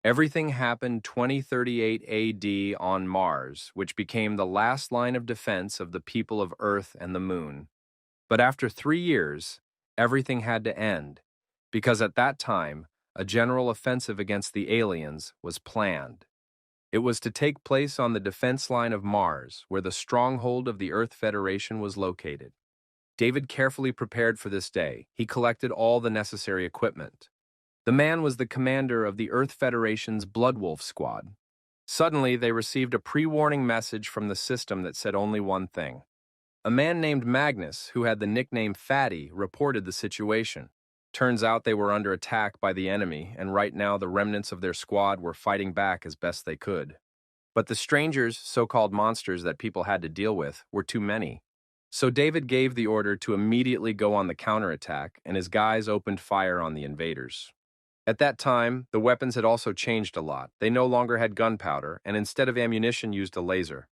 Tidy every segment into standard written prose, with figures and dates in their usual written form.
Everything happened 2038 AD on Mars, which became the last line of defense of the people of Earth and the Moon. But after 3 years, everything had to end, because at that time, a general offensive against the aliens was planned. It was to take place on the defense line of Mars, where the stronghold of the Earth Federation was located. David carefully prepared for this day. He collected all the necessary equipment. The man was the commander of the Earth Federation's Bloodwolf squad. Suddenly, they received a pre-warning message from the system that said only one thing. A man named Magnus, who had the nickname Fatty, reported the situation. Turns out they were under attack by the enemy, and right now the remnants of their squad were fighting back as best they could. But the strangers, so-called monsters that people had to deal with, were too many. So David gave the order to immediately go on the counterattack, and his guys opened fire on the invaders. At that time, the weapons had also changed a lot. They no longer had gunpowder, and instead of ammunition used a laser.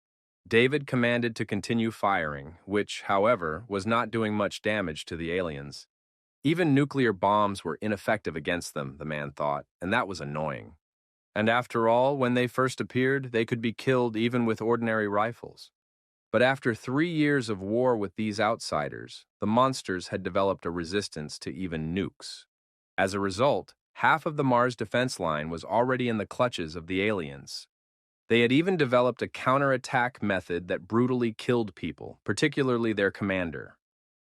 David commanded to continue firing, which, however, was not doing much damage to the aliens. Even nuclear bombs were ineffective against them, the man thought, and that was annoying. And after all, when they first appeared, they could be killed even with ordinary rifles. But after 3 years of war with these outsiders, the monsters had developed a resistance to even nukes. As a result, half of the Mars defense line was already in the clutches of the aliens. They had even developed a counterattack method that brutally killed people, particularly their commander.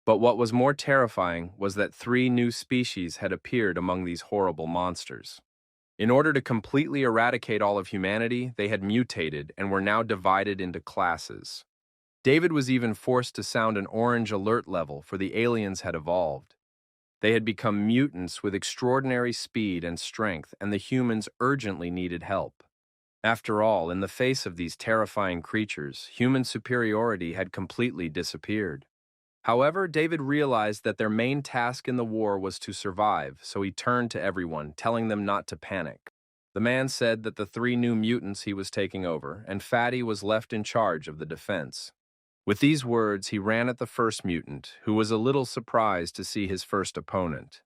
But what was more terrifying was that 3 new species had appeared among these horrible monsters. In order to completely eradicate all of humanity, they had mutated and were now divided into classes. David was even forced to sound an orange alert level, for the aliens had evolved. They had become mutants with extraordinary speed and strength, and the humans urgently needed help. After all, in the face of these terrifying creatures, human superiority had completely disappeared. However, David realized that their main task in the war was to survive, so he turned to everyone, telling them not to panic. The man said that the 3 new mutants he was taking over, and Fatty was left in charge of the defense. With these words, he ran at the first mutant, who was a little surprised to see his first opponent.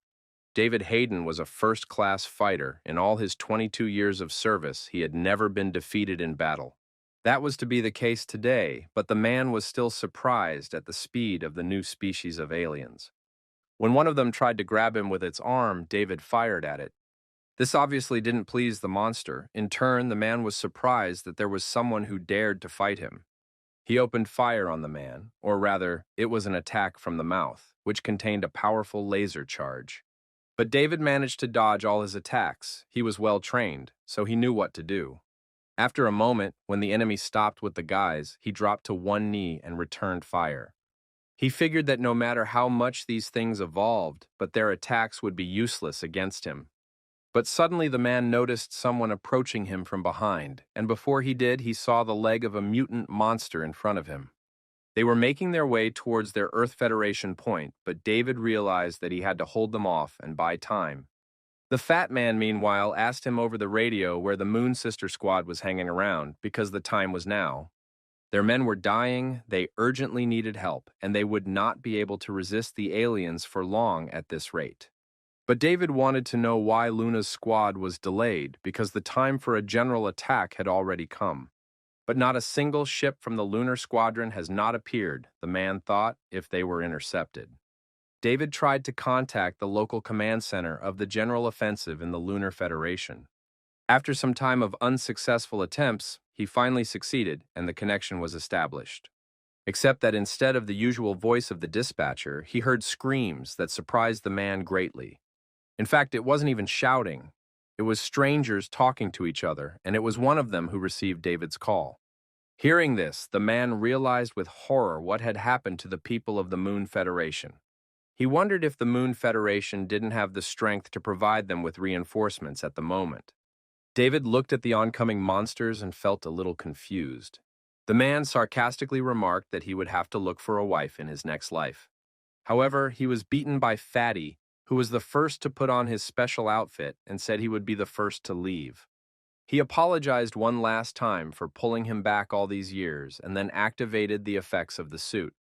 David Hayden was a first-class fighter. In all his 22 years of service, he had never been defeated in battle. That was to be the case today, but the man was still surprised at the speed of the new species of aliens. When one of them tried to grab him with its arm, David fired at it. This obviously didn't please the monster. In turn, the man was surprised that there was someone who dared to fight him. He opened fire on the man, or rather, it was an attack from the mouth, which contained a powerful laser charge. But David managed to dodge all his attacks. He was well trained, so he knew what to do. After a moment, when the enemy stopped with the guys, he dropped to one knee and returned fire. He figured that no matter how much these things evolved, but their attacks would be useless against him. But suddenly the man noticed someone approaching him from behind, and before he did, he saw the leg of a mutant monster in front of him. They were making their way towards their Earth Federation point, but David realized that he had to hold them off and buy time. The fat man, meanwhile, asked him over the radio where the Moon Sister Squad was hanging around, because the time was now. Their men were dying, they urgently needed help, and they would not be able to resist the aliens for long at this rate. But David wanted to know why Luna's squad was delayed, because the time for a general attack had already come. But not a single ship from the lunar squadron has not appeared, the man thought, if they were intercepted. David tried to contact the local command center of the general offensive in the Lunar Federation. After some time of unsuccessful attempts, he finally succeeded and the connection was established. Except that instead of the usual voice of the dispatcher, he heard screams that surprised the man greatly. In fact, it wasn't even shouting. It was strangers talking to each other, and it was one of them who received David's call. Hearing this, the man realized with horror what had happened to the people of the Moon Federation. He wondered if the Moon Federation didn't have the strength to provide them with reinforcements at the moment. David looked at the oncoming monsters and felt a little confused. The man sarcastically remarked that he would have to look for a wife in his next life. However, he was beaten by Fatty, who was the first to put on his special outfit and said he would be the first to leave. He apologized one last time for pulling him back all these years and then activated the effects of the suit.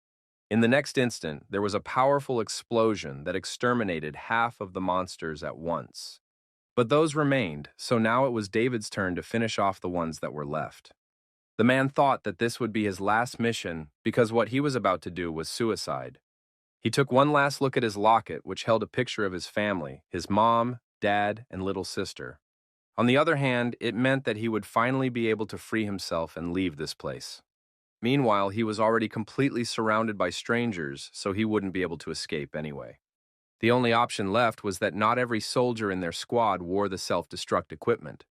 In the next instant, there was a powerful explosion that exterminated half of the monsters at once. But those remained, so now it was David's turn to finish off the ones that were left. The man thought that this would be his last mission because what he was about to do was suicide. He took one last look at his locket, which held a picture of his family, his mom, dad, and little sister. On the other hand, it meant that he would finally be able to free himself and leave this place. Meanwhile, he was already completely surrounded by strangers, so he wouldn't be able to escape anyway. The only option left was that not every soldier in their squad wore the self-destruct equipment.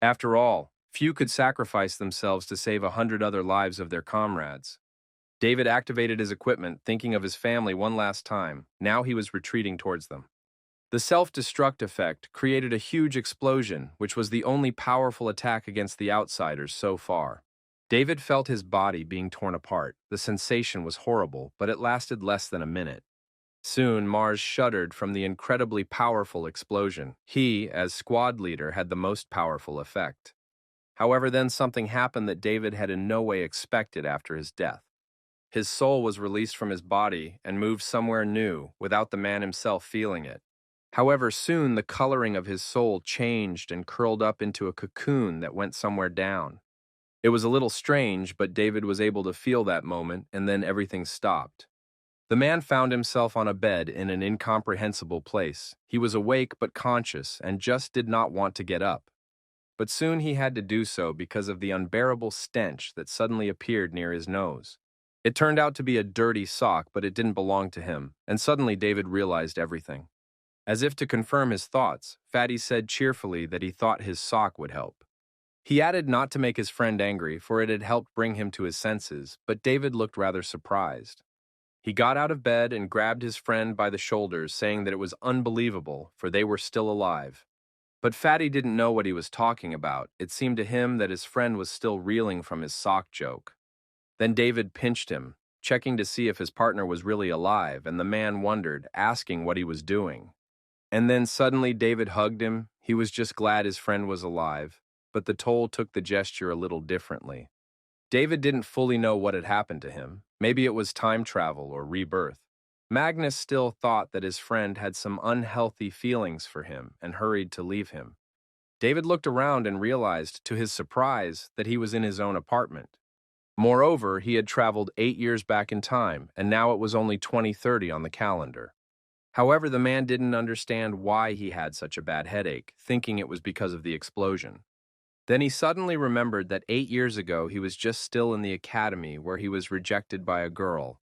After all, few could sacrifice themselves to save 100 other lives of their comrades. David activated his equipment, thinking of his family one last time. Now he was retreating towards them. The self-destruct effect created a huge explosion, which was the only powerful attack against the outsiders so far. David felt his body being torn apart. The sensation was horrible, but it lasted less than a minute. Soon, Mars shuddered from the incredibly powerful explosion. He, as squad leader, had the most powerful effect. However, then something happened that David had in no way expected after his death. His soul was released from his body and moved somewhere new, without the man himself feeling it. However, soon the coloring of his soul changed and curled up into a cocoon that went somewhere down. It was a little strange, but David was able to feel that moment, and then everything stopped. The man found himself on a bed in an incomprehensible place. He was awake but conscious and just did not want to get up. But soon he had to do so because of the unbearable stench that suddenly appeared near his nose. It turned out to be a dirty sock, but it didn't belong to him, and suddenly David realized everything. As if to confirm his thoughts, Fatty said cheerfully that he thought his sock would help. He added not to make his friend angry, for it had helped bring him to his senses, but David looked rather surprised. He got out of bed and grabbed his friend by the shoulders, saying that it was unbelievable, for they were still alive. But Fatty didn't know what he was talking about. It seemed to him that his friend was still reeling from his sock joke. Then David pinched him, checking to see if his partner was really alive, and the man wondered, asking what he was doing. And then suddenly David hugged him. He was just glad his friend was alive, but the toll took the gesture a little differently. David didn't fully know what had happened to him. Maybe it was time travel or rebirth. Magnus still thought that his friend had some unhealthy feelings for him and hurried to leave him. David looked around and realized, to his surprise, that he was in his own apartment. Moreover, he had traveled 8 years back in time, and now it was only 2030 on the calendar. However, the man didn't understand why he had such a bad headache, thinking it was because of the explosion. Then he suddenly remembered that 8 years ago he was just still in the academy where he was rejected by a girl.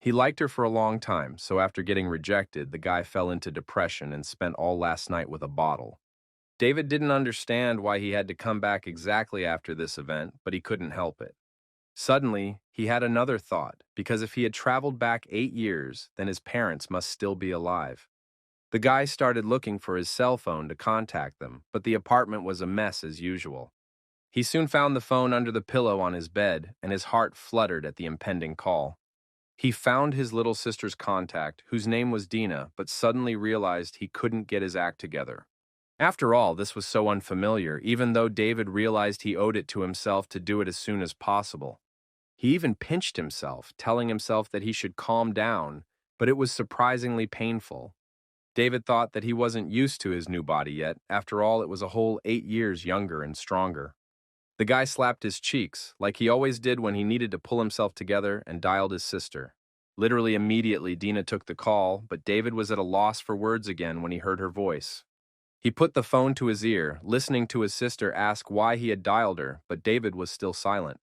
He liked her for a long time, so after getting rejected, the guy fell into depression and spent all last night with a bottle. David didn't understand why he had to come back exactly after this event, but he couldn't help it. Suddenly, he had another thought, because if he had traveled back 8 years, then his parents must still be alive. The guy started looking for his cell phone to contact them, but the apartment was a mess as usual. He soon found the phone under the pillow on his bed, and his heart fluttered at the impending call. He found his little sister's contact, whose name was Dina, but suddenly realized he couldn't get his act together. After all, this was so unfamiliar, even though David realized he owed it to himself to do it as soon as possible. He even pinched himself, telling himself that he should calm down, but it was surprisingly painful. David thought that he wasn't used to his new body yet. After all, it was a whole 8 years younger and stronger. The guy slapped his cheeks, like he always did when he needed to pull himself together, and dialed his sister. Literally immediately, Dina took the call, but David was at a loss for words again when he heard her voice. He put the phone to his ear, listening to his sister ask why he had dialed her, but David was still silent.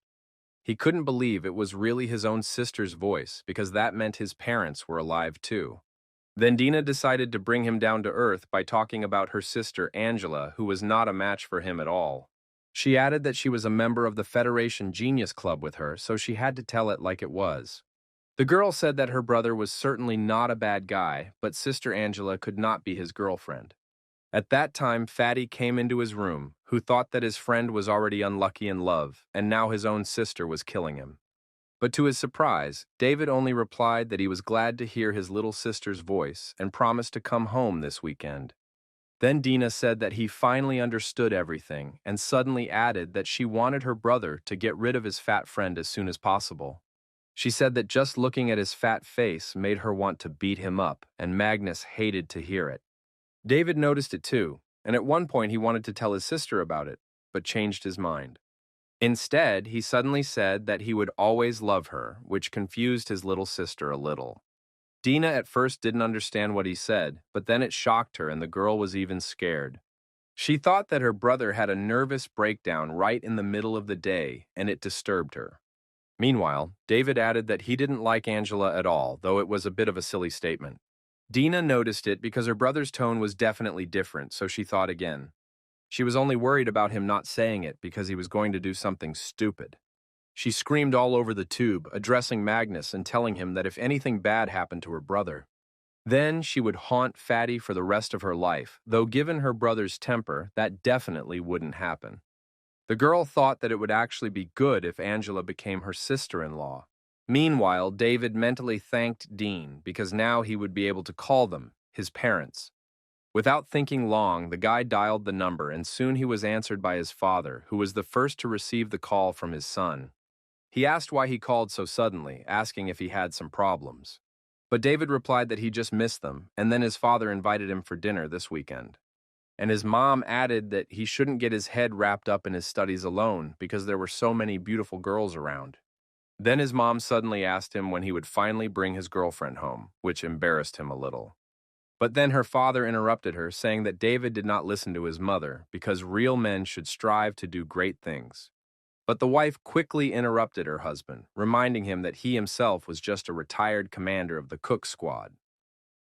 He couldn't believe it was really his own sister's voice, because that meant his parents were alive too. Then Dina decided to bring him down to earth by talking about her sister Angela, who was not a match for him at all. She added that she was a member of the Federation Genius Club with her, so she had to tell it like it was. The girl said that her brother was certainly not a bad guy, but Sister Angela could not be his girlfriend. At that time, Fatty came into his room, who thought that his friend was already unlucky in love, and now his own sister was killing him. But to his surprise, David only replied that he was glad to hear his little sister's voice and promised to come home this weekend. Then Dina said that he finally understood everything and suddenly added that she wanted her brother to get rid of his fat friend as soon as possible. She said that just looking at his fat face made her want to beat him up, and Magnus hated to hear it. David noticed it too. and at one point he wanted to tell his sister about it, but changed his mind. Instead, he suddenly said that he would always love her, which confused his little sister a little. Dina at first didn't understand what he said, but then it shocked her and the girl was even scared. She thought that her brother had a nervous breakdown right in the middle of the day, and it disturbed her. Meanwhile, David added that he didn't like Angela at all, though it was a bit of a silly statement. Dina noticed it because her brother's tone was definitely different, so she thought again. She was only worried about him not saying it because he was going to do something stupid. She screamed all over the tube, addressing Magnus and telling him that if anything bad happened to her brother, then she would haunt Fatty for the rest of her life, though given her brother's temper, that definitely wouldn't happen. The girl thought that it would actually be good if Angela became her sister-in-law. Meanwhile, David mentally thanked Dean because now he would be able to call them, his parents. Without thinking long, the guy dialed the number and soon he was answered by his father, who was the first to receive the call from his son. He asked why he called so suddenly, asking if he had some problems. But David replied that he just missed them, and then his father invited him for dinner this weekend. And his mom added that he shouldn't get his head wrapped up in his studies alone because there were so many beautiful girls around. Then his mom suddenly asked him when he would finally bring his girlfriend home, which embarrassed him a little. But then her father interrupted her, saying that David did not listen to his mother because real men should strive to do great things. But the wife quickly interrupted her husband, reminding him that he himself was just a retired commander of the cook squad.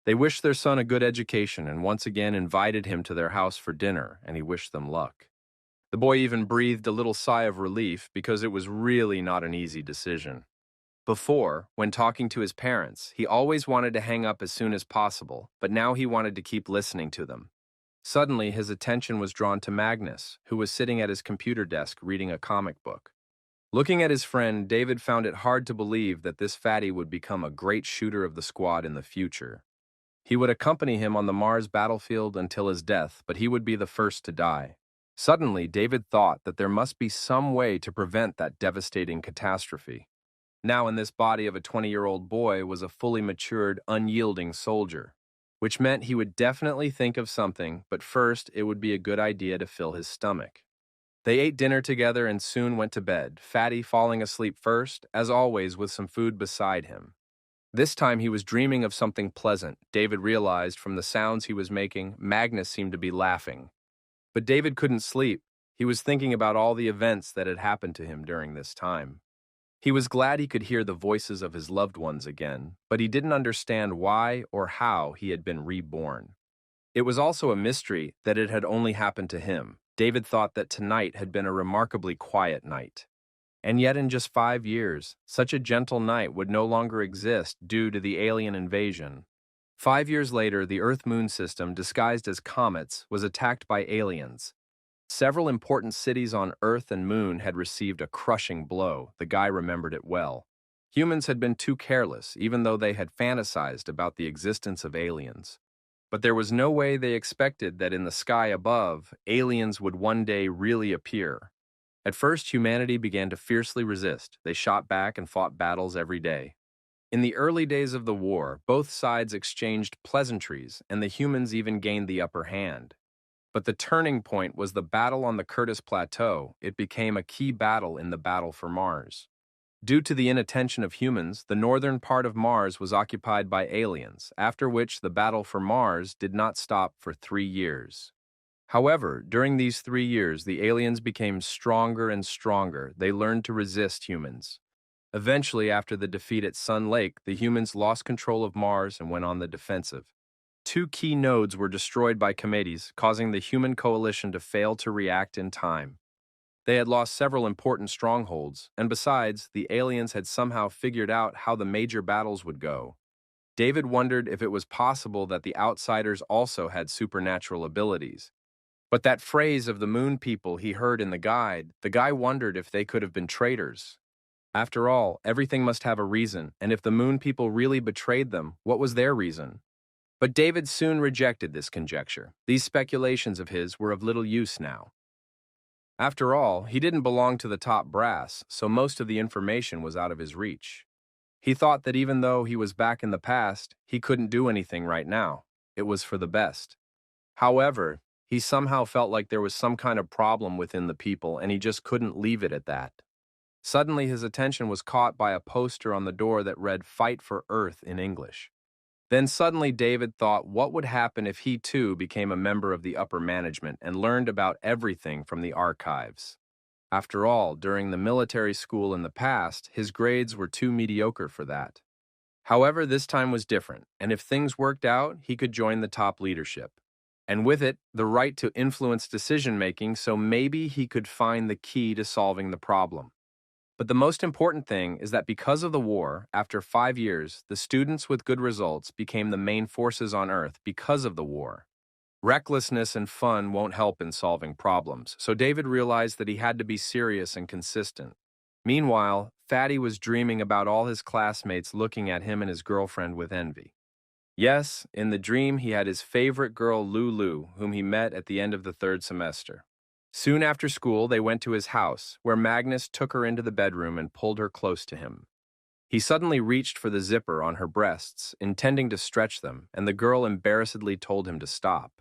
They wished their son a good education and once again invited him to their house for dinner, and he wished them luck. The boy even breathed a little sigh of relief because it was really not an easy decision. Before, when talking to his parents, he always wanted to hang up as soon as possible, but now he wanted to keep listening to them. Suddenly, his attention was drawn to Magnus, who was sitting at his computer desk reading a comic book. Looking at his friend, David found it hard to believe that this fatty would become a great shooter of the squad in the future. He would accompany him on the Mars battlefield until his death, but he would be the first to die. Suddenly, David thought that there must be some way to prevent that devastating catastrophe. Now in this body of a 20-year-old boy was a fully matured, unyielding soldier, which meant he would definitely think of something, but first it would be a good idea to fill his stomach. They ate dinner together and soon went to bed, Fatty falling asleep first, as always with some food beside him. This time he was dreaming of something pleasant. David realized from the sounds he was making, Magnus seemed to be laughing. But David couldn't sleep. He was thinking about all the events that had happened to him during this time. He was glad he could hear the voices of his loved ones again, but he didn't understand why or how he had been reborn. It was also a mystery that it had only happened to him. David thought that tonight had been a remarkably quiet night. And yet in just 5 years, such a gentle night would no longer exist due to the alien invasion. 5 years later, the Earth-Moon system, disguised as comets, was attacked by aliens. Several important cities on Earth and Moon had received a crushing blow. The guy remembered it well. Humans had been too careless, even though they had fantasized about the existence of aliens. But there was no way they expected that in the sky above, aliens would one day really appear. At first, humanity began to fiercely resist. They shot back and fought battles every day. In the early days of the war, both sides exchanged pleasantries, and the humans even gained the upper hand. But the turning point was the battle on the Curtis Plateau. It became a key battle in the battle for Mars. Due to the inattention of humans, the northern part of Mars was occupied by aliens, after which the battle for Mars did not stop for 3 years. However, during these 3 years, the aliens became stronger and stronger. They learned to resist humans. Eventually, after the defeat at Sun Lake, the humans lost control of Mars and went on the defensive. 2 key nodes were destroyed by comets, causing the human coalition to fail to react in time. They had lost several important strongholds, and besides, the aliens had somehow figured out how the major battles would go. David wondered if it was possible that the outsiders also had supernatural abilities. But that phrase of the moon people he heard in the guy wondered if they could have been traitors. After all, everything must have a reason, and if the moon people really betrayed them, what was their reason? But David soon rejected this conjecture. These speculations of his were of little use now. After all, he didn't belong to the top brass, so most of the information was out of his reach. He thought that even though he was back in the past, he couldn't do anything right now. It was for the best. However, He somehow felt like there was some kind of problem within the people, and he just couldn't leave it at that. Suddenly, his attention was caught by a poster on the door that read "Fight for Earth" in English. Then suddenly David thought what would happen if he too became a member of the upper management and learned about everything from the archives. After all, during the military school in the past, his grades were too mediocre for that. However, this time was different, and if things worked out, he could join the top leadership. And with it, the right to influence decision-making, so maybe he could find the key to solving the problem. But the most important thing is that because of the war, after 5 years, the students with good results became the main forces on Earth because of the war. Recklessness and fun won't help in solving problems, so David realized that he had to be serious and consistent. Meanwhile, Fatty was dreaming about all his classmates looking at him and his girlfriend with envy. Yes, in the dream he had his favorite girl Lulu, whom he met at the end of the third semester. Soon after school, they went to his house, where Magnus took her into the bedroom and pulled her close to him. He suddenly reached for the zipper on her breasts, intending to stretch them, and the girl embarrassedly told him to stop.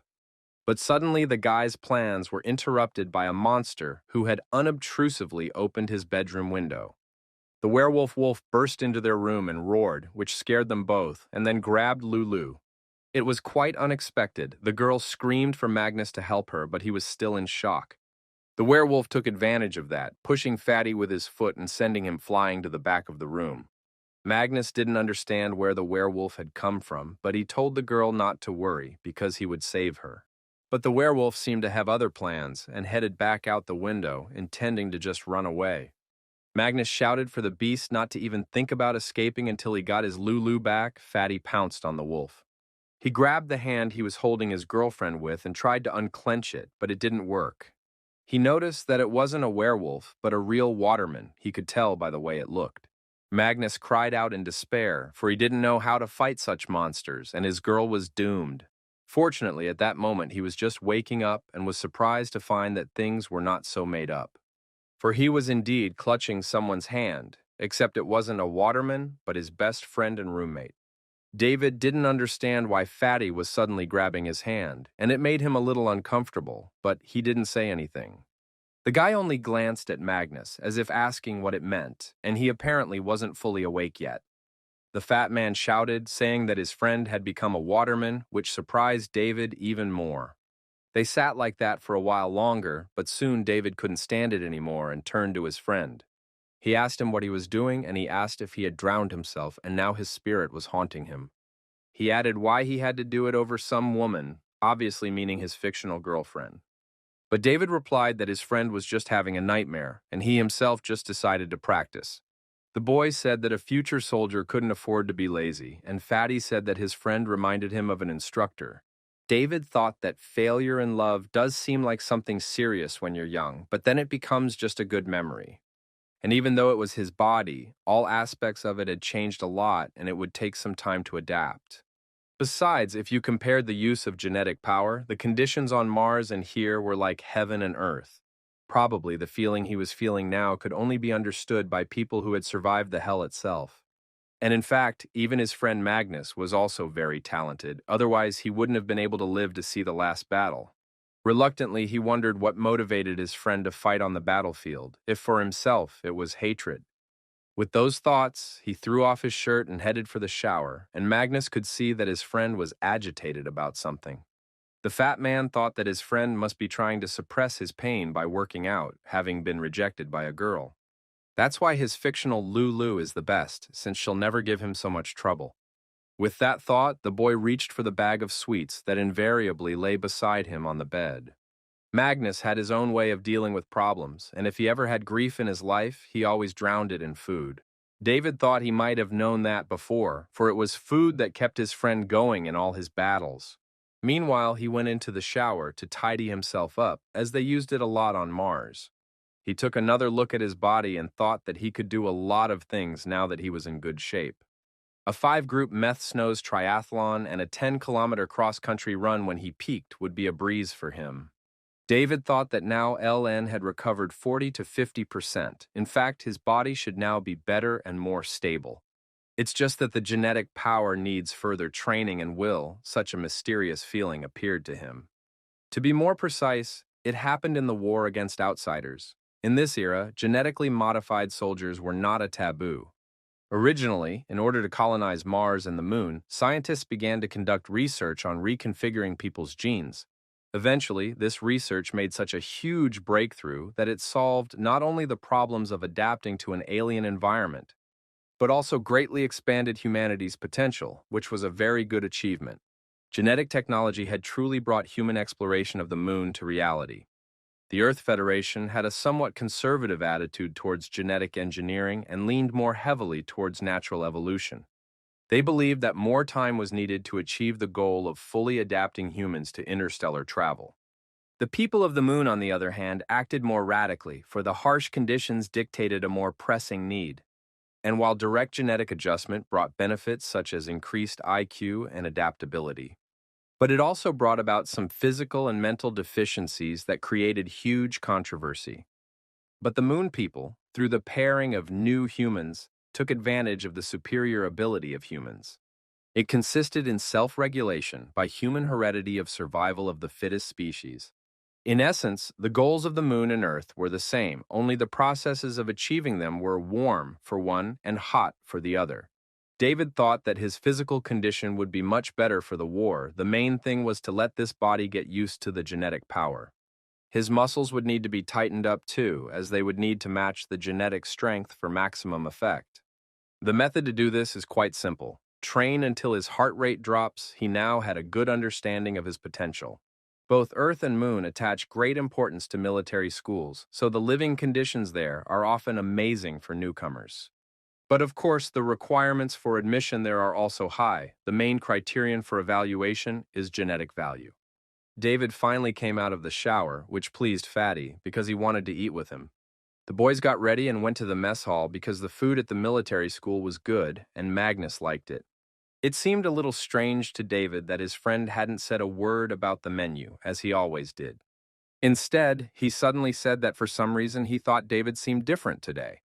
But suddenly the guy's plans were interrupted by a monster who had unobtrusively opened his bedroom window. The werewolf wolf burst into their room and roared, which scared them both, and then grabbed Lulu. It was quite unexpected. The girl screamed for Magnus to help her, but he was still in shock. The werewolf took advantage of that, pushing Fatty with his foot and sending him flying to the back of the room. Magnus didn't understand where the werewolf had come from, but he told the girl not to worry because he would save her. But the werewolf seemed to have other plans and headed back out the window, intending to just run away. Magnus shouted for the beast not to even think about escaping until he got his Lulu back. Fatty pounced on the wolf. He grabbed the hand he was holding his girlfriend with and tried to unclench it, but it didn't work. He noticed that it wasn't a werewolf, but a real waterman. He could tell by the way it looked. Magnus cried out in despair, for he didn't know how to fight such monsters, and his girl was doomed. Fortunately, at that moment, he was just waking up and was surprised to find that things were not so made up. For he was indeed clutching someone's hand, except it wasn't a waterman, but his best friend and roommate. David didn't understand why Fatty was suddenly grabbing his hand, and it made him a little uncomfortable, but he didn't say anything. The guy only glanced at Magnus, as if asking what it meant, and he apparently wasn't fully awake yet. The fat man shouted, saying that his friend had become a waterman, which surprised David even more. They sat like that for a while longer, but soon David couldn't stand it anymore and turned to his friend. He asked him what he was doing, and he asked if he had drowned himself, and now his spirit was haunting him. He added why he had to do it over some woman, obviously meaning his fictional girlfriend. But David replied that his friend was just having a nightmare, and he himself just decided to practice. The boy said that a future soldier couldn't afford to be lazy, and Fatty said that his friend reminded him of an instructor. David thought that failure in love does seem like something serious when you're young, but then it becomes just a good memory. And even though it was his body, all aspects of it had changed a lot, and it would take some time to adapt. Besides, if you compared the use of genetic power, the conditions on Mars and here were like heaven and earth. Probably the feeling he was feeling now could only be understood by people who had survived the hell itself. And in fact, even his friend Magnus was also very talented, otherwise he wouldn't have been able to live to see the last battle. Reluctantly, he wondered what motivated his friend to fight on the battlefield, if for himself it was hatred. With those thoughts, he threw off his shirt and headed for the shower, and Magnus could see that his friend was agitated about something. The fat man thought that his friend must be trying to suppress his pain by working out, having been rejected by a girl. That's why his fictional Lulu is the best, since she'll never give him so much trouble. With that thought, the boy reached for the bag of sweets that invariably lay beside him on the bed. Magnus had his own way of dealing with problems, and if he ever had grief in his life, he always drowned it in food. David thought he might have known that before, for it was food that kept his friend going in all his battles. Meanwhile, he went into the shower to tidy himself up, as they used it a lot on Mars. He took another look at his body and thought that he could do a lot of things now that he was in good shape. A 5-group meth snows triathlon and a 10-kilometer cross-country run when he peaked would be a breeze for him. David thought that now LN had recovered 40 to 50%. In fact, his body should now be better and more stable. It's just that the genetic power needs further training and will, such a mysterious feeling appeared to him. To be more precise, it happened in the war against outsiders. In this era, genetically modified soldiers were not a taboo. Originally, in order to colonize Mars and the Moon, scientists began to conduct research on reconfiguring people's genes. Eventually, this research made such a huge breakthrough that it solved not only the problems of adapting to an alien environment, but also greatly expanded humanity's potential, which was a very good achievement. Genetic technology had truly brought human exploration of the Moon to reality. The Earth Federation had a somewhat conservative attitude towards genetic engineering and leaned more heavily towards natural evolution. They believed that more time was needed to achieve the goal of fully adapting humans to interstellar travel. The people of the Moon, on the other hand, acted more radically, for the harsh conditions dictated a more pressing need. And while direct genetic adjustment brought benefits such as increased IQ and adaptability, but it also brought about some physical and mental deficiencies that created huge controversy. But the Moon people, through the pairing of new humans, took advantage of the superior ability of humans. It consisted in self-regulation by human heredity of survival of the fittest species. In essence, the goals of the Moon and Earth were the same, only the processes of achieving them were warm for one and hot for the other. David thought that his physical condition would be much better for the war. The main thing was to let this body get used to the genetic power. His muscles would need to be tightened up too, as they would need to match the genetic strength for maximum effect. The method to do this is quite simple. Train until his heart rate drops. He now had a good understanding of his potential. Both Earth and Moon attach great importance to military schools, so the living conditions there are often amazing for newcomers. But of course, the requirements for admission there are also high. The main criterion for evaluation is genetic value. David finally came out of the shower, which pleased Fatty because he wanted to eat with him. The boys got ready and went to the mess hall because the food at the military school was good and Magnus liked it. It seemed a little strange to David that his friend hadn't said a word about the menu, as he always did. Instead, he suddenly said that for some reason he thought David seemed different today.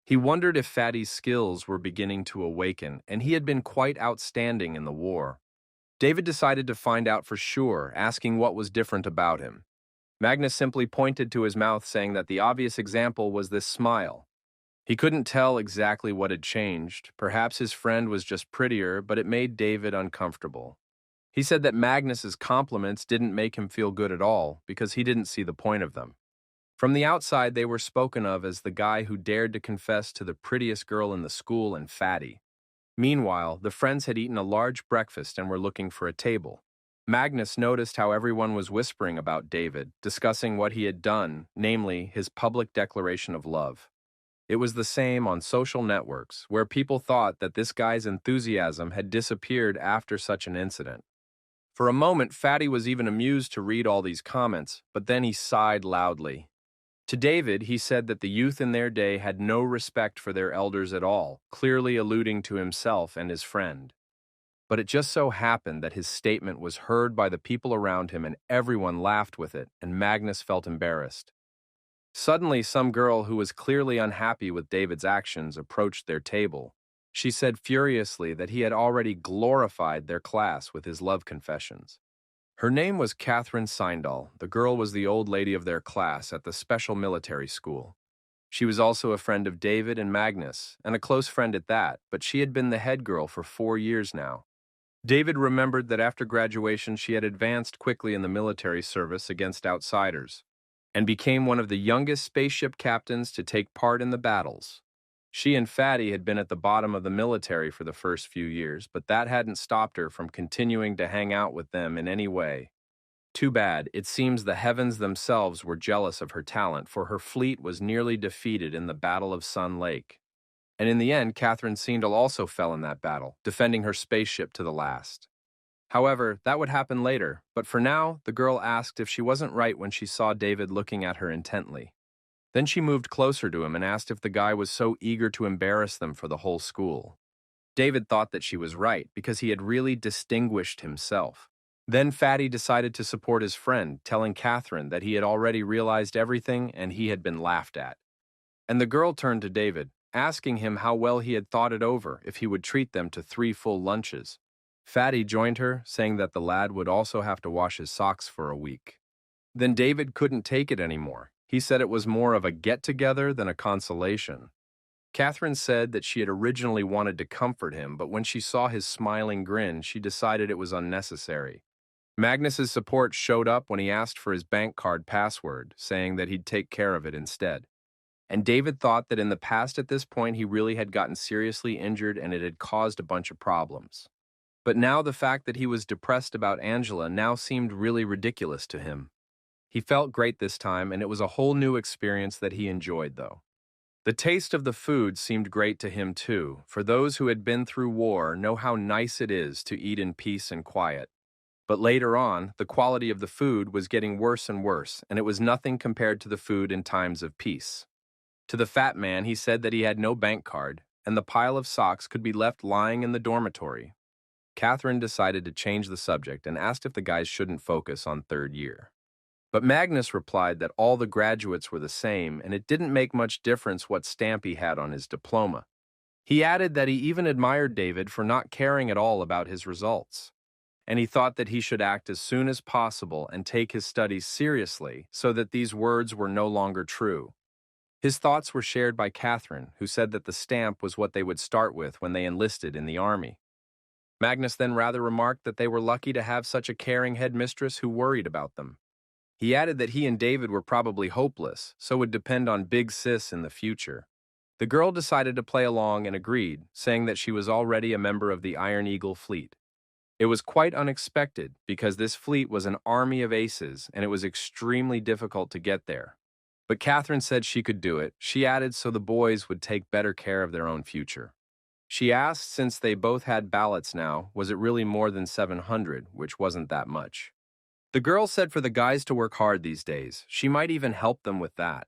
He wondered if Fatty's skills were beginning to awaken, and he had been quite outstanding in the war. David decided to find out for sure, asking what was different about him. Magnus simply pointed to his mouth, saying that the obvious example was this smile. He couldn't tell exactly what had changed. Perhaps his friend was just prettier, but it made David uncomfortable. He said that Magnus's compliments didn't make him feel good at all, because he didn't see the point of them. From the outside, they were spoken of as the guy who dared to confess to the prettiest girl in the school and Fatty. Meanwhile, the friends had eaten a large breakfast and were looking for a table. Magnus noticed how everyone was whispering about David, discussing what he had done, namely his public declaration of love. It was the same on social networks, where people thought that this guy's enthusiasm had disappeared after such an incident. For a moment, Fatty was even amused to read all these comments, but then he sighed loudly. To David, he said that the youth in their day had no respect for their elders at all, clearly alluding to himself and his friend. But it just so happened that his statement was heard by the people around him and everyone laughed with it, and Magnus felt embarrassed. Suddenly, some girl who was clearly unhappy with David's actions approached their table. She said furiously that he had already glorified their class with his love confessions. Her name was Catherine Seindal. The girl was the old lady of their class at the special military school. She was also a friend of David and Magnus, and a close friend at that, but she had been the head girl for 4 years now. David remembered that after graduation she had advanced quickly in the military service against outsiders, and became one of the youngest spaceship captains to take part in the battles. She and Fatty had been at the bottom of the military for the first few years, but that hadn't stopped her from continuing to hang out with them in any way. Too bad, it seems the heavens themselves were jealous of her talent, for her fleet was nearly defeated in the Battle of Sun Lake. And in the end, Catherine Seindal also fell in that battle, defending her spaceship to the last. However, that would happen later, but for now, the girl asked if she wasn't right when she saw David looking at her intently. Then she moved closer to him and asked if the guy was so eager to embarrass them for the whole school. David thought that she was right because he had really distinguished himself. Then Fatty decided to support his friend, telling Catherine that he had already realized everything and he had been laughed at. And the girl turned to David, asking him how well he had thought it over if he would treat them to 3 full lunches. Fatty joined her, saying that the lad would also have to wash his socks for a week. Then David couldn't take it anymore. He said it was more of a get-together than a consolation. Catherine said that she had originally wanted to comfort him, but when she saw his smiling grin, she decided it was unnecessary. Magnus's support showed up when he asked for his bank card password, saying that he'd take care of it instead. And David thought that in the past at this point he really had gotten seriously injured and it had caused a bunch of problems. But now the fact that he was depressed about Angela now seemed really ridiculous to him. He felt great this time, and it was a whole new experience that he enjoyed, though. The taste of the food seemed great to him too, for those who had been through war know how nice it is to eat in peace and quiet. But later on, the quality of the food was getting worse and worse, and it was nothing compared to the food in times of peace. To the fat man, he said that he had no bank card, and the pile of socks could be left lying in the dormitory. Catherine decided to change the subject and asked if the guys shouldn't focus on third year. But Magnus replied that all the graduates were the same, and it didn't make much difference what stamp he had on his diploma. He added that he even admired David for not caring at all about his results, and he thought that he should act as soon as possible and take his studies seriously so that these words were no longer true. His thoughts were shared by Catherine, who said that the stamp was what they would start with when they enlisted in the army. Magnus then rather remarked that they were lucky to have such a caring headmistress who worried about them. He added that he and David were probably hopeless, so would depend on Big Sis in the future. The girl decided to play along and agreed, saying that she was already a member of the Iron Eagle fleet. It was quite unexpected because this fleet was an army of aces and it was extremely difficult to get there. But Catherine said she could do it. She added so the boys would take better care of their own future. She asked, since they both had ballots now, was it really more than 700, which wasn't that much. The girl said for the guys to work hard these days, she might even help them with that.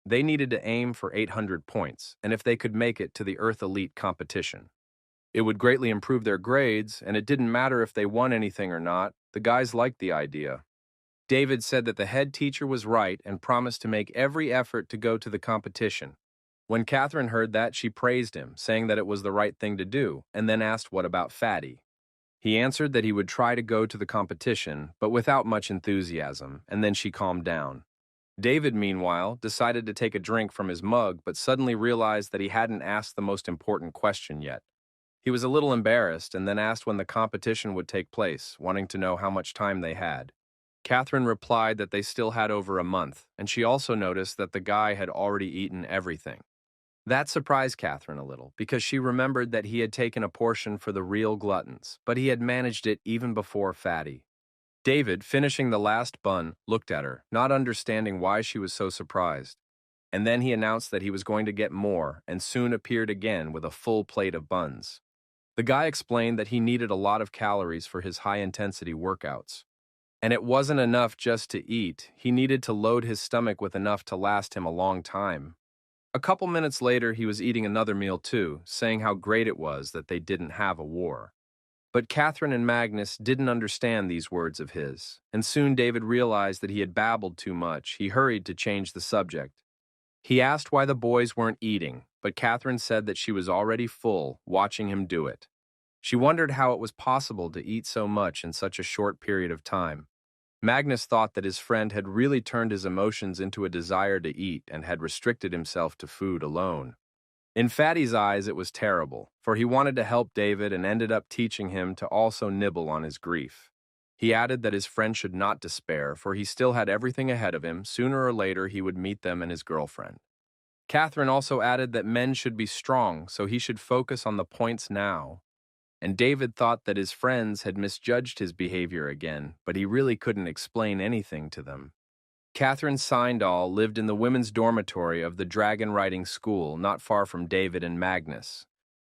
They needed to aim for 800 points, and if they could make it to the Earth Elite competition. It would greatly improve their grades, and it didn't matter if they won anything or not. The guys liked the idea. David said that the head teacher was right and promised to make every effort to go to the competition. When Catherine heard that, she praised him, saying that it was the right thing to do, and then asked what about Fatty. He answered that he would try to go to the competition, but without much enthusiasm, and then she calmed down. David, meanwhile, decided to take a drink from his mug, but suddenly realized that he hadn't asked the most important question yet. He was a little embarrassed and then asked when the competition would take place, wanting to know how much time they had. Catherine replied that they still had over a month, and she also noticed that the guy had already eaten everything. That surprised Catherine a little, because she remembered that he had taken a portion for the real gluttons, but he had managed it even before Fatty. David, finishing the last bun, looked at her, not understanding why she was so surprised. And then he announced that he was going to get more, and soon appeared again with a full plate of buns. The guy explained that he needed a lot of calories for his high-intensity workouts. And it wasn't enough just to eat, he needed to load his stomach with enough to last him a long time. A couple minutes later, he was eating another meal too, saying how great it was that they didn't have a war. But Catherine and Magnus didn't understand these words of his, and soon David realized that he had babbled too much. He hurried to change the subject. He asked why the boys weren't eating, but Catherine said that she was already full, watching him do it. She wondered how it was possible to eat so much in such a short period of time. Magnus thought that his friend had really turned his emotions into a desire to eat and had restricted himself to food alone. In Fatty's eyes, it was terrible, for he wanted to help David and ended up teaching him to also nibble on his grief. He added that his friend should not despair, for he still had everything ahead of him. Sooner or later, he would meet them and his girlfriend. Catherine also added that men should be strong, so he should focus on the points now. And David thought that his friends had misjudged his behavior again, but he really couldn't explain anything to them. Catherine Sindahl lived in the women's dormitory of the dragon riding school not far from David and Magnus.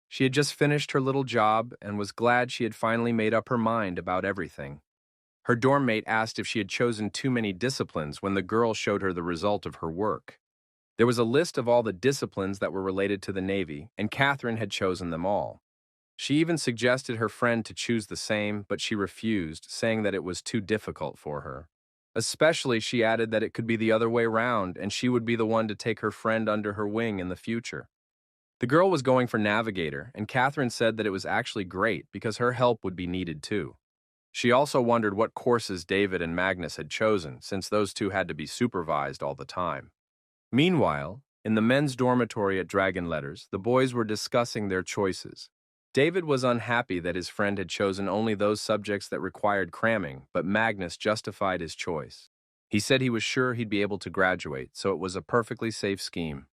She had just finished her little job and was glad she had finally made up her mind about everything. Her dorm mate asked if she had chosen too many disciplines when the girl showed her the result of her work. There was a list of all the disciplines that were related to the Navy, and Catherine had chosen them all. She even suggested her friend to choose the same, but she refused, saying that it was too difficult for her. Especially, she added that it could be the other way round, and she would be the one to take her friend under her wing in the future. The girl was going for navigator, and Catherine said that it was actually great because her help would be needed too. She also wondered what courses David and Magnus had chosen, since those two had to be supervised all the time. Meanwhile, in the men's dormitory at Dragon Letters, the boys were discussing their choices. David was unhappy that his friend had chosen only those subjects that required cramming, but Magnus justified his choice. He said he was sure he'd be able to graduate, so it was a perfectly safe scheme.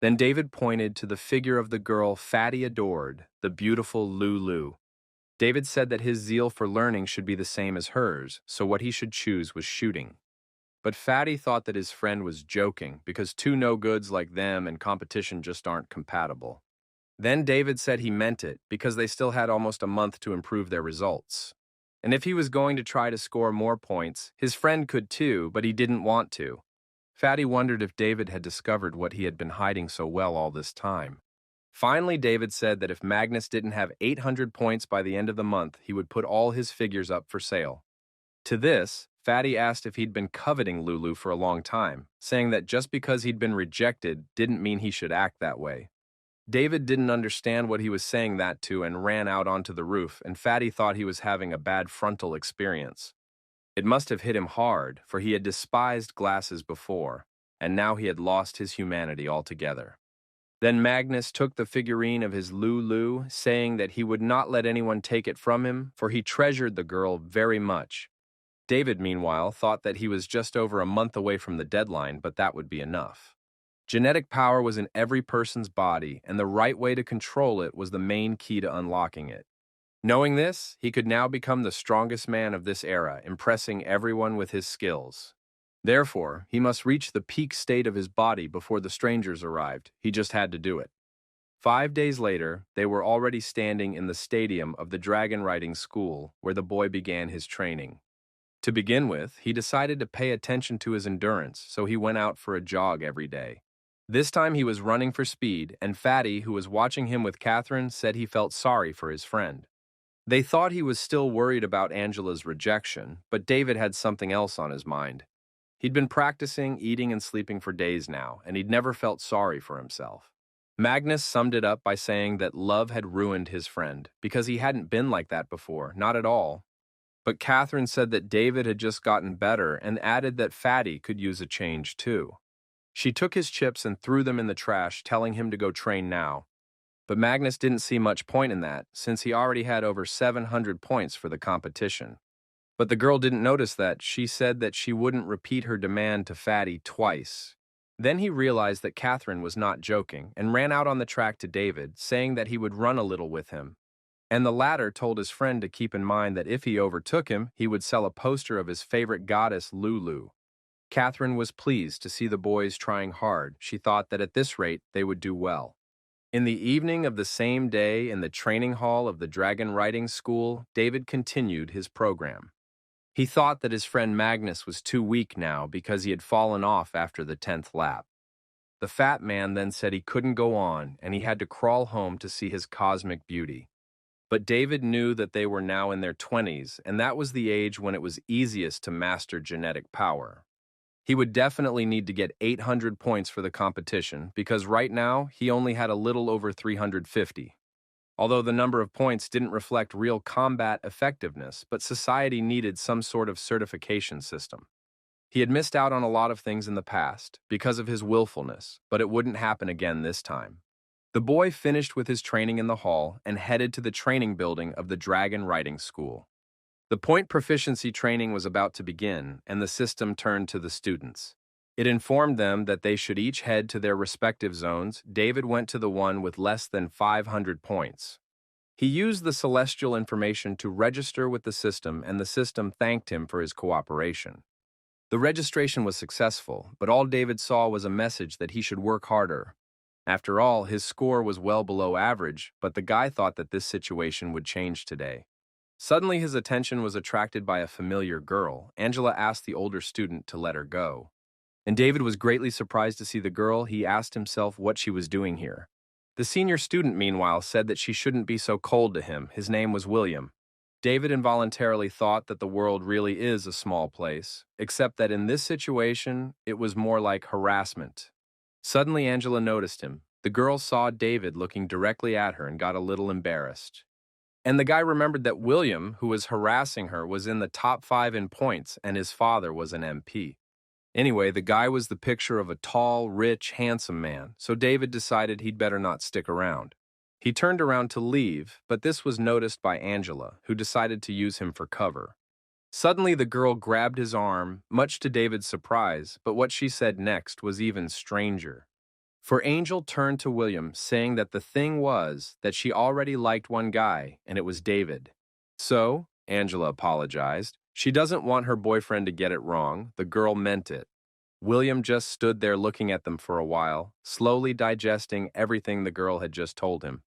Then David pointed to the figure of the girl Fatty adored, the beautiful Lulu. David said that his zeal for learning should be the same as hers, so what he should choose was shooting. But Fatty thought that his friend was joking because two no-goods like them and competition just aren't compatible. Then David said he meant it because they still had almost a month to improve their results. And if he was going to try to score more points, his friend could too, but he didn't want to. Fatty wondered if David had discovered what he had been hiding so well all this time. Finally, David said that if Magnus didn't have 800 points by the end of the month, he would put all his figures up for sale. To this, Fatty asked if he'd been coveting Lulu for a long time, saying that just because he'd been rejected didn't mean he should act that way. David didn't understand what he was saying that to and ran out onto the roof, and Fatty thought he was having a bad frontal experience. It must have hit him hard, for he had despised glasses before, and now he had lost his humanity altogether. Then Magnus took the figurine of his Lulu, saying that he would not let anyone take it from him, for he treasured the girl very much. David, meanwhile, thought that he was just over a month away from the deadline, but that would be enough. Genetic power was in every person's body, and the right way to control it was the main key to unlocking it. Knowing this, he could now become the strongest man of this era, impressing everyone with his skills. Therefore, he must reach the peak state of his body before the strangers arrived. He just had to do it. 5 days later, they were already standing in the stadium of the dragon riding school, where the boy began his training. To begin with, he decided to pay attention to his endurance, so he went out for a jog every day. This time he was running for speed, and Fatty, who was watching him with Catherine, said he felt sorry for his friend. They thought he was still worried about Angela's rejection, but David had something else on his mind. He'd been practicing, eating, and sleeping for days now, and he'd never felt sorry for himself. Magnus summed it up by saying that love had ruined his friend, because he hadn't been like that before, not at all. But Catherine said that David had just gotten better and added that Fatty could use a change too. She took his chips and threw them in the trash, telling him to go train now. But Magnus didn't see much point in that, since he already had over 700 points for the competition. But the girl didn't notice that. She said that she wouldn't repeat her demand to Fatty twice. Then he realized that Catherine was not joking and ran out on the track to David, saying that he would run a little with him. And the latter told his friend to keep in mind that if he overtook him, he would sell a poster of his favorite goddess, Lulu. Catherine was pleased to see the boys trying hard. She thought that at this rate they would do well. In the evening of the same day, in the training hall of the dragon riding school, David continued his program. He thought that his friend Magnus was too weak now because he had fallen off after the 10th lap. The fat man then said he couldn't go on and he had to crawl home to see his cosmic beauty. But David knew that they were now in their 20s, and that was the age when it was easiest to master genetic power. He would definitely need to get 800 points for the competition because right now he only had a little over 350. Although the number of points didn't reflect real combat effectiveness, but society needed some sort of certification system. He had missed out on a lot of things in the past because of his willfulness, but it wouldn't happen again this time. The boy finished with his training in the hall and headed to the training building of the Dragon Riding School. The point proficiency training was about to begin, and the system turned to the students. It informed them that they should each head to their respective zones. David went to the one with less than 500 points. He used the celestial information to register with the system, and the system thanked him for his cooperation. The registration was successful, but all David saw was a message that he should work harder. After all, his score was well below average, but the guy thought that this situation would change today. Suddenly his attention was attracted by a familiar girl. Angela asked the older student to let her go. And David was greatly surprised to see the girl. He asked himself what she was doing here. The senior student, meanwhile, said that she shouldn't be so cold to him. His name was William. David involuntarily thought that the world really is a small place, except that in this situation, it was more like harassment. Suddenly Angela noticed him. The girl saw David looking directly at her and got a little embarrassed. And the guy remembered that William, who was harassing her, was in the top 5 in points, and his father was an MP. Anyway, the guy was the picture of a tall, rich, handsome man, so David decided he'd better not stick around. He turned around to leave, but this was noticed by Angela, who decided to use him for cover. Suddenly, the girl grabbed his arm, much to David's surprise, but what she said next was even stranger. For Angel turned to William, saying that the thing was that she already liked one guy, and it was David. So, Angela apologized. She doesn't want her boyfriend to get it wrong. The girl meant it. William just stood there looking at them for a while, slowly digesting everything the girl had just told him.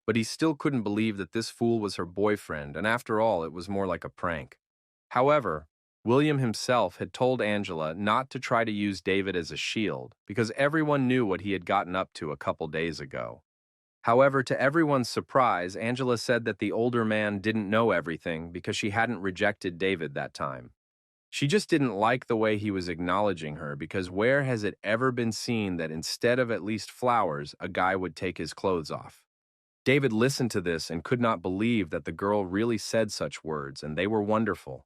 But he still couldn't believe that this fool was her boyfriend, and after all, it was more like a prank. However, William himself had told Angela not to try to use David as a shield because everyone knew what he had gotten up to a couple days ago. However, to everyone's surprise, Angela said that the older man didn't know everything because she hadn't rejected David that time. She just didn't like the way he was acknowledging her because where has it ever been seen that instead of at least flowers, a guy would take his clothes off? David listened to this and could not believe that the girl really said such words, and they were wonderful.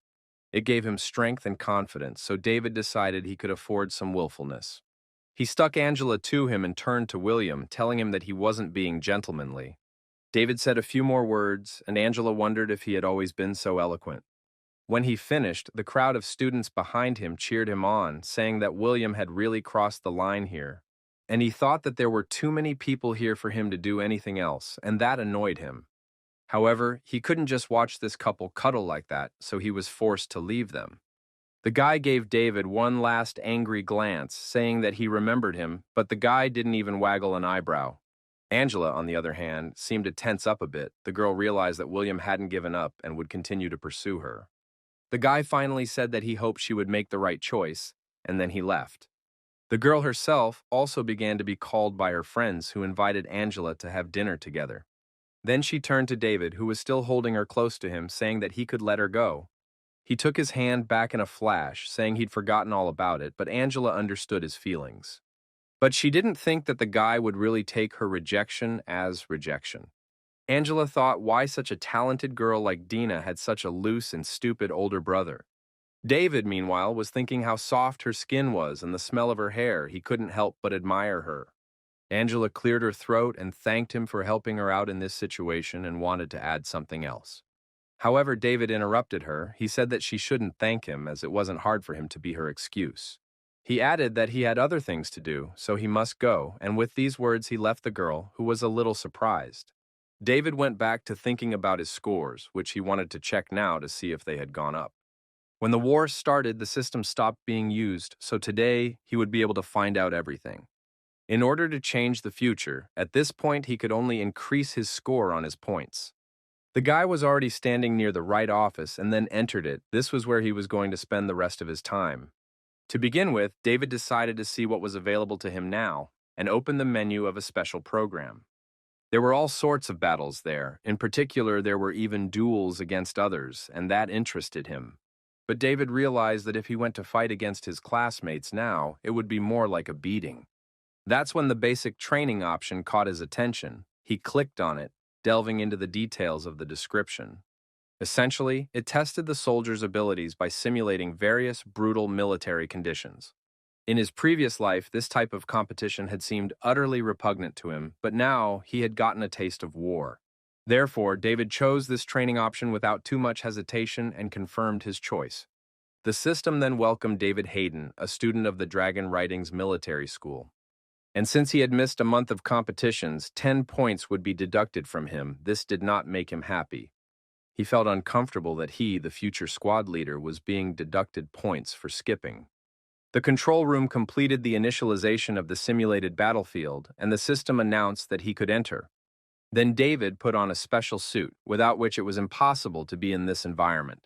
It gave him strength and confidence, so David decided he could afford some willfulness. He stuck Angela to him and turned to William, telling him that he wasn't being gentlemanly. David said a few more words, and Angela wondered if he had always been so eloquent. When he finished, the crowd of students behind him cheered him on, saying that William had really crossed the line here, and he thought that there were too many people here for him to do anything else, and that annoyed him. However, he couldn't just watch this couple cuddle like that, so he was forced to leave them. The guy gave David one last angry glance, saying that he remembered him, but the guy didn't even waggle an eyebrow. Angela, on the other hand, seemed to tense up a bit. The girl realized that William hadn't given up and would continue to pursue her. The guy finally said that he hoped she would make the right choice, and then he left. The girl herself also began to be called by her friends who invited Angela to have dinner together. Then she turned to David, who was still holding her close to him, saying that he could let her go. He took his hand back in a flash, saying he'd forgotten all about it, but Angela understood his feelings. But she didn't think that the guy would really take her rejection as rejection. Angela thought why such a talented girl like Dina had such a loose and stupid older brother. David, meanwhile, was thinking how soft her skin was and the smell of her hair. He couldn't help but admire her. Angela cleared her throat and thanked him for helping her out in this situation and wanted to add something else. However, David interrupted her. He said that she shouldn't thank him as it wasn't hard for him to be her excuse. He added that he had other things to do, so he must go, and with these words he left the girl, who was a little surprised. David went back to thinking about his scores, which he wanted to check now to see if they had gone up. When the war started, the system stopped being used, so today he would be able to find out everything. In order to change the future, at this point he could only increase his score on his points. The guy was already standing near the right office and then entered it. This was where he was going to spend the rest of his time. To begin with, David decided to see what was available to him now and opened the menu of a special program. There were all sorts of battles there. In particular, there were even duels against others, and that interested him. But David realized that if he went to fight against his classmates now, it would be more like a beating. That's when the basic training option caught his attention. He clicked on it, delving into the details of the description. Essentially, it tested the soldier's abilities by simulating various brutal military conditions. In his previous life, this type of competition had seemed utterly repugnant to him, but now he had gotten a taste of war. Therefore, David chose this training option without too much hesitation and confirmed his choice. The system then welcomed David Hayden, a student of the Dragon Writings Military School. And since he had missed a month of competitions, 10 points would be deducted from him. This did not make him happy. He felt uncomfortable that he, the future squad leader, was being deducted points for skipping. The control room completed the initialization of the simulated battlefield, and the system announced that he could enter. Then David put on a special suit, without which it was impossible to be in this environment.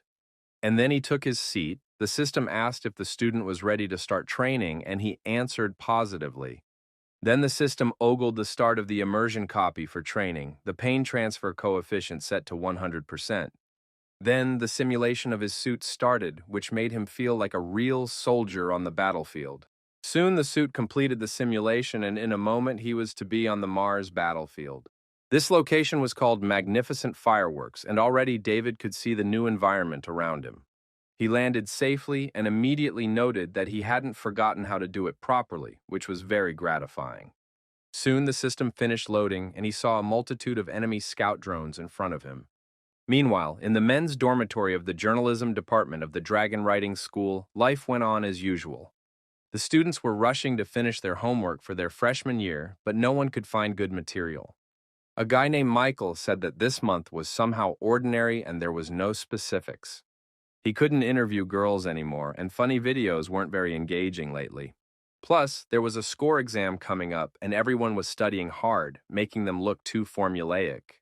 And then he took his seat. The system asked if the student was ready to start training, and he answered positively. Then the system ogled the start of the immersion copy for training, the pain transfer coefficient set to 100%. Then the simulation of his suit started, which made him feel like a real soldier on the battlefield. Soon the suit completed the simulation, and in a moment he was to be on the Mars battlefield. This location was called Magnificent Fireworks, and already David could see the new environment around him. He landed safely and immediately noted that he hadn't forgotten how to do it properly, which was very gratifying. Soon the system finished loading, and he saw a multitude of enemy scout drones in front of him. Meanwhile, in the men's dormitory of the journalism department of the Dragon Writing School, life went on as usual. The students were rushing to finish their homework for their freshman year, but no one could find good material. A guy named Michael said that this month was somehow ordinary and there was no specifics. He couldn't interview girls anymore, and funny videos weren't very engaging lately. Plus, there was a score exam coming up, and everyone was studying hard, making them look too formulaic.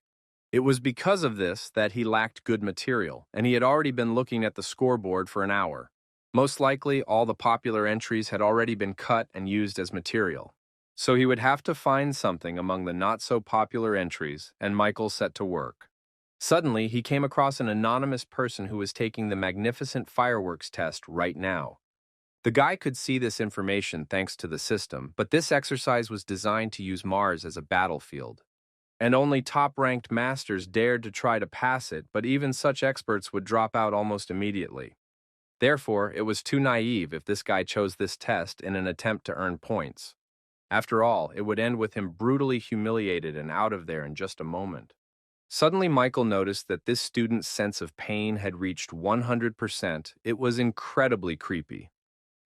It was because of this that he lacked good material, and he had already been looking at the scoreboard for an hour. Most likely, all the popular entries had already been cut and used as material. So he would have to find something among the not-so-popular entries, and Michael set to work. Suddenly, he came across an anonymous person who was taking the Magnificent Fireworks test right now. The guy could see this information thanks to the system, but this exercise was designed to use Mars as a battlefield. And only top-ranked masters dared to try to pass it, but even such experts would drop out almost immediately. Therefore, it was too naive if this guy chose this test in an attempt to earn points. After all, it would end with him brutally humiliated and out of there in just a moment. Suddenly, Michael noticed that this student's sense of pain had reached 100%. It was incredibly creepy.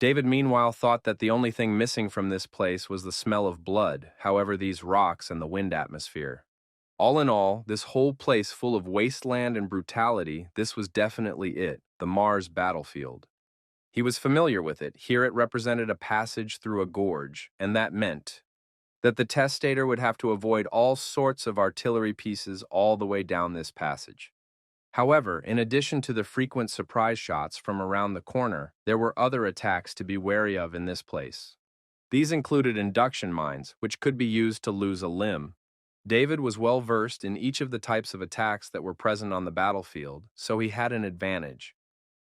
David, meanwhile, thought that the only thing missing from this place was the smell of blood, however, these rocks and the wind atmosphere. All in all, this whole place full of wasteland and brutality, this was definitely it, the Mars battlefield. He was familiar with it. Here it represented a passage through a gorge, and that meant that the testator would have to avoid all sorts of artillery pieces all the way down this passage. However, in addition to the frequent surprise shots from around the corner, there were other attacks to be wary of in this place. These included induction mines, which could be used to lose a limb. David was well versed in each of the types of attacks that were present on the battlefield, so he had an advantage.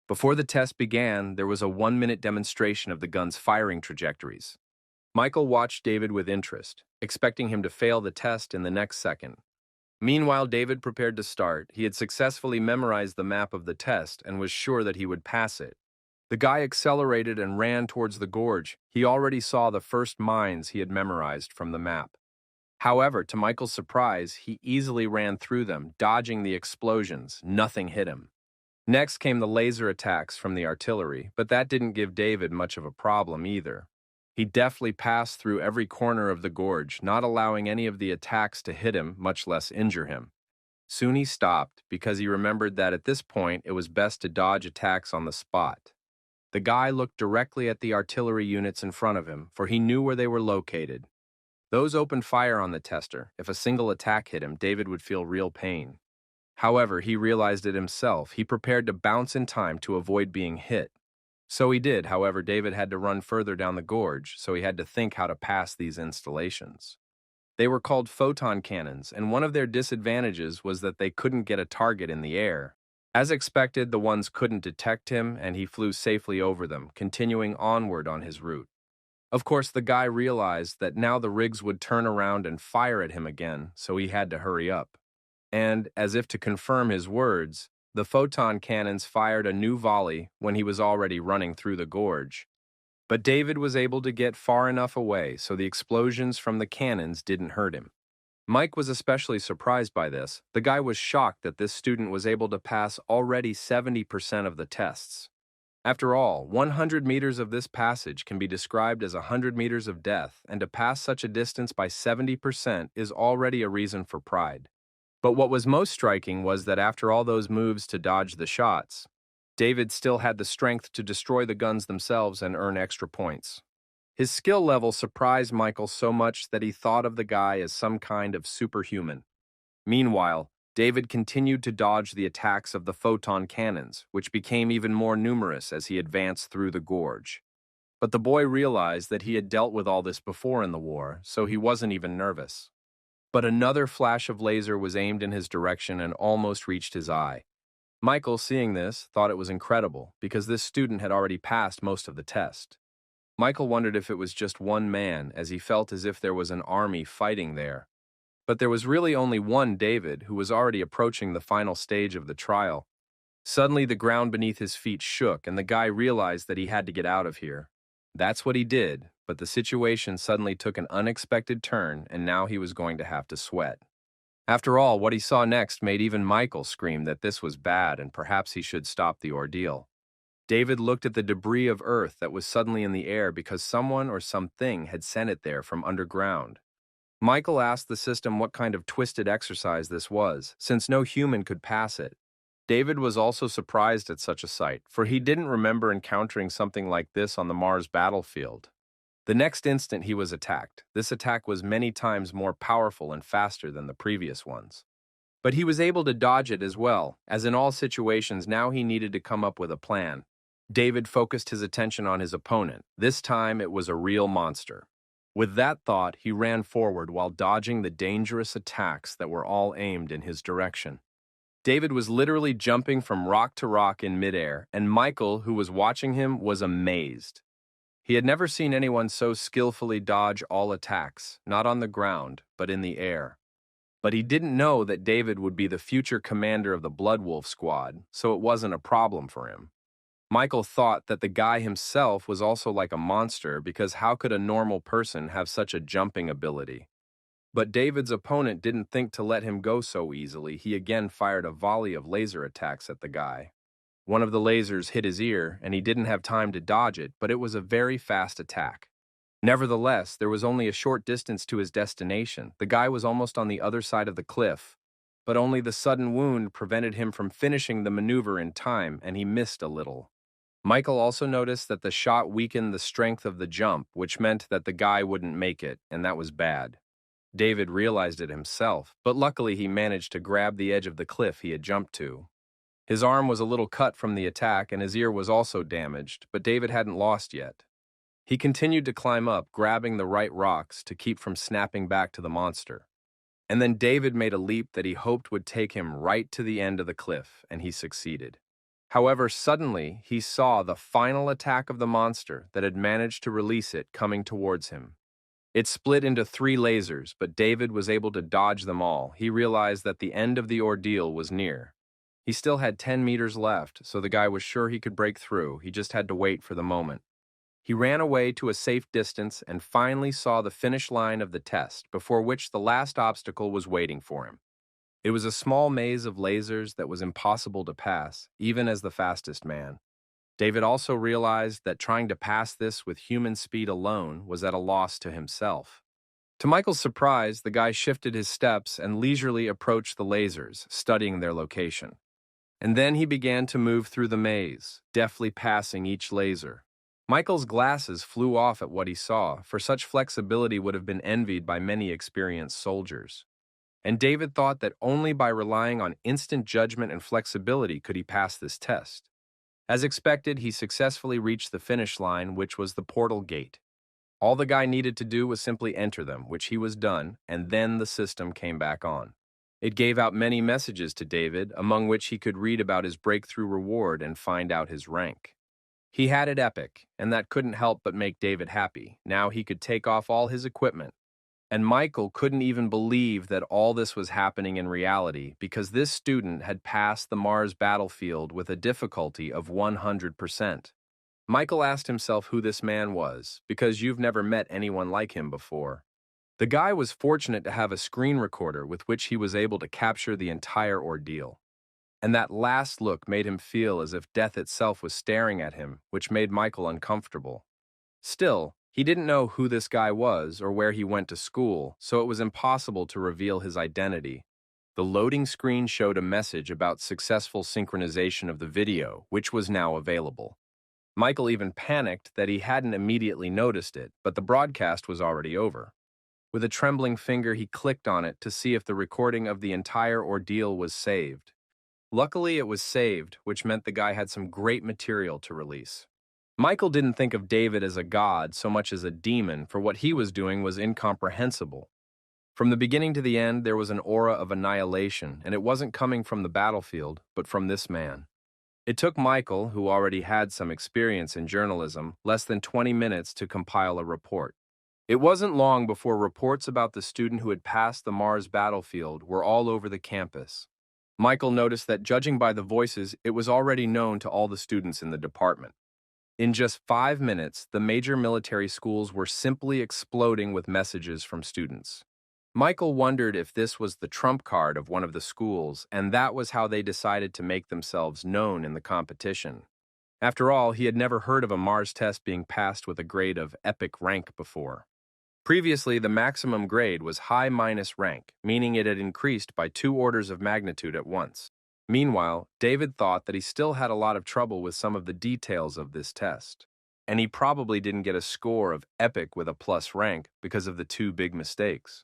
Before the test began, there was a 1-minute demonstration of the gun's firing trajectories. Michael watched David with interest, expecting him to fail the test in the next second. Meanwhile, David prepared to start. He had successfully memorized the map of the test and was sure that he would pass it. The guy accelerated and ran towards the gorge. He already saw the first mines he had memorized from the map. However, to Michael's surprise, he easily ran through them, dodging the explosions. Nothing hit him. Next came the laser attacks from the artillery, but that didn't give David much of a problem either. He deftly passed through every corner of the gorge, not allowing any of the attacks to hit him, much less injure him. Soon he stopped, because he remembered that at this point it was best to dodge attacks on the spot. The guy looked directly at the artillery units in front of him, for he knew where they were located. Those opened fire on the tester. If a single attack hit him, David would feel real pain. However, he realized it himself. He prepared to bounce in time to avoid being hit. So he did. However, David had to run further down the gorge, so he had to think how to pass these installations. They were called photon cannons, and one of their disadvantages was that they couldn't get a target in the air. As expected, the ones couldn't detect him, and he flew safely over them, continuing onward on his route. Of course, the guy realized that now the rigs would turn around and fire at him again, so he had to hurry up. And, as if to confirm his words, the photon cannons fired a new volley when he was already running through the gorge. But David was able to get far enough away so the explosions from the cannons didn't hurt him. Mike was especially surprised by this. The guy was shocked that this student was able to pass already 70% of the tests. After all, 100 meters of this passage can be described as 100 meters of death, and to pass such a distance by 70% is already a reason for pride. But what was most striking was that after all those moves to dodge the shots, David still had the strength to destroy the guns themselves and earn extra points. His skill level surprised Michael so much that he thought of the guy as some kind of superhuman. Meanwhile, David continued to dodge the attacks of the photon cannons, which became even more numerous as he advanced through the gorge. But the boy realized that he had dealt with all this before in the war, so he wasn't even nervous. But another flash of laser was aimed in his direction and almost reached his eye. Michael, seeing this, thought it was incredible, because this student had already passed most of the test. Michael wondered if it was just one man, as he felt as if there was an army fighting there. But there was really only one David who was already approaching the final stage of the trial. Suddenly, the ground beneath his feet shook, and the guy realized that he had to get out of here. That's what he did, but the situation suddenly took an unexpected turn, and now he was going to have to sweat. After all, what he saw next made even Michael scream that this was bad and perhaps he should stop the ordeal. David looked at the debris of earth that was suddenly in the air because someone or something had sent it there from underground. Michael asked the system what kind of twisted exercise this was, since no human could pass it. David was also surprised at such a sight, for he didn't remember encountering something like this on the Mars battlefield. The next instant he was attacked. This attack was many times more powerful and faster than the previous ones. But he was able to dodge it as well, as in all situations now he needed to come up with a plan. David focused his attention on his opponent. This time it was a real monster. With that thought, he ran forward while dodging the dangerous attacks that were all aimed in his direction. David was literally jumping from rock to rock in midair, and Michael, who was watching him, was amazed. He had never seen anyone so skillfully dodge all attacks, not on the ground, but in the air. But he didn't know that David would be the future commander of the Bloodwolf squad, so it wasn't a problem for him. Michael thought that the guy himself was also like a monster because how could a normal person have such a jumping ability? But David's opponent didn't think to let him go so easily. He again fired a volley of laser attacks at the guy. One of the lasers hit his ear, and he didn't have time to dodge it, but it was a very fast attack. Nevertheless, there was only a short distance to his destination. The guy was almost on the other side of the cliff, but only the sudden wound prevented him from finishing the maneuver in time, and he missed a little. Michael also noticed that the shot weakened the strength of the jump, which meant that the guy wouldn't make it, and that was bad. David realized it himself, but luckily he managed to grab the edge of the cliff he had jumped to. His arm was a little cut from the attack, and his ear was also damaged, but David hadn't lost yet. He continued to climb up, grabbing the right rocks to keep from snapping back to the monster. And then David made a leap that he hoped would take him right to the end of the cliff, and he succeeded. However, suddenly, he saw the final attack of the monster that had managed to release it coming towards him. It split into 3 lasers, but David was able to dodge them all. He realized that the end of the ordeal was near. He still had 10 meters left, so the guy was sure he could break through. He just had to wait for the moment. He ran away to a safe distance and finally saw the finish line of the test, before which the last obstacle was waiting for him. It was a small maze of lasers that was impossible to pass, even as the fastest man. David also realized that trying to pass this with human speed alone was at a loss to himself. To Michael's surprise, the guy shifted his steps and leisurely approached the lasers, studying their location. And then he began to move through the maze, deftly passing each laser. Michael's glasses flew off at what he saw, for such flexibility would have been envied by many experienced soldiers. And David thought that only by relying on instant judgment and flexibility could he pass this test. As expected, he successfully reached the finish line, which was the portal gate. All the guy needed to do was simply enter them, which he was done, and then the system came back on. It gave out many messages to David, among which he could read about his breakthrough reward and find out his rank. He had it epic, and that couldn't help but make David happy. Now he could take off all his equipment. And Michael couldn't even believe that all this was happening in reality because this student had passed the Mars battlefield with a difficulty of 100%. Michael asked himself who this man was, because you've never met anyone like him before. The guy was fortunate to have a screen recorder with which he was able to capture the entire ordeal. And that last look made him feel as if death itself was staring at him, which made Michael uncomfortable. Still, he didn't know who this guy was or where he went to school, so it was impossible to reveal his identity. The loading screen showed a message about successful synchronization of the video, which was now available. Michael even panicked that he hadn't immediately noticed it, but the broadcast was already over. With a trembling finger, he clicked on it to see if the recording of the entire ordeal was saved. Luckily, it was saved, which meant the guy had some great material to release. Michael didn't think of David as a god so much as a demon, for what he was doing was incomprehensible. From the beginning to the end, there was an aura of annihilation, and it wasn't coming from the battlefield, but from this man. It took Michael, who already had some experience in journalism, less than 20 minutes to compile a report. It wasn't long before reports about the student who had passed the Mars battlefield were all over the campus. Michael noticed that, judging by the voices, it was already known to all the students in the department. In just 5 minutes, the major military schools were simply exploding with messages from students. Michael wondered if this was the trump card of one of the schools, and that was how they decided to make themselves known in the competition. After all, he had never heard of a Mars test being passed with a grade of epic rank before. Previously, the maximum grade was high minus rank, meaning it had increased by 2 orders of magnitude at once. Meanwhile, David thought that he still had a lot of trouble with some of the details of this test, and he probably didn't get a score of epic with a plus rank because of the 2 big mistakes.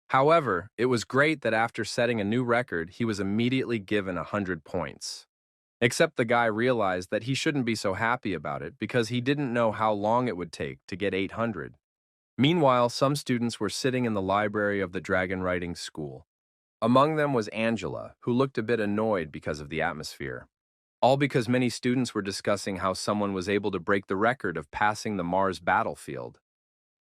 However, it was great that after setting a new record, he was immediately given 100 points. Except the guy realized that he shouldn't be so happy about it because he didn't know how long it would take to get 800. Meanwhile, some students were sitting in the library of the dragon writing school. Among them was Angela, who looked a bit annoyed because of the atmosphere. All because many students were discussing how someone was able to break the record of passing the Mars battlefield.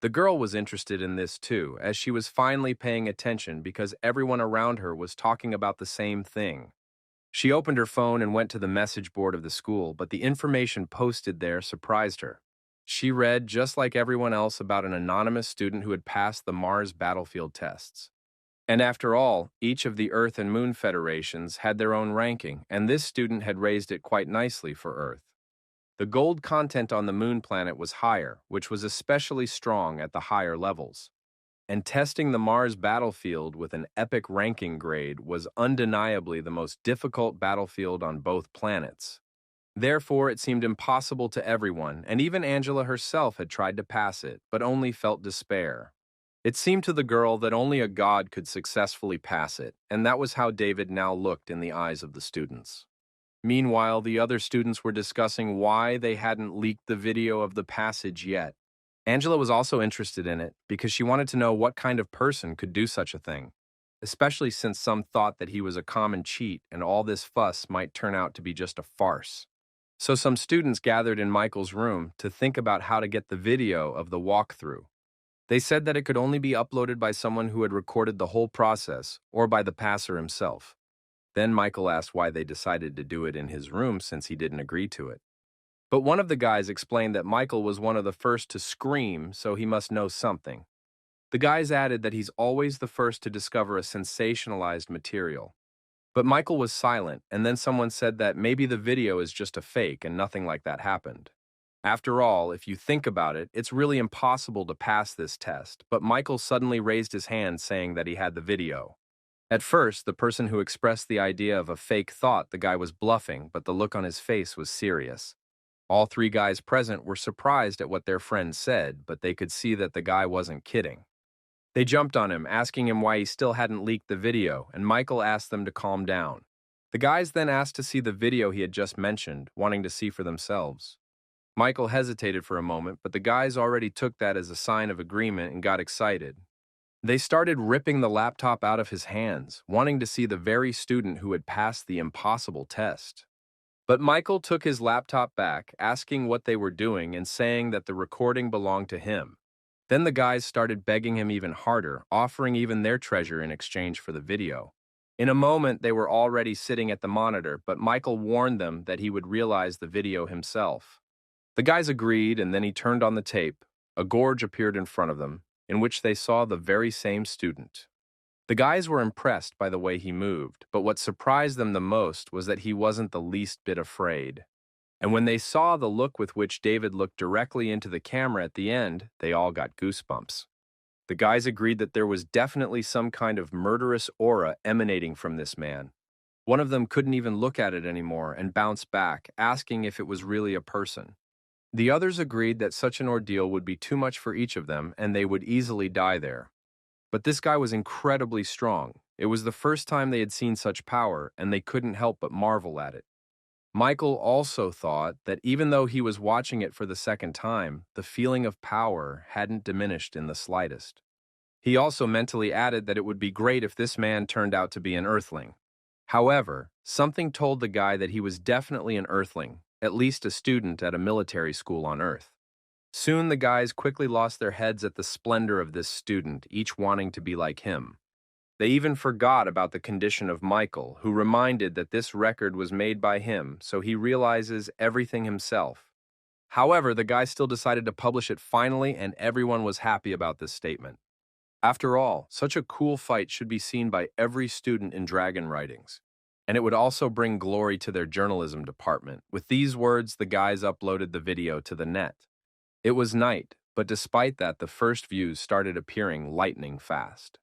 The girl was interested in this too, as she was finally paying attention because everyone around her was talking about the same thing. She opened her phone and went to the message board of the school, but the information posted there surprised her. She read, just like everyone else, about an anonymous student who had passed the Mars battlefield tests. And after all, each of the Earth and Moon federations had their own ranking, and this student had raised it quite nicely for Earth. The gold content on the Moon planet was higher, which was especially strong at the higher levels. And testing the Mars battlefield with an epic ranking grade was undeniably the most difficult battlefield on both planets. Therefore, it seemed impossible to everyone, and even Angela herself had tried to pass it, but only felt despair. It seemed to the girl that only a god could successfully pass it, and that was how David now looked in the eyes of the students. Meanwhile, the other students were discussing why they hadn't leaked the video of the passage yet. Angela was also interested in it because she wanted to know what kind of person could do such a thing, especially since some thought that he was a common cheat and all this fuss might turn out to be just a farce. So some students gathered in Michael's room to think about how to get the video of the walkthrough. They said that it could only be uploaded by someone who had recorded the whole process or by the passer himself. Then Michael asked why they decided to do it in his room since he didn't agree to it. But one of the guys explained that Michael was one of the first to scream, so he must know something. The guys added that he's always the first to discover a sensationalized material. But Michael was silent, and then someone said that maybe the video is just a fake and nothing like that happened. After all, if you think about it, it's really impossible to pass this test, but Michael suddenly raised his hand saying that he had the video. At first, the person who expressed the idea of a fake thought the guy was bluffing, but the look on his face was serious. All 3 guys present were surprised at what their friend said, but they could see that the guy wasn't kidding. They jumped on him, asking him why he still hadn't leaked the video, and Michael asked them to calm down. The guys then asked to see the video he had just mentioned, wanting to see for themselves. Michael hesitated for a moment, but the guys already took that as a sign of agreement and got excited. They started ripping the laptop out of his hands, wanting to see the very student who had passed the impossible test. But Michael took his laptop back, asking what they were doing and saying that the recording belonged to him. Then the guys started begging him even harder, offering even their treasure in exchange for the video. In a moment, they were already sitting at the monitor, but Michael warned them that he would realize the video himself. The guys agreed, and then he turned on the tape. A gorge appeared in front of them, in which they saw the very same student. The guys were impressed by the way he moved, but what surprised them the most was that he wasn't the least bit afraid. And when they saw the look with which David looked directly into the camera at the end, they all got goosebumps. The guys agreed that there was definitely some kind of murderous aura emanating from this man. One of them couldn't even look at it anymore and bounced back, asking if it was really a person. The others agreed that such an ordeal would be too much for each of them and they would easily die there. But this guy was incredibly strong. It was the first time they had seen such power, and they couldn't help but marvel at it. Michael also thought that even though he was watching it for the second time, the feeling of power hadn't diminished in the slightest. He also mentally added that it would be great if this man turned out to be an Earthling. However, something told the guy that he was definitely an Earthling, at least a student at a military school on Earth. Soon the guys quickly lost their heads at the splendor of this student, each wanting to be like him. They even forgot about the condition of Michael, who reminded that this record was made by him, so he realizes everything himself. However, the guy still decided to publish it finally, and everyone was happy about this statement. After all, such a cool fight should be seen by every student in dragon writings. And it would also bring glory to their journalism department. With these words, the guys uploaded the video to the net. It was night, but despite that, the first views started appearing lightning fast.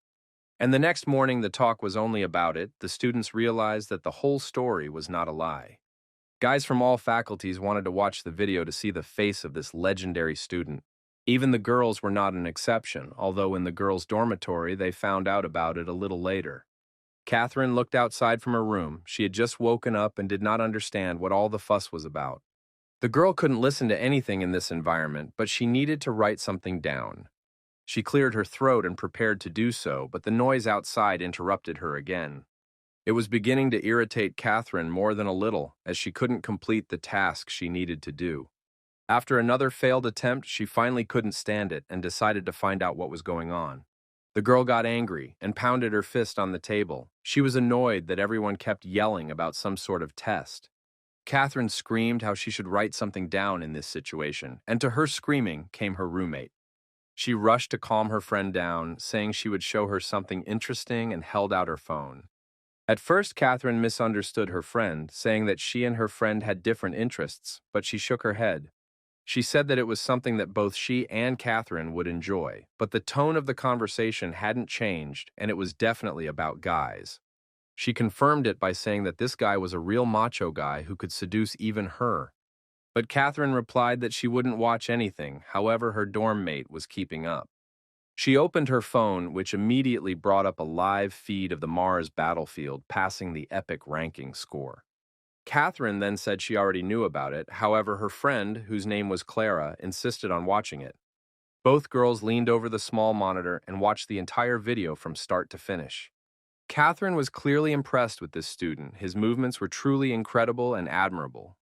And the next morning, the talk was only about it. The students realized that the whole story was not a lie. Guys from all faculties wanted to watch the video to see the face of this legendary student. Even the girls were not an exception, although in the girls' dormitory they found out about it a little later. Catherine looked outside from her room. She had just woken up and did not understand what all the fuss was about. The girl couldn't listen to anything in this environment, but she needed to write something down. She cleared her throat and prepared to do so, but the noise outside interrupted her again. It was beginning to irritate Catherine more than a little, as she couldn't complete the task she needed to do. After another failed attempt, she finally couldn't stand it and decided to find out what was going on. The girl got angry and pounded her fist on the table. She was annoyed that everyone kept yelling about some sort of test. Catherine screamed how she should write something down in this situation, and to her screaming came her roommate. She rushed to calm her friend down, saying she would show her something interesting and held out her phone. At first, Catherine misunderstood her friend, saying that she and her friend had different interests, but she shook her head. She said that it was something that both she and Catherine would enjoy, but the tone of the conversation hadn't changed, and it was definitely about guys. She confirmed it by saying that this guy was a real macho guy who could seduce even her. But Catherine replied that she wouldn't watch anything, however her dorm mate was keeping up. She opened her phone, which immediately brought up a live feed of the Mars battlefield passing the epic ranking score. Catherine then said she already knew about it, however her friend, whose name was Clara, insisted on watching it. Both girls leaned over the small monitor and watched the entire video from start to finish. Catherine was clearly impressed with this student. His movements were truly incredible and admirable.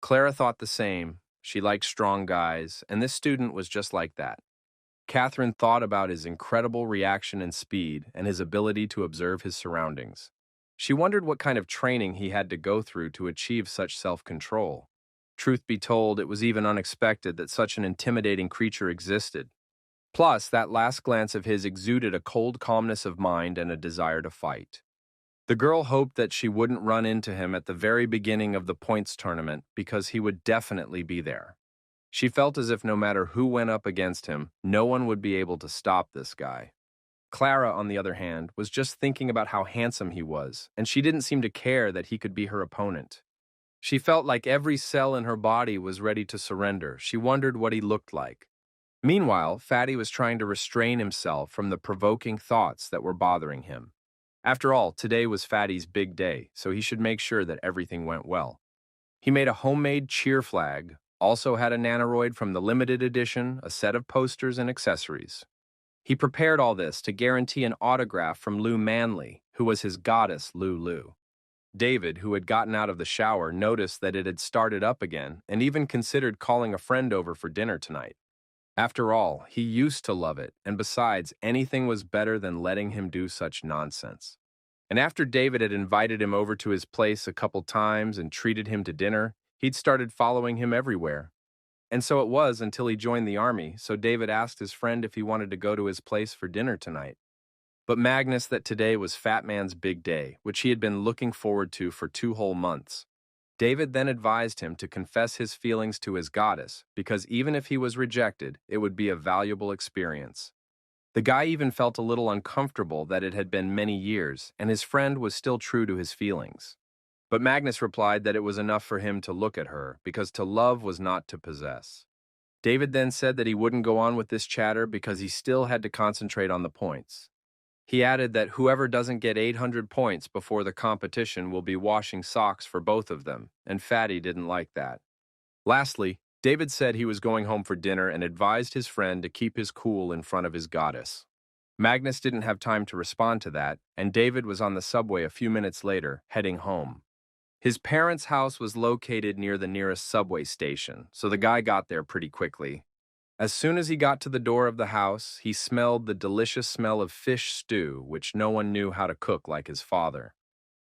Clara thought the same. She liked strong guys, and this student was just like that. Catherine thought about his incredible reaction and speed and his ability to observe his surroundings. She wondered what kind of training he had to go through to achieve such self-control. Truth be told, it was even unexpected that such an intimidating creature existed. Plus, that last glance of his exuded a cold calmness of mind and a desire to fight. The girl hoped that she wouldn't run into him at the very beginning of the points tournament because he would definitely be there. She felt as if no matter who went up against him, no one would be able to stop this guy. Clara, on the other hand, was just thinking about how handsome he was, and she didn't seem to care that he could be her opponent. She felt like every cell in her body was ready to surrender. She wondered what he looked like. Meanwhile, Fatty was trying to restrain himself from the provoking thoughts that were bothering him. After all, today was Fatty's big day, so he should make sure that everything went well. He made a homemade cheer flag, also had a nanoroid from the limited edition, a set of posters and accessories. He prepared all this to guarantee an autograph from Lou Manley, who was his goddess Lulu. David, who had gotten out of the shower, noticed that it had started up again and even considered calling a friend over for dinner tonight. After all, he used to love it, and besides, anything was better than letting him do such nonsense. And after David had invited him over to his place a couple times and treated him to dinner, he'd started following him everywhere. And so it was until he joined the army, so David asked his friend if he wanted to go to his place for dinner tonight. But Magnus that today was Fat Man's big day, which he had been looking forward to for 2 whole months. David then advised him to confess his feelings to his goddess, because even if he was rejected, it would be a valuable experience. The guy even felt a little uncomfortable that it had been many years, and his friend was still true to his feelings. But Magnus replied that it was enough for him to look at her, because to love was not to possess. David then said that he wouldn't go on with this chatter because he still had to concentrate on the points. He added that whoever doesn't get 800 points before the competition will be washing socks for both of them, and Fatty didn't like that. Lastly, David said he was going home for dinner and advised his friend to keep his cool in front of his goddess. Magnus didn't have time to respond to that, and David was on the subway a few minutes later, heading home. His parents' house was located near the nearest subway station, so the guy got there pretty quickly. As soon as he got to the door of the house, he smelled the delicious smell of fish stew, which no one knew how to cook like his father.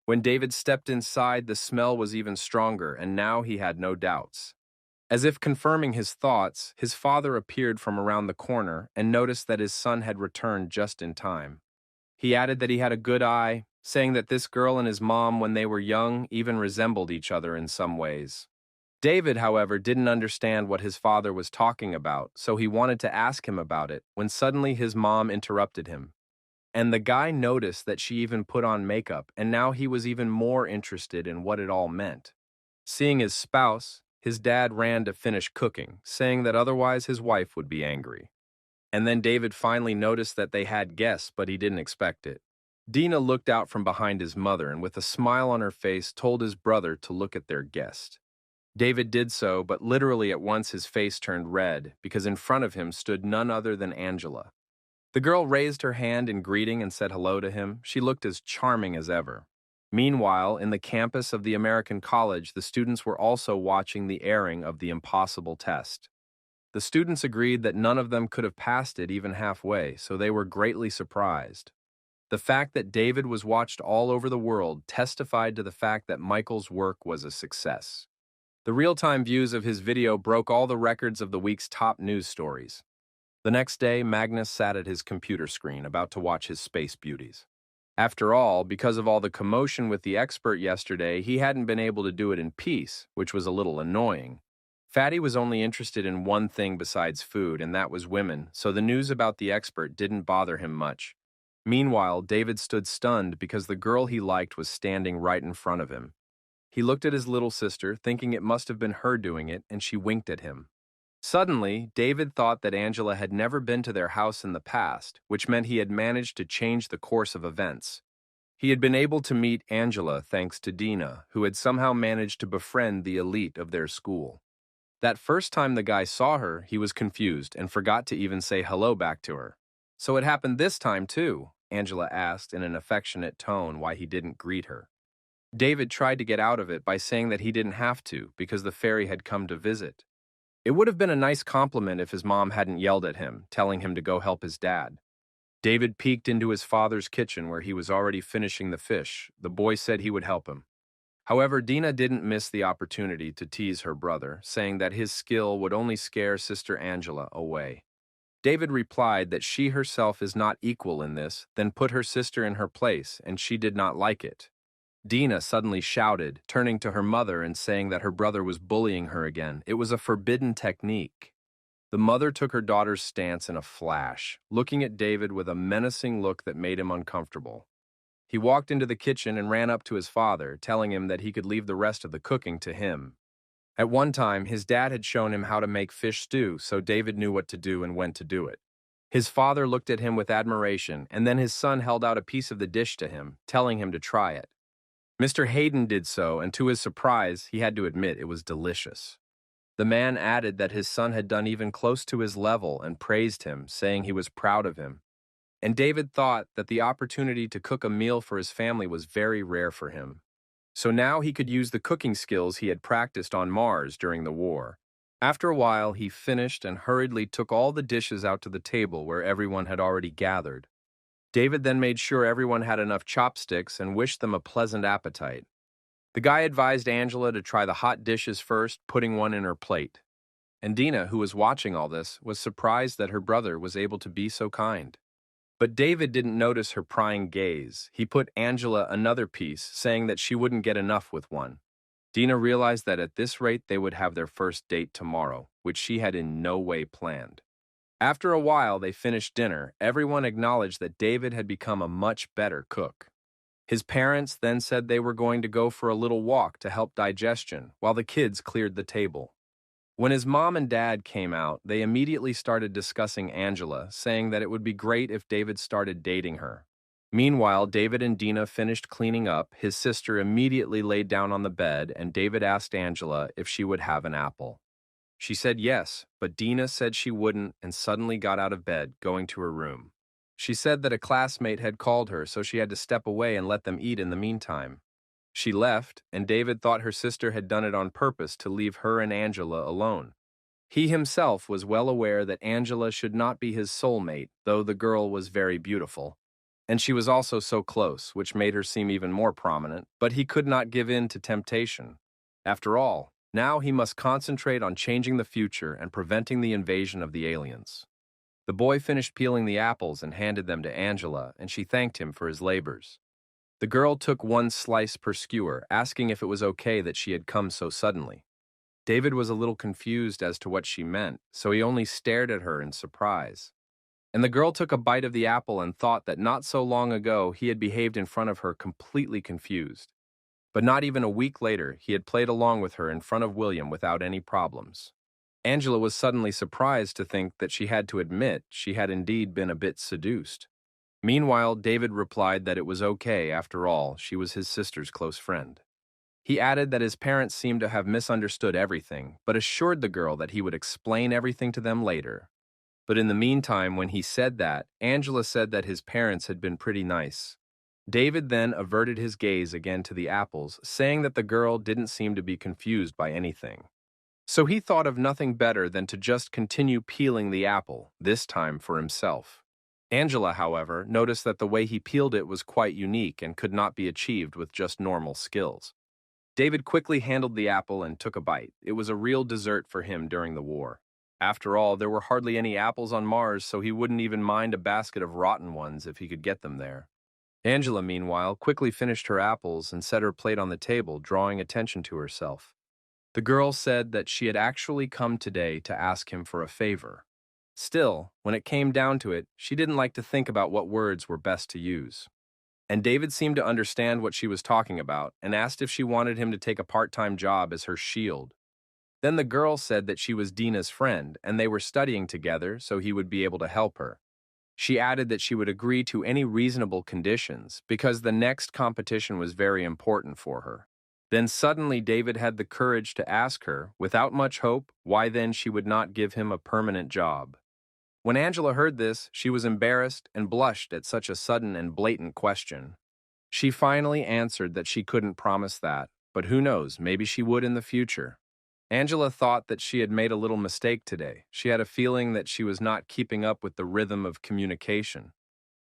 When David stepped inside, the smell was even stronger, and now he had no doubts. As if confirming his thoughts, his father appeared from around the corner and noticed that his son had returned just in time. He added that he had a good eye, saying that this girl and his mom, when they were young, even resembled each other in some ways. David, however, didn't understand what his father was talking about, so he wanted to ask him about it when suddenly his mom interrupted him. And the guy noticed that she even put on makeup, and now he was even more interested in what it all meant. Seeing his spouse, his dad ran to finish cooking, saying that otherwise his wife would be angry. And then David finally noticed that they had guests, but he didn't expect it. Dina looked out from behind his mother and with a smile on her face told his brother to look at their guest. David did so, but literally at once his face turned red because in front of him stood none other than Angela. The girl raised her hand in greeting and said hello to him. She looked as charming as ever. Meanwhile, in the campus of the American college, the students were also watching the airing of the impossible test. The students agreed that none of them could have passed it even halfway, so they were greatly surprised. The fact that David was watched all over the world testified to the fact that Michael's work was a success. The real-time views of his video broke all the records of the week's top news stories. The next day, Magnus sat at his computer screen about to watch his space beauties. After all, because of all the commotion with the expert yesterday, he hadn't been able to do it in peace, which was a little annoying. Fatty was only interested in one thing besides food, and that was women, so the news about the expert didn't bother him much. Meanwhile, David stood stunned because the girl he liked was standing right in front of him. He looked at his little sister, thinking it must have been her doing it, and she winked at him. Suddenly, David thought that Angela had never been to their house in the past, which meant he had managed to change the course of events. He had been able to meet Angela thanks to Dina, who had somehow managed to befriend the elite of their school. That first time the guy saw her, he was confused and forgot to even say hello back to her. So it happened this time too, Angela asked in an affectionate tone why he didn't greet her. David tried to get out of it by saying that he didn't have to because the fairy had come to visit. It would have been a nice compliment if his mom hadn't yelled at him, telling him to go help his dad. David peeked into his father's kitchen where he was already finishing the fish. The boy said he would help him. However, Dina didn't miss the opportunity to tease her brother, saying that his skill would only scare Sister Angela away. David replied that she herself is not equal in this, then put her sister in her place, and she did not like it. Dina suddenly shouted, turning to her mother and saying that her brother was bullying her again. It was a forbidden technique. The mother took her daughter's stance in a flash, looking at David with a menacing look that made him uncomfortable. He walked into the kitchen and ran up to his father, telling him that he could leave the rest of the cooking to him. At one time, his dad had shown him how to make fish stew, so David knew what to do and when to do it. His father looked at him with admiration, and then his son held out a piece of the dish to him, telling him to try it. Mr. Hayden did so, and to his surprise, he had to admit it was delicious. The man added that his son had done even close to his level and praised him, saying he was proud of him. And David thought that the opportunity to cook a meal for his family was very rare for him. So now he could use the cooking skills he had practiced on Mars during the war. After a while, he finished and hurriedly took all the dishes out to the table where everyone had already gathered. David then made sure everyone had enough chopsticks and wished them a pleasant appetite. The guy advised Angela to try the hot dishes first, putting one in her plate. And Dina, who was watching all this, was surprised that her brother was able to be so kind. But David didn't notice her prying gaze. He put Angela another piece, saying that she wouldn't get enough with one. Dina realized that at this rate they would have their first date tomorrow, which she had in no way planned. After a while they finished dinner. Everyone acknowledged that David had become a much better cook. His parents then said they were going to go for a little walk to help digestion, while the kids cleared the table. When his mom and dad came out, they immediately started discussing Angela, saying that it would be great if David started dating her. Meanwhile, David and Dina finished cleaning up. His sister immediately laid down on the bed, and David asked Angela if she would have an apple. She said yes, but Dina said she wouldn't and suddenly got out of bed, going to her room. She said that a classmate had called her, so she had to step away and let them eat in the meantime. She left, and David thought her sister had done it on purpose to leave her and Angela alone. He himself was well aware that Angela should not be his soulmate, though the girl was very beautiful. And she was also so close, which made her seem even more prominent, but he could not give in to temptation. After all, now he must concentrate on changing the future and preventing the invasion of the aliens. The boy finished peeling the apples and handed them to Angela, and she thanked him for his labors. The girl took one slice per skewer, asking if it was okay that she had come so suddenly. David was a little confused as to what she meant, so he only stared at her in surprise. And the girl took a bite of the apple and thought that not so long ago he had behaved in front of her completely confused. But not even a week later, he had played along with her in front of William without any problems. Angela was suddenly surprised to think that she had to admit she had indeed been a bit seduced. Meanwhile, David replied that it was okay, after all, she was his sister's close friend. He added that his parents seemed to have misunderstood everything, but assured the girl that he would explain everything to them later. But in the meantime, when he said that, Angela said that his parents had been pretty nice. David then averted his gaze again to the apples, saying that the girl didn't seem to be confused by anything. So he thought of nothing better than to just continue peeling the apple, this time for himself. Angela, however, noticed that the way he peeled it was quite unique and could not be achieved with just normal skills. David quickly handled the apple and took a bite. It was a real dessert for him during the war. After all, there were hardly any apples on Mars, so he wouldn't even mind a basket of rotten ones if he could get them there. Angela, meanwhile, quickly finished her apples and set her plate on the table, drawing attention to herself. The girl said that she had actually come today to ask him for a favor. Still, when it came down to it, she didn't like to think about what words were best to use. And David seemed to understand what she was talking about and asked if she wanted him to take a part-time job as her shield. Then the girl said that she was Dina's friend and they were studying together so he would be able to help her. She added that she would agree to any reasonable conditions because the next competition was very important for her. Then suddenly David had the courage to ask her, without much hope, why then she would not give him a permanent job. When Angela heard this, she was embarrassed and blushed at such a sudden and blatant question. She finally answered that she couldn't promise that, but who knows, maybe she would in the future. Angela thought that she had made a little mistake today. She had a feeling that she was not keeping up with the rhythm of communication.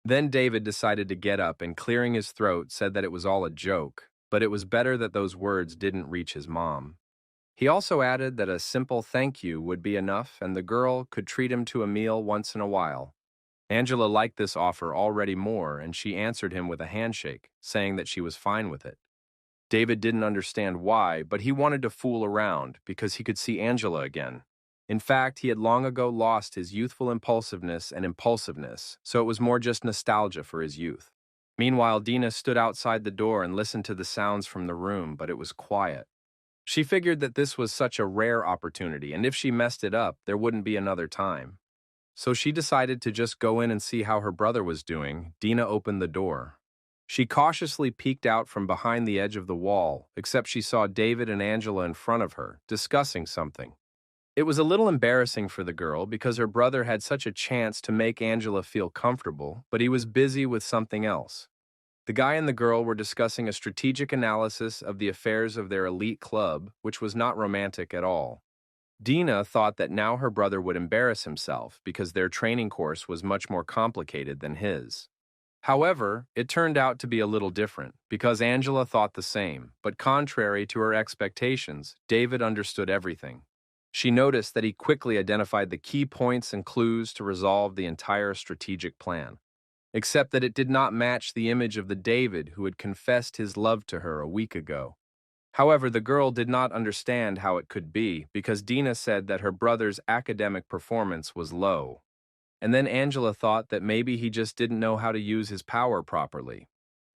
Then David decided to get up and, clearing his throat, said that it was all a joke, but it was better that those words didn't reach his mom. He also added that a simple thank you would be enough and the girl could treat him to a meal once in a while. Angela liked this offer already more, and she answered him with a handshake, saying that she was fine with it. David didn't understand why, but he wanted to fool around because he could see Angela again. In fact, he had long ago lost his youthful impulsiveness, so it was more just nostalgia for his youth. Meanwhile, Dina stood outside the door and listened to the sounds from the room, but it was quiet. She figured that this was such a rare opportunity, and if she messed it up, there wouldn't be another time. So she decided to just go in and see how her brother was doing. Dina opened the door. She cautiously peeked out from behind the edge of the wall, except she saw David and Angela in front of her, discussing something. It was a little embarrassing for the girl because her brother had such a chance to make Angela feel comfortable, but he was busy with something else. The guy and the girl were discussing a strategic analysis of the affairs of their elite club, which was not romantic at all. Dina thought that now her brother would embarrass himself because their training course was much more complicated than his. However, it turned out to be a little different because Angela thought the same, but contrary to her expectations, David understood everything. She noticed that he quickly identified the key points and clues to resolve the entire strategic plan, except that it did not match the image of the David who had confessed his love to her a week ago. However, the girl did not understand how it could be because Dina said that her brother's academic performance was low. And then Angela thought that maybe he just didn't know how to use his power properly.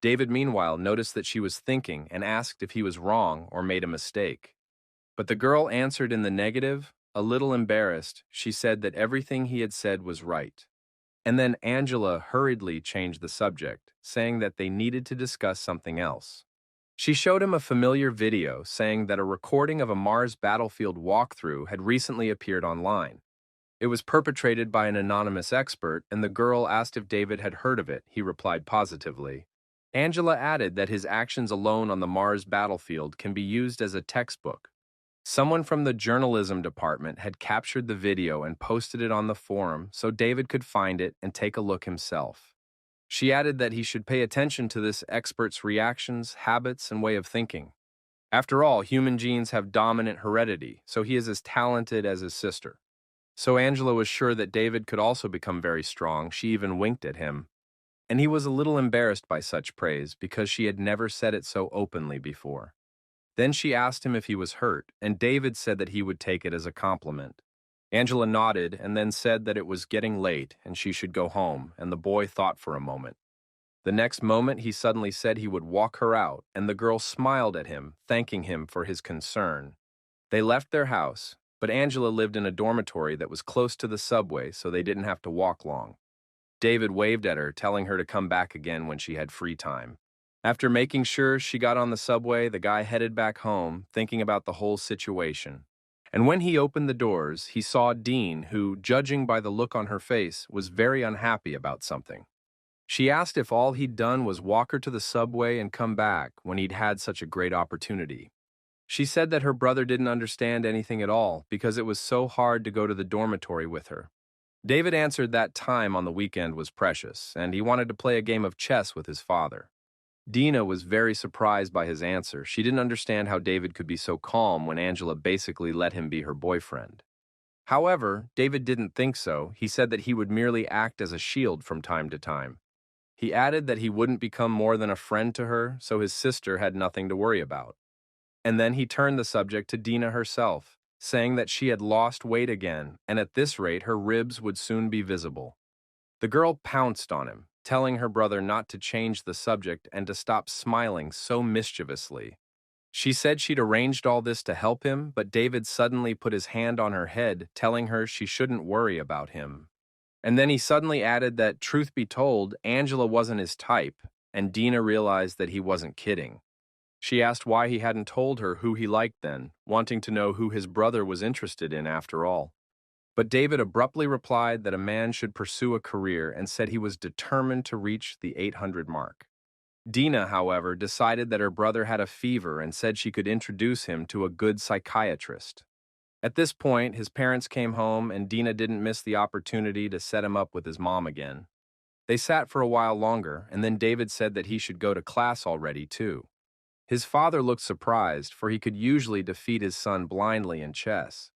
David, meanwhile, noticed that she was thinking and asked if he was wrong or made a mistake. But the girl answered in the negative. A little embarrassed, she said that everything he had said was right. And then Angela hurriedly changed the subject, saying that they needed to discuss something else. She showed him a familiar video saying that a recording of a Mars battlefield walkthrough had recently appeared online. It was perpetrated by an anonymous expert, and the girl asked if David had heard of it. He replied positively. Angela added that his actions alone on the Mars battlefield can be used as a textbook. Someone from the journalism department had captured the video and posted it on the forum so David could find it and take a look himself. She added that he should pay attention to this expert's reactions, habits, and way of thinking. After all, human genes have dominant heredity, so he is as talented as his sister. So Angela was sure that David could also become very strong. She even winked at him. And he was a little embarrassed by such praise because she had never said it so openly before. Then she asked him if he was hurt, and David said that he would take it as a compliment. Angela nodded and then said that it was getting late and she should go home, and the boy thought for a moment. The next moment, he suddenly said he would walk her out, and the girl smiled at him, thanking him for his concern. They left their house, but Angela lived in a dormitory that was close to the subway, so they didn't have to walk long. David waved at her, telling her to come back again when she had free time. After making sure she got on the subway, the guy headed back home, thinking about the whole situation. And when he opened the doors, he saw Dean, who, judging by the look on her face, was very unhappy about something. She asked if all he'd done was walk her to the subway and come back when he'd had such a great opportunity. She said that her brother didn't understand anything at all because it was so hard to go to the dormitory with her. David answered that time on the weekend was precious, and he wanted to play a game of chess with his father. Dina was very surprised by his answer. She didn't understand how David could be so calm when Angela basically let him be her boyfriend. However, David didn't think so. He said that he would merely act as a shield from time to time. He added that he wouldn't become more than a friend to her, so his sister had nothing to worry about. And then he turned the subject to Dina herself, saying that she had lost weight again, and at this rate her ribs would soon be visible. The girl pounced on him, telling her brother not to change the subject and to stop smiling so mischievously. She said she'd arranged all this to help him, but David suddenly put his hand on her head, telling her she shouldn't worry about him. And then he suddenly added that, truth be told, Angela wasn't his type, and Dina realized that he wasn't kidding. She asked why he hadn't told her who he liked then, wanting to know who his brother was interested in after all. But David abruptly replied that a man should pursue a career and said he was determined to reach the 800 mark. Dina, however, decided that her brother had a fever and said she could introduce him to a good psychiatrist. At this point, his parents came home and Dina didn't miss the opportunity to set him up with his mom again. They sat for a while longer, and then David said that he should go to class already, too. His father looked surprised, for he could usually defeat his son blindly in chess.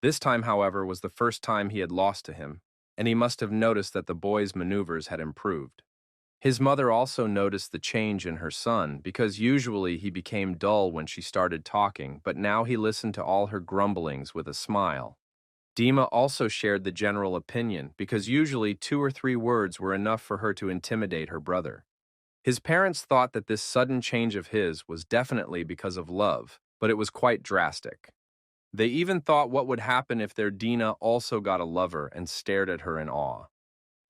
This time, however, was the first time he had lost to him, and he must have noticed that the boy's maneuvers had improved. His mother also noticed the change in her son, because usually he became dull when she started talking, but now he listened to all her grumblings with a smile. Dima also shared the general opinion, because usually 2 or 3 words were enough for her to intimidate her brother. His parents thought that this sudden change of his was definitely because of love, but it was quite drastic. They even thought what would happen if their Dina also got a lover and stared at her in awe.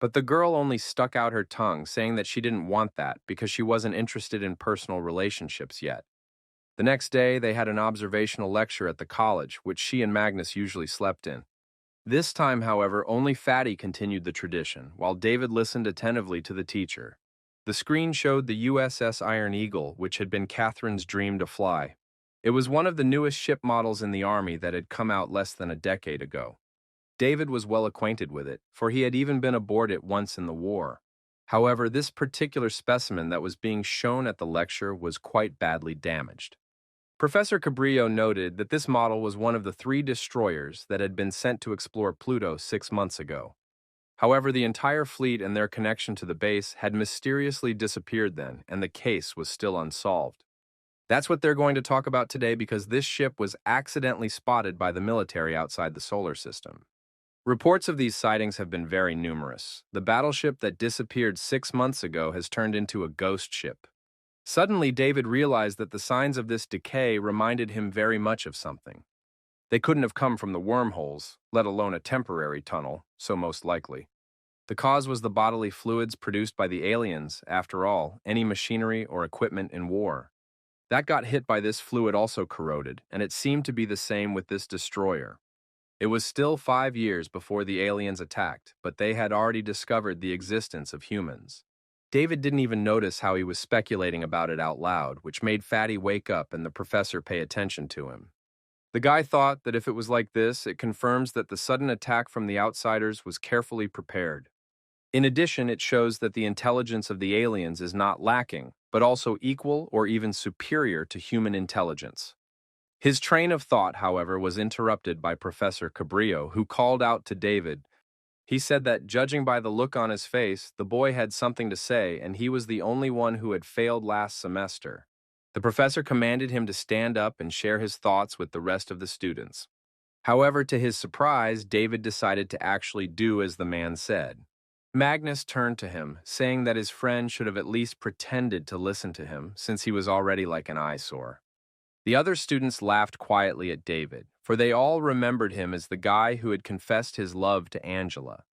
But the girl only stuck out her tongue, saying that she didn't want that because she wasn't interested in personal relationships yet. The next day, they had an observational lecture at the college, which she and Magnus usually slept in. This time, however, only Fatty continued the tradition, while David listened attentively to the teacher. The screen showed the USS Iron Eagle, which had been Catherine's dream to fly. It was one of the newest ship models in the Army that had come out less than a decade ago. David was well acquainted with it, for he had even been aboard it once in the war. However, this particular specimen that was being shown at the lecture was quite badly damaged. Professor Cabrillo noted that this model was one of the 3 destroyers that had been sent to explore Pluto 6 months ago. However, the entire fleet and their connection to the base had mysteriously disappeared then, and the case was still unsolved. That's what they're going to talk about today because this ship was accidentally spotted by the military outside the solar system. Reports of these sightings have been very numerous. The battleship that disappeared 6 months ago has turned into a ghost ship. Suddenly, David realized that the signs of this decay reminded him very much of something. They couldn't have come from the wormholes, let alone a temporary tunnel, so most likely. The cause was the bodily fluids produced by the aliens, after all, any machinery or equipment in war. That got hit by this fluid also corroded, and it seemed to be the same with this destroyer. It was still 5 years before the aliens attacked, but they had already discovered the existence of humans. David didn't even notice how he was speculating about it out loud, which made Fatty wake up and the professor pay attention to him. The guy thought that if it was like this, it confirms that the sudden attack from the outsiders was carefully prepared. In addition, it shows that the intelligence of the aliens is not lacking, but also equal or even superior to human intelligence. His train of thought, however, was interrupted by Professor Cabrillo, who called out to David. He said that, judging by the look on his face, the boy had something to say, and he was the only one who had failed last semester. The professor commanded him to stand up and share his thoughts with the rest of the students. However, to his surprise, David decided to actually do as the man said. Magnus turned to him, saying that his friend should have at least pretended to listen to him, since he was already like an eyesore. The other students laughed quietly at David, for they all remembered him as the guy who had confessed his love to Angela.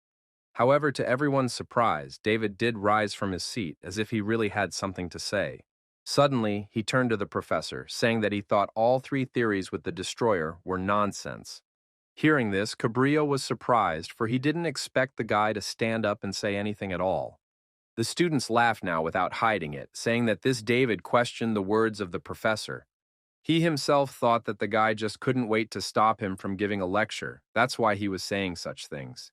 However, to everyone's surprise, David did rise from his seat as if he really had something to say. Suddenly, he turned to the professor, saying that he thought all three theories with the destroyer were nonsense. Hearing this, Cabrillo was surprised, for he didn't expect the guy to stand up and say anything at all. The students laughed now without hiding it, saying that this David questioned the words of the professor. He himself thought that the guy just couldn't wait to stop him from giving a lecture. That's why he was saying such things.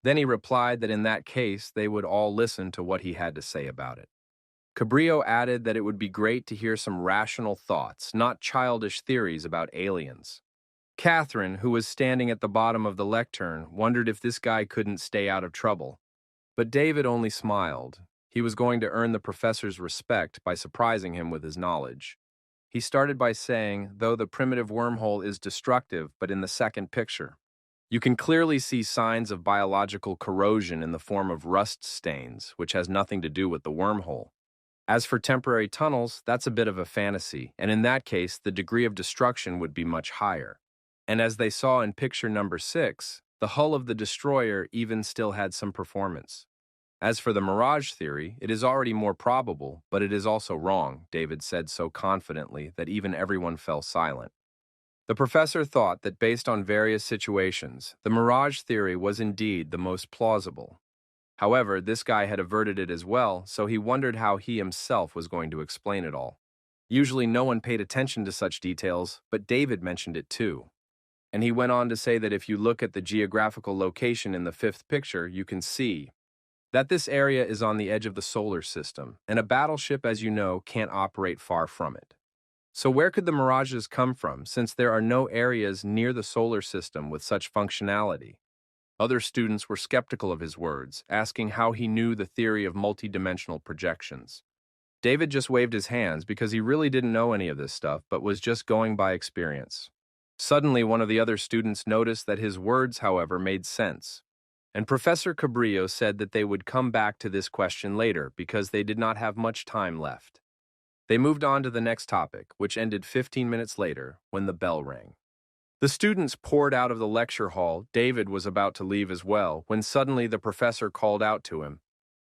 Then he replied that in that case, they would all listen to what he had to say about it. Cabrillo added that it would be great to hear some rational thoughts, not childish theories about aliens. Catherine, who was standing at the bottom of the lectern, wondered if this guy couldn't stay out of trouble. But David only smiled. He was going to earn the professor's respect by surprising him with his knowledge. He started by saying, though the primitive wormhole is destructive, but in the second picture, you can clearly see signs of biological corrosion in the form of rust stains, which has nothing to do with the wormhole. As for temporary tunnels, that's a bit of a fantasy, and in that case, the degree of destruction would be much higher. And as they saw in picture number 6, the hull of the destroyer even still had some performance. As for the mirage theory, it is already more probable, but it is also wrong, David said so confidently that even everyone fell silent. The professor thought that based on various situations, the mirage theory was indeed the most plausible. However, this guy had averted it as well, so he wondered how he himself was going to explain it all. Usually no one paid attention to such details, but David mentioned it too. And he went on to say that if you look at the geographical location in the 5th picture, you can see that this area is on the edge of the solar system, and a battleship, as you know, can't operate far from it. So where could the mirages come from, since there are no areas near the solar system with such functionality? Other students were skeptical of his words, asking how he knew the theory of multidimensional projections. David just waved his hands because he really didn't know any of this stuff, but was just going by experience. Suddenly, one of the other students noticed that his words, however, made sense. And Professor Cabrillo said that they would come back to this question later because they did not have much time left. They moved on to the next topic, which ended 15 minutes later when the bell rang. The students poured out of the lecture hall. David was about to leave as well when suddenly the professor called out to him.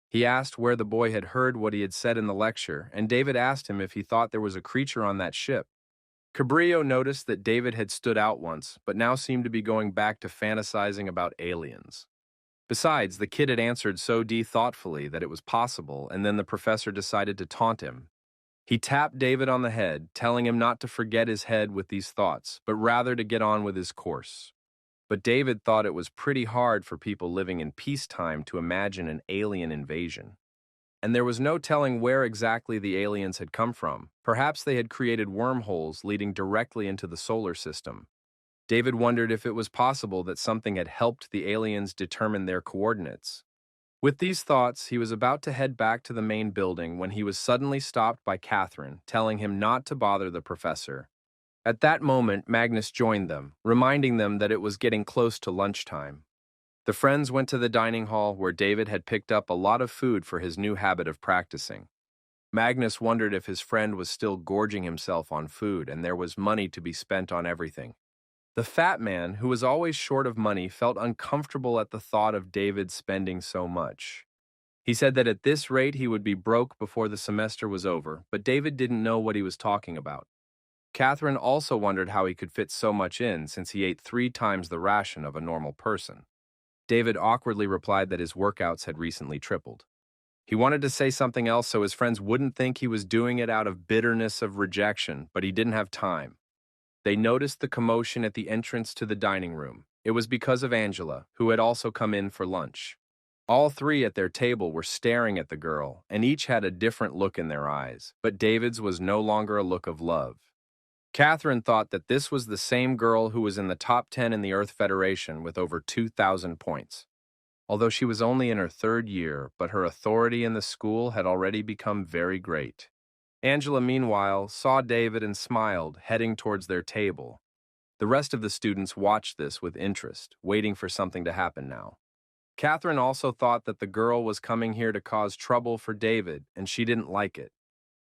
He asked where the boy had heard what he had said in the lecture, and David asked him if he thought there was a creature on that ship. Cabrillo noticed that David had stood out once, but now seemed to be going back to fantasizing about aliens. Besides, the kid had answered so thoughtfully that it was possible, and then the professor decided to taunt him. He tapped David on the head, telling him not to forget his head with these thoughts, but rather to get on with his course. But David thought it was pretty hard for people living in peacetime to imagine an alien invasion. And there was no telling where exactly the aliens had come from. Perhaps they had created wormholes leading directly into the solar system. David wondered if it was possible that something had helped the aliens determine their coordinates. With these thoughts, he was about to head back to the main building when he was suddenly stopped by Catherine, telling him not to bother the professor. At that moment, Magnus joined them, reminding them that it was getting close to lunchtime. The friends went to the dining hall where David had picked up a lot of food for his new habit of practicing. Magnus wondered if his friend was still gorging himself on food and there was money to be spent on everything. The fat man, who was always short of money, felt uncomfortable at the thought of David spending so much. He said that at this rate he would be broke before the semester was over, but David didn't know what he was talking about. Catherine also wondered how he could fit so much in since he ate 3 times the ration of a normal person. David awkwardly replied that his workouts had recently tripled. He wanted to say something else so his friends wouldn't think he was doing it out of bitterness of rejection, but he didn't have time. they noticed the commotion at the entrance to the dining room. It was because of Angela, who had also come in for lunch. All three at their table were staring at the girl, and each had a different look in their eyes, but David's was no longer a look of love. Catherine thought that this was the same girl who was in the top 10 in the Earth Federation with over 2,000 points. Although she was only in her third year, but her authority in the school had already become very great. Angela, meanwhile, saw David and smiled, heading towards their table. The rest of the students watched this with interest, waiting for something to happen now. Catherine also thought that the girl was coming here to cause trouble for David, and she didn't like it.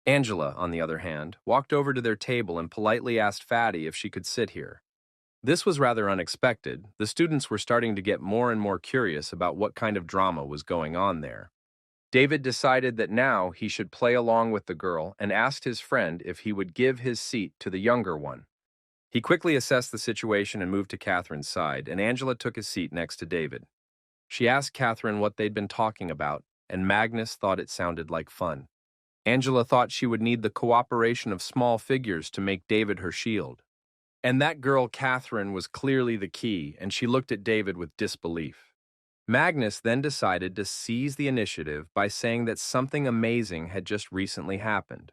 Angela, on the other hand, walked over to their table and politely asked Fatty if she could sit here. This was rather unexpected. The students were starting to get more and more curious about what kind of drama was going on there. David decided that now he should play along with the girl and asked his friend if he would give his seat to the younger one. He quickly assessed the situation and moved to Catherine's side, and Angela took his seat next to David. She asked Catherine what they'd been talking about, and Magnus thought it sounded like fun. Angela thought she would need the cooperation of small figures to make David her shield. And that girl, Catherine, was clearly the key, and she looked at David with disbelief. Magnus then decided to seize the initiative by saying that something amazing had just recently happened.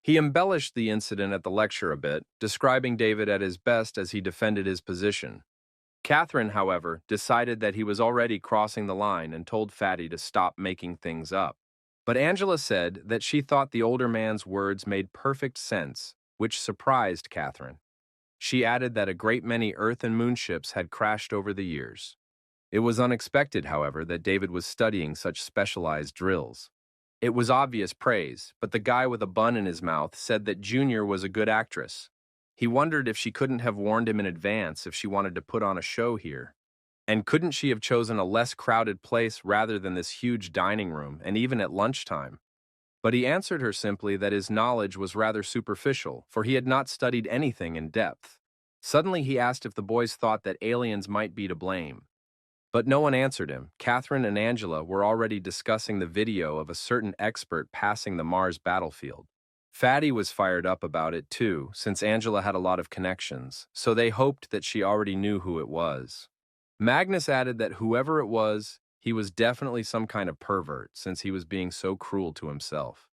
He embellished the incident at the lecture a bit, describing David at his best as he defended his position. Catherine, however, decided that he was already crossing the line and told Fatty to stop making things up. But Angela said that she thought the older man's words made perfect sense, which surprised Catherine. She added that a great many Earth and Moon ships had crashed over the years. It was unexpected, however, that David was studying such specialized drills. It was obvious praise, but the guy with a bun in his mouth said that Junior was a good actress. He wondered if she couldn't have warned him in advance if she wanted to put on a show here. And couldn't she have chosen a less crowded place rather than this huge dining room, and even at lunchtime? But he answered her simply that his knowledge was rather superficial, for he had not studied anything in depth. Suddenly he asked if the boys thought that aliens might be to blame. But no one answered him. Catherine and Angela were already discussing the video of a certain expert passing the Mars battlefield. Fatty was fired up about it too, since Angela had a lot of connections, so they hoped that she already knew who it was. Magnus added that whoever it was, he was definitely some kind of pervert, since he was being so cruel to himself.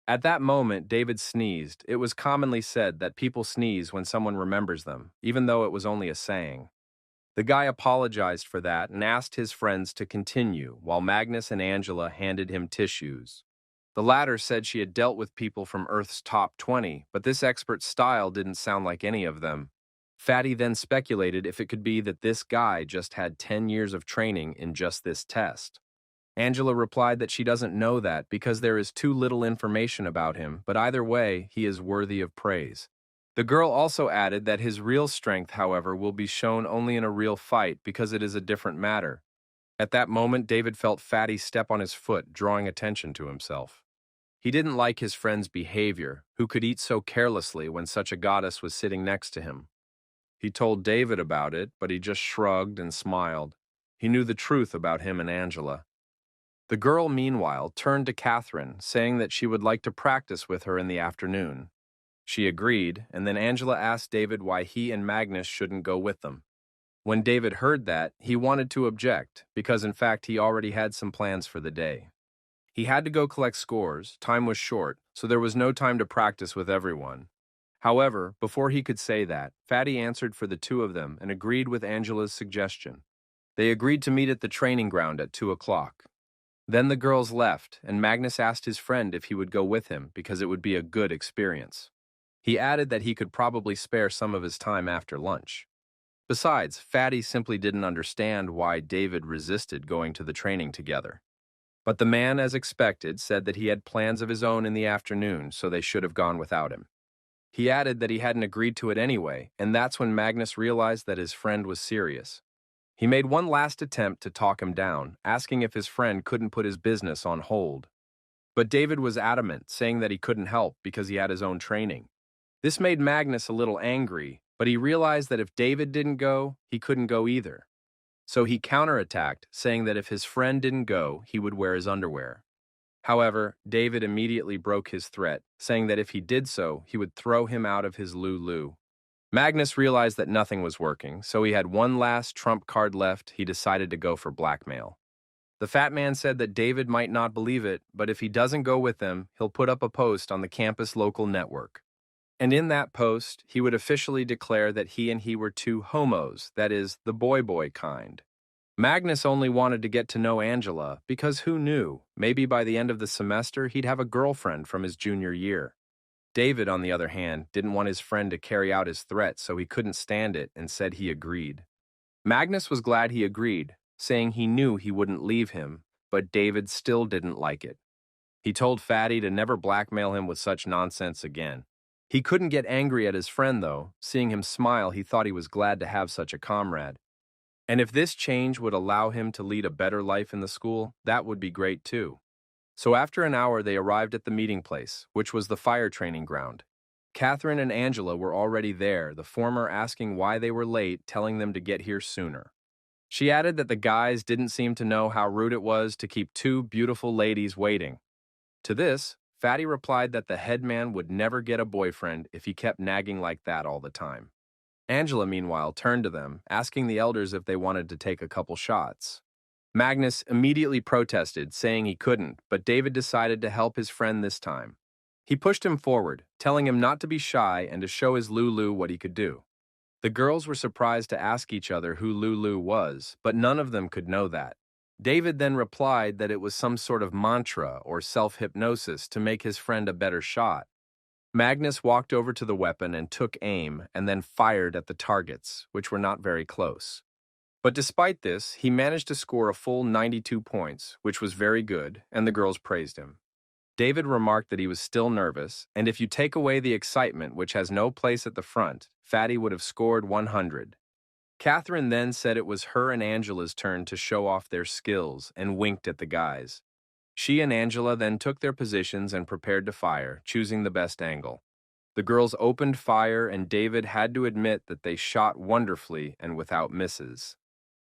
At that moment, David sneezed. It was commonly said that people sneeze when someone remembers them, even though it was only a saying. The guy apologized for that and asked his friends to continue, while Magnus and Angela handed him tissues. The latter said she had dealt with people from Earth's top 20, but this expert's style didn't sound like any of them. Fatty then speculated if it could be that this guy just had 10 years of training in just this test. Angela replied that she doesn't know that because there is too little information about him, but either way, he is worthy of praise. The girl also added that his real strength, however, will be shown only in a real fight because it is a different matter. At that moment, David felt Fatty step on his foot, drawing attention to himself. He didn't like his friend's behavior, who could eat so carelessly when such a goddess was sitting next to him. He told David about it, but he just shrugged and smiled. He knew the truth about him and Angela. The girl, meanwhile, turned to Catherine, saying that she would like to practice with her in the afternoon. She agreed, and then Angela asked David why he and Magnus shouldn't go with them. When David heard that, he wanted to object, because in fact he already had some plans for the day. He had to go collect scores, time was short, so there was no time to practice with everyone. However, before he could say that, Fatty answered for the two of them and agreed with Angela's suggestion. They agreed to meet at the training ground at 2 o'clock. Then the girls left, and Magnus asked his friend if he would go with him because it would be a good experience. He added that he could probably spare some of his time after lunch. Besides, Fatty simply didn't understand why David resisted going to the training together. But the man, as expected, said that he had plans of his own in the afternoon, so they should have gone without him. He added that he hadn't agreed to it anyway, and that's when Magnus realized that his friend was serious. He made one last attempt to talk him down, asking if his friend couldn't put his business on hold. But David was adamant, saying that he couldn't help because he had his own training. This made Magnus a little angry, but he realized that if David didn't go, he couldn't go either. So he counterattacked, saying that if his friend didn't go, he would wear his underwear. However, David immediately broke his threat, saying that if he did so, he would throw him out of his Lulu. Magnus realized that nothing was working, so he had one last trump card left. He decided to go for blackmail. The fat man said that David might not believe it, but if he doesn't go with them, he'll put up a post on the campus local network. And in that post, he would officially declare that he were two homos, that is, the boy-boy kind. Magnus only wanted to get to know Angela because who knew, maybe by the end of the semester he'd have a girlfriend from his junior year. David, on the other hand, didn't want his friend to carry out his threat, so he couldn't stand it and said he agreed. Magnus was glad he agreed, saying he knew he wouldn't leave him, but David still didn't like it. He told Fatty to never blackmail him with such nonsense again. He couldn't get angry at his friend, though. Seeing him smile, he thought he was glad to have such a comrade. And if this change would allow him to lead a better life in the school, that would be great too. So after an hour, they arrived at the meeting place, which was the fire training ground. Catherine and Angela were already there, the former asking why they were late, telling them to get here sooner. She added that the guys didn't seem to know how rude it was to keep two beautiful ladies waiting. To this, Fatty replied that the headman would never get a boyfriend if he kept nagging like that all the time. Angela, meanwhile, turned to them, asking the elders if they wanted to take a couple shots. Magnus immediately protested, saying he couldn't, but David decided to help his friend this time. He pushed him forward, telling him not to be shy and to show his Lulu what he could do. The girls were surprised to ask each other who Lulu was, but none of them could know that. David then replied that it was some sort of mantra or self-hypnosis to make his friend a better shot. Magnus walked over to the weapon and took aim and then fired at the targets, which were not very close. But despite this, he managed to score a full 92 points, which was very good, and the girls praised him. David remarked that he was still nervous, and if you take away the excitement, which has no place at the front, Fatty would have scored 100. Catherine then said it was her and Angela's turn to show off their skills and winked at the guys. She and Angela then took their positions and prepared to fire, choosing the best angle. The girls opened fire, and David had to admit that they shot wonderfully and without misses.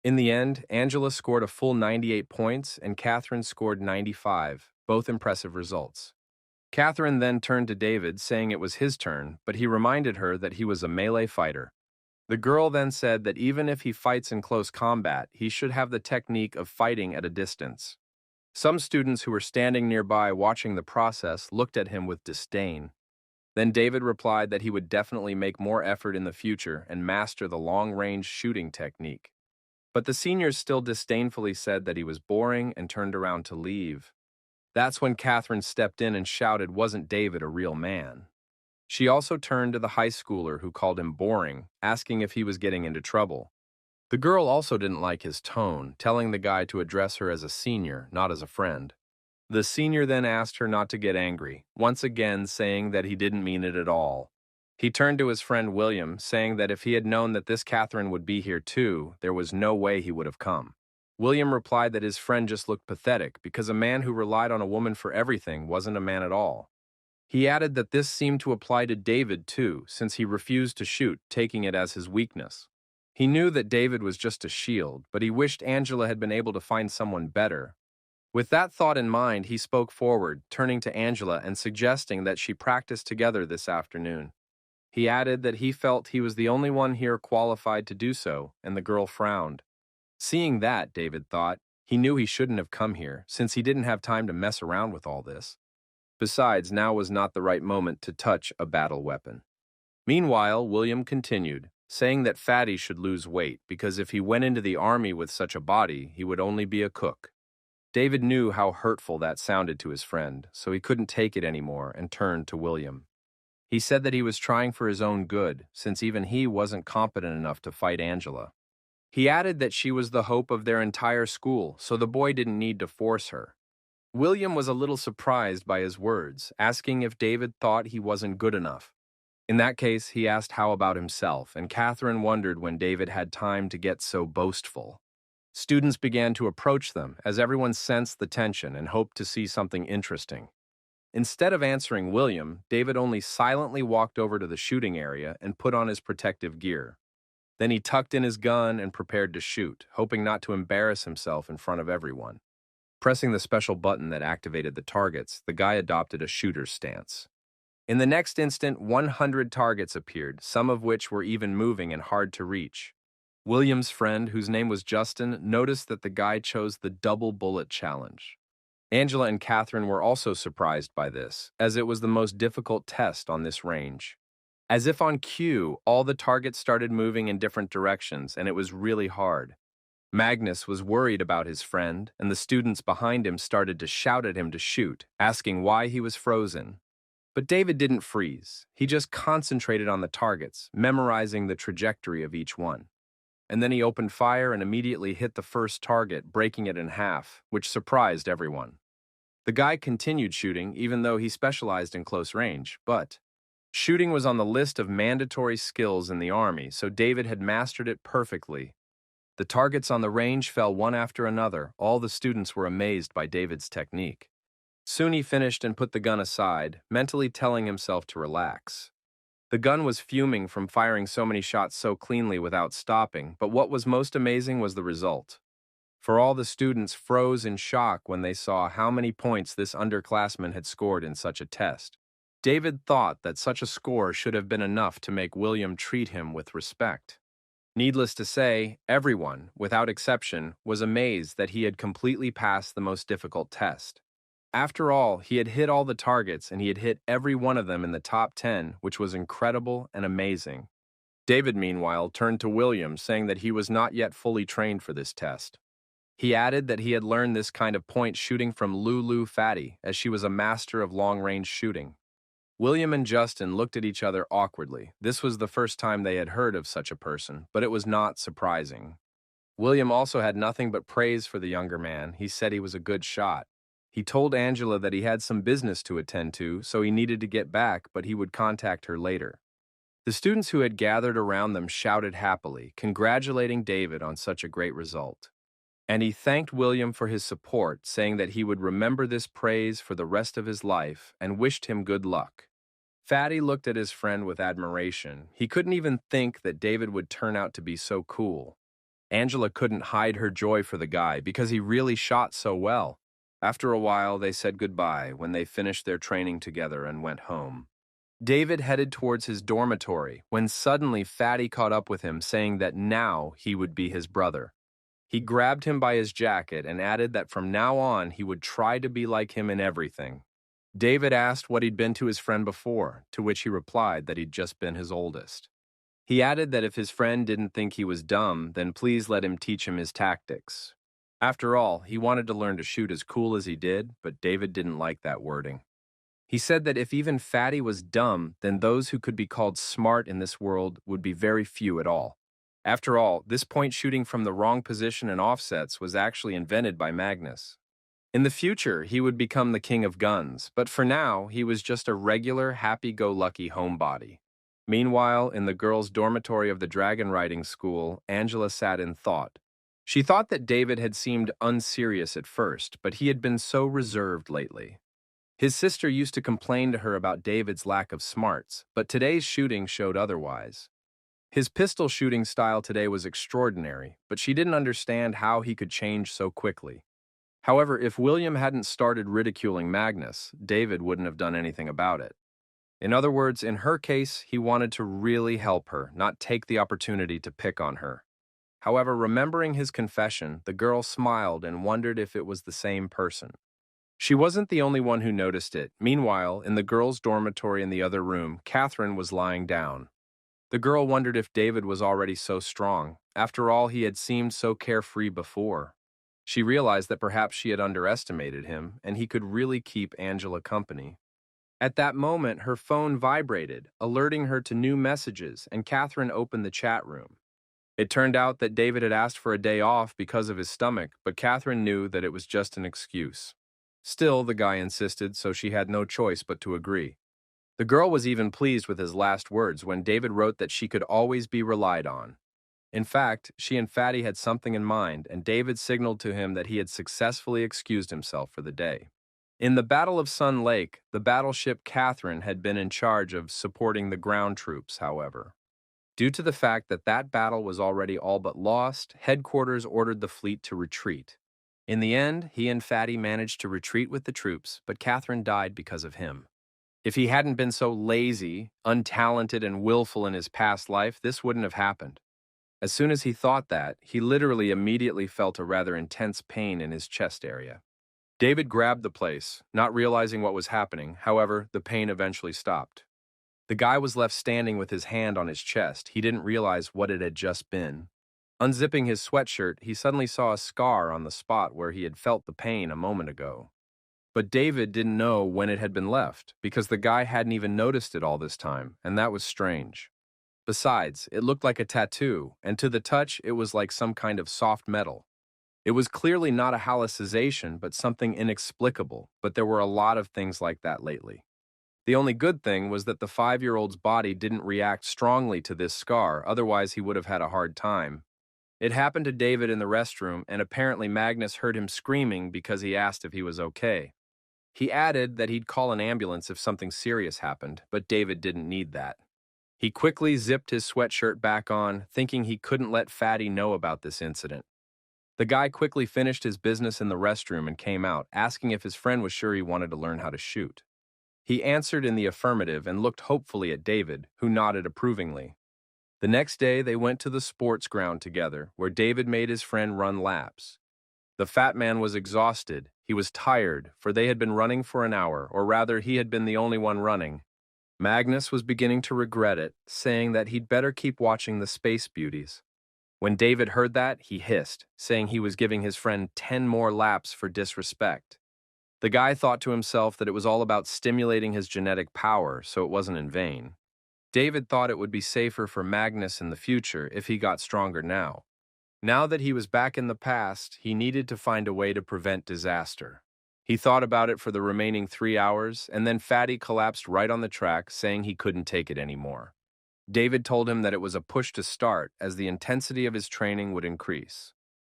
In the end, Angela scored a full 98 points and Catherine scored 95, both impressive results. Catherine then turned to David, saying it was his turn, but he reminded her that he was a melee fighter. The girl then said that even if he fights in close combat, he should have the technique of fighting at a distance. Some students who were standing nearby watching the process looked at him with disdain. Then David replied that he would definitely make more effort in the future and master the long-range shooting technique. But the seniors still disdainfully said that he was boring and turned around to leave. That's when Catherine stepped in and shouted, "Wasn't David a real man?" She also turned to the high schooler who called him boring, asking if he was getting into trouble. The girl also didn't like his tone, telling the guy to address her as a senior, not as a friend. The senior then asked her not to get angry, once again saying that he didn't mean it at all. He turned to his friend William, saying that if he had known that this Catherine would be here too, there was no way he would have come. William replied that his friend just looked pathetic because a man who relied on a woman for everything wasn't a man at all. He added that this seemed to apply to David too, since he refused to shoot, taking it as his weakness. He knew that David was just a shield, but he wished Angela had been able to find someone better. With that thought in mind, he spoke forward, turning to Angela and suggesting that she practice together this afternoon. He added that he felt he was the only one here qualified to do so, and the girl frowned. Seeing that, David thought, he knew he shouldn't have come here, since he didn't have time to mess around with all this. Besides, now was not the right moment to touch a battle weapon. Meanwhile, William continued, saying that Fatty should lose weight, because if he went into the army with such a body, he would only be a cook. David knew how hurtful that sounded to his friend, so he couldn't take it anymore and turned to William. He said that he was trying for his own good, since even he wasn't competent enough to fight Angela. He added that she was the hope of their entire school, so the boy didn't need to force her. William was a little surprised by his words, asking if David thought he wasn't good enough. In that case, he asked how about himself, and Catherine wondered when David had time to get so boastful. Students began to approach them, as everyone sensed the tension and hoped to see something interesting. Instead of answering William, David only silently walked over to the shooting area and put on his protective gear. Then he tucked in his gun and prepared to shoot, hoping not to embarrass himself in front of everyone. Pressing the special button that activated the targets, the guy adopted a shooter's stance. In the next instant, 100 targets appeared, some of which were even moving and hard to reach. William's friend, whose name was Justin, noticed that the guy chose the double bullet challenge. Angela and Catherine were also surprised by this, as it was the most difficult test on this range. As if on cue, all the targets started moving in different directions, and it was really hard. Magnus was worried about his friend, and the students behind him started to shout at him to shoot, asking why he was frozen. But David didn't freeze. He just concentrated on the targets, memorizing the trajectory of each one. And then he opened fire and immediately hit the first target, breaking it in half, which surprised everyone. The guy continued shooting, even though he specialized in close range, but shooting was on the list of mandatory skills in the Army, so David had mastered it perfectly. The targets on the range fell one after another. All the students were amazed by David's technique. Soon he finished and put the gun aside, mentally telling himself to relax. The gun was fuming from firing so many shots so cleanly without stopping, but what was most amazing was the result. For all the students froze in shock when they saw how many points this underclassman had scored in such a test. David thought that such a score should have been enough to make William treat him with respect. Needless to say, everyone, without exception, was amazed that he had completely passed the most difficult test. After all, he had hit all the targets and he had hit every one of them in the top 10, which was incredible and amazing. David, meanwhile, turned to William, saying that he was not yet fully trained for this test. He added that he had learned this kind of point shooting from Lulu Fatty, as she was a master of long-range shooting. William and Justin looked at each other awkwardly. This was the first time they had heard of such a person, but it was not surprising. William also had nothing but praise for the younger man. He said he was a good shot. He told Angela that he had some business to attend to, so he needed to get back, but he would contact her later. The students who had gathered around them shouted happily, congratulating David on such a great result. And he thanked William for his support, saying that he would remember this praise for the rest of his life and wished him good luck. Fatty looked at his friend with admiration. He couldn't even think that David would turn out to be so cool. Angela couldn't hide her joy for the guy because he really shot so well. After a while, they said goodbye when they finished their training together and went home. David headed towards his dormitory when suddenly Fatty caught up with him, saying that now he would be his brother. He grabbed him by his jacket and added that from now on he would try to be like him in everything. David asked what he'd been to his friend before, to which he replied that he'd just been his oldest. He added that if his friend didn't think he was dumb, then please let him teach him his tactics. After all, he wanted to learn to shoot as cool as he did, but David didn't like that wording. He said that if even Fatty was dumb, then those who could be called smart in this world would be very few at all. After all, this point shooting from the wrong position and offsets was actually invented by Magnus. In the future, he would become the king of guns, but for now, he was just a regular, happy-go-lucky homebody. Meanwhile, in the girls' dormitory of the dragon riding school, Angela sat in thought. She thought that David had seemed unserious at first, but he had been so reserved lately. His sister used to complain to her about David's lack of smarts, but today's shooting showed otherwise. His pistol shooting style today was extraordinary, but she didn't understand how he could change so quickly. However, if William hadn't started ridiculing Magnus, David wouldn't have done anything about it. In other words, in her case, he wanted to really help her, not take the opportunity to pick on her. However, remembering his confession, the girl smiled and wondered if it was the same person. She wasn't the only one who noticed it. Meanwhile, in the girls' dormitory in the other room, Catherine was lying down. The girl wondered if David was already so strong. After all, he had seemed so carefree before. She realized that perhaps she had underestimated him, and he could really keep Angela company. At that moment, her phone vibrated, alerting her to new messages, and Catherine opened the chat room. It turned out that David had asked for a day off because of his stomach, but Catherine knew that it was just an excuse. Still, the guy insisted, so she had no choice but to agree. The girl was even pleased with his last words when David wrote that she could always be relied on. In fact, she and Fatty had something in mind, and David signaled to him that he had successfully excused himself for the day. In the Battle of Sun Lake, the battleship Catherine had been in charge of supporting the ground troops, however. Due to the fact that that battle was already all but lost, headquarters ordered the fleet to retreat. In the end, he and Fatty managed to retreat with the troops, but Catherine died because of him. If he hadn't been so lazy, untalented, and willful in his past life, this wouldn't have happened. As soon as he thought that, he literally immediately felt a rather intense pain in his chest area. David grabbed the place, not realizing what was happening. However, the pain eventually stopped. The guy was left standing with his hand on his chest. He didn't realize what it had just been. Unzipping his sweatshirt, he suddenly saw a scar on the spot where he had felt the pain a moment ago. But David didn't know when it had been left, because the guy hadn't even noticed it all this time, and that was strange. Besides, it looked like a tattoo, and to the touch, it was like some kind of soft metal. It was clearly not a hallucination, but something inexplicable, but there were a lot of things like that lately. The only good thing was that the 5-year-old's body didn't react strongly to this scar, otherwise he would have had a hard time. It happened to David in the restroom, and apparently Magnus heard him screaming because he asked if he was okay. He added that he'd call an ambulance if something serious happened, but David didn't need that. He quickly zipped his sweatshirt back on, thinking he couldn't let Fatty know about this incident. The guy quickly finished his business in the restroom and came out, asking if his friend was sure he wanted to learn how to shoot. He answered in the affirmative and looked hopefully at David, who nodded approvingly. The next day, they went to the sports ground together, where David made his friend run laps. The fat man was exhausted. He was tired, for they had been running for an hour, or rather, he had been the only one running. Magnus was beginning to regret it, saying that he'd better keep watching the space beauties. When David heard that, he hissed, saying he was giving his friend 10 more laps for disrespect. The guy thought to himself that it was all about stimulating his genetic power, so it wasn't in vain. David thought it would be safer for Magnus in the future if he got stronger now. Now that he was back in the past, he needed to find a way to prevent disaster. He thought about it for the remaining 3 hours, and then Fatty collapsed right on the track, saying he couldn't take it anymore. David told him that it was a push to start, as the intensity of his training would increase.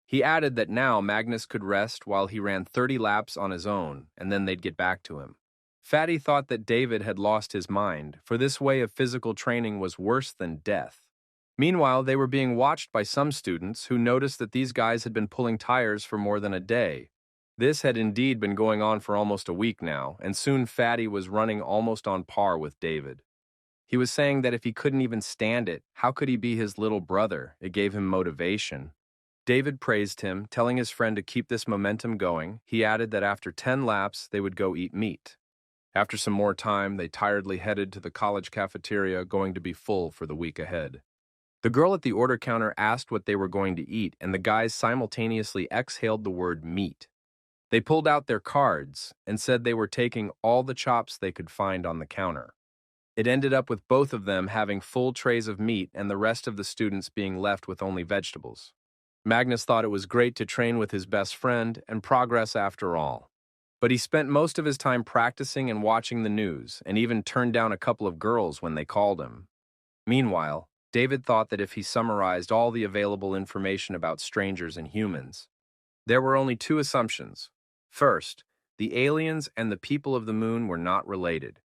He added that now Magnus could rest while he ran 30 laps on his own, and then they'd get back to him. Fatty thought that David had lost his mind, for this way of physical training was worse than death. Meanwhile, they were being watched by some students who noticed that these guys had been pulling tires for more than a day. This had indeed been going on for almost a week now, and soon Fatty was running almost on par with David. He was saying that if he couldn't even stand it, how could he be his little brother? It gave him motivation. David praised him, telling his friend to keep this momentum going. He added that after 10 laps, they would go eat meat. After some more time, they tiredly headed to the college cafeteria, going to be full for the week ahead. The girl at the order counter asked what they were going to eat, and the guys simultaneously exhaled the word meat. They pulled out their cards and said they were taking all the chops they could find on the counter. It ended up with both of them having full trays of meat and the rest of the students being left with only vegetables. Magnus thought it was great to train with his best friend and progress after all. But he spent most of his time practicing and watching the news, and even turned down a couple of girls when they called him. Meanwhile, David thought that if he summarized all the available information about strangers and humans, there were only 2 assumptions. First, the aliens and the people of the moon were not related.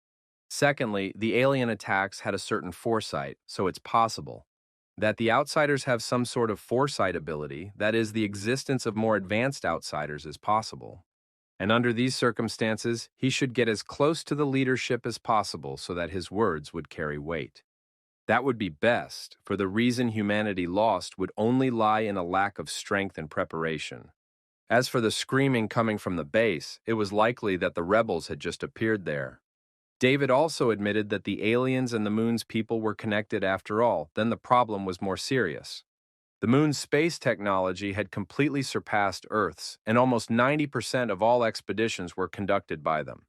Secondly, the alien attacks had a certain foresight, so it's possible that the outsiders have some sort of foresight ability, that is, the existence of more advanced outsiders is possible. And under these circumstances, he should get as close to the leadership as possible so that his words would carry weight. That would be best, for the reason humanity lost would only lie in a lack of strength and preparation. As for the screaming coming from the base, it was likely that the rebels had just appeared there. David also admitted that the aliens and the moon's people were connected after all. Then the problem was more serious. The moon's space technology had completely surpassed Earth's, and almost 90% of all expeditions were conducted by them.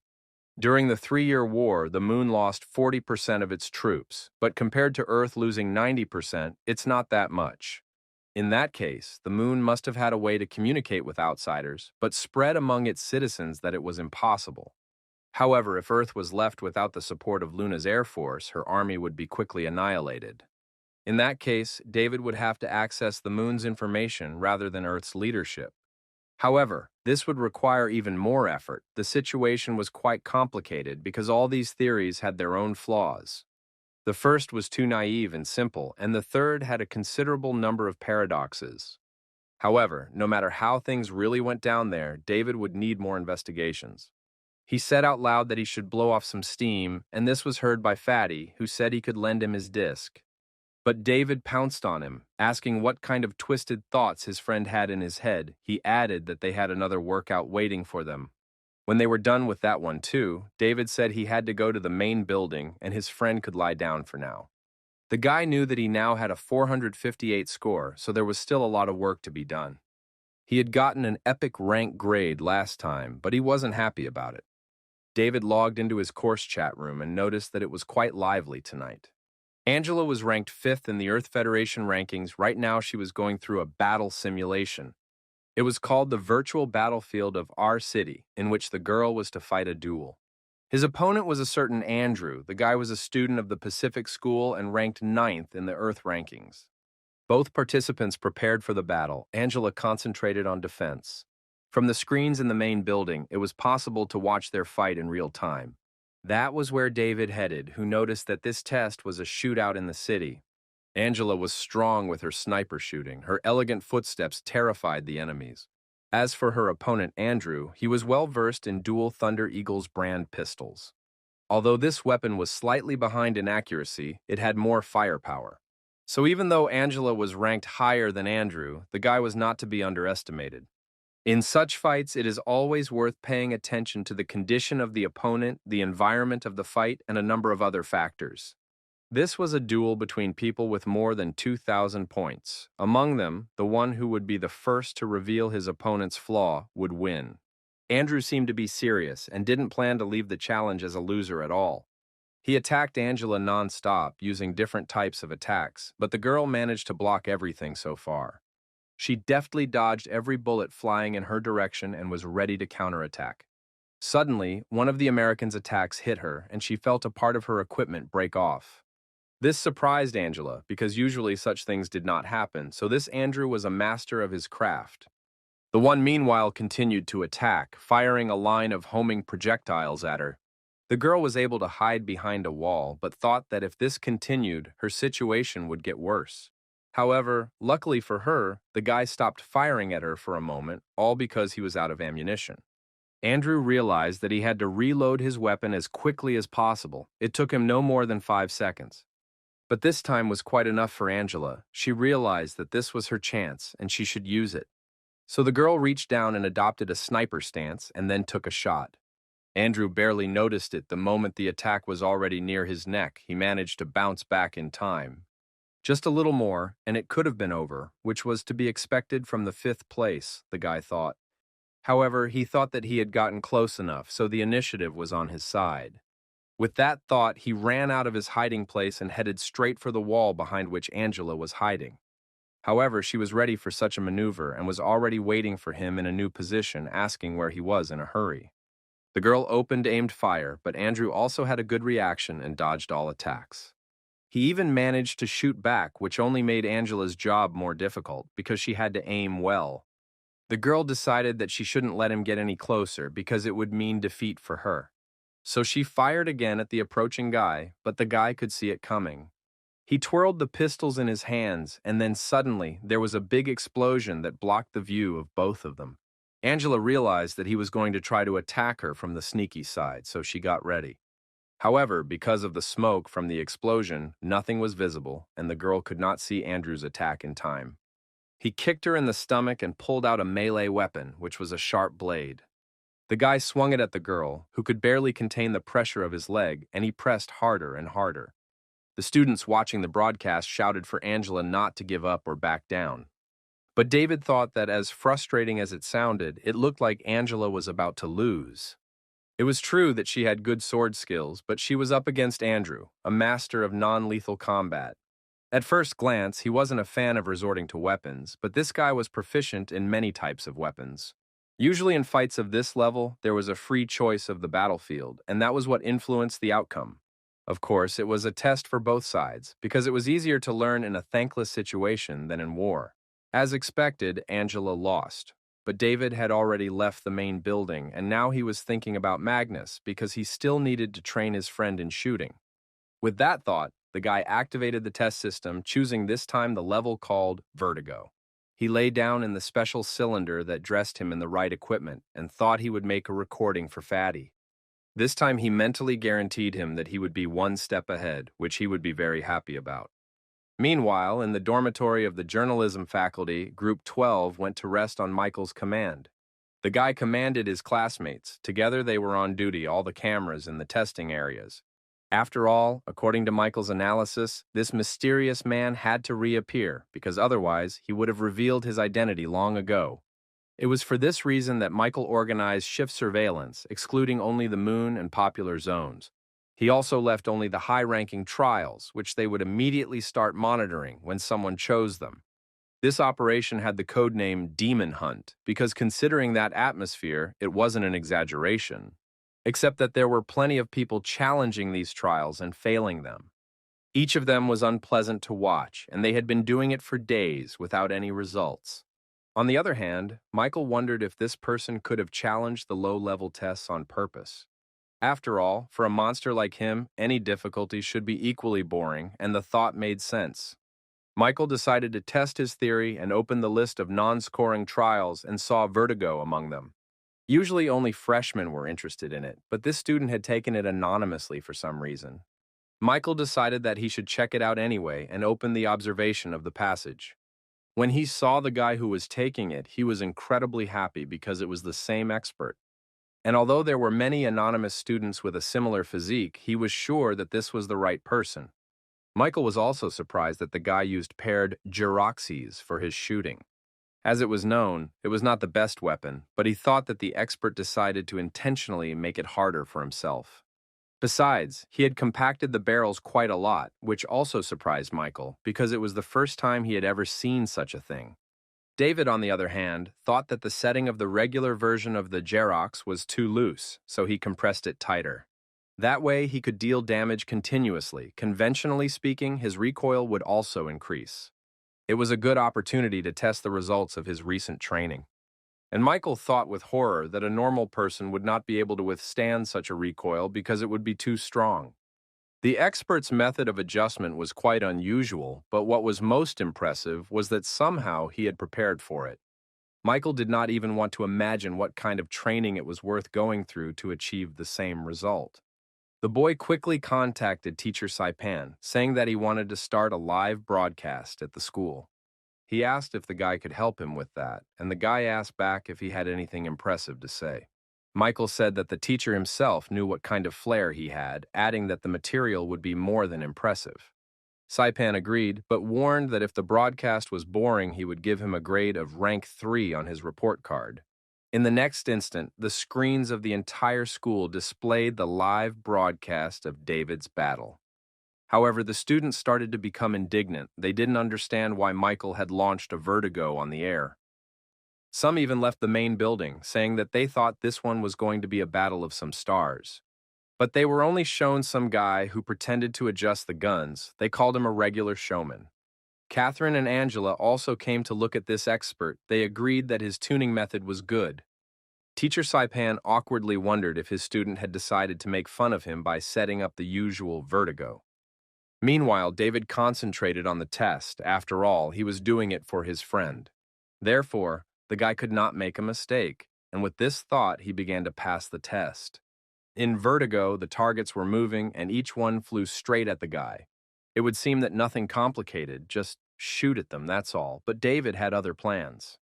During the 3-year war, the moon lost 40% of its troops, but compared to Earth losing 90%, it's not that much. In that case, the moon must have had a way to communicate with outsiders, but spread among its citizens that it was impossible. However, if Earth was left without the support of Luna's air force, her army would be quickly annihilated. In that case, David would have to access the moon's information rather than Earth's leadership. However, this would require even more effort. The situation was quite complicated because all these theories had their own flaws. The first was too naive and simple, and the third had a considerable number of paradoxes. However, no matter how things really went down there, David would need more investigations. He said out loud that he should blow off some steam, and this was heard by Fatty, who said he could lend him his disc. But David pounced on him, asking what kind of twisted thoughts his friend had in his head. He added that they had another workout waiting for them. When they were done with that one too, David said he had to go to the main building and his friend could lie down for now. The guy knew that he now had a 458 score, so there was still a lot of work to be done. He had gotten an epic rank grade last time, but he wasn't happy about it. David logged into his course chat room and noticed that it was quite lively tonight. Angela was ranked 5th in the Earth Federation rankings. Right now she was going through a battle simulation. It was called the virtual battlefield of our city, in which the girl was to fight a duel. His opponent was a certain Andrew. The guy was a student of the Pacific School and ranked 9th in the Earth rankings. Both participants prepared for the battle. Angela concentrated on defense. From the screens in the main building, it was possible to watch their fight in real time. That was where David headed, who noticed that this test was a shootout in the city. Angela was strong with her sniper shooting. Her elegant footsteps terrified the enemies. As for her opponent, Andrew, he was well versed in dual Thunder Eagles brand pistols. Although this weapon was slightly behind in accuracy, it had more firepower. So even though Angela was ranked higher than Andrew, the guy was not to be underestimated. In such fights, it is always worth paying attention to the condition of the opponent, the environment of the fight, and a number of other factors. This was a duel between people with more than 2,000 points. Among them, the one who would be the first to reveal his opponent's flaw would win. Andrew seemed to be serious and didn't plan to leave the challenge as a loser at all. He attacked Angela non-stop, using different types of attacks, but the girl managed to block everything so far. She deftly dodged every bullet flying in her direction and was ready to counterattack. Suddenly, one of the Americans' attacks hit her, and she felt a part of her equipment break off. This surprised Angela, because usually such things did not happen, so this Andrew was a master of his craft. The one meanwhile continued to attack, firing a line of homing projectiles at her. The girl was able to hide behind a wall, but thought that if this continued, her situation would get worse. However, luckily for her, the guy stopped firing at her for a moment, all because he was out of ammunition. Andrew realized that he had to reload his weapon as quickly as possible. It took him no more than 5 seconds. But this time was quite enough for Angela. She realized that this was her chance, and she should use it. So the girl reached down and adopted a sniper stance, and then took a shot. Andrew barely noticed it the moment the attack was already near his neck. He managed to bounce back in time. Just a little more, and it could have been over, which was to be expected from the 5th place, the guy thought. However, he thought that he had gotten close enough, so the initiative was on his side. With that thought, he ran out of his hiding place and headed straight for the wall behind which Angela was hiding. However, she was ready for such a maneuver and was already waiting for him in a new position, asking where he was in a hurry. The girl opened aimed fire, but Andrew also had a good reaction and dodged all attacks. He even managed to shoot back, which only made Angela's job more difficult because she had to aim well. The girl decided that she shouldn't let him get any closer because it would mean defeat for her. So she fired again at the approaching guy, but the guy could see it coming. He twirled the pistols in his hands, and then suddenly there was a big explosion that blocked the view of both of them. Angela realized that he was going to try to attack her from the sneaky side, so she got ready. However, because of the smoke from the explosion, nothing was visible, and the girl could not see Andrew's attack in time. He kicked her in the stomach and pulled out a melee weapon, which was a sharp blade. The guy swung it at the girl, who could barely contain the pressure of his leg, and he pressed harder and harder. The students watching the broadcast shouted for Angela not to give up or back down. But David thought that as frustrating as it sounded, it looked like Angela was about to lose. It was true that she had good sword skills, but she was up against Andrew, a master of non-lethal combat. At first glance, he wasn't a fan of resorting to weapons, but this guy was proficient in many types of weapons. Usually in fights of this level, there was a free choice of the battlefield, and that was what influenced the outcome. Of course, it was a test for both sides, because it was easier to learn in a thankless situation than in war. As expected, Angela lost. But David had already left the main building, and now he was thinking about Magnus because he still needed to train his friend in shooting. With that thought, the guy activated the test system, choosing this time the level called Vertigo. He lay down in the special cylinder that dressed him in the right equipment and thought he would make a recording for Fatty. This time he mentally guaranteed him that he would be one step ahead, which he would be very happy about. Meanwhile, in the dormitory of the journalism faculty, Group 12 went to rest on Michael's command. The guy commanded his classmates. Together they were on duty, all the cameras in the testing areas. After all, according to Michael's analysis, this mysterious man had to reappear, because otherwise he would have revealed his identity long ago. It was for this reason that Michael organized shift surveillance, excluding only the moon and popular zones. He also left only the high-ranking trials, which they would immediately start monitoring when someone chose them. This operation had the code name Demon Hunt, because considering that atmosphere, it wasn't an exaggeration. Except that there were plenty of people challenging these trials and failing them. Each of them was unpleasant to watch, and they had been doing it for days without any results. On the other hand, Michael wondered if this person could have challenged the low-level tests on purpose. After all, for a monster like him, any difficulty should be equally boring, and the thought made sense. Michael decided to test his theory and opened the list of non-scoring trials and saw vertigo among them. Usually only freshmen were interested in it, but this student had taken it anonymously for some reason. Michael decided that he should check it out anyway and opened the observation of the passage. When he saw the guy who was taking it, he was incredibly happy because it was the same expert. And although there were many anonymous students with a similar physique, he was sure that this was the right person. Michael was also surprised that the guy used paired gyroxes for his shooting. As it was known, it was not the best weapon, but he thought that the expert decided to intentionally make it harder for himself. Besides, he had compacted the barrels quite a lot, which also surprised Michael, because it was the first time he had ever seen such a thing. David, on the other hand, thought that the setting of the regular version of the Gyrox was too loose, so he compressed it tighter. That way, he could deal damage continuously. Conventionally speaking, his recoil would also increase. It was a good opportunity to test the results of his recent training. And Michael thought with horror that a normal person would not be able to withstand such a recoil because it would be too strong. The expert's method of adjustment was quite unusual, but what was most impressive was that somehow he had prepared for it. Michael did not even want to imagine what kind of training it was worth going through to achieve the same result. The boy quickly contacted teacher Saipan, saying that he wanted to start a live broadcast at the school. He asked if the guy could help him with that, and the guy asked back if he had anything impressive to say. Michael said that the teacher himself knew what kind of flair he had, adding that the material would be more than impressive. Saipan agreed, but warned that if the broadcast was boring, he would give him a grade of rank 3 on his report card. In the next instant, the screens of the entire school displayed the live broadcast of David's battle. However, the students started to become indignant. They didn't understand why Michael had launched a vertigo on the air. Some even left the main building, saying that they thought this one was going to be a battle of some stars. But they were only shown some guy who pretended to adjust the guns. They called him a regular showman. Catherine and Angela also came to look at this expert. They agreed that his tuning method was good. Teacher Saipan awkwardly wondered if his student had decided to make fun of him by setting up the usual vertigo. Meanwhile, David concentrated on the test. After all, he was doing it for his friend. Therefore, the guy could not make a mistake, and with this thought, he began to pass the test. In vertigo, the targets were moving, and each one flew straight at the guy. It would seem that nothing complicated, just shoot at them, that's all, but David had other plans.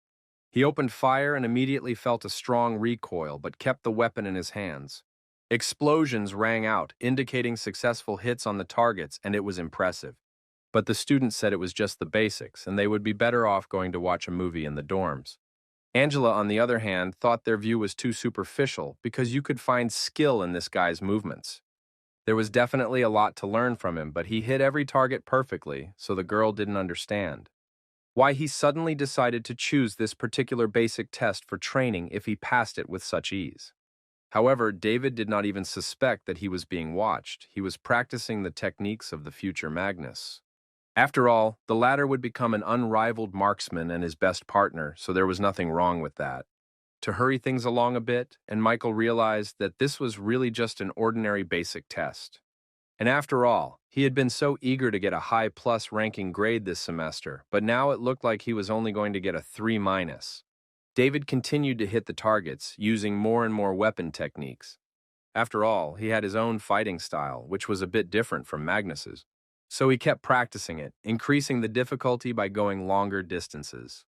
He opened fire and immediately felt a strong recoil, but kept the weapon in his hands. Explosions rang out, indicating successful hits on the targets, and it was impressive. But the students said it was just the basics, and they would be better off going to watch a movie in the dorms. Angela, on the other hand, thought their view was too superficial because you could find skill in this guy's movements. There was definitely a lot to learn from him, but he hit every target perfectly, so the girl didn't understand why he suddenly decided to choose this particular basic test for training if he passed it with such ease. However, David did not even suspect that he was being watched. He was practicing the techniques of the future Magnus. After all, the latter would become an unrivaled marksman and his best partner, so there was nothing wrong with that. To hurry things along a bit, and Michael realized that this was really just an ordinary basic test. And after all, he had been so eager to get a high plus ranking grade this semester, but now it looked like he was only going to get a 3-. David continued to hit the targets, using more and more weapon techniques. After all, he had his own fighting style, which was a bit different from Magnus's. So he kept practicing it, increasing the difficulty by going longer distances.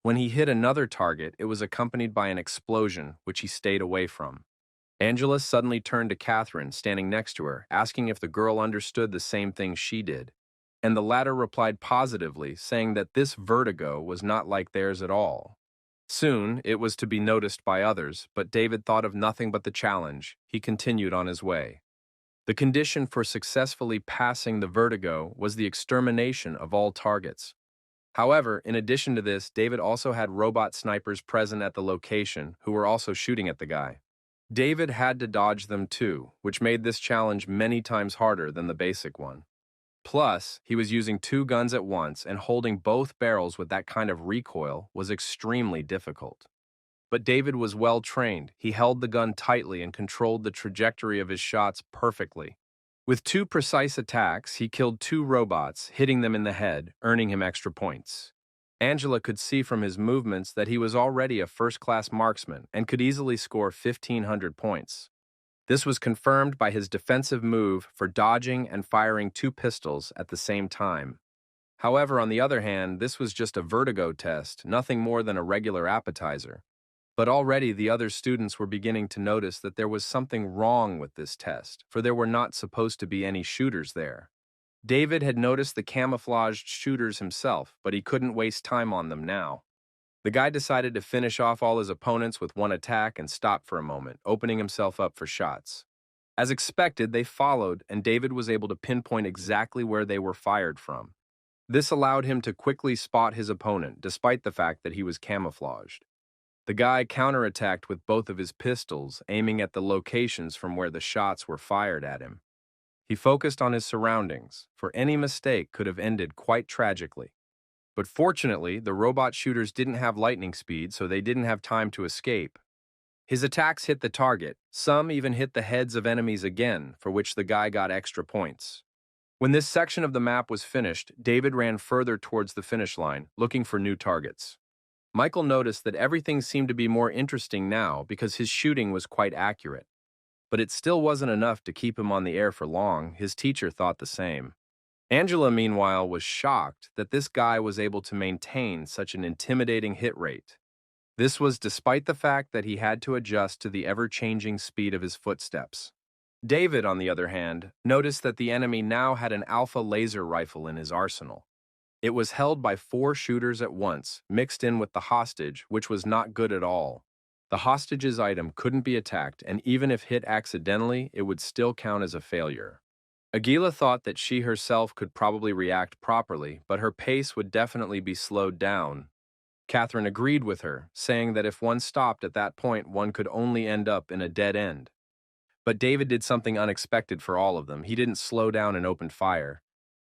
When he hit another target, it was accompanied by an explosion, which he stayed away from. Angela suddenly turned to Catherine, standing next to her, asking if the girl understood the same thing she did. And the latter replied positively, saying that this vertigo was not like theirs at all. Soon, it was to be noticed by others, but David thought of nothing but the challenge. He continued on his way. The condition for successfully passing the vertigo was the extermination of all targets. However, in addition to this, David also had robot snipers present at the location who were also shooting at the guy. David had to dodge them too, which made this challenge many times harder than the basic one. Plus, he was using two guns at once, and holding both barrels with that kind of recoil was extremely difficult. But David was well trained. He held the gun tightly and controlled the trajectory of his shots perfectly. With two precise attacks, he killed two robots, hitting them in the head, earning him extra points. Angela could see from his movements that he was already a first-class marksman and could easily score 1,500 points. This was confirmed by his defensive move for dodging and firing two pistols at the same time. However, on the other hand, this was just a vertigo test, nothing more than a regular appetizer. But already the other students were beginning to notice that there was something wrong with this test, for there were not supposed to be any shooters there. David had noticed the camouflaged shooters himself, but he couldn't waste time on them now. The guy decided to finish off all his opponents with one attack and stopped for a moment, opening himself up for shots. As expected, they followed, and David was able to pinpoint exactly where they were fired from. This allowed him to quickly spot his opponent, despite the fact that he was camouflaged. The guy counterattacked with both of his pistols, aiming at the locations from where the shots were fired at him. He focused on his surroundings, for any mistake could have ended quite tragically. But fortunately, the robot shooters didn't have lightning speed, so they didn't have time to escape. His attacks hit the target. Some even hit the heads of enemies again, for which the guy got extra points. When this section of the map was finished, David ran further towards the finish line, looking for new targets. Michael noticed that everything seemed to be more interesting now because his shooting was quite accurate. But it still wasn't enough to keep him on the air for long. His teacher thought the same. Angela, meanwhile, was shocked that this guy was able to maintain such an intimidating hit rate. This was despite the fact that he had to adjust to the ever-changing speed of his footsteps. David, on the other hand, noticed that the enemy now had an alpha laser rifle in his arsenal. It was held by 4 shooters at once, mixed in with the hostage, which was not good at all. The hostage's item couldn't be attacked, and even if hit accidentally, it would still count as a failure. Agila thought that she herself could probably react properly, but her pace would definitely be slowed down. Catherine agreed with her, saying that if one stopped at that point, one could only end up in a dead end. But David did something unexpected for all of them. He didn't slow down and open fire.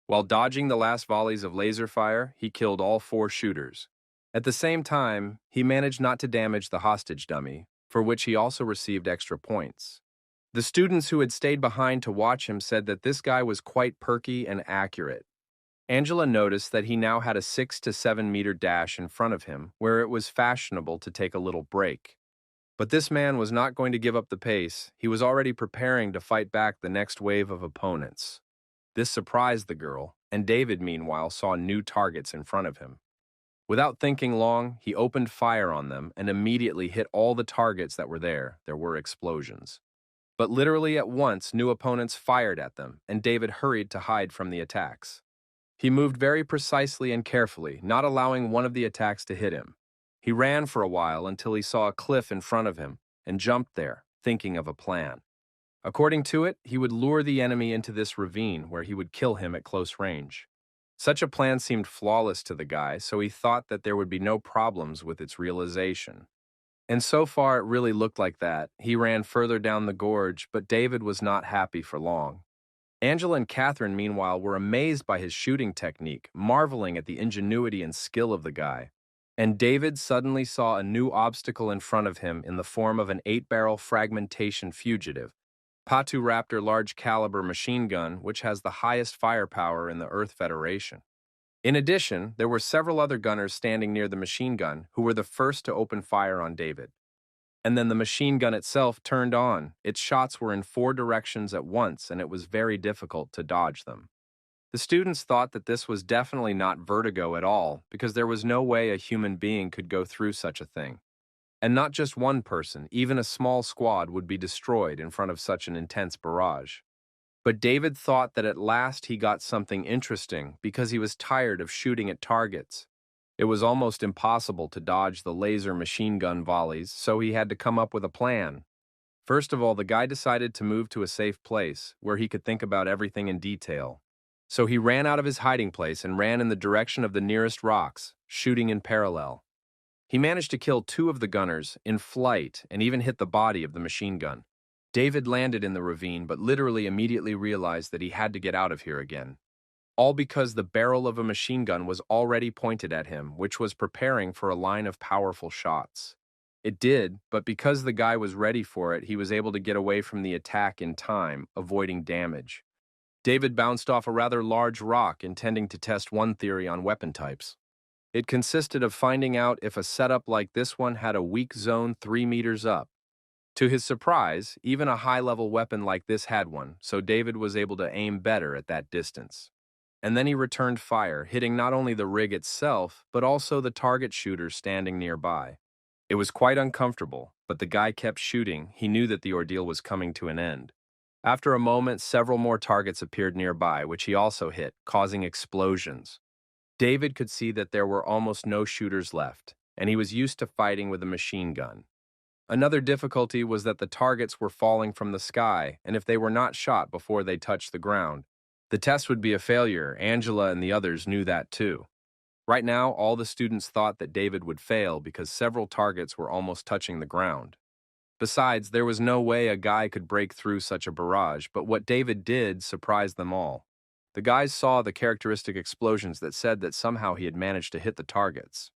While dodging the last volleys of laser fire, he killed all 4 shooters. At the same time, he managed not to damage the hostage dummy, for which he also received extra points. The students who had stayed behind to watch him said that this guy was quite perky and accurate. Angela noticed that he now had a 6 to 7 meter dash in front of him, where it was fashionable to take a little break. But this man was not going to give up the pace. He was already preparing to fight back the next wave of opponents. This surprised the girl, and David, meanwhile, saw new targets in front of him. Without thinking long, he opened fire on them and immediately hit all the targets that were there. There were explosions. But literally at once, new opponents fired at them, and David hurried to hide from the attacks. He moved very precisely and carefully, not allowing one of the attacks to hit him. He ran for a while until he saw a cliff in front of him and jumped there, thinking of a plan. According to it, he would lure the enemy into this ravine where he would kill him at close range. Such a plan seemed flawless to the guy, so he thought that there would be no problems with its realization. And so far it really looked like that. He ran further down the gorge, but David was not happy for long. Angela and Catherine, meanwhile, were amazed by his shooting technique, marveling at the ingenuity and skill of the guy. And David suddenly saw a new obstacle in front of him in the form of an 8-barrel fragmentation fugitive, Patu Raptor large-caliber machine gun, which has the highest firepower in the Earth Federation. In addition, there were several other gunners standing near the machine gun who were the first to open fire on David. And then the machine gun itself turned on. Its shots were in 4 directions at once, and it was very difficult to dodge them. The students thought that this was definitely not vertigo at all, because there was no way a human being could go through such a thing. And not just one person, even a small squad would be destroyed in front of such an intense barrage. But David thought that at last he got something interesting because he was tired of shooting at targets. It was almost impossible to dodge the laser machine gun volleys, so he had to come up with a plan. First of all, the guy decided to move to a safe place where he could think about everything in detail. So he ran out of his hiding place and ran in the direction of the nearest rocks, shooting in parallel. He managed to kill 2 of the gunners in flight and even hit the body of the machine gun. David landed in the ravine but literally immediately realized that he had to get out of here again. All because the barrel of a machine gun was already pointed at him, which was preparing for a line of powerful shots. It did, but because the guy was ready for it, he was able to get away from the attack in time, avoiding damage. David bounced off a rather large rock, intending to test one theory on weapon types. It consisted of finding out if a setup like this one had a weak zone 3 meters up. To his surprise, even a high-level weapon like this had one, so David was able to aim better at that distance. And then he returned fire, hitting not only the rig itself, but also the target shooter standing nearby. It was quite uncomfortable, but the guy kept shooting. He knew that the ordeal was coming to an end. After a moment, several more targets appeared nearby, which he also hit, causing explosions. David could see that there were almost no shooters left, and he was used to fighting with a machine gun. Another difficulty was that the targets were falling from the sky, and if they were not shot before they touched the ground, the test would be a failure. Angela and the others knew that too. Right now, all the students thought that David would fail because several targets were almost touching the ground. Besides, there was no way a guy could break through such a barrage, but what David did surprised them all. The guys saw the characteristic explosions that said that somehow he had managed to hit the targets.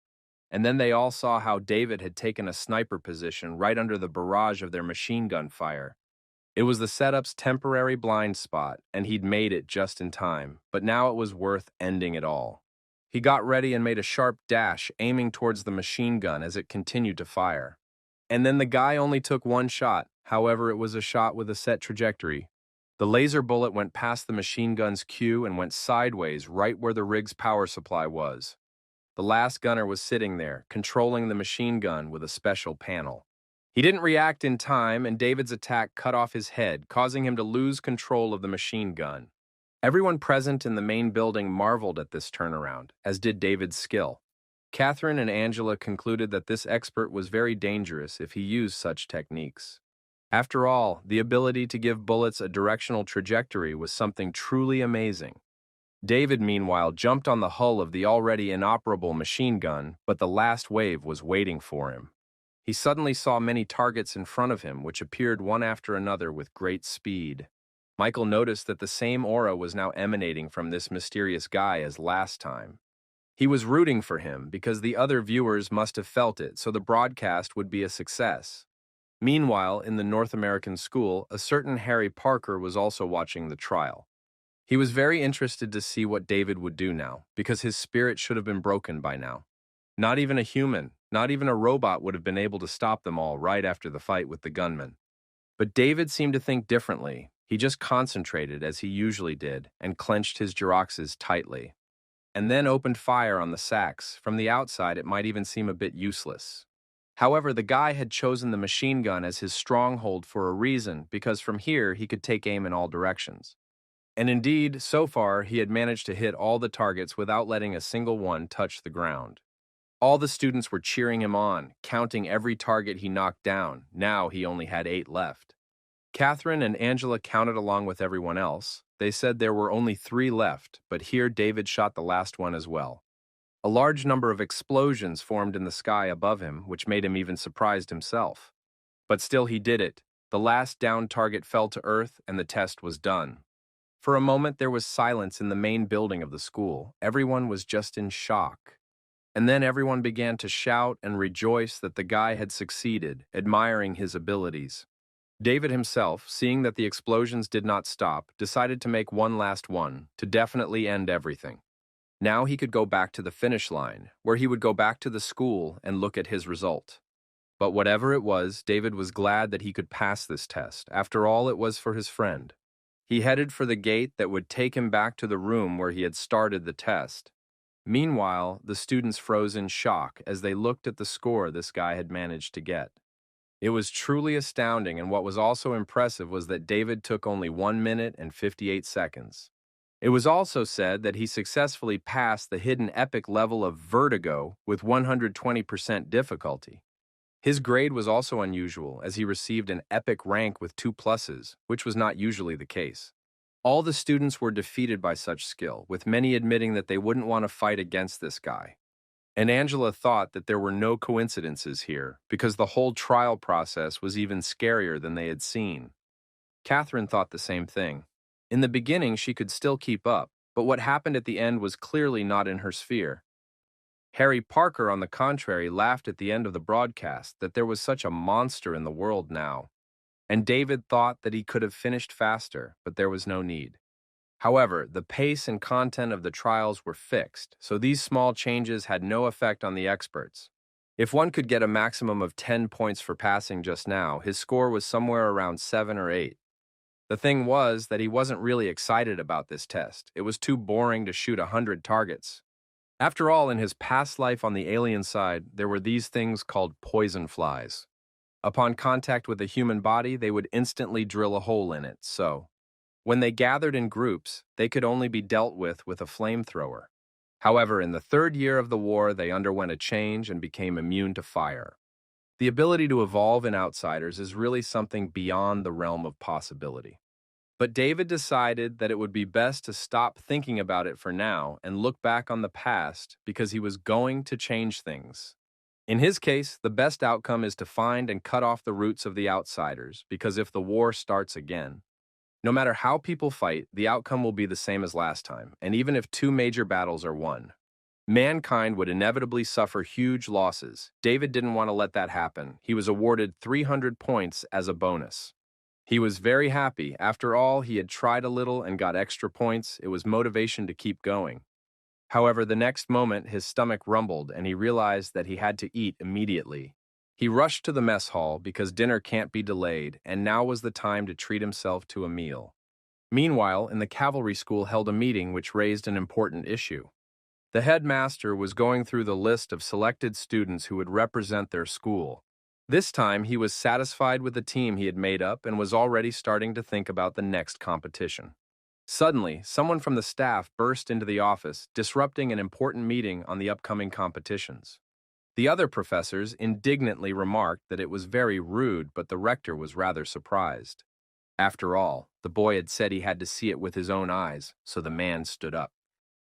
And then they all saw how David had taken a sniper position right under the barrage of their machine gun fire. It was the setup's temporary blind spot, and he'd made it just in time, but now it was worth ending it all. He got ready and made a sharp dash, aiming towards the machine gun as it continued to fire. And then the guy only took one shot, however it was a shot with a set trajectory. The laser bullet went past the machine gun's cue and went sideways right where the rig's power supply was. The last gunner was sitting there, controlling the machine gun with a special panel. He didn't react in time, and David's attack cut off his head, causing him to lose control of the machine gun. Everyone present in the main building marveled at this turnaround, as did David's skill. Catherine and Angela concluded that this expert was very dangerous if he used such techniques. After all, the ability to give bullets a directional trajectory was something truly amazing. David, meanwhile, jumped on the hull of the already inoperable machine gun, but the last wave was waiting for him. He suddenly saw many targets in front of him, which appeared one after another with great speed. Michael noticed that the same aura was now emanating from this mysterious guy as last time. He was rooting for him because the other viewers must have felt it, so the broadcast would be a success. Meanwhile, in the North American school, a certain Harry Parker was also watching the trial. He was very interested to see what David would do now, because his spirit should have been broken by now. Not even a human, not even a robot would have been able to stop them all right after the fight with the gunman. But David seemed to think differently. He just concentrated as he usually did and clenched his gyroxes tightly. And then opened fire on the sacks. From the outside, it might even seem a bit useless. However, the guy had chosen the machine gun as his stronghold for a reason, because from here he could take aim in all directions. And indeed, so far, he had managed to hit all the targets without letting a single one touch the ground. All the students were cheering him on, counting every target he knocked down. Now he only had 8 left. Catherine and Angela counted along with everyone else. They said there were only 3 left, but here David shot the last one as well. A large number of explosions formed in the sky above him, which made him even surprised himself. But still he did it. The last downed target fell to earth, and the test was done. For a moment there was silence in the main building of the school. Everyone was just in shock. And then everyone began to shout and rejoice that the guy had succeeded, admiring his abilities. David himself, seeing that the explosions did not stop, decided to make one last one, to definitely end everything. Now he could go back to the finish line, where he would go back to the school and look at his result. But whatever it was, David was glad that he could pass this test. After all, it was for his friend. He headed for the gate that would take him back to the room where he had started the test. Meanwhile, the students froze in shock as they looked at the score this guy had managed to get. It was truly astounding, and what was also impressive was that David took only 1 minute and 58 seconds. It was also said that he successfully passed the hidden epic level of vertigo with 120% difficulty. His grade was also unusual, as he received an epic rank with 2 pluses, which was not usually the case. All the students were defeated by such skill, with many admitting that they wouldn't want to fight against this guy. And Angela thought that there were no coincidences here, because the whole trial process was even scarier than they had seen. Catherine thought the same thing. In the beginning, she could still keep up, but what happened at the end was clearly not in her sphere. Harry Parker, on the contrary, laughed at the end of the broadcast that there was such a monster in the world now. And David thought that he could have finished faster, but there was no need. However, the pace and content of the trials were fixed, so these small changes had no effect on the experts. If one could get a maximum of 10 points for passing just now, his score was somewhere around 7 or 8. The thing was that he wasn't really excited about this test. It was too boring to shoot 100 targets. After all, in his past life on the alien side, there were these things called poison flies. Upon contact with a human body, they would instantly drill a hole in it, so when they gathered in groups, they could only be dealt with a flamethrower. However, in the 3rd year of the war, they underwent a change and became immune to fire. The ability to evolve in outsiders is really something beyond the realm of possibility. But David decided that it would be best to stop thinking about it for now and look back on the past because he was going to change things. In his case, the best outcome is to find and cut off the roots of the outsiders, because if the war starts again, no matter how people fight, the outcome will be the same as last time, and even if 2 major battles are won, mankind would inevitably suffer huge losses. David didn't want to let that happen. He was awarded 300 points as a bonus. He was very happy. After all, he had tried a little and got extra points. It was motivation to keep going. However, the next moment, his stomach rumbled and he realized that he had to eat immediately. He rushed to the mess hall because dinner can't be delayed, and now was the time to treat himself to a meal. Meanwhile, in the cavalry school held a meeting which raised an important issue. The headmaster was going through the list of selected students who would represent their school. This time, he was satisfied with the team he had made up and was already starting to think about the next competition. Suddenly, someone from the staff burst into the office, disrupting an important meeting on the upcoming competitions. The other professors indignantly remarked that it was very rude, but the rector was rather surprised. After all, the boy had said he had to see it with his own eyes, so the man stood up.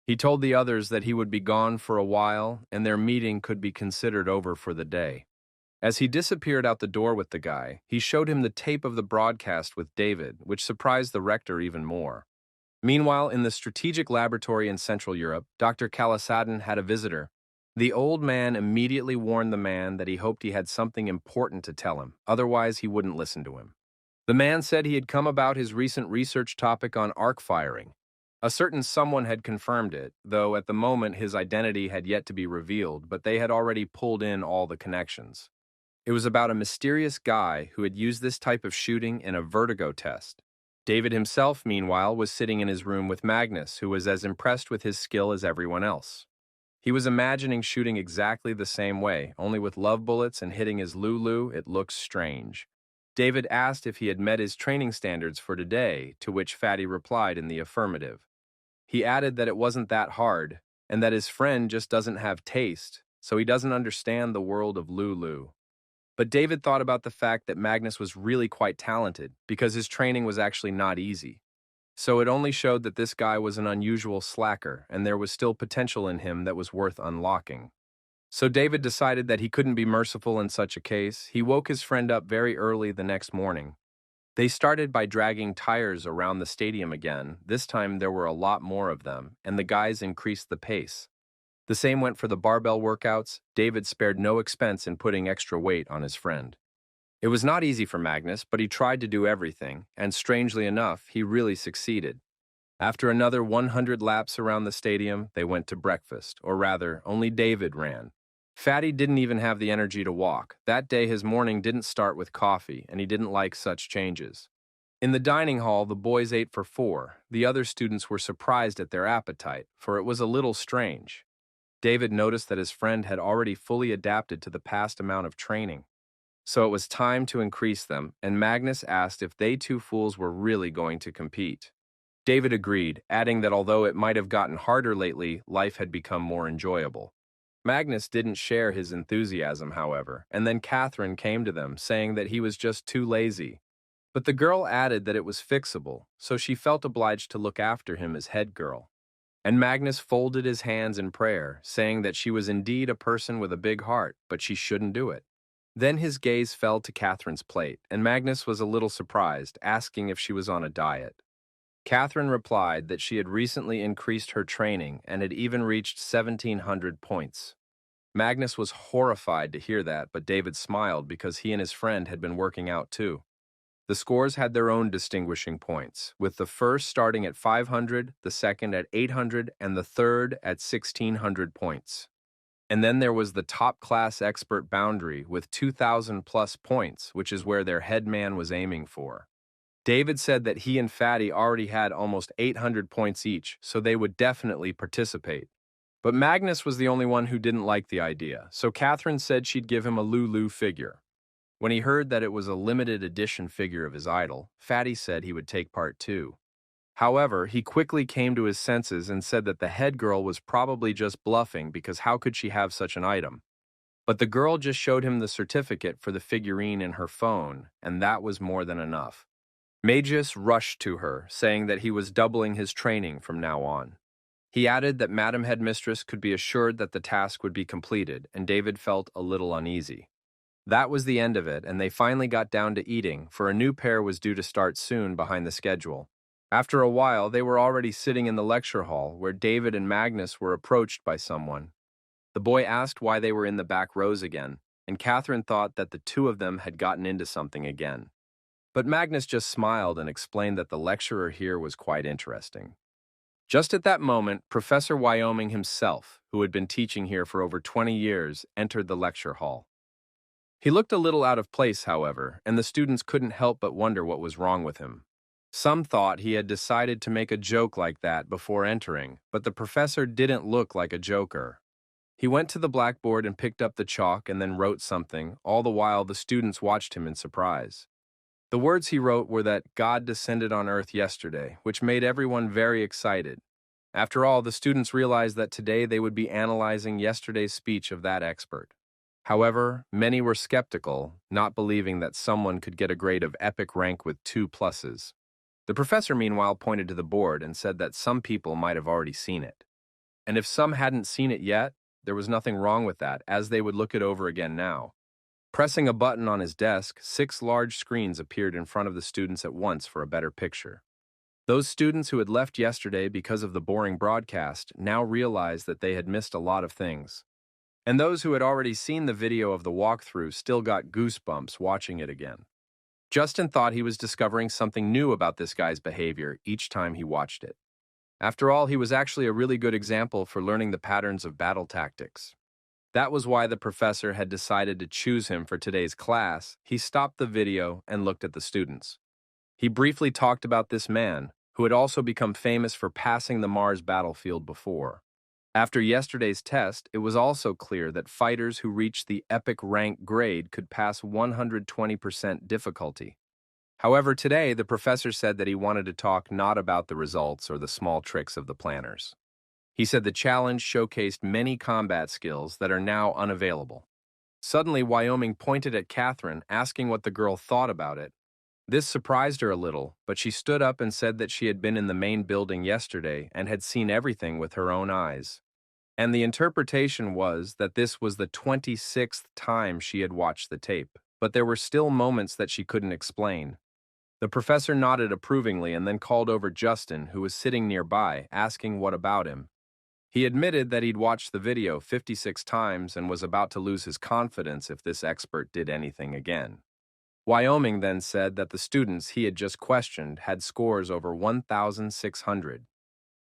He told the others that he would be gone for a while, and their meeting could be considered over for the day. As he disappeared out the door with the guy, he showed him the tape of the broadcast with David, which surprised the rector even more. Meanwhile, in the strategic laboratory in Central Europe, Dr. Calasadin had a visitor. The old man immediately warned the man that he hoped he had something important to tell him, otherwise he wouldn't listen to him. The man said he had come about his recent research topic on arc firing. A certain someone had confirmed it, though at the moment his identity had yet to be revealed, but they had already pulled in all the connections. It was about a mysterious guy who had used this type of shooting in a vertigo test. David himself, meanwhile, was sitting in his room with Magnus, who was as impressed with his skill as everyone else. He was imagining shooting exactly the same way, only with love bullets and hitting his Lulu. It looks strange. David asked if he had met his training standards for today, to which Fatty replied in the affirmative. He added that it wasn't that hard, and that his friend just doesn't have taste, so he doesn't understand the world of Lulu. But David thought about the fact that Magnus was really quite talented, because his training was actually not easy. So it only showed that this guy was an unusual slacker, and there was still potential in him that was worth unlocking. So David decided that he couldn't be merciful in such a case. He woke his friend up very early the next morning. They started by dragging tires around the stadium again. This time there were a lot more of them, and the guys increased the pace. The same went for the barbell workouts. David spared no expense in putting extra weight on his friend. It was not easy for Magnus, but he tried to do everything, and strangely enough, he really succeeded. After another 100 laps around the stadium, they went to breakfast, or rather, only David ran. Fatty didn't even have the energy to walk. That day his morning didn't start with coffee, and he didn't like such changes. In the dining hall, the boys ate for four. The other students were surprised at their appetite, for it was a little strange. David noticed that his friend had already fully adapted to the past amount of training. So it was time to increase them, and Magnus asked if they two fools were really going to compete. David agreed, adding that although it might have gotten harder lately, life had become more enjoyable. Magnus didn't share his enthusiasm, however, and then Catherine came to them, saying that he was just too lazy. But the girl added that it was fixable, so she felt obliged to look after him as head girl. And Magnus folded his hands in prayer, saying that she was indeed a person with a big heart, but she shouldn't do it. Then his gaze fell to Catherine's plate, and Magnus was a little surprised, asking if she was on a diet. Catherine replied that she had recently increased her training and had even reached 1,700 points. Magnus was horrified to hear that, but David smiled because he and his friend had been working out too. The scores had their own distinguishing points, with the first starting at 500, the second at 800, and the third at 1,600 points. And then there was the top-class expert boundary with 2,000 plus points, which is where their head man was aiming for. David said that he and Fatty already had almost 800 points each, so they would definitely participate. But Magnus was the only one who didn't like the idea, so Catherine said she'd give him a Lulu figure. When he heard that it was a limited edition figure of his idol, Fatty said he would take part too. However, he quickly came to his senses and said that the head girl was probably just bluffing because how could she have such an item? But the girl just showed him the certificate for the figurine in her phone, and that was more than enough. Magius rushed to her, saying that he was doubling his training from now on. He added that Madam Headmistress could be assured that the task would be completed, and David felt a little uneasy. That was the end of it, and they finally got down to eating, for a new pair was due to start soon behind the schedule. After a while, they were already sitting in the lecture hall, where David and Magnus were approached by someone. The boy asked why they were in the back rows again, and Catherine thought that the two of them had gotten into something again. But Magnus just smiled and explained that the lecturer here was quite interesting. Just at that moment, Professor Wyoming himself, who had been teaching here for over 20 years, entered the lecture hall. He looked a little out of place, however, and the students couldn't help but wonder what was wrong with him. Some thought he had decided to make a joke like that before entering, but the professor didn't look like a joker. He went to the blackboard and picked up the chalk and then wrote something, all the while the students watched him in surprise. The words he wrote were that God descended on earth yesterday, which made everyone very excited. After all, the students realized that today they would be analyzing yesterday's speech of that expert. However, many were skeptical, not believing that someone could get a grade of epic rank with 2 pluses. The professor, meanwhile, pointed to the board and said that some people might have already seen it. And if some hadn't seen it yet, there was nothing wrong with that, as they would look it over again now. Pressing a button on his desk, 6 large screens appeared in front of the students at once for a better picture. Those students who had left yesterday because of the boring broadcast now realized that they had missed a lot of things. And those who had already seen the video of the walkthrough still got goosebumps watching it again. Justin thought he was discovering something new about this guy's behavior each time he watched it. After all, he was actually a really good example for learning the patterns of battle tactics. That was why the professor had decided to choose him for today's class. He stopped the video and looked at the students. He briefly talked about this man, who had also become famous for passing the Mars battlefield before. After yesterday's test, it was also clear that fighters who reached the epic rank grade could pass 120% difficulty. However, today, the professor said that he wanted to talk not about the results or the small tricks of the planners. He said the challenge showcased many combat skills that are now unavailable. Suddenly, Wyoming pointed at Catherine, asking what the girl thought about it. This surprised her a little, but she stood up and said that she had been in the main building yesterday and had seen everything with her own eyes. And the interpretation was that this was the 26th time she had watched the tape, but there were still moments that she couldn't explain. The professor nodded approvingly and then called over Justin, who was sitting nearby, asking what about him. He admitted that he'd watched the video 56 times and was about to lose his confidence if this expert did anything again. Wyoming then said that the students he had just questioned had scores over 1,600.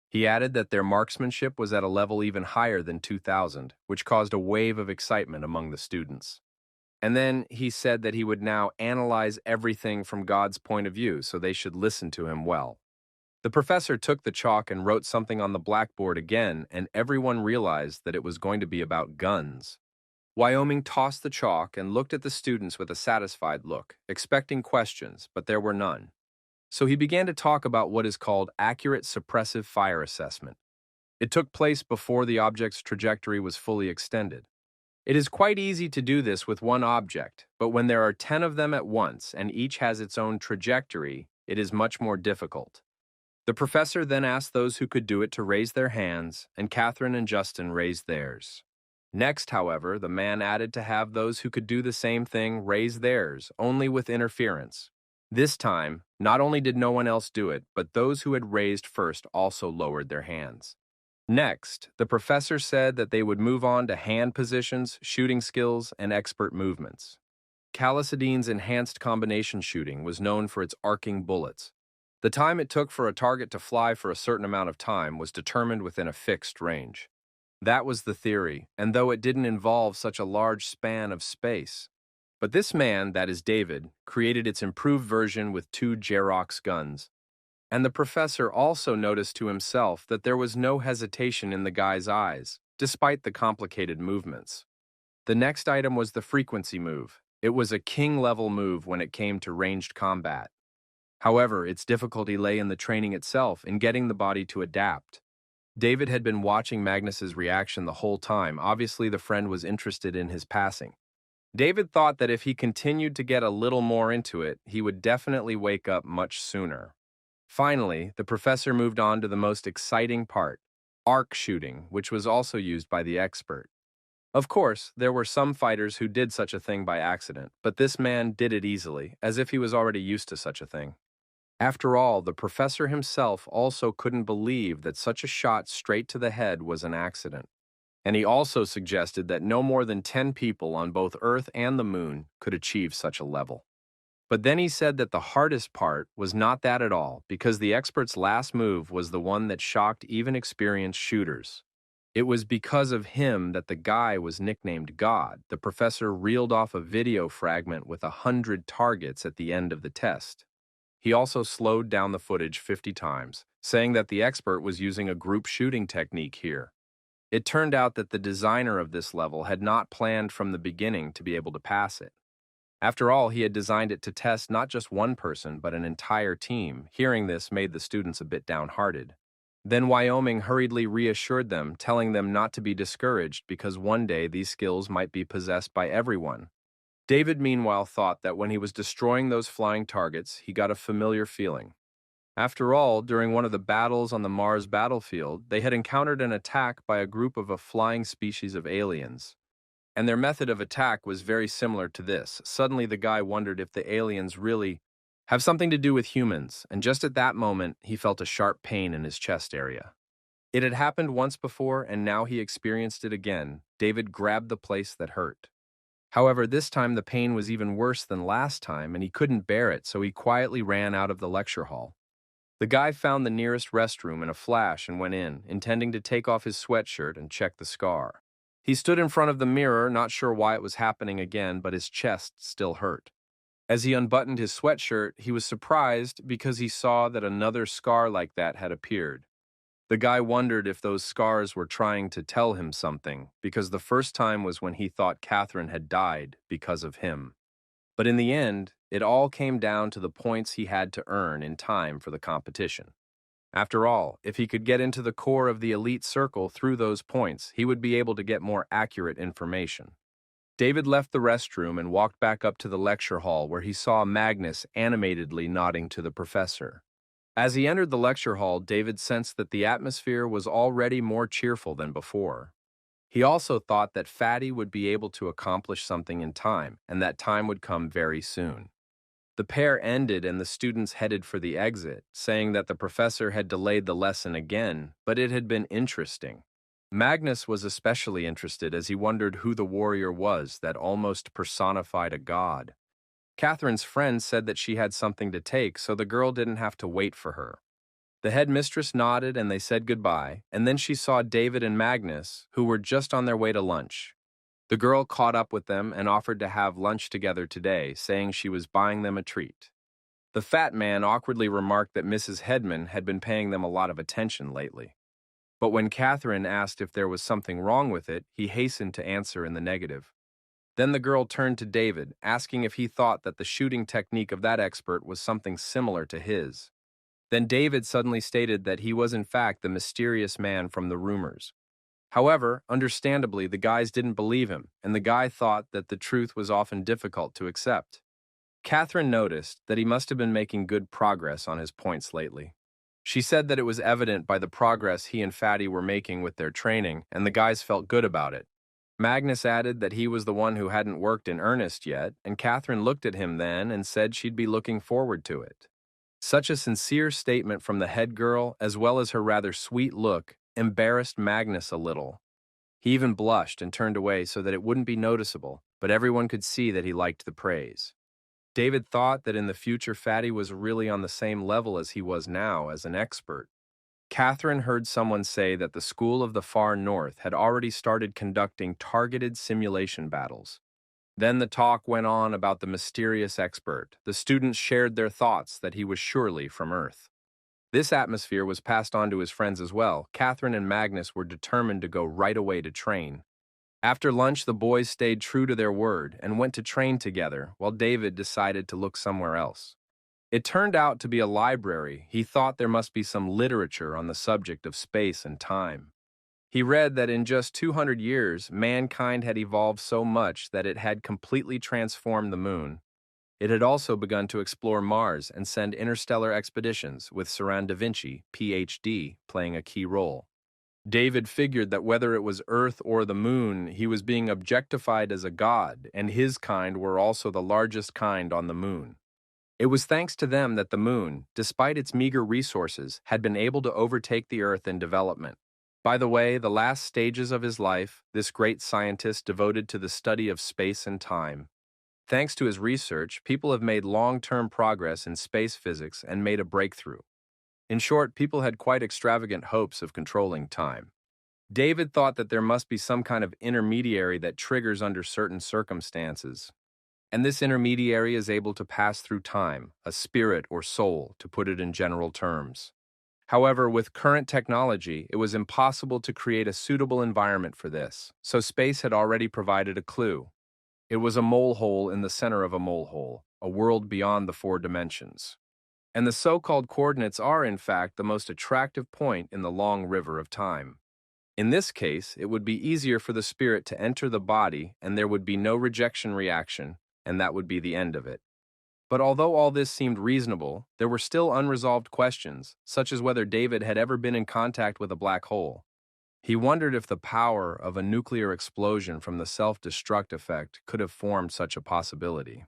He added that their marksmanship was at a level even higher than 2000, which caused a wave of excitement among the students. And then he said that he would now analyze everything from God's point of view, so they should listen to him well. The professor took the chalk and wrote something on the blackboard again, and everyone realized that it was going to be about guns. Wyoming tossed the chalk and looked at the students with a satisfied look, expecting questions, but there were none. So he began to talk about what is called accurate suppressive fire assessment. It took place before the object's trajectory was fully extended. It is quite easy to do this with one object, but when there are 10 of them at once and each has its own trajectory, it is much more difficult. The professor then asked those who could do it to raise their hands, and Catherine and Justin raised theirs. Next, however, the man added to have those who could do the same thing raise theirs, only with interference. This time, not only did no one else do it, but those who had raised first also lowered their hands. Next, the professor said that they would move on to hand positions, shooting skills, and expert movements. Chalcidine's enhanced combination shooting was known for its arcing bullets. The time it took for a target to fly for a certain amount of time was determined within a fixed range. That was the theory, and though it didn't involve such a large span of space. But this man, that is David, created its improved version with 2 Xerox guns. And the professor also noticed to himself that there was no hesitation in the guy's eyes, despite the complicated movements. The next item was the frequency move. It was a king-level move when it came to ranged combat. However, its difficulty lay in the training itself, in getting the body to adapt. David had been watching Magnus's reaction the whole time. Obviously, the friend was interested in his passing. David thought that if he continued to get a little more into it, he would definitely wake up much sooner. Finally, the professor moved on to the most exciting part, arc shooting, which was also used by the expert. Of course, there were some fighters who did such a thing by accident, but this man did it easily, as if he was already used to such a thing. After all, the professor himself also couldn't believe that such a shot straight to the head was an accident. And he also suggested that no more than 10 people on both Earth and the Moon could achieve such a level. But then he said that the hardest part was not that at all, because the expert's last move was the one that shocked even experienced shooters. It was because of him that the guy was nicknamed God. The professor reeled off a video fragment with 100 targets at the end of the test. He also slowed down the footage 50 times, saying that the expert was using a group shooting technique here. It turned out that the designer of this level had not planned from the beginning to be able to pass it. After all, he had designed it to test not just one person, but an entire team. Hearing this made the students a bit downhearted. Then Wyoming hurriedly reassured them, telling them not to be discouraged because one day these skills might be possessed by everyone. David, meanwhile, thought that when he was destroying those flying targets, he got a familiar feeling. After all, during one of the battles on the Mars battlefield, they had encountered an attack by a group of a flying species of aliens. And their method of attack was very similar to this. Suddenly the guy wondered if the aliens really have something to do with humans, and just at that moment, he felt a sharp pain in his chest area. It had happened once before, and now he experienced it again. David grabbed the place that hurt. However, this time the pain was even worse than last time, and he couldn't bear it, so he quietly ran out of the lecture hall. The guy found the nearest restroom in a flash and went in, intending to take off his sweatshirt and check the scar. He stood in front of the mirror, not sure why it was happening again, but his chest still hurt. As he unbuttoned his sweatshirt, he was surprised because he saw that another scar like that had appeared. The guy wondered if those scars were trying to tell him something, because the first time was when he thought Catherine had died because of him. But in the end, it all came down to the points he had to earn in time for the competition. After all, if he could get into the core of the elite circle through those points, he would be able to get more accurate information. David left the restroom and walked back up to the lecture hall where he saw Magnus animatedly nodding to the professor. As he entered the lecture hall, David sensed that the atmosphere was already more cheerful than before. He also thought that Fatty would be able to accomplish something in time, and that time would come very soon. The pair ended and the students headed for the exit, saying that the professor had delayed the lesson again, but it had been interesting. Magnus was especially interested as he wondered who the warrior was that almost personified a god. Catherine's friend said that she had something to take, so the girl didn't have to wait for her. The headmistress nodded and they said goodbye, and then she saw David and Magnus, who were just on their way to lunch. The girl caught up with them and offered to have lunch together today, saying she was buying them a treat. The fat man awkwardly remarked that Mrs. Headman had been paying them a lot of attention lately. But when Catherine asked if there was something wrong with it, he hastened to answer in the negative. Then the girl turned to David, asking if he thought that the shooting technique of that expert was something similar to his. Then David suddenly stated that he was in fact the mysterious man from the rumors. However, understandably, the guys didn't believe him, and the guy thought that the truth was often difficult to accept. Catherine noticed that he must have been making good progress on his points lately. She said that it was evident by the progress he and Fatty were making with their training, and the guys felt good about it. Magnus added that he was the one who hadn't worked in earnest yet, and Catherine looked at him then and said she'd be looking forward to it. Such a sincere statement from the head girl, as well as her rather sweet look, embarrassed Magnus a little. He even blushed and turned away so that it wouldn't be noticeable, but everyone could see that he liked the praise. David thought that in the future Fatty was really on the same level as he was now as an expert. Catherine heard someone say that the School of the Far North had already started conducting targeted simulation battles. Then the talk went on about the mysterious expert. The students shared their thoughts that he was surely from Earth. This atmosphere was passed on to his friends as well. Catherine and Magnus were determined to go right away to train. After lunch, the boys stayed true to their word and went to train together, while David decided to look somewhere else. It turned out to be a library. He thought there must be some literature on the subject of space and time. He read that in just 200 years, mankind had evolved so much that it had completely transformed the moon. It had also begun to explore Mars and send interstellar expeditions, with Saran da Vinci, Ph.D., playing a key role. David figured that whether it was Earth or the moon, he was being objectified as a god, and his kind were also the largest kind on the moon. It was thanks to them that the moon, despite its meager resources, had been able to overtake the Earth in development. By the way, the last stages of his life, this great scientist devoted to the study of space and time. Thanks to his research, people have made long-term progress in space physics and made a breakthrough. In short, people had quite extravagant hopes of controlling time. David thought that there must be some kind of intermediary that triggers under certain circumstances. And this intermediary is able to pass through time, a spirit or soul, to put it in general terms. However, with current technology, it was impossible to create a suitable environment for this, so space had already provided a clue. It was a molehole in the center of a molehole, a world beyond the 4 dimensions. And the so-called coordinates are, in fact, the most attractive point in the long river of time. In this case, it would be easier for the spirit to enter the body, and there would be no rejection reaction, and that would be the end of it. But although all this seemed reasonable, there were still unresolved questions, such as whether David had ever been in contact with a black hole. He wondered if the power of a nuclear explosion from the self-destruct effect could have formed such a possibility.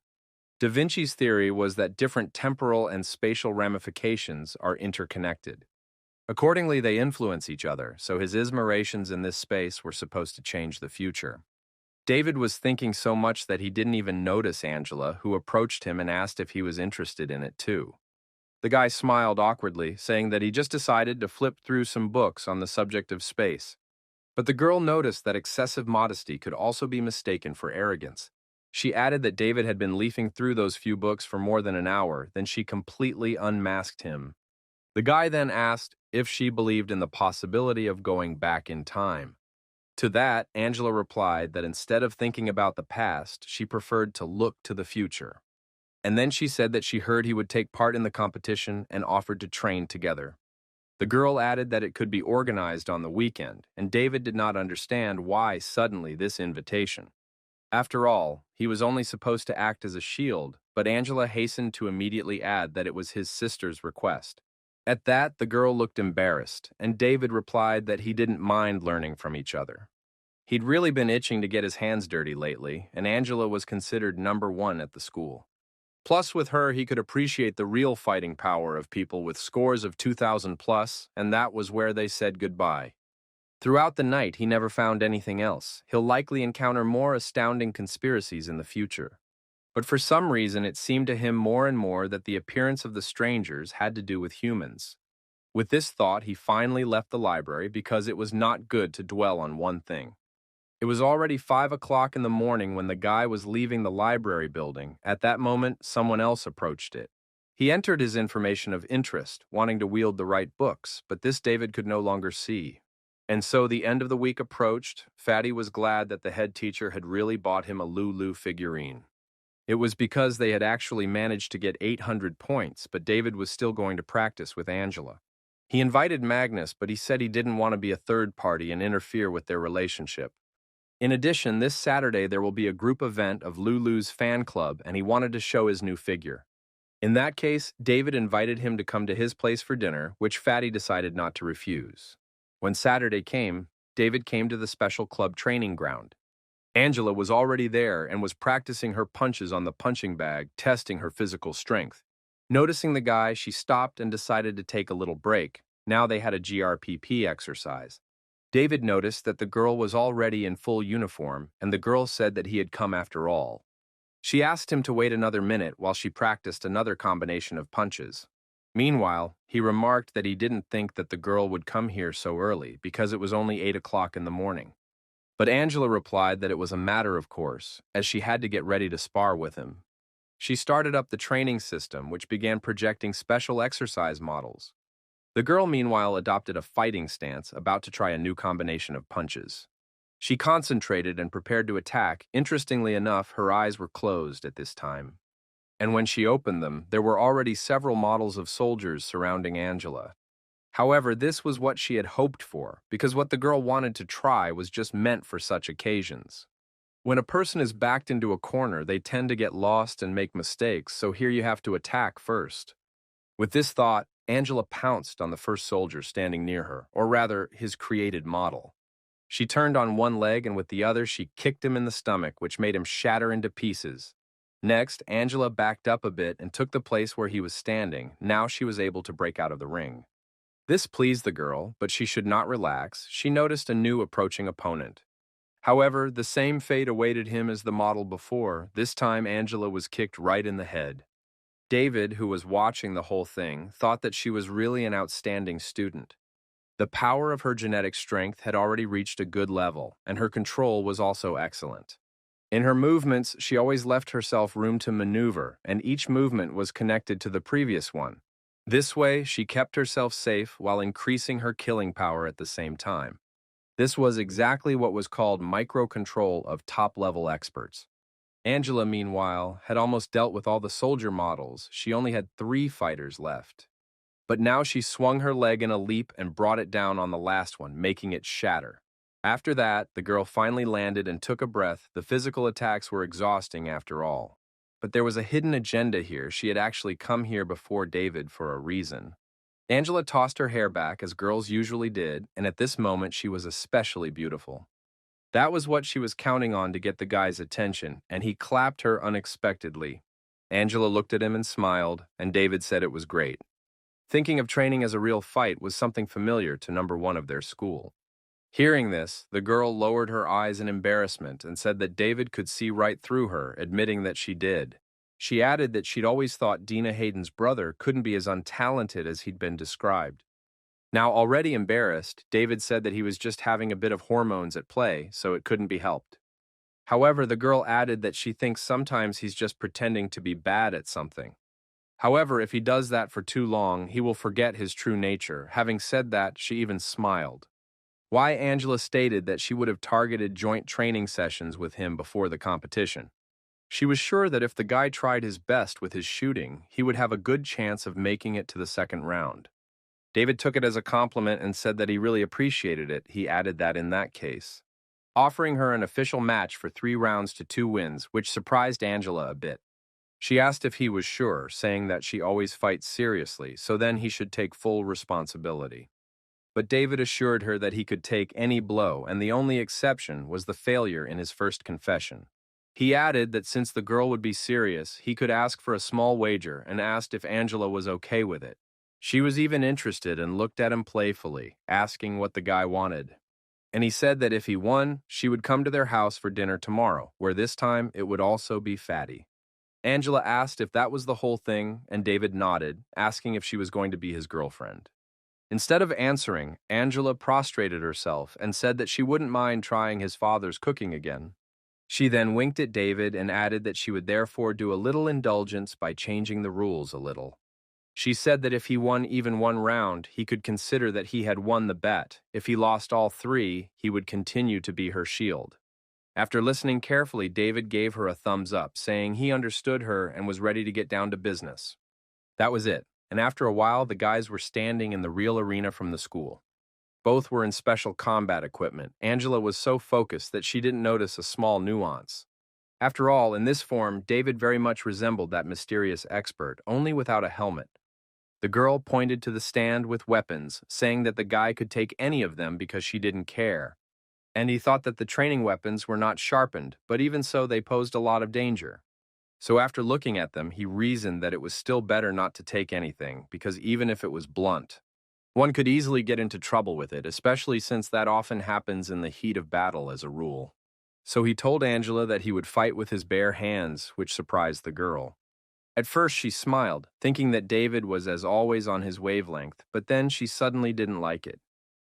Da Vinci's theory was that different temporal and spatial ramifications are interconnected. Accordingly, they influence each other, so his ismerations in this space were supposed to change the future. David was thinking so much that he didn't even notice Angela, who approached him and asked if he was interested in it too. The guy smiled awkwardly, saying that he just decided to flip through some books on the subject of space. But the girl noticed that excessive modesty could also be mistaken for arrogance. She added that David had been leafing through those few books for more than an hour, then she completely unmasked him. The guy then asked if she believed in the possibility of going back in time. To that, Angela replied that instead of thinking about the past, she preferred to look to the future. And then she said that she heard he would take part in the competition and offered to train together. The girl added that it could be organized on the weekend, and David did not understand why suddenly this invitation. After all, he was only supposed to act as a shield, but Angela hastened to immediately add that it was his sister's request. At that, the girl looked embarrassed, and David replied that he didn't mind learning from each other. He'd really been itching to get his hands dirty lately, and Angela was considered number 1 at the school. Plus, with her, he could appreciate the real fighting power of people with scores of 2,000 plus, and that was where they said goodbye. Throughout the night, he never found anything else. He'll likely encounter more astounding conspiracies in the future. But for some reason, it seemed to him more and more that the appearance of the strangers had to do with humans. With this thought, he finally left the library because it was not good to dwell on one thing. It was already 5 o'clock in the morning when the guy was leaving the library building. At that moment, someone else approached it. He entered his information of interest, wanting to wield the right books, but this David could no longer see. And so the end of the week approached. Fatty was glad that the head teacher had really bought him a Lulu figurine. It was because they had actually managed to get 800 points, but David was still going to practice with Angela. He invited Magnus, but he said he didn't want to be a third party and interfere with their relationship. In addition, this Saturday there will be a group event of Lulu's fan club, and he wanted to show his new figure. In that case, David invited him to come to his place for dinner, which Fatty decided not to refuse. When Saturday came, David came to the special club training ground. Angela was already there and was practicing her punches on the punching bag, testing her physical strength. Noticing the guy, she stopped and decided to take a little break. Now they had a GRPP exercise. David noticed that the girl was already in full uniform, and the girl said that he had come after all. She asked him to wait another minute while she practiced another combination of punches. Meanwhile, he remarked that he didn't think that the girl would come here so early because it was only 8 o'clock in the morning. But Angela replied that it was a matter of course, as she had to get ready to spar with him. She started up the training system, which began projecting special exercise models. The girl, meanwhile, adopted a fighting stance, about to try a new combination of punches. She concentrated and prepared to attack. Interestingly enough, her eyes were closed at this time. And when she opened them, there were already several models of soldiers surrounding Angela. However, this was what she had hoped for, because what the girl wanted to try was just meant for such occasions. When a person is backed into a corner, they tend to get lost and make mistakes, so here you have to attack first. With this thought, Angela pounced on the first soldier standing near her, or rather, his created model. She turned on one leg, and with the other, she kicked him in the stomach, which made him shatter into pieces. Next, Angela backed up a bit and took the place where he was standing. Now she was able to break out of the ring. This pleased the girl, but she should not relax. She noticed a new approaching opponent. However, the same fate awaited him as the model before. This time, Angela was kicked right in the head. David, who was watching the whole thing, thought that she was really an outstanding student. The power of her genetic strength had already reached a good level, and her control was also excellent. In her movements, she always left herself room to maneuver, and each movement was connected to the previous one. This way, she kept herself safe while increasing her killing power at the same time. This was exactly what was called micro-control of top-level experts. Angela, meanwhile, had almost dealt with all the soldier models. She only had 3 fighters left. But now she swung her leg in a leap and brought it down on the last one, making it shatter. After that, the girl finally landed and took a breath. The physical attacks were exhausting after all. But there was a hidden agenda here. She had actually come here before David for a reason. Angela tossed her hair back, as girls usually did, and at this moment she was especially beautiful. That was what she was counting on to get the guy's attention, and he clapped her unexpectedly. Angela looked at him and smiled, and David said it was great. Thinking of training as a real fight was something familiar to number 1 of their school. Hearing this, the girl lowered her eyes in embarrassment and said that David could see right through her, admitting that she did. She added that she'd always thought Dina Hayden's brother couldn't be as untalented as he'd been described. Now, already embarrassed, David said that he was just having a bit of hormones at play, so it couldn't be helped. However, the girl added that she thinks sometimes he's just pretending to be bad at something. However, if he does that for too long, he will forget his true nature. Having said that, she even smiled. Why Angela stated that she would have targeted joint training sessions with him before the competition. She was sure that if the guy tried his best with his shooting, he would have a good chance of making it to the second round. David took it as a compliment and said that he really appreciated it. He added that in that case, offering her an official match for 3 rounds to 2 wins, which surprised Angela a bit. She asked if he was sure, saying that she always fights seriously, so then he should take full responsibility. But David assured her that he could take any blow, and the only exception was the failure in his first confession. He added that since the girl would be serious, he could ask for a small wager and asked if Angela was okay with it. She was even interested and looked at him playfully, asking what the guy wanted. And he said that if he won, she would come to their house for dinner tomorrow, where this time it would also be Fatty. Angela asked if that was the whole thing, and David nodded, asking if she was going to be his girlfriend. Instead of answering, Angela prostrated herself and said that she wouldn't mind trying his father's cooking again. She then winked at David and added that she would therefore do a little indulgence by changing the rules a little. She said that if he won even one round, he could consider that he had won the bet. If he lost all three, he would continue to be her shield. After listening carefully, David gave her a thumbs up, saying he understood her and was ready to get down to business. That was it, and after a while, the guys were standing in the real arena from the school. Both were in special combat equipment. Angela was so focused that she didn't notice a small nuance. After all, in this form, David very much resembled that mysterious expert, only without a helmet. The girl pointed to the stand with weapons, saying that the guy could take any of them because she didn't care. And he thought that the training weapons were not sharpened, but even so they posed a lot of danger. So after looking at them, he reasoned that it was still better not to take anything, because even if it was blunt, one could easily get into trouble with it, especially since that often happens in the heat of battle as a rule. So he told Angela that he would fight with his bare hands, which surprised the girl. At first she smiled, thinking that David was as always on his wavelength, but then she suddenly didn't like it.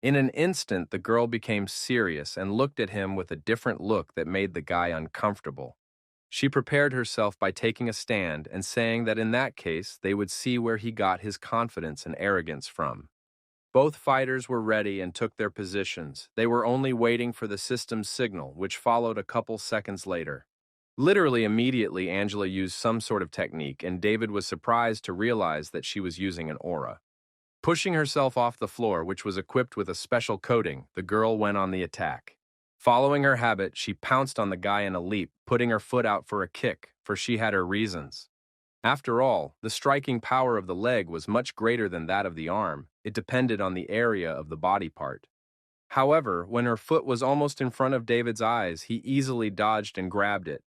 In an instant, the girl became serious and looked at him with a different look that made the guy uncomfortable. She prepared herself by taking a stand and saying that in that case they would see where he got his confidence and arrogance from. Both fighters were ready and took their positions. They were only waiting for the system's signal, which followed a couple seconds later. Literally immediately, Angela used some sort of technique, and David was surprised to realize that she was using an aura. Pushing herself off the floor, which was equipped with a special coating, the girl went on the attack. Following her habit, she pounced on the guy in a leap, putting her foot out for a kick, for she had her reasons. After all, the striking power of the leg was much greater than that of the arm. It depended on the area of the body part. However, when her foot was almost in front of David's eyes, he easily dodged and grabbed it.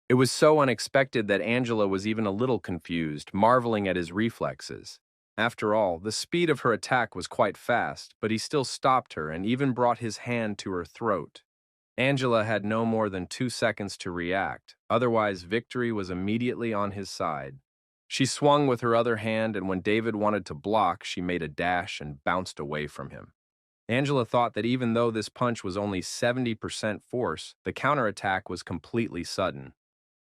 It was so unexpected that Angela was even a little confused, marveling at his reflexes. After all, the speed of her attack was quite fast, but he still stopped her and even brought his hand to her throat. Angela had no more than 2 seconds to react, otherwise victory was immediately on his side. She swung with her other hand, and when David wanted to block, she made a dash and bounced away from him. Angela thought that even though this punch was only 70% force, the counterattack was completely sudden.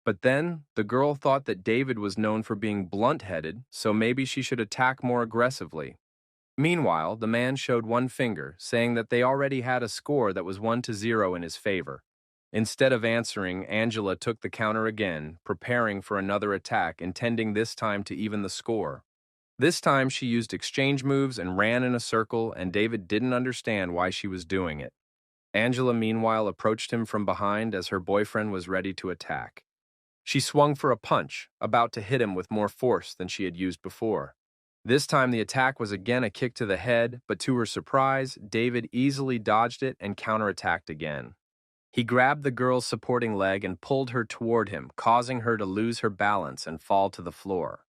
But then, the girl thought that David was known for being blunt-headed, so maybe she should attack more aggressively. Meanwhile, the man showed one finger, saying that they already had a score that was 1-0 in his favor. Instead of answering, Angela took the counter again, preparing for another attack, intending this time to even the score. This time she used exchange moves and ran in a circle, and David didn't understand why she was doing it. Angela, meanwhile, approached him from behind as her boyfriend was ready to attack. She swung for a punch, about to hit him with more force than she had used before. This time the attack was again a kick to the head, but to her surprise, David easily dodged it and counterattacked again. He grabbed the girl's supporting leg and pulled her toward him, causing her to lose her balance and fall to the floor.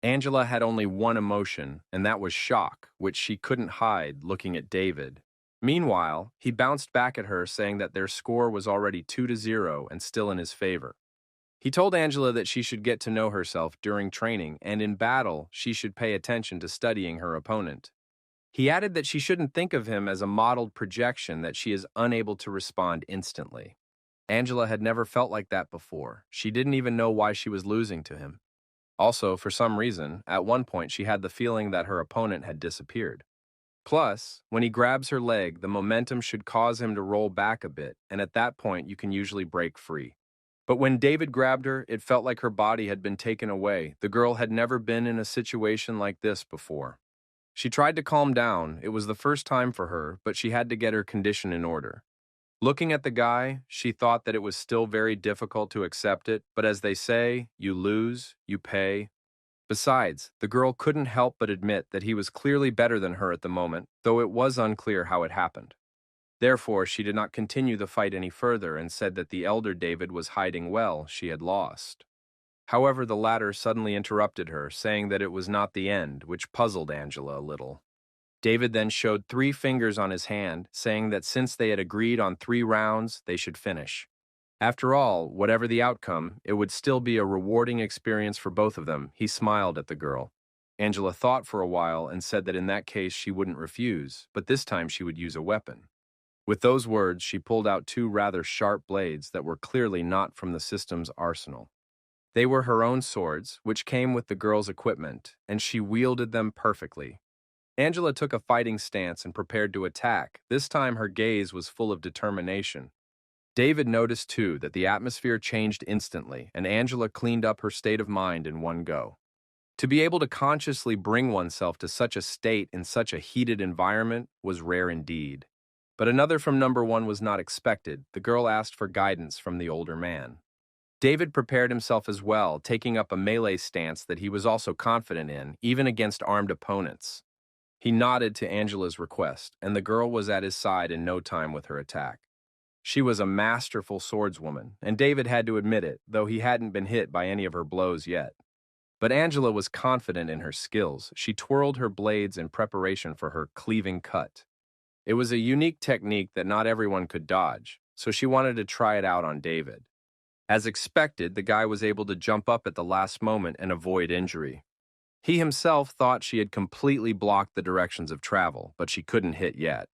Angela had only one emotion, and that was shock, which she couldn't hide looking at David. Meanwhile, he bounced back at her, saying that their score was already 2-0 and still in his favor. He told Angela that she should get to know herself during training, and in battle, she should pay attention to studying her opponent. He added that she shouldn't think of him as a modeled projection, that she is unable to respond instantly. Angela had never felt like that before. She didn't even know why she was losing to him. Also, for some reason, at one point she had the feeling that her opponent had disappeared. Plus, when he grabs her leg, the momentum should cause him to roll back a bit, and at that point you can usually break free. But when David grabbed her, it felt like her body had been taken away. The girl had never been in a situation like this before. She tried to calm down. It was the first time for her, but she had to get her condition in order. Looking at the guy, she thought that it was still very difficult to accept it, but as they say, you lose, you pay. Besides, the girl couldn't help but admit that he was clearly better than her at the moment, though it was unclear how it happened. Therefore, she did not continue the fight any further and said that the elder David was hiding well, she had lost. However, the latter suddenly interrupted her, saying that it was not the end, which puzzled Angela a little. David then showed 3 fingers on his hand, saying that since they had agreed on 3 rounds, they should finish. After all, whatever the outcome, it would still be a rewarding experience for both of them. He smiled at the girl. Angela thought for a while and said that in that case she wouldn't refuse, but this time she would use a weapon. With those words, she pulled out two rather sharp blades that were clearly not from the system's arsenal. They were her own swords, which came with the girl's equipment, and she wielded them perfectly. Angela took a fighting stance and prepared to attack. This time her gaze was full of determination. David noticed, too, that the atmosphere changed instantly, and Angela cleaned up her state of mind in one go. To be able to consciously bring oneself to such a state in such a heated environment was rare indeed. But another from number one was not expected. The girl asked for guidance from the older man. David prepared himself as well, taking up a melee stance that he was also confident in, even against armed opponents. He nodded to Angela's request, and the girl was at his side in no time with her attack. She was a masterful swordswoman, and David had to admit it, though he hadn't been hit by any of her blows yet. But Angela was confident in her skills. She twirled her blades in preparation for her cleaving cut. It was a unique technique that not everyone could dodge, so she wanted to try it out on David. As expected, the guy was able to jump up at the last moment and avoid injury. He himself thought she had completely blocked the directions of travel, but she couldn't hit yet.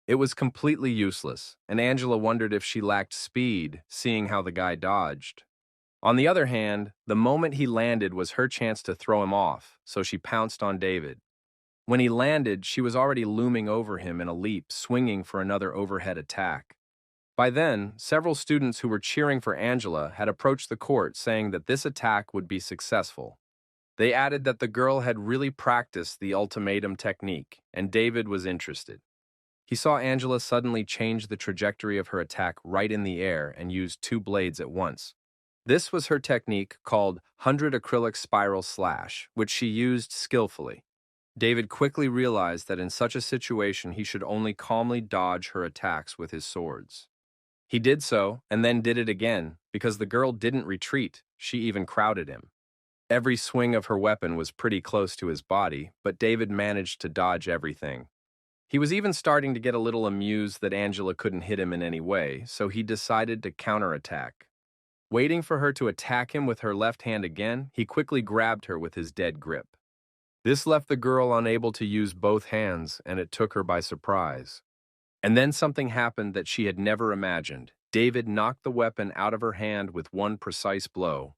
It was completely useless, and Angela wondered if she lacked speed, seeing how the guy dodged. On the other hand, the moment he landed was her chance to throw him off, so she pounced on David. When he landed, she was already looming over him in a leap, swinging for another overhead attack. By then, several students who were cheering for Angela had approached the court saying that this attack would be successful. They added that the girl had really practiced the ultimatum technique, and David was interested. He saw Angela suddenly change the trajectory of her attack right in the air and use two blades at once. This was her technique called 100 acrylic spiral slash, which she used skillfully. David quickly realized that in such a situation he should only calmly dodge her attacks with his swords. He did so, and then did it again, because the girl didn't retreat, she even crowded him. Every swing of her weapon was pretty close to his body, but David managed to dodge everything. He was even starting to get a little amused that Angela couldn't hit him in any way, so he decided to counterattack. Waiting for her to attack him with her left hand again, he quickly grabbed her with his dead grip. This left the girl unable to use both hands, and it took her by surprise. And then something happened that she had never imagined. David knocked the weapon out of her hand with one precise blow.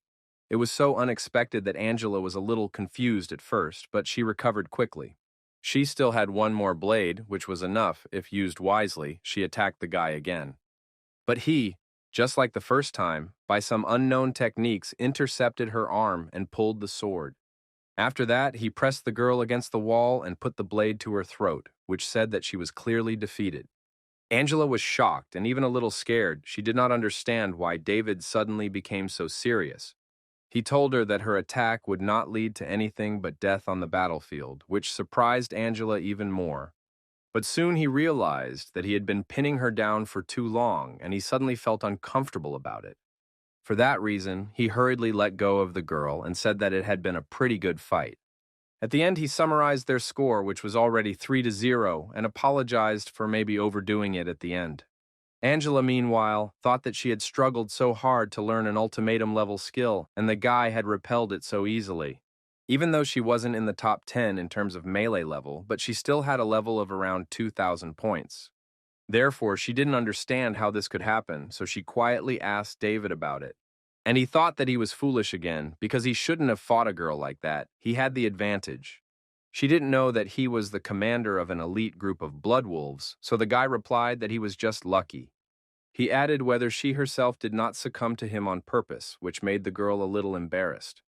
It was so unexpected that Angela was a little confused at first, but she recovered quickly. She still had one more blade, which was enough. If used wisely, she attacked the guy again. But he, just like the first time, by some unknown techniques intercepted her arm and pulled the sword. After that, he pressed the girl against the wall and put the blade to her throat, which said that she was clearly defeated. Angela was shocked and even a little scared. She did not understand why David suddenly became so serious. He told her that her attack would not lead to anything but death on the battlefield, which surprised Angela even more. But soon he realized that he had been pinning her down for too long, and he suddenly felt uncomfortable about it. For that reason, he hurriedly let go of the girl and said that it had been a pretty good fight. At the end, he summarized their score, which was already 3-0, and apologized for maybe overdoing it at the end. Angela, meanwhile, thought that she had struggled so hard to learn an ultimatum-level skill, and the guy had repelled it so easily. Even though she wasn't in the top 10 in terms of melee level, but she still had a level of around 2,000 points. Therefore, she didn't understand how this could happen, so she quietly asked David about it. And he thought that he was foolish again, because he shouldn't have fought a girl like that. He had the advantage. She didn't know that he was the commander of an elite group of blood wolves, so the guy replied that he was just lucky. He added whether she herself did not succumb to him on purpose, which made the girl a little embarrassed.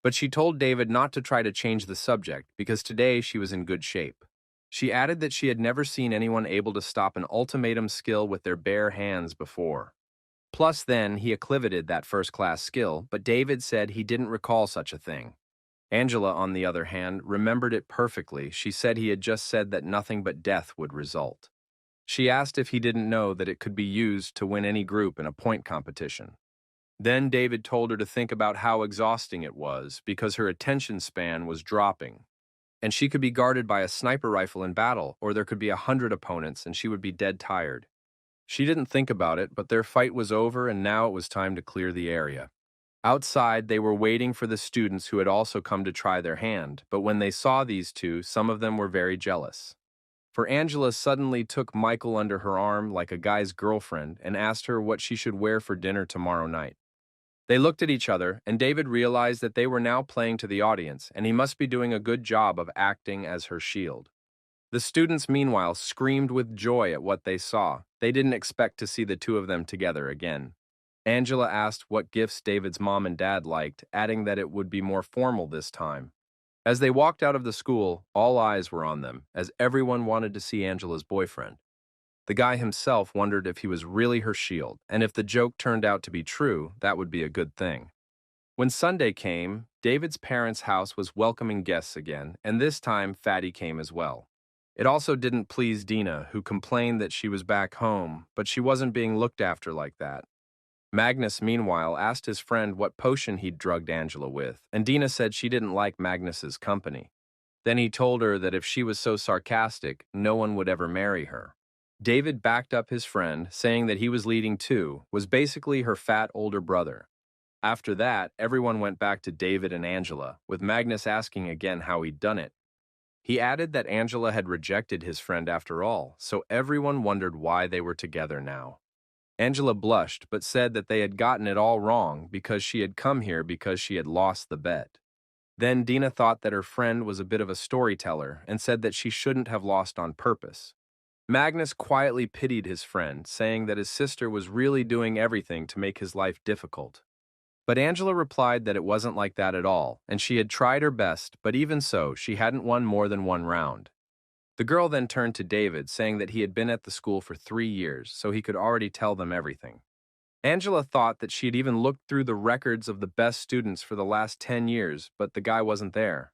But she told David not to try to change the subject, because today she was in good shape. She added that she had never seen anyone able to stop an ultimatum skill with their bare hands before. Plus then, he acclimated that first-class skill, but David said he didn't recall such a thing. Angela, on the other hand, remembered it perfectly. She said he had just said that nothing but death would result. She asked if he didn't know that it could be used to win any group in a point competition. Then David told her to think about how exhausting it was, because her attention span was dropping. And she could be guarded by a sniper rifle in battle, or there could be 100 opponents and she would be dead tired. She didn't think about it, but their fight was over and now it was time to clear the area. Outside, they were waiting for the students who had also come to try their hand, but when they saw these two, some of them were very jealous. For Angela suddenly took Michael under her arm like a guy's girlfriend and asked her what she should wear for dinner tomorrow night. They looked at each other, and David realized that they were now playing to the audience, and he must be doing a good job of acting as her shield. The students, meanwhile, screamed with joy at what they saw. They didn't expect to see the two of them together again. Angela asked what gifts David's mom and dad liked, adding that it would be more formal this time. As they walked out of the school, all eyes were on them, as everyone wanted to see Angela's boyfriend. The guy himself wondered if he was really her shield, and if the joke turned out to be true, that would be a good thing. When Sunday came, David's parents' house was welcoming guests again, and this time Fatty came as well. It also didn't please Dina, who complained that she was back home, but she wasn't being looked after like that. Magnus, meanwhile, asked his friend what potion he'd drugged Angela with, and Dina said she didn't like Magnus's company. Then he told her that if she was so sarcastic, no one would ever marry her. David backed up his friend, saying that he was leading too, was basically her fat older brother. After that, everyone went back to David and Angela, with Magnus asking again how he'd done it. He added that Angela had rejected his friend after all, so everyone wondered why they were together now. Angela blushed, but said that they had gotten it all wrong because she had come here because she had lost the bet. Then Dina thought that her friend was a bit of a storyteller and said that she shouldn't have lost on purpose. Magnus quietly pitied his friend, saying that his sister was really doing everything to make his life difficult. But Angela replied that it wasn't like that at all, and she had tried her best, but even so, she hadn't won more than one round. The girl then turned to David, saying that he had been at the school for 3 years, so he could already tell them everything. Angela thought that she had even looked through the records of the best students for the last 10 years, but the guy wasn't there.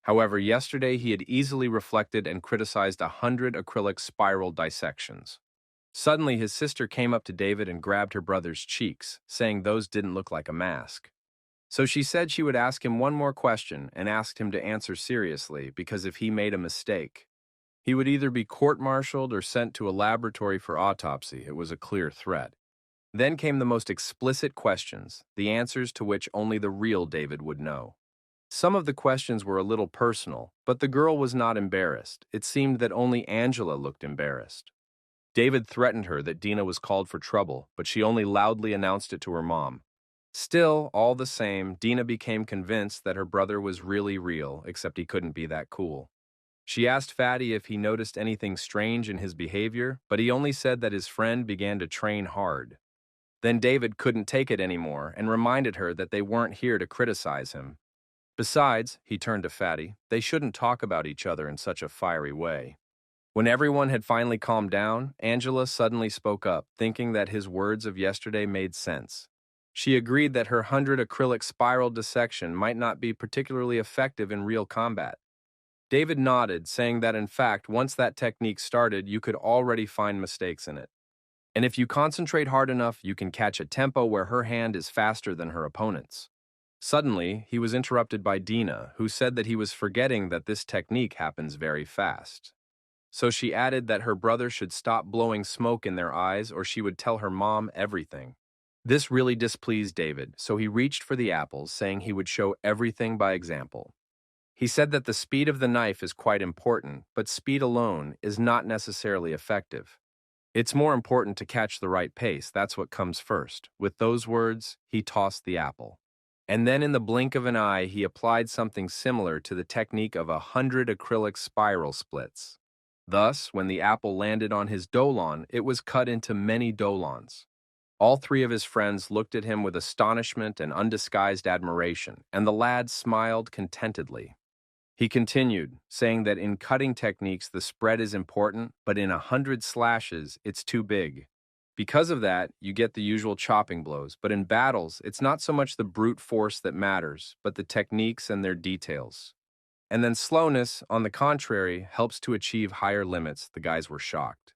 However, yesterday he had easily reflected and criticized 100 acrylic spiral dissections. Suddenly, his sister came up to David and grabbed her brother's cheeks, saying those didn't look like a mask. So she said she would ask him one more question and asked him to answer seriously, because if he made a mistake, he would either be court-martialed or sent to a laboratory for autopsy. It was a clear threat. Then came the most explicit questions, the answers to which only the real David would know. Some of the questions were a little personal, but the girl was not embarrassed. It seemed that only Angela looked embarrassed. David threatened her that Dina was called for trouble, but she only loudly announced it to her mom. Still, all the same, Dina became convinced that her brother was really real, except he couldn't be that cool. She asked Fatty if he noticed anything strange in his behavior, but he only said that his friend began to train hard. Then David couldn't take it anymore and reminded her that they weren't here to criticize him. Besides, he turned to Fatty, they shouldn't talk about each other in such a fiery way. When everyone had finally calmed down, Angela suddenly spoke up, thinking that his words of yesterday made sense. She agreed that her 100 acrylic spiral dissection might not be particularly effective in real combat. David nodded, saying that in fact, once that technique started, you could already find mistakes in it. And if you concentrate hard enough, you can catch a tempo where her hand is faster than her opponent's. Suddenly, he was interrupted by Dina, who said that he was forgetting that this technique happens very fast. So she added that her brother should stop blowing smoke in their eyes or she would tell her mom everything. This really displeased David, so he reached for the apples, saying he would show everything by example. He said that the speed of the knife is quite important, but speed alone is not necessarily effective. It's more important to catch the right pace, that's what comes first. With those words, he tossed the apple. And then in the blink of an eye, he applied something similar to the technique of 100 acrylic spiral splits. Thus, when the apple landed on his dolon, it was cut into many dolons. All three of his friends looked at him with astonishment and undisguised admiration, and the lad smiled contentedly. He continued, saying that in cutting techniques the spread is important, but in 100 slashes, it's too big. Because of that, you get the usual chopping blows, but in battles, it's not so much the brute force that matters, but the techniques and their details. And then slowness, on the contrary, helps to achieve higher limits. The guys were shocked.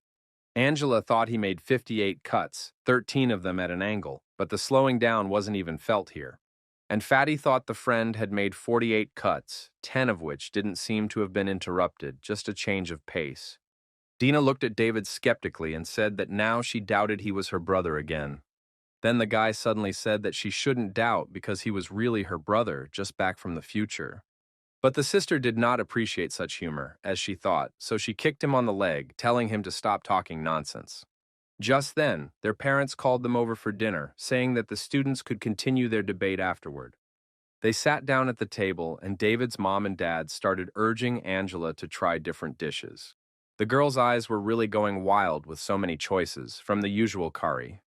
Angela thought he made 58 cuts, 13 of them at an angle, but the slowing down wasn't even felt here. And Fatty thought the friend had made 48 cuts, 10 of which didn't seem to have been interrupted, just a change of pace. Dina looked at David skeptically and said that now she doubted he was her brother again. Then the guy suddenly said that she shouldn't doubt because he was really her brother, just back from the future. But the sister did not appreciate such humor, as she thought, so she kicked him on the leg, telling him to stop talking nonsense. Just then, their parents called them over for dinner, saying that the students could continue their debate afterward. They sat down at the table, and David's mom and dad started urging Angela to try different dishes. The girl's eyes were really going wild with so many choices, from the usual curry,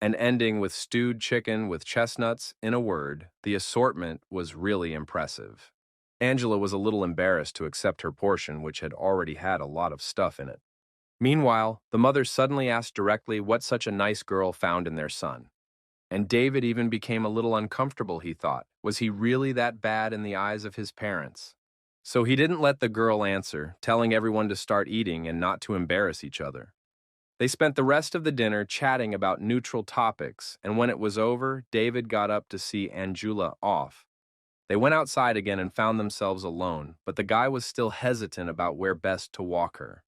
and ending with stewed chicken with chestnuts. In a word, the assortment was really impressive. Angela was a little embarrassed to accept her portion, which had already had a lot of stuff in it. Meanwhile, the mother suddenly asked directly what such a nice girl found in their son. And David even became a little uncomfortable, he thought. Was he really that bad in the eyes of his parents? So he didn't let the girl answer, telling everyone to start eating and not to embarrass each other. They spent the rest of the dinner chatting about neutral topics, and when it was over, David got up to see Angela off. They went outside again and found themselves alone, but the guy was still hesitant about where best to walk her.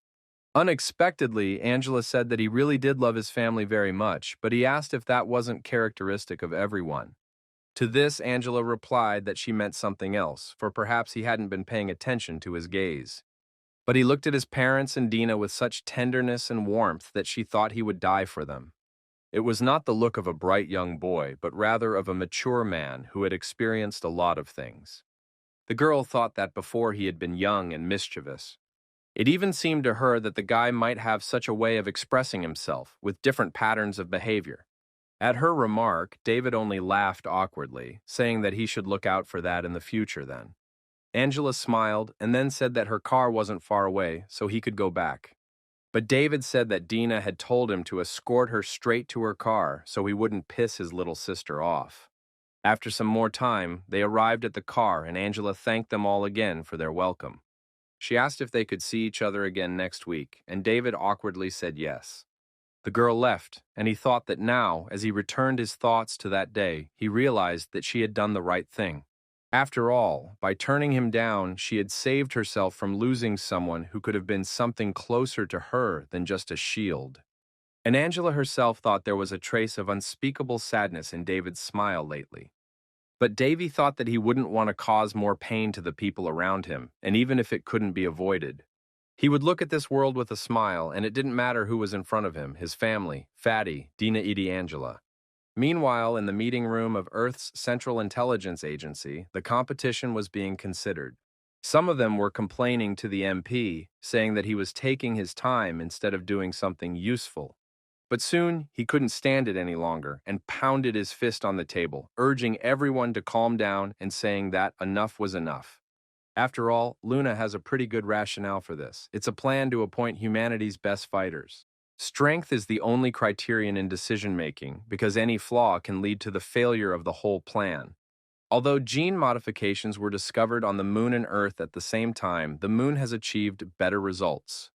Unexpectedly, Angela said that he really did love his family very much, but he asked if that wasn't characteristic of everyone. To this, Angela replied that she meant something else, for perhaps he hadn't been paying attention to his gaze. But he looked at his parents and Dina with such tenderness and warmth that she thought he would die for them. It was not the look of a bright young boy, but rather of a mature man who had experienced a lot of things. The girl thought that before he had been young and mischievous. It even seemed to her that the guy might have such a way of expressing himself, with different patterns of behavior. At her remark, David only laughed awkwardly, saying that he should look out for that in the future then. Angela smiled and then said that her car wasn't far away, so he could go back. But David said that Dina had told him to escort her straight to her car so he wouldn't piss his little sister off. After some more time, they arrived at the car and Angela thanked them all again for their welcome. She asked if they could see each other again next week, and David awkwardly said yes. The girl left, and he thought that now, as he returned his thoughts to that day, he realized that she had done the right thing. After all, by turning him down, she had saved herself from losing someone who could have been something closer to her than just a shield. And Angela herself thought there was a trace of unspeakable sadness in David's smile lately. But Davy thought that he wouldn't want to cause more pain to the people around him, and even if it couldn't be avoided. He would look at this world with a smile, and it didn't matter who was in front of him, his family, Fatty, Dina Edie Angela. Meanwhile, in the meeting room of Earth's Central Intelligence Agency, the competition was being considered. Some of them were complaining to the MP, saying that he was taking his time instead of doing something useful. But soon, he couldn't stand it any longer and pounded his fist on the table, urging everyone to calm down and saying that enough was enough. After all, Luna has a pretty good rationale for this. It's a plan to appoint humanity's best fighters. Strength is the only criterion in decision-making because any flaw can lead to the failure of the whole plan. Although gene modifications were discovered on the Moon and Earth at the same time, the Moon has achieved better results.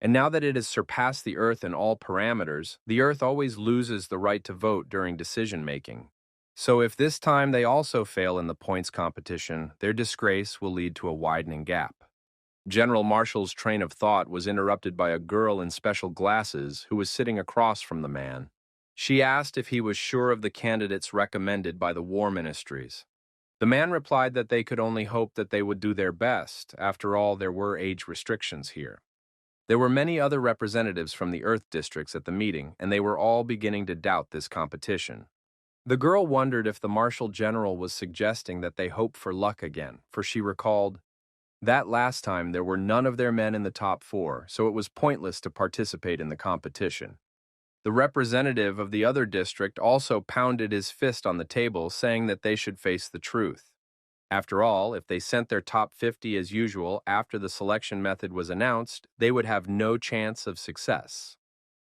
And now that it has surpassed the Earth in all parameters, the Earth always loses the right to vote during decision-making. So if this time they also fail in the points competition, their disgrace will lead to a widening gap. General Marshall's train of thought was interrupted by a girl in special glasses who was sitting across from the man. She asked if he was sure of the candidates recommended by the war ministries. The man replied that they could only hope that they would do their best. After all, there were age restrictions here. There were many other representatives from the Earth districts at the meeting, and they were all beginning to doubt this competition. The girl wondered if the Marshal General was suggesting that they hope for luck again, for she recalled, that last time there were none of their men in the top 4, so it was pointless to participate in the competition. The representative of the other district also pounded his fist on the table, saying that they should face the truth. After all, if they sent their top 50 as usual after the selection method was announced, they would have no chance of success.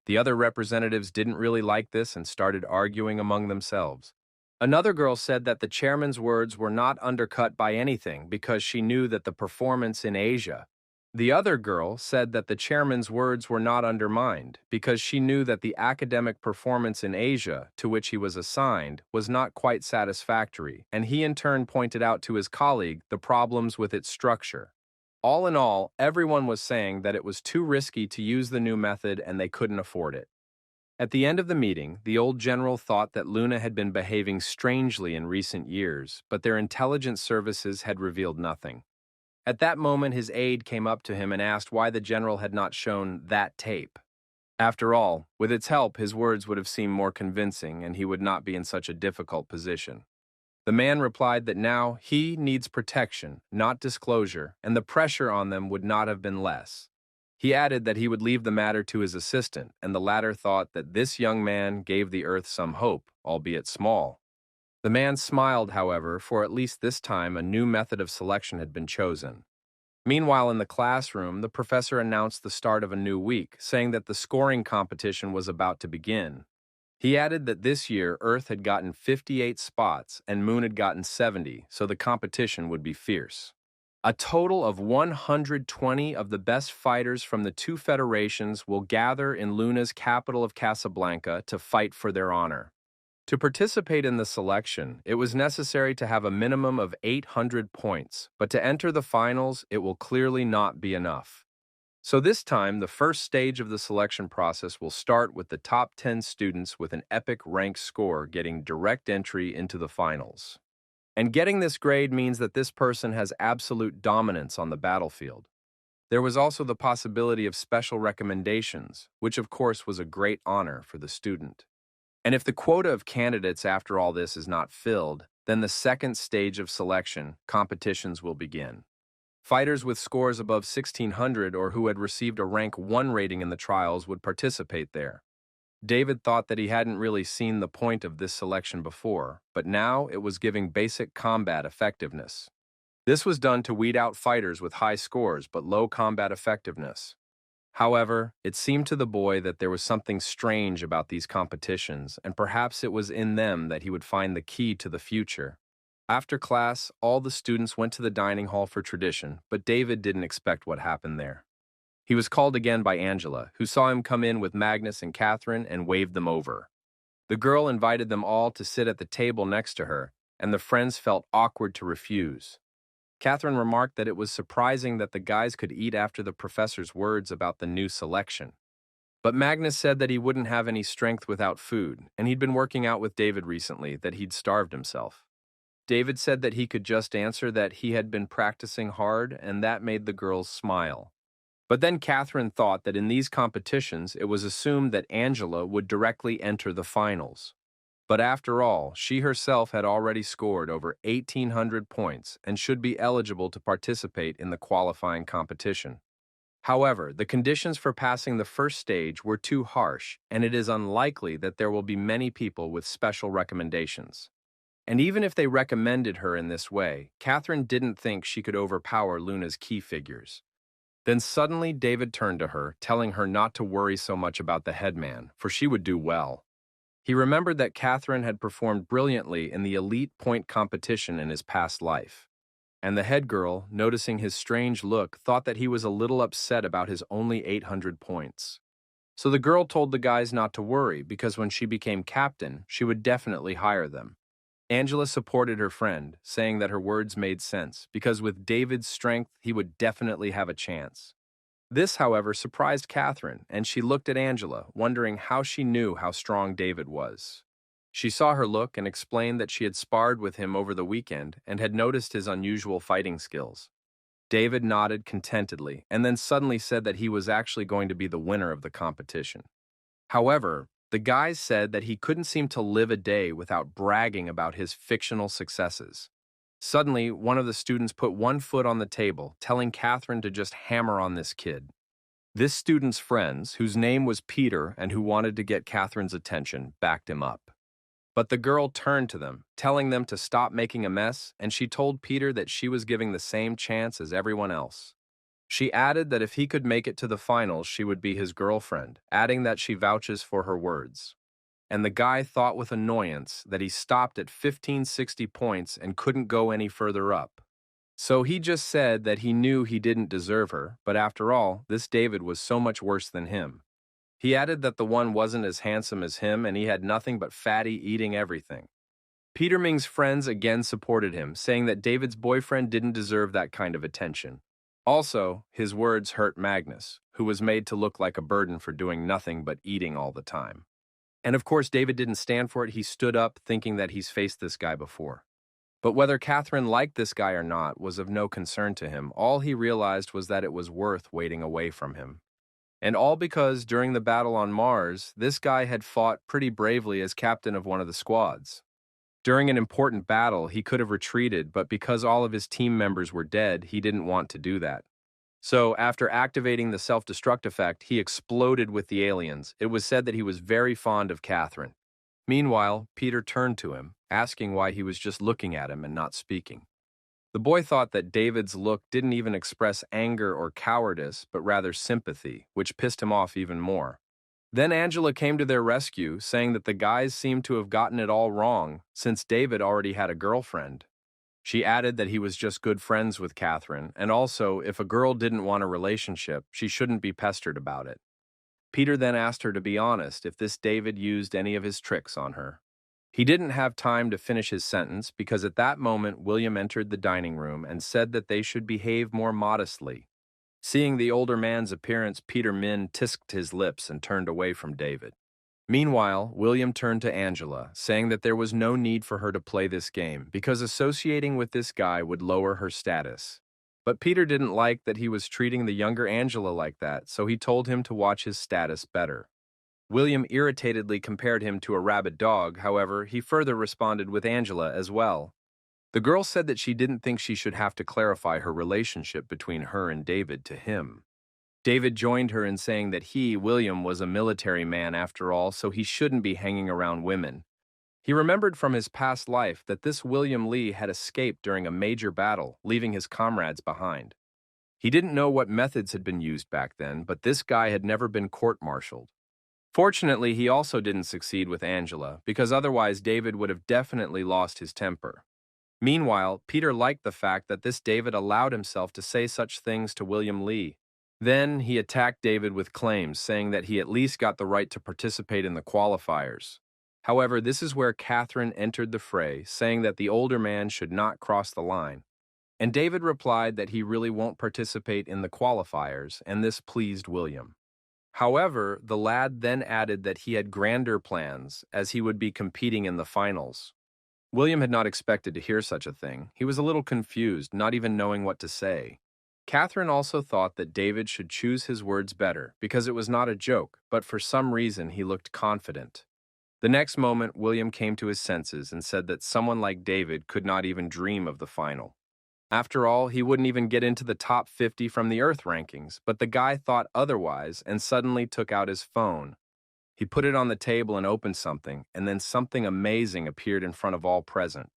The other representatives didn't really like this and started arguing among themselves. Another girl said that the chairman's words were not undercut by anything because she knew that the performance in Asia. The other girl said that the chairman's words were not undermined because she knew that the academic performance in Asia, to which he was assigned, was not quite satisfactory, and he in turn pointed out to his colleague the problems with its structure. All in all, everyone was saying that it was too risky to use the new method and they couldn't afford it. At the end of the meeting, the old general thought that Luna had been behaving strangely in recent years, but their intelligence services had revealed nothing. At that moment, his aide came up to him and asked why the general had not shown that tape. After all, with its help, his words would have seemed more convincing and he would not be in such a difficult position. The man replied that now he needs protection, not disclosure, and the pressure on them would not have been less. He added that he would leave the matter to his assistant, and the latter thought that this young man gave the earth some hope, albeit small. The man smiled, however, for at least this time a new method of selection had been chosen. Meanwhile, in the classroom, the professor announced the start of a new week, saying that the scoring competition was about to begin. He added that this year Earth had gotten 58 spots and Moon had gotten 70, so the competition would be fierce. A total of 120 of the best fighters from the two federations will gather in Luna's capital of Casablanca to fight for their honor. To participate in the selection, it was necessary to have a minimum of 800 points, but to enter the finals, it will clearly not be enough. So this time, the first stage of the selection process will start with the top 10 students with an epic rank score getting direct entry into the finals. And getting this grade means that this person has absolute dominance on the battlefield. There was also the possibility of special recommendations, which of course was a great honor for the student. And if the quota of candidates after all this is not filled, then the second stage of selection, competitions will begin. Fighters with scores above 1600 or who had received a rank 1 rating in the trials would participate there. David thought that he hadn't really seen the point of this selection before, but now it was giving basic combat effectiveness. This was done to weed out fighters with high scores but low combat effectiveness. However, it seemed to the boy that there was something strange about these competitions, and perhaps it was in them that he would find the key to the future. After class, all the students went to the dining hall for tradition, but David didn't expect what happened there. He was called again by Angela, who saw him come in with Magnus and Catherine and waved them over. The girl invited them all to sit at the table next to her, and the friends felt awkward to refuse. Catherine remarked that it was surprising that the guys could eat after the professor's words about the new selection. But Magnus said that he wouldn't have any strength without food, and he'd been working out with David recently, that he'd starved himself. David said that he could just answer that he had been practicing hard, and that made the girls smile. But then Catherine thought that in these competitions it was assumed that Angela would directly enter the finals. But after all, she herself had already scored over 1,800 points and should be eligible to participate in the qualifying competition. However, the conditions for passing the first stage were too harsh, and it is unlikely that there will be many people with special recommendations. And even if they recommended her in this way, Catherine didn't think she could overpower Luna's key figures. Then suddenly David turned to her, telling her not to worry so much about the headman, for she would do well. He remembered that Catherine had performed brilliantly in the elite point competition in his past life. And the head girl, noticing his strange look, thought that he was a little upset about his only 800 points. So the girl told the guys not to worry, because when she became captain, she would definitely hire them. Angela supported her friend, saying that her words made sense, because with David's strength, he would definitely have a chance. This, however, surprised Catherine, and she looked at Angela, wondering how she knew how strong David was. She saw her look and explained that she had sparred with him over the weekend and had noticed his unusual fighting skills. David nodded contentedly and then suddenly said that he was actually going to be the winner of the competition. However, the guys said that he couldn't seem to live a day without bragging about his fictional successes. Suddenly, one of the students put one foot on the table, telling Catherine to just hammer on this kid. This student's friends, whose name was Peter and who wanted to get Catherine's attention, backed him up. But the girl turned to them, telling them to stop making a mess, and she told Peter that she was giving the same chance as everyone else. She added that if he could make it to the finals, she would be his girlfriend, adding that she vouches for her words. And the guy thought with annoyance that he stopped at 1560 points and couldn't go any further up. So he just said that he knew he didn't deserve her, but after all, this David was so much worse than him. He added that the one wasn't as handsome as him and he had nothing but fatty eating everything. Peter Ming's friends again supported him, saying that David's boyfriend didn't deserve that kind of attention. Also, his words hurt Magnus, who was made to look like a burden for doing nothing but eating all the time. And of course, David didn't stand for it. He stood up thinking that he's faced this guy before. But whether Catherine liked this guy or not was of no concern to him. All he realized was that it was worth waiting away from him. And all because during the battle on Mars, this guy had fought pretty bravely as captain of one of the squads. During an important battle, he could have retreated, but because all of his team members were dead, he didn't want to do that. So, after activating the self-destruct effect, he exploded with the aliens. It was said that he was very fond of Catherine. Meanwhile, Peter turned to him, asking why he was just looking at him and not speaking. The boy thought that David's look didn't even express anger or cowardice, but rather sympathy, which pissed him off even more. Then Angela came to their rescue, saying that the guys seemed to have gotten it all wrong, since David already had a girlfriend. She added that he was just good friends with Catherine, and also, if a girl didn't want a relationship, she shouldn't be pestered about it. Peter then asked her to be honest if this David used any of his tricks on her. He didn't have time to finish his sentence because at that moment William entered the dining room and said that they should behave more modestly. Seeing the older man's appearance, Peter tisked his lips and turned away from David. Meanwhile, William turned to Angela, saying that there was no need for her to play this game because associating with this guy would lower her status. But Peter didn't like that he was treating the younger Angela like that, so he told him to watch his status better. William irritatedly compared him to a rabid dog, however, he further responded with Angela as well. The girl said that she didn't think she should have to clarify her relationship between her and David to him. David joined her in saying that he, William, was a military man after all, so he shouldn't be hanging around women. He remembered from his past life that this William Lee had escaped during a major battle, leaving his comrades behind. He didn't know what methods had been used back then, but this guy had never been court-martialed. Fortunately, he also didn't succeed with Angela, because otherwise David would have definitely lost his temper. Meanwhile, Peter liked the fact that this David allowed himself to say such things to William Lee. Then he attacked David with claims, saying that he at least got the right to participate in the qualifiers. However, this is where Catherine entered the fray, saying that the older man should not cross the line. And David replied that he really won't participate in the qualifiers, and this pleased William. However, the lad then added that he had grander plans, as he would be competing in the finals. William had not expected to hear such a thing. He was a little confused, not even knowing what to say. Catherine also thought that David should choose his words better, because it was not a joke, but for some reason he looked confident. The next moment, William came to his senses and said that someone like David could not even dream of the final. After all, he wouldn't even get into the top 50 from the Earth rankings, but the guy thought otherwise and suddenly took out his phone. He put it on the table and opened something, and then something amazing appeared in front of all present.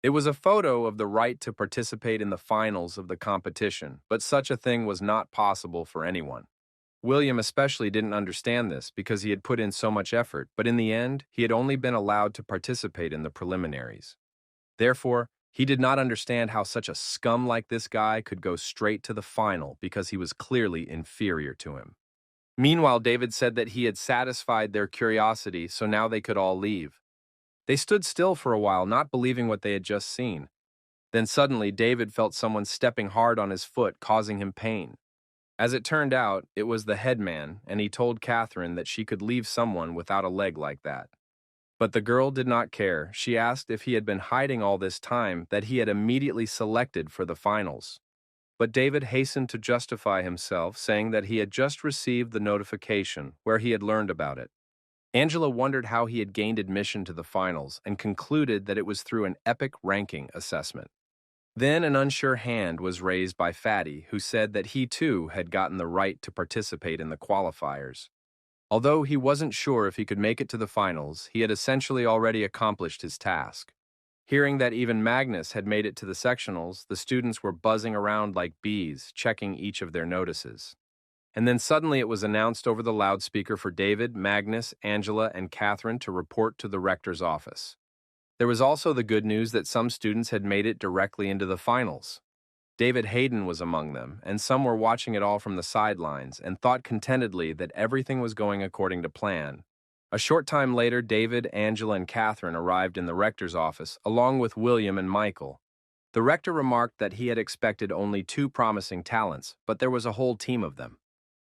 It was a photo of the right to participate in the finals of the competition, but such a thing was not possible for anyone. William especially didn't understand this because he had put in so much effort, but in the end, he had only been allowed to participate in the preliminaries. Therefore, he did not understand how such a scum like this guy could go straight to the final because he was clearly inferior to him. Meanwhile, David said that he had satisfied their curiosity, so now they could all leave. They stood still for a while, not believing what they had just seen. Then suddenly, David felt someone stepping hard on his foot, causing him pain. As it turned out, it was the headman, and he told Catherine that she could leave someone without a leg like that. But the girl did not care. She asked if he had been hiding all this time that he had immediately selected for the finals. But David hastened to justify himself, saying that he had just received the notification where he had learned about it. Angela wondered how he had gained admission to the finals and concluded that it was through an epic ranking assessment. Then an unsure hand was raised by Fatty, who said that he too had gotten the right to participate in the qualifiers. Although he wasn't sure if he could make it to the finals, he had essentially already accomplished his task. Hearing that even Magnus had made it to the sectionals, the students were buzzing around like bees, checking each of their notices. And then suddenly it was announced over the loudspeaker for David, Magnus, Angela, and Catherine to report to the rector's office. There was also the good news that some students had made it directly into the finals. David Hayden was among them, and some were watching it all from the sidelines and thought contentedly that everything was going according to plan. A short time later, David, Angela, and Catherine arrived in the rector's office, along with William and Michael. The rector remarked that he had expected only 2 promising talents, but there was a whole team of them.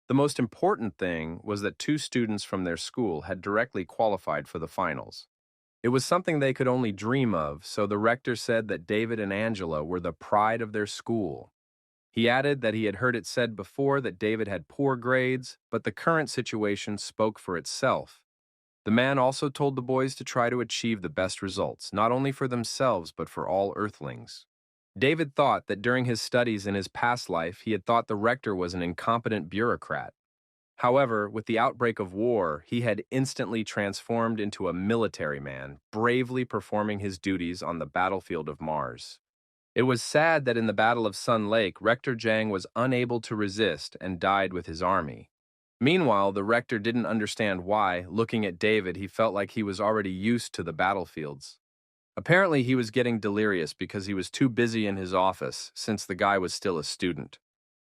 The most important thing was that two students from their school had directly qualified for the finals. It was something they could only dream of, so the rector said that David and Angela were the pride of their school. He added that he had heard it said before that David had poor grades, but the current situation spoke for itself. The man also told the boys to try to achieve the best results, not only for themselves but for all earthlings. David thought that during his studies in his past life he had thought the rector was an incompetent bureaucrat. However, with the outbreak of war, he had instantly transformed into a military man, bravely performing his duties on the battlefield of Mars. It was sad that in the Battle of Sun Lake, Rector Jang was unable to resist and died with his army. Meanwhile, the rector didn't understand why, looking at David, he felt like he was already used to the battlefields. Apparently, he was getting delirious because he was too busy in his office, since the guy was still a student.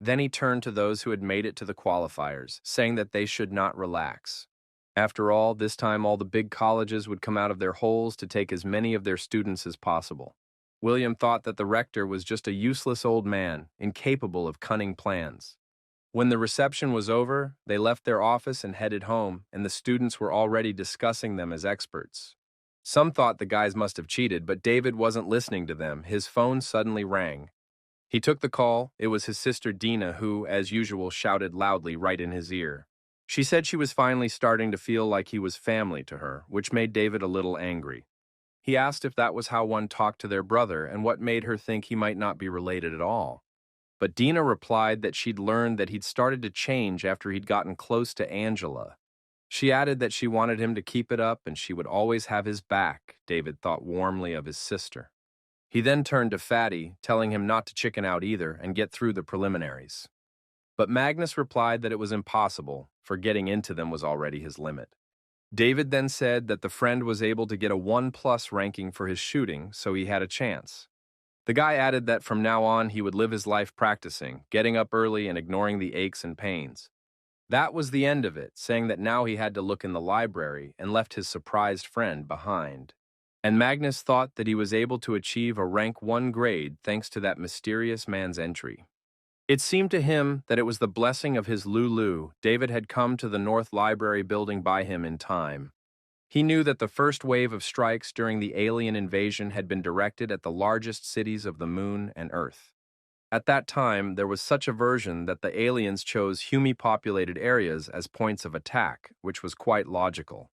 Then he turned to those who had made it to the qualifiers, saying that they should not relax. After all, this time all the big colleges would come out of their holes to take as many of their students as possible. William thought that the rector was just a useless old man, incapable of cunning plans. When the reception was over, they left their office and headed home, and the students were already discussing them as experts. Some thought the guys must have cheated, but David wasn't listening to them. His phone suddenly rang. He took the call. It was his sister Dina who, as usual, shouted loudly right in his ear. She said she was finally starting to feel like he was family to her, which made David a little angry. He asked if that was how one talked to their brother and what made her think he might not be related at all. But Dina replied that she'd learned that he'd started to change after he'd gotten close to Angela. She added that she wanted him to keep it up and she would always have his back. David thought warmly of his sister. He then turned to Fatty, telling him not to chicken out either and get through the preliminaries. But Magnus replied that it was impossible, for getting into them was already his limit. David then said that the friend was able to get a 1+ ranking for his shooting, so he had a chance. The guy added that from now on he would live his life practicing, getting up early and ignoring the aches and pains. That was the end of it, saying that now he had to look in the library and left his surprised friend behind. And Magnus thought that he was able to achieve a rank 1 grade thanks to that mysterious man's entry. It seemed to him that it was the blessing of his Lulu. David had come to the North Library building by him in time. He knew that the first wave of strikes during the alien invasion had been directed at the largest cities of the Moon and Earth. At that time, there was such aversion that the aliens chose Humi-populated areas as points of attack, which was quite logical.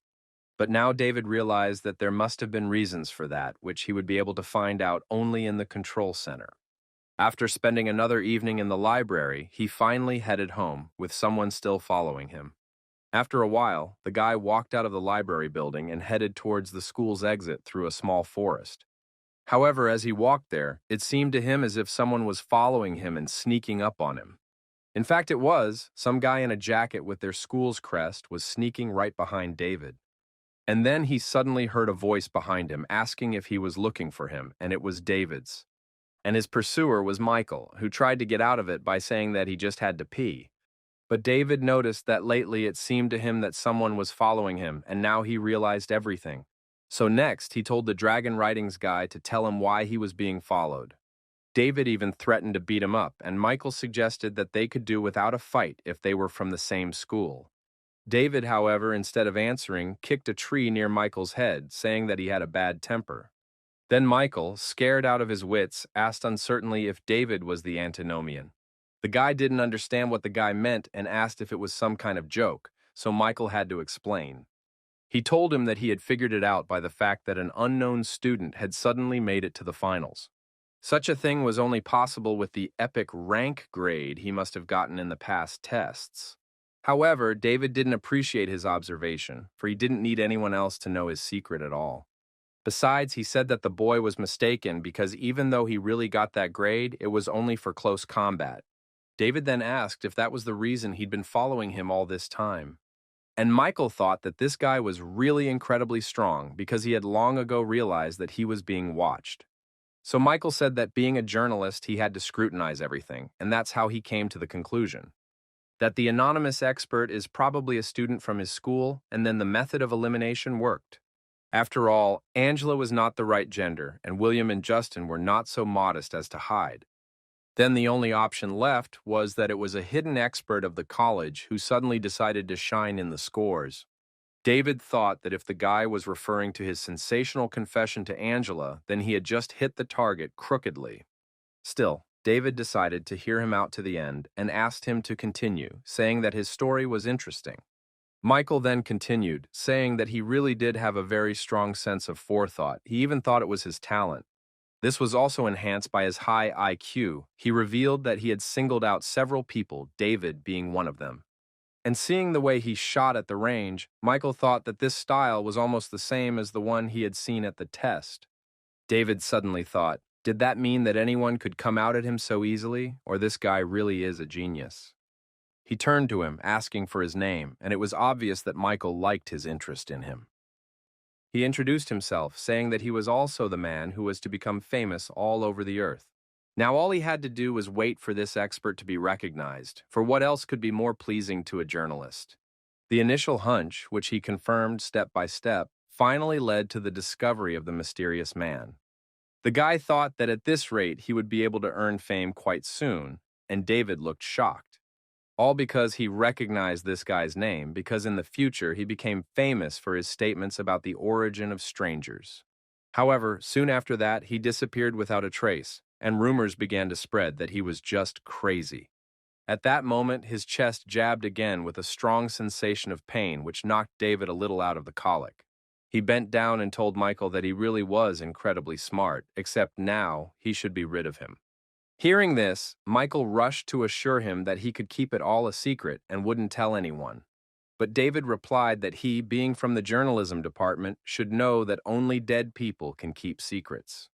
But now David realized that there must have been reasons for that, which he would be able to find out only in the control center. After spending another evening in the library, he finally headed home, with someone still following him. After a while, the guy walked out of the library building and headed towards the school's exit through a small forest. However, as he walked there, it seemed to him as if someone was following him and sneaking up on him. In fact, it was. Some guy in a jacket with their school's crest was sneaking right behind David. And then he suddenly heard a voice behind him asking if he was looking for him, and it was David's. And his pursuer was Michael, who tried to get out of it by saying that he just had to pee. But David noticed that lately it seemed to him that someone was following him, and now he realized everything. So next, he told the Dragon Writings guy to tell him why he was being followed. David even threatened to beat him up, and Michael suggested that they could do without a fight if they were from the same school. David, however, instead of answering, kicked a tree near Michael's head, saying that he had a bad temper. Then Michael, scared out of his wits, asked uncertainly if David was the antinomian. The guy didn't understand what the guy meant and asked if it was some kind of joke, so Michael had to explain. He told him that he had figured it out by the fact that an unknown student had suddenly made it to the finals. Such a thing was only possible with the epic rank grade he must have gotten in the past tests. However, David didn't appreciate his observation, for he didn't need anyone else to know his secret at all. Besides, he said that the boy was mistaken because even though he really got that grade, it was only for close combat. David then asked if that was the reason he'd been following him all this time. And Michael thought that this guy was really incredibly strong because he had long ago realized that he was being watched. So Michael said that being a journalist, he had to scrutinize everything, and that's how he came to the conclusion that the anonymous expert is probably a student from his school, and then the method of elimination worked. After all, Angela was not the right gender, and William and Justin were not so modest as to hide. Then the only option left was that it was a hidden expert of the college who suddenly decided to shine in the scores. David thought that if the guy was referring to his sensational confession to Angela, then he had just hit the target crookedly. Still, David decided to hear him out to the end and asked him to continue, saying that his story was interesting. Michael then continued, saying that he really did have a very strong sense of forethought. He even thought it was his talent. This was also enhanced by his high IQ. He revealed that he had singled out several people, David being one of them. And seeing the way he shot at the range, Michael thought that this style was almost the same as the one he had seen at the test. David suddenly thought, did that mean that anyone could come out at him so easily, or this guy really is a genius? He turned to him, asking for his name, and it was obvious that Michael liked his interest in him. He introduced himself, saying that he was also the man who was to become famous all over the earth. Now all he had to do was wait for this expert to be recognized, for what else could be more pleasing to a journalist? The initial hunch, which he confirmed step by step, finally led to the discovery of the mysterious man. The guy thought that at this rate he would be able to earn fame quite soon, and David looked shocked. All because he recognized this guy's name, because in the future he became famous for his statements about the origin of strangers. However, soon after that, he disappeared without a trace, and rumors began to spread that he was just crazy. At that moment, his chest jabbed again with a strong sensation of pain, which knocked David a little out of the colic. He bent down and told Michael that he really was incredibly smart, except now he should be rid of him. Hearing this, Michael rushed to assure him that he could keep it all a secret and wouldn't tell anyone. But David replied that he, being from the journalism department, should know that only dead people can keep secrets.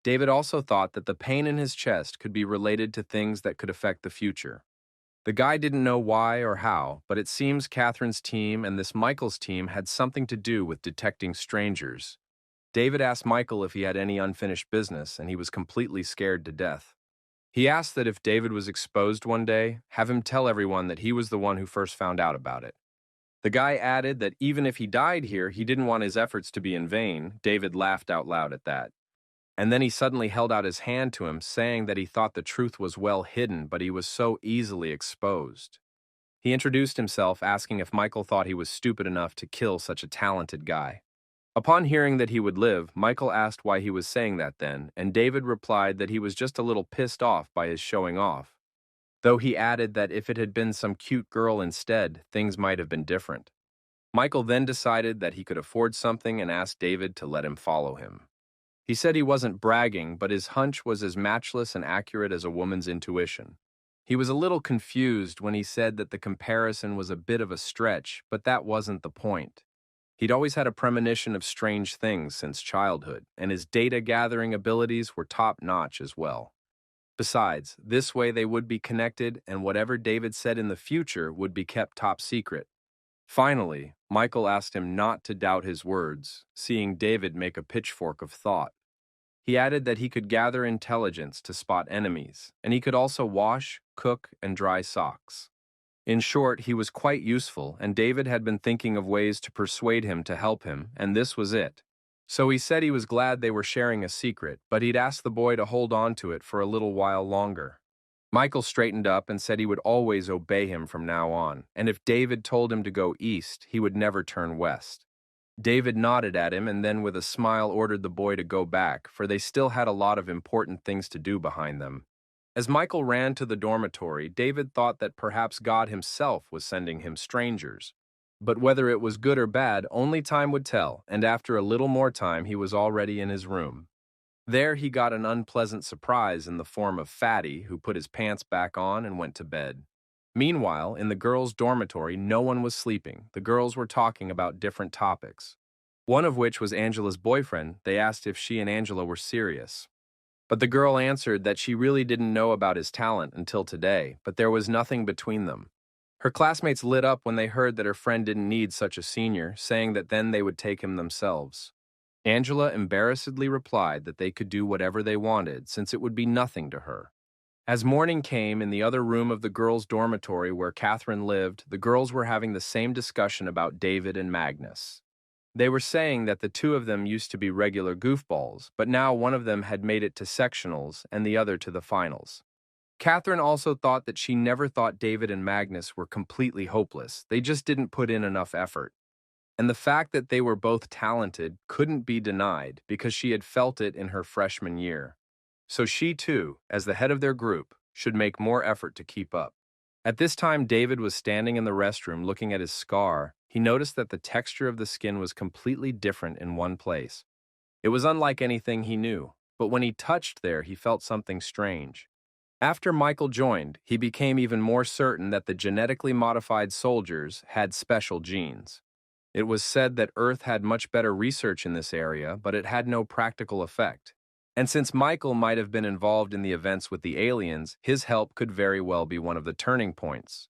David also thought that the pain in his chest could be related to things that could affect the future. The guy didn't know why or how, but it seems Catherine's team and this Michael's team had something to do with detecting strangers. David asked Michael if he had any unfinished business, and he was completely scared to death. He asked that if David was exposed one day, have him tell everyone that he was the one who first found out about it. The guy added that even if he died here, he didn't want his efforts to be in vain. David laughed out loud at that. And then he suddenly held out his hand to him, saying that he thought the truth was well hidden, but he was so easily exposed. He introduced himself, asking if Michael thought he was stupid enough to kill such a talented guy. Upon hearing that he would live, Michael asked why he was saying that then, and David replied that he was just a little pissed off by his showing off. Though he added that if it had been some cute girl instead, things might have been different. Michael then decided that he could afford something and asked David to let him follow him. He said he wasn't bragging, but his hunch was as matchless and accurate as a woman's intuition. He was a little confused when he said that the comparison was a bit of a stretch, but that wasn't the point. He'd always had a premonition of strange things since childhood, and his data-gathering abilities were top-notch as well. Besides, this way they would be connected, and whatever David said in the future would be kept top secret. Finally, Michael asked him not to doubt his words, seeing David make a pitchfork of thought. He added that he could gather intelligence to spot enemies, and he could also wash, cook, and dry socks. In short, he was quite useful, and David had been thinking of ways to persuade him to help him, and this was it. So he said he was glad they were sharing a secret, but he'd asked the boy to hold on to it for a little while longer. Michael straightened up and said he would always obey him from now on, and if David told him to go east, he would never turn west. David nodded at him and then with a smile ordered the boy to go back, for they still had a lot of important things to do behind them. As Michael ran to the dormitory, David thought that perhaps God himself was sending him strangers. But whether it was good or bad, only time would tell, and after a little more time he was already in his room. There he got an unpleasant surprise in the form of Fatty, who put his pants back on and went to bed. Meanwhile, in the girls' dormitory, no one was sleeping. The girls were talking about different topics. One of which was Angela's boyfriend. They asked if she and Angela were serious. But the girl answered that she really didn't know about his talent until today, but there was nothing between them. Her classmates lit up when they heard that her friend didn't need such a senior, saying that then they would take him themselves. Angela embarrassedly replied that they could do whatever they wanted, since it would be nothing to her. As morning came in the other room of the girls' dormitory where Catherine lived, the girls were having the same discussion about David and Magnus. They were saying that the two of them used to be regular goofballs, but now one of them had made it to sectionals and the other to the finals. Catherine also thought that she never thought David and Magnus were completely hopeless. They just didn't put in enough effort. And the fact that they were both talented couldn't be denied because she had felt it in her freshman year. So she too, as the head of their group, should make more effort to keep up. At this time, David was standing in the restroom looking at his scar. He noticed that the texture of the skin was completely different in one place. It was unlike anything he knew, but when he touched there, he felt something strange. After Michael joined, he became even more certain that the genetically modified soldiers had special genes. It was said that Earth had much better research in this area, but it had no practical effect. And since Michael might have been involved in the events with the aliens, his help could very well be one of the turning points.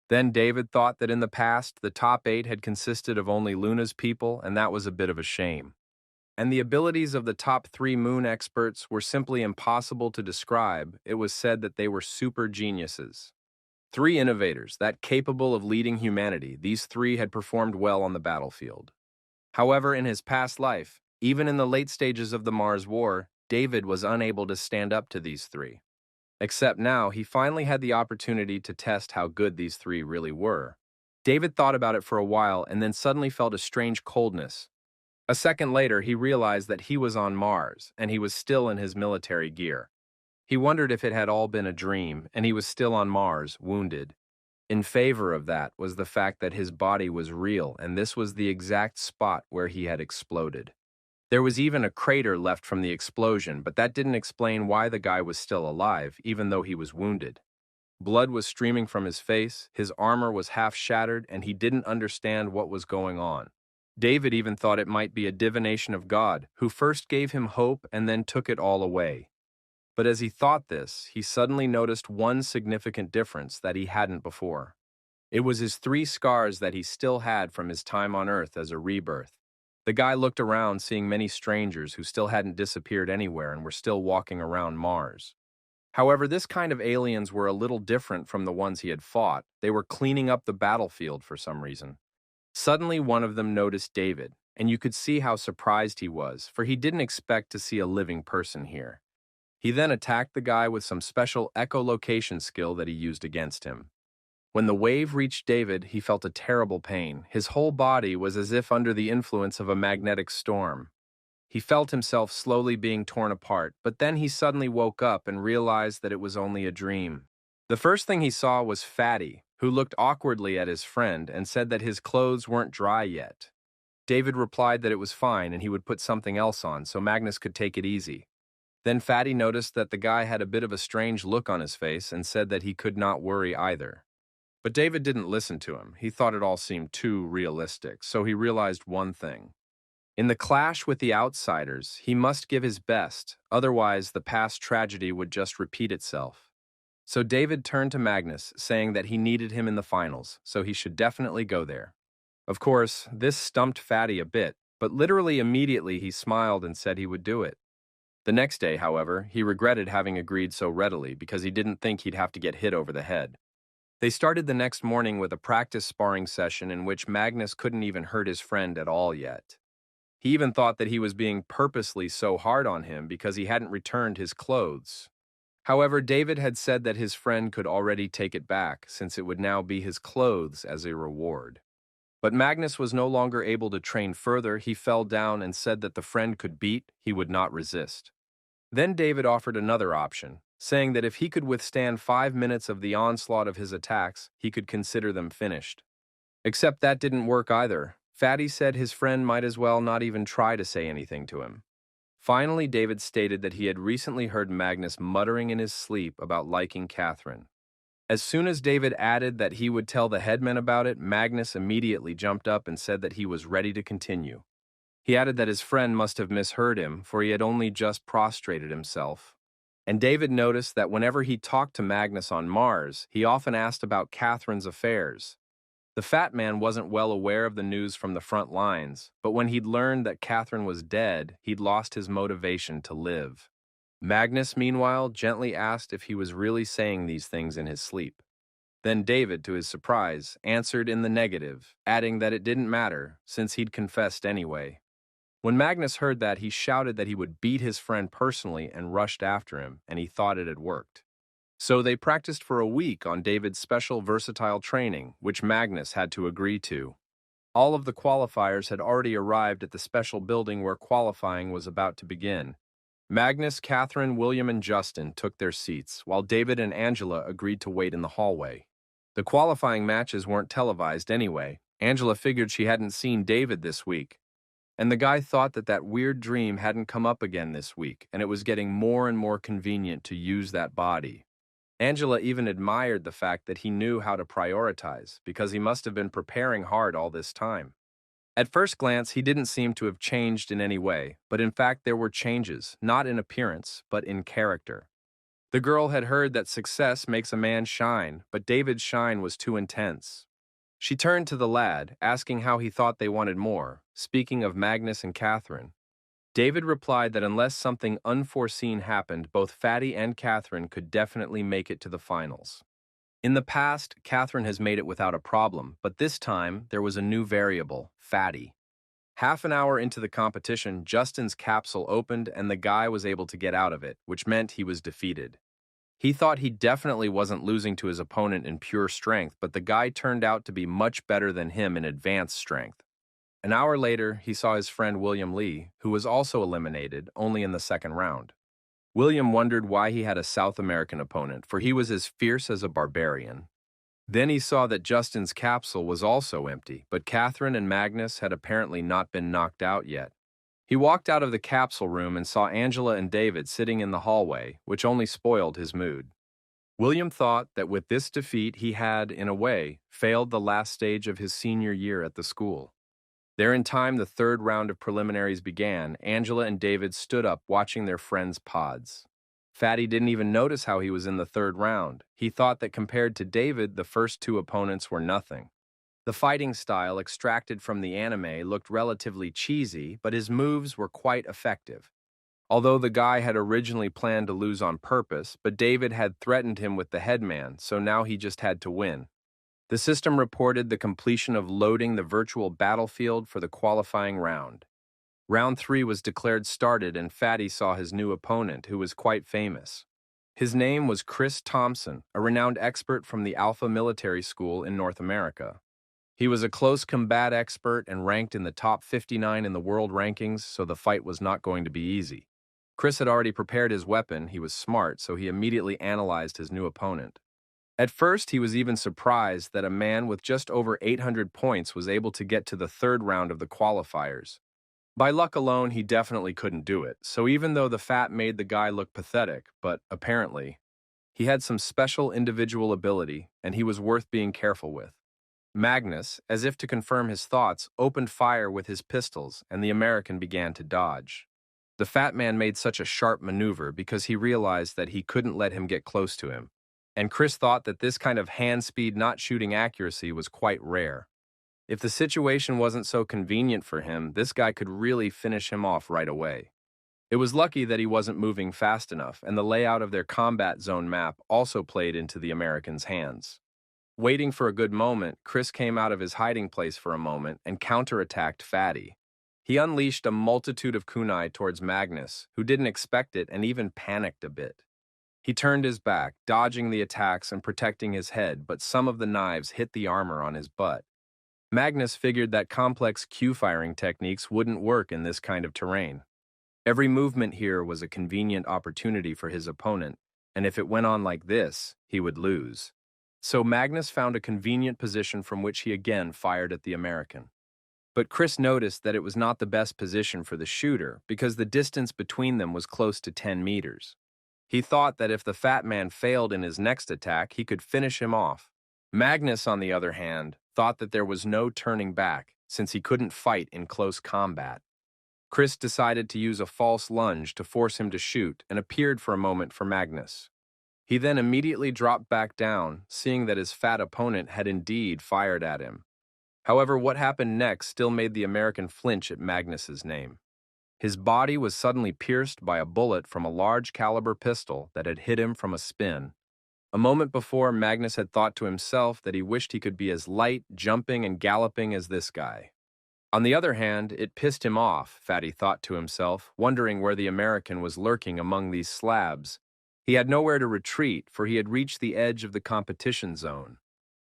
Then David thought that in the past, the top 8 had consisted of only Luna's people, and that was a bit of a shame. And the abilities of the top 3 moon experts were simply impossible to describe. It was said that they were super geniuses. 3 innovators, that capable of leading humanity, these 3 had performed well on the battlefield. However, in his past life, even in the late stages of the Mars War, David was unable to stand up to these 3. Except now, he finally had the opportunity to test how good these 3 really were. David thought about it for a while and then suddenly felt a strange coldness. A second later, he realized that he was on Mars, and he was still in his military gear. He wondered if it had all been a dream, and he was still on Mars, wounded. In favor of that was the fact that his body was real, and this was the exact spot where he had exploded. There was even a crater left from the explosion, but that didn't explain why the guy was still alive, even though he was wounded. Blood was streaming from his face, his armor was half shattered, and he didn't understand what was going on. David even thought it might be a divination of God, who first gave him hope and then took it all away. But as he thought this, he suddenly noticed one significant difference that he hadn't before. It was his 3 scars that he still had from his time on Earth as a rebirth. The guy looked around, seeing many strangers who still hadn't disappeared anywhere and were still walking around Mars. However, this kind of aliens were a little different from the ones he had fought. They were cleaning up the battlefield for some reason. Suddenly, one of them noticed David, and you could see how surprised he was, for he didn't expect to see a living person here. He then attacked the guy with some special echolocation skill that he used against him. When the wave reached David, he felt a terrible pain. His whole body was as if under the influence of a magnetic storm. He felt himself slowly being torn apart, but then he suddenly woke up and realized that it was only a dream. The first thing he saw was Fatty, who looked awkwardly at his friend and said that his clothes weren't dry yet. David replied that it was fine and he would put something else on so Magnus could take it easy. Then Fatty noticed that the guy had a bit of a strange look on his face and said that he could not worry either. But David didn't listen to him. He thought it all seemed too realistic, so he realized one thing. In the clash with the outsiders, he must give his best, otherwise the past tragedy would just repeat itself. So David turned to Magnus, saying that he needed him in the finals, so he should definitely go there. Of course, this stumped Fatty a bit, but literally immediately he smiled and said he would do it. The next day, however, he regretted having agreed so readily because he didn't think he'd have to get hit over the head. They started the next morning with a practice sparring session in which Magnus couldn't even hurt his friend at all yet. He even thought that he was being purposely so hard on him because he hadn't returned his clothes. However, David had said that his friend could already take it back since it would now be his clothes as a reward. But Magnus was no longer able to train further. He fell down and said that the friend could beat, he would not resist. Then David offered another option, saying that if he could withstand 5 minutes of the onslaught of his attacks, he could consider them finished. Except that didn't work either. Fatty said his friend might as well not even try to say anything to him. Finally, David stated that he had recently heard Magnus muttering in his sleep about liking Catherine. As soon as David added that he would tell the headman about it, Magnus immediately jumped up and said that he was ready to continue. He added that his friend must have misheard him, for he had only just prostrated himself. And David noticed that whenever he talked to Magnus on Mars, he often asked about Catherine's affairs. The fat man wasn't well aware of the news from the front lines, but when he'd learned that Catherine was dead, he'd lost his motivation to live. Magnus, meanwhile, gently asked if he was really saying these things in his sleep. Then David, to his surprise, answered in the negative, adding that it didn't matter, since he'd confessed anyway. When Magnus heard that, he shouted that he would beat his friend personally and rushed after him, and he thought it had worked. So they practiced for a week on David's special versatile training, which Magnus had to agree to. All of the qualifiers had already arrived at the special building where qualifying was about to begin. Magnus, Catherine, William, and Justin took their seats, while David and Angela agreed to wait in the hallway. The qualifying matches weren't televised anyway. Angela figured she hadn't seen David this week. And the guy thought that that weird dream hadn't come up again this week, and it was getting more and more convenient to use that body. Angela even admired the fact that he knew how to prioritize, because he must have been preparing hard all this time. At first glance, he didn't seem to have changed in any way, but in fact there were changes, not in appearance, but in character. The girl had heard that success makes a man shine, but David's shine was too intense. She turned to the lad, asking how he thought they wanted more, speaking of Magnus and Catherine. David replied that unless something unforeseen happened, both Fatty and Catherine could definitely make it to the finals. In the past, Catherine has made it without a problem, but this time there was a new variable, Fatty. Half an hour into the competition, Justin's capsule opened and the guy was able to get out of it, which meant he was defeated. He thought he definitely wasn't losing to his opponent in pure strength, but the guy turned out to be much better than him in advanced strength. An hour later, he saw his friend William Lee, who was also eliminated, only in the second round. William wondered why he had a South American opponent, for he was as fierce as a barbarian. Then he saw that Justin's capsule was also empty, but Catherine and Magnus had apparently not been knocked out yet. He walked out of the capsule room and saw Angela and David sitting in the hallway, which only spoiled his mood. William thought that with this defeat he had, in a way, failed the last stage of his senior year at the school. There in time the third round of preliminaries began. Angela and David stood up watching their friends' pods. Fatty didn't even notice how he was in the third round. He thought that compared to David, the first two opponents were nothing. The fighting style extracted from the anime looked relatively cheesy, but his moves were quite effective. Although the guy had originally planned to lose on purpose, but David had threatened him with the headman, so now he just had to win. The system reported the completion of loading the virtual battlefield for the qualifying round. Round 3 was declared started and Fatty saw his new opponent, who was quite famous. His name was Chris Thompson, a renowned expert from the Alpha Military School in North America. He was a close combat expert and ranked in the top 59 in the world rankings, so the fight was not going to be easy. Chris had already prepared his weapon. He was smart, so he immediately analyzed his new opponent. At first, he was even surprised that a man with just over 800 points was able to get to the third round of the qualifiers. By luck alone, he definitely couldn't do it, so even though the fat made the guy look pathetic, but apparently, he had some special individual ability, and he was worth being careful with. Magnus, as if to confirm his thoughts, opened fire with his pistols, and the American began to dodge. The fat man made such a sharp maneuver because he realized that he couldn't let him get close to him. And Chris thought that this kind of hand-speed not shooting accuracy was quite rare. If the situation wasn't so convenient for him, this guy could really finish him off right away. It was lucky that he wasn't moving fast enough, and the layout of their combat zone map also played into the Americans' hands. Waiting for a good moment, Chris came out of his hiding place for a moment and counterattacked Fatty. He unleashed a multitude of kunai towards Magnus, who didn't expect it and even panicked a bit. He turned his back, dodging the attacks and protecting his head, but some of the knives hit the armor on his butt. Magnus figured that complex Q-firing techniques wouldn't work in this kind of terrain. Every movement here was a convenient opportunity for his opponent, and if it went on like this, he would lose. So Magnus found a convenient position from which he again fired at the American. But Chris noticed that it was not the best position for the shooter because the distance between them was close to 10 meters. He thought that if the fat man failed in his next attack, he could finish him off. Magnus, on the other hand, thought that there was no turning back since he couldn't fight in close combat. Chris decided to use a false lunge to force him to shoot and appeared for a moment for Magnus. He then immediately dropped back down, seeing that his fat opponent had indeed fired at him. However, what happened next still made the American flinch at Magnus's name. His body was suddenly pierced by a bullet from a large caliber pistol that had hit him from a spin. A moment before, Magnus had thought to himself that he wished he could be as light, jumping, and galloping as this guy. On the other hand, it pissed him off, Fatty thought to himself, wondering where the American was lurking among these slabs. He had nowhere to retreat, for he had reached the edge of the competition zone.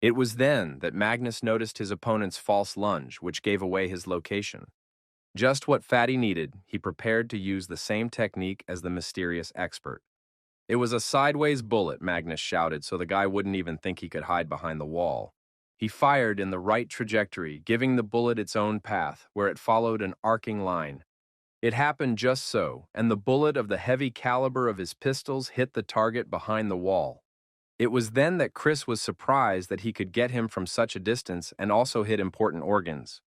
It was then that Magnus noticed his opponent's false lunge, which gave away his location. Just what Fatty needed, he prepared to use the same technique as the mysterious expert. It was a sideways bullet, Magnus shouted, so the guy wouldn't even think he could hide behind the wall. He fired in the right trajectory, giving the bullet its own path, where it followed an arcing line. It happened just so, and the bullet of the heavy caliber of his pistols hit the target behind the wall. It was then that Chris was surprised that he could get him from such a distance and also hit important organs.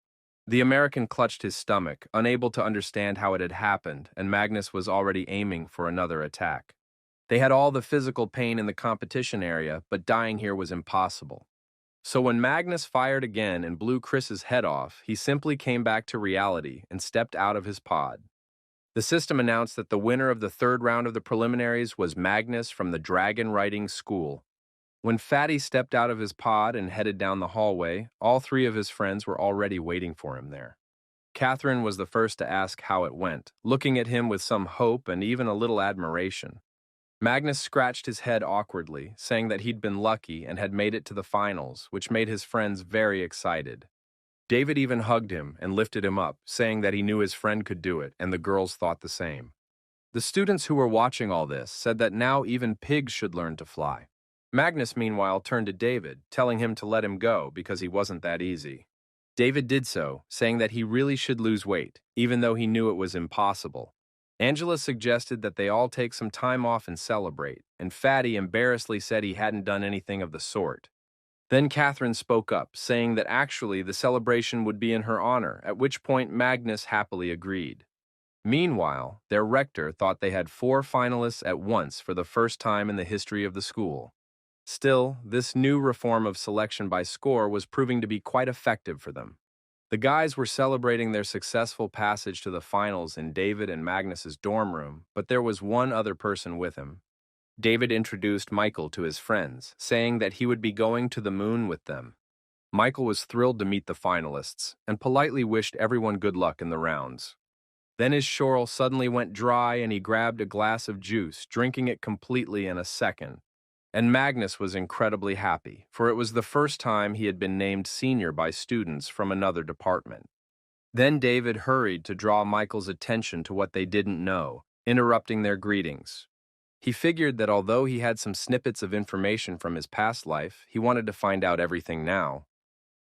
The American clutched his stomach, unable to understand how it had happened, and Magnus was already aiming for another attack. They had all the physical pain in the competition area, but dying here was impossible. So when Magnus fired again and blew Chris's head off, he simply came back to reality and stepped out of his pod. The system announced that the winner of the third round of the preliminaries was Magnus from the Dragon Writing School. When Fatty stepped out of his pod and headed down the hallway, all three of his friends were already waiting for him there. Catherine was the first to ask how it went, looking at him with some hope and even a little admiration. Magnus scratched his head awkwardly, saying that he'd been lucky and had made it to the finals, which made his friends very excited. David even hugged him and lifted him up, saying that he knew his friend could do it, and the girls thought the same. The students who were watching all this said that now even pigs should learn to fly. Magnus, meanwhile, turned to David, telling him to let him go because he wasn't that easy. David did so, saying that he really should lose weight, even though he knew it was impossible. Angela suggested that they all take some time off and celebrate, and Fatty embarrassedly said he hadn't done anything of the sort. Then Catherine spoke up, saying that actually the celebration would be in her honor, at which point Magnus happily agreed. Meanwhile, their rector thought they had 4 finalists at once for the first time in the history of the school. Still, this new reform of selection by score was proving to be quite effective for them. The guys were celebrating their successful passage to the finals in David and Magnus's dorm room, but there was one other person with him. David introduced Michael to his friends, saying that he would be going to the moon with them. Michael was thrilled to meet the finalists and politely wished everyone good luck in the rounds. Then his schorl suddenly went dry and he grabbed a glass of juice, drinking it completely in a second. And Magnus was incredibly happy, for it was the first time he had been named senior by students from another department. Then David hurried to draw Michael's attention to what they didn't know, interrupting their greetings. He figured that although he had some snippets of information from his past life, he wanted to find out everything now.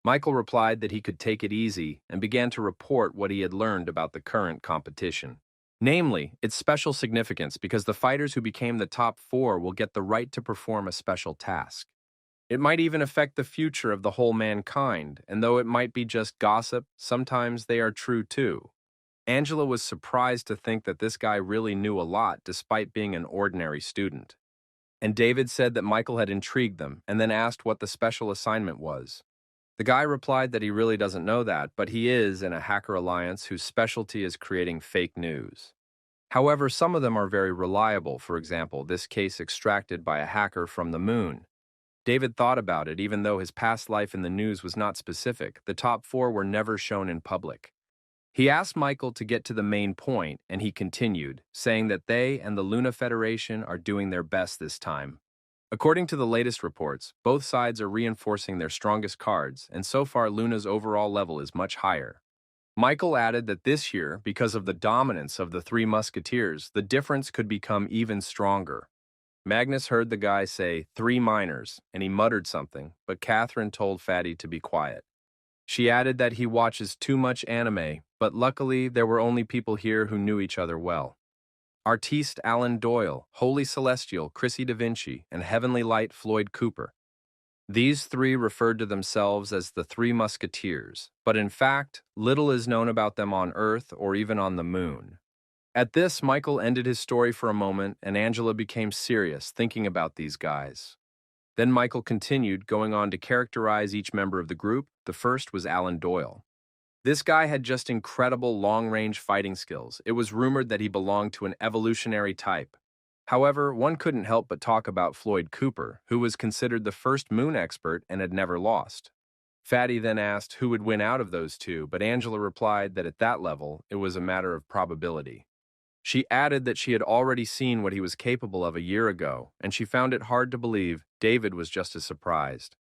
Michael replied that he could take it easy and began to report what he had learned about the current competition. Namely, its special significance because the fighters who became the top 4 will get the right to perform a special task. It might even affect the future of the whole mankind, and though it might be just gossip, sometimes they are true too. Angela was surprised to think that this guy really knew a lot despite being an ordinary student. And David said that Michael had intrigued them and then asked what the special assignment was. The guy replied that he really doesn't know that, but he is in a hacker alliance whose specialty is creating fake news. However, some of them are very reliable, for example, this case extracted by a hacker from the moon. David thought about it, even though his past life in the news was not specific, the top 4 were never shown in public. He asked Michael to get to the main point, and he continued, saying that they and the Luna Federation are doing their best this time. According to the latest reports, both sides are reinforcing their strongest cards, and so far Luna's overall level is much higher. Michael added that this year, because of the dominance of the 3 musketeers, the difference could become even stronger. Magnus heard the guy say 3 minors, and he muttered something, but Catherine told Fatty to be quiet. She added that he watches too much anime, but luckily there were only people here who knew each other well. Artiste Alan Doyle, Holy Celestial Chrissy Da Vinci, and Heavenly Light Floyd Cooper. These 3 referred to themselves as the 3 Musketeers, but in fact, little is known about them on Earth or even on the moon. At this, Michael ended his story for a moment, and Angela became serious, thinking about these guys. Then Michael continued, going on to characterize each member of the group. The first was Alan Doyle. This guy had just incredible long-range fighting skills. It was rumored that he belonged to an evolutionary type. However, one couldn't help but talk about Floyd Cooper, who was considered the first moon expert and had never lost. Fatty then asked who would win out of those 2, but Angela replied that at that level, it was a matter of probability. She added that she had already seen what he was capable of a year ago, and she found it hard to believe David was just as surprised.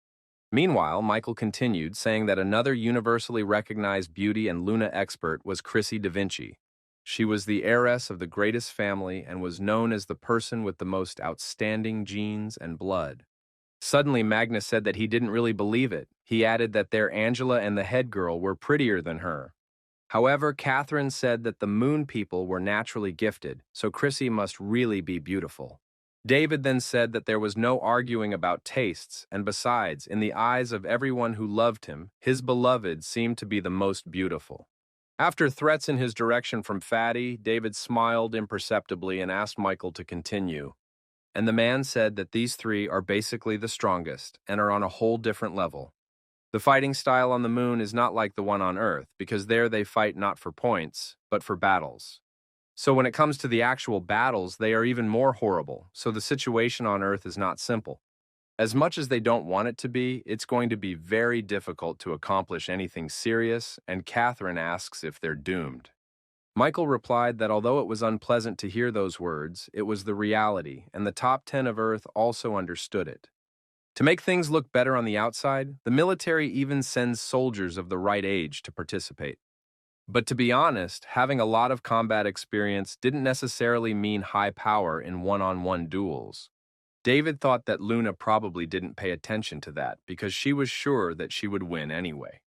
Meanwhile, Michael continued, saying that another universally recognized beauty and Luna expert was Chrissy Da Vinci. She was the heiress of the greatest family and was known as the person with the most outstanding genes and blood. Suddenly, Magnus said that he didn't really believe it. He added that their Angela and the head girl were prettier than her. However, Catherine said that the moon people were naturally gifted, so Chrissy must really be beautiful. David then said that there was no arguing about tastes, and besides, in the eyes of everyone who loved him, his beloved seemed to be the most beautiful. After threats in his direction from Fatty, David smiled imperceptibly and asked Michael to continue. And the man said that these three are basically the strongest and are on a whole different level. The fighting style on the moon is not like the one on Earth, because there they fight not for points, but for battles. So when it comes to the actual battles, they are even more horrible, so the situation on Earth is not simple. As much as they don't want it to be, it's going to be very difficult to accomplish anything serious, and Catherine asks if they're doomed. Michael replied that although it was unpleasant to hear those words, it was the reality, and the top 10 of Earth also understood it. To make things look better on the outside, the military even sends soldiers of the right age to participate. But to be honest, having a lot of combat experience didn't necessarily mean high power in one-on-one duels. David thought that Luna probably didn't pay attention to that because she was sure that she would win anyway.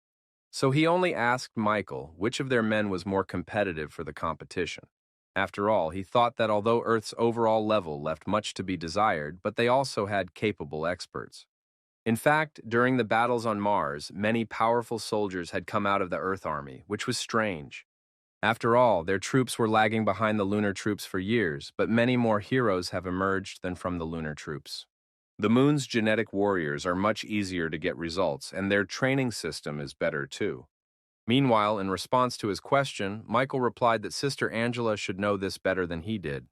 So he only asked Michael which of their men was more competitive for the competition. After all, he thought that although Earth's overall level left much to be desired, but they also had capable experts. In fact, during the battles on Mars, many powerful soldiers had come out of the Earth army, which was strange. After all, their troops were lagging behind the lunar troops for years, but many more heroes have emerged than from the lunar troops. The moon's genetic warriors are much easier to get results, and their training system is better too. Meanwhile, in response to his question, Michael replied that Sister Angela should know this better than he did.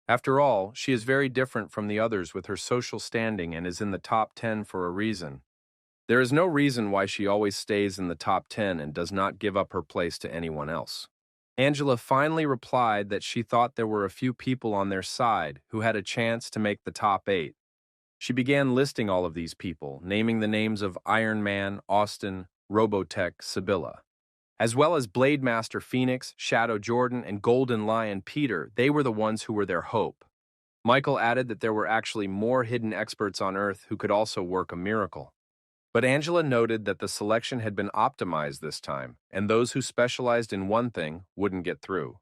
After all, she is very different from the others with her social standing and is in the top 10 for a reason. There is no reason why she always stays in the top 10 and does not give up her place to anyone else. Angela finally replied that she thought there were a few people on their side who had a chance to make the top 8. She began listing all of these people, naming the names of Iron Man, Austin, Robotech, Sibylla. As well as Blade Master Phoenix, Shadow Jordan, and Golden Lion Peter, they were the ones who were their hope. Michael added that there were actually more hidden experts on Earth who could also work a miracle. But Angela noted that the selection had been optimized this time, and those who specialized in one thing wouldn't get through.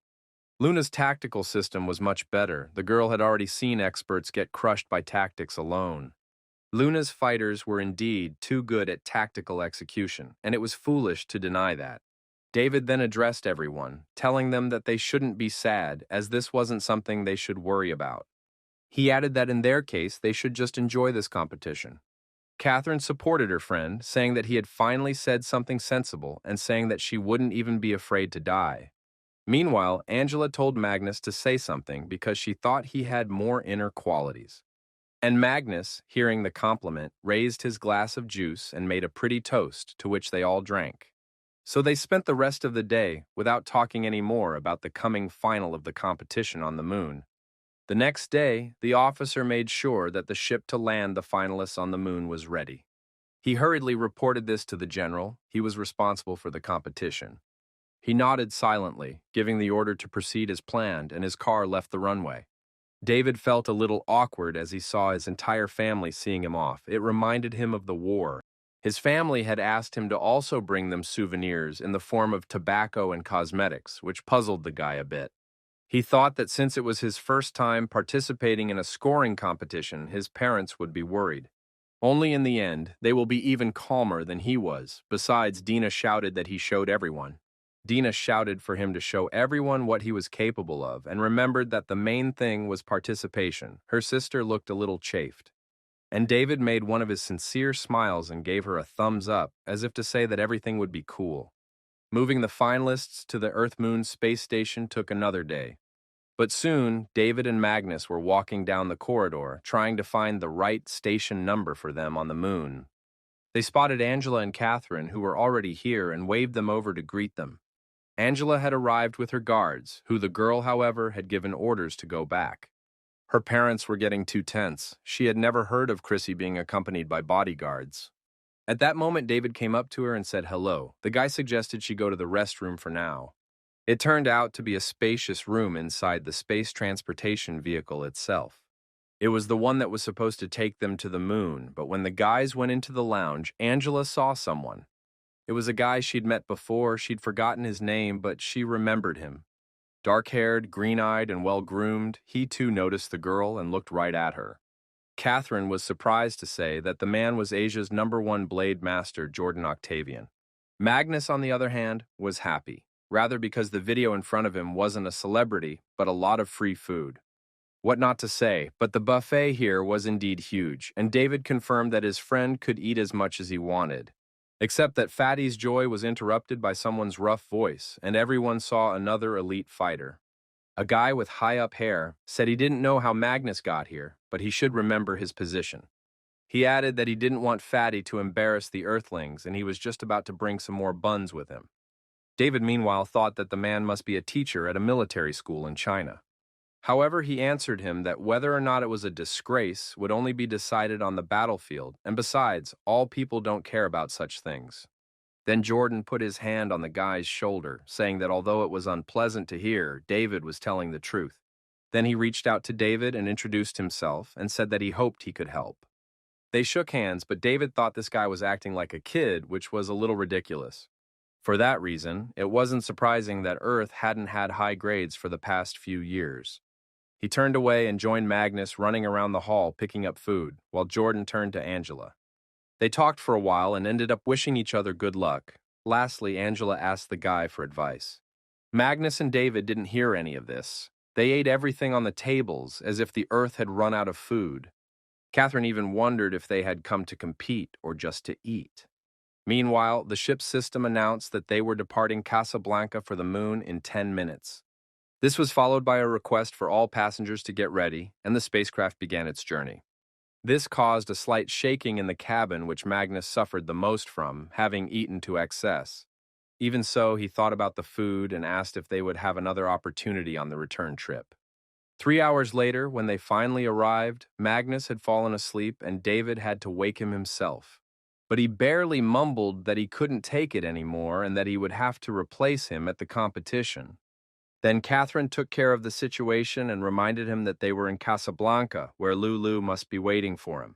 Luna's tactical system was much better. The girl had already seen experts get crushed by tactics alone. Luna's fighters were indeed too good at tactical execution, and it was foolish to deny that. David then addressed everyone, telling them that they shouldn't be sad, as this wasn't something they should worry about. He added that in their case, they should just enjoy this competition. Catherine supported her friend, saying that he had finally said something sensible and saying that she wouldn't even be afraid to die. Meanwhile, Angela told Magnus to say something because she thought he had more inner qualities. And Magnus, hearing the compliment, raised his glass of juice and made a pretty toast, to which they all drank. So they spent the rest of the day without talking any more about the coming final of the competition on the moon. The next day, the officer made sure that the ship to land the finalists on the moon was ready. He hurriedly reported this to the general. He was responsible for the competition. He nodded silently, giving the order to proceed as planned, and his car left the runway. David felt a little awkward as he saw his entire family seeing him off. It reminded him of the war. His family had asked him to also bring them souvenirs in the form of tobacco and cosmetics, which puzzled the guy a bit. He thought that since it was his first time participating in a scoring competition, his parents would be worried. Only in the end, they will be even calmer than he was. Besides, Dina shouted that he showed everyone. Dina shouted for him to show everyone what he was capable of and remembered that the main thing was participation. Her sister looked a little chafed. And David made one of his sincere smiles and gave her a thumbs up, as if to say that everything would be cool. Moving the finalists to the Earth-Moon space station took another day. But soon, David and Magnus were walking down the corridor, trying to find the right station number for them on the moon. They spotted Angela and Catherine, who were already here, and waved them over to greet them. Angela had arrived with her guards, who the girl, however, had given orders to go back. Her parents were getting too tense. She had never heard of Chrissy being accompanied by bodyguards. At that moment, David came up to her and said hello. The guy suggested she go to the restroom for now. It turned out to be a spacious room inside the space transportation vehicle itself. It was the one that was supposed to take them to the moon, but when the guys went into the lounge, Angela saw someone. It was a guy she'd met before. She'd forgotten his name, but she remembered him. Dark-haired, green-eyed, and well-groomed, he too noticed the girl and looked right at her. Catherine was surprised to say that the man was Asia's #1 blade master, Jordan Octavian. Magnus, on the other hand, was happy, rather because the video in front of him wasn't a celebrity, but a lot of free food. What not to say, but the buffet here was indeed huge, and David confirmed that his friend could eat as much as he wanted. Except that Fatty's joy was interrupted by someone's rough voice, and everyone saw another elite fighter. A guy with high-up hair said he didn't know how Magnus got here, but he should remember his position. He added that he didn't want Fatty to embarrass the Earthlings, and he was just about to bring some more buns with him. David, meanwhile, thought that the man must be a teacher at a military school in China. However, he answered him that whether or not it was a disgrace would only be decided on the battlefield, and besides, all people don't care about such things. Then Jordan put his hand on the guy's shoulder, saying that although it was unpleasant to hear, David was telling the truth. Then he reached out to David and introduced himself and said that he hoped he could help. They shook hands, but David thought this guy was acting like a kid, which was a little ridiculous. For that reason, it wasn't surprising that Earth hadn't had high grades for the past few years. He turned away and joined Magnus running around the hall picking up food, while Jordan turned to Angela. They talked for a while and ended up wishing each other good luck. Lastly, Angela asked the guy for advice. Magnus and David didn't hear any of this. They ate everything on the tables as if the Earth had run out of food. Catherine even wondered if they had come to compete or just to eat. Meanwhile, the ship's system announced that they were departing Casablanca for the moon in 10 minutes. This was followed by a request for all passengers to get ready, and the spacecraft began its journey. This caused a slight shaking in the cabin, which Magnus suffered the most from, having eaten to excess. Even so, he thought about the food and asked if they would have another opportunity on the return trip. 3 hours later, when they finally arrived, Magnus had fallen asleep and David had to wake him himself. But he barely mumbled that he couldn't take it anymore and that he would have to replace him at the competition. Then Catherine took care of the situation and reminded him that they were in Casablanca, where Lulu must be waiting for him.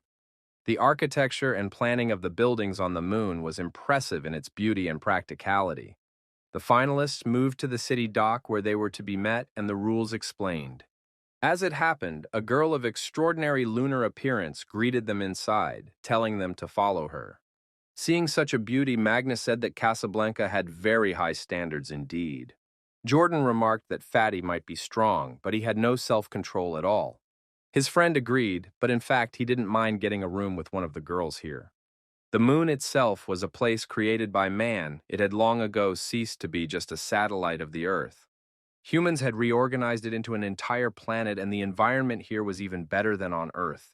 The architecture and planning of the buildings on the moon was impressive in its beauty and practicality. The finalists moved to the city dock where they were to be met and the rules explained. As it happened, a girl of extraordinary lunar appearance greeted them inside, telling them to follow her. Seeing such a beauty, Magnus said that Casablanca had very high standards indeed. Jordan remarked that Fatty might be strong, but he had no self-control at all. His friend agreed, but in fact he didn't mind getting a room with one of the girls here. The moon itself was a place created by man. It had long ago ceased to be just a satellite of the Earth. Humans had reorganized it into an entire planet, and the environment here was even better than on Earth.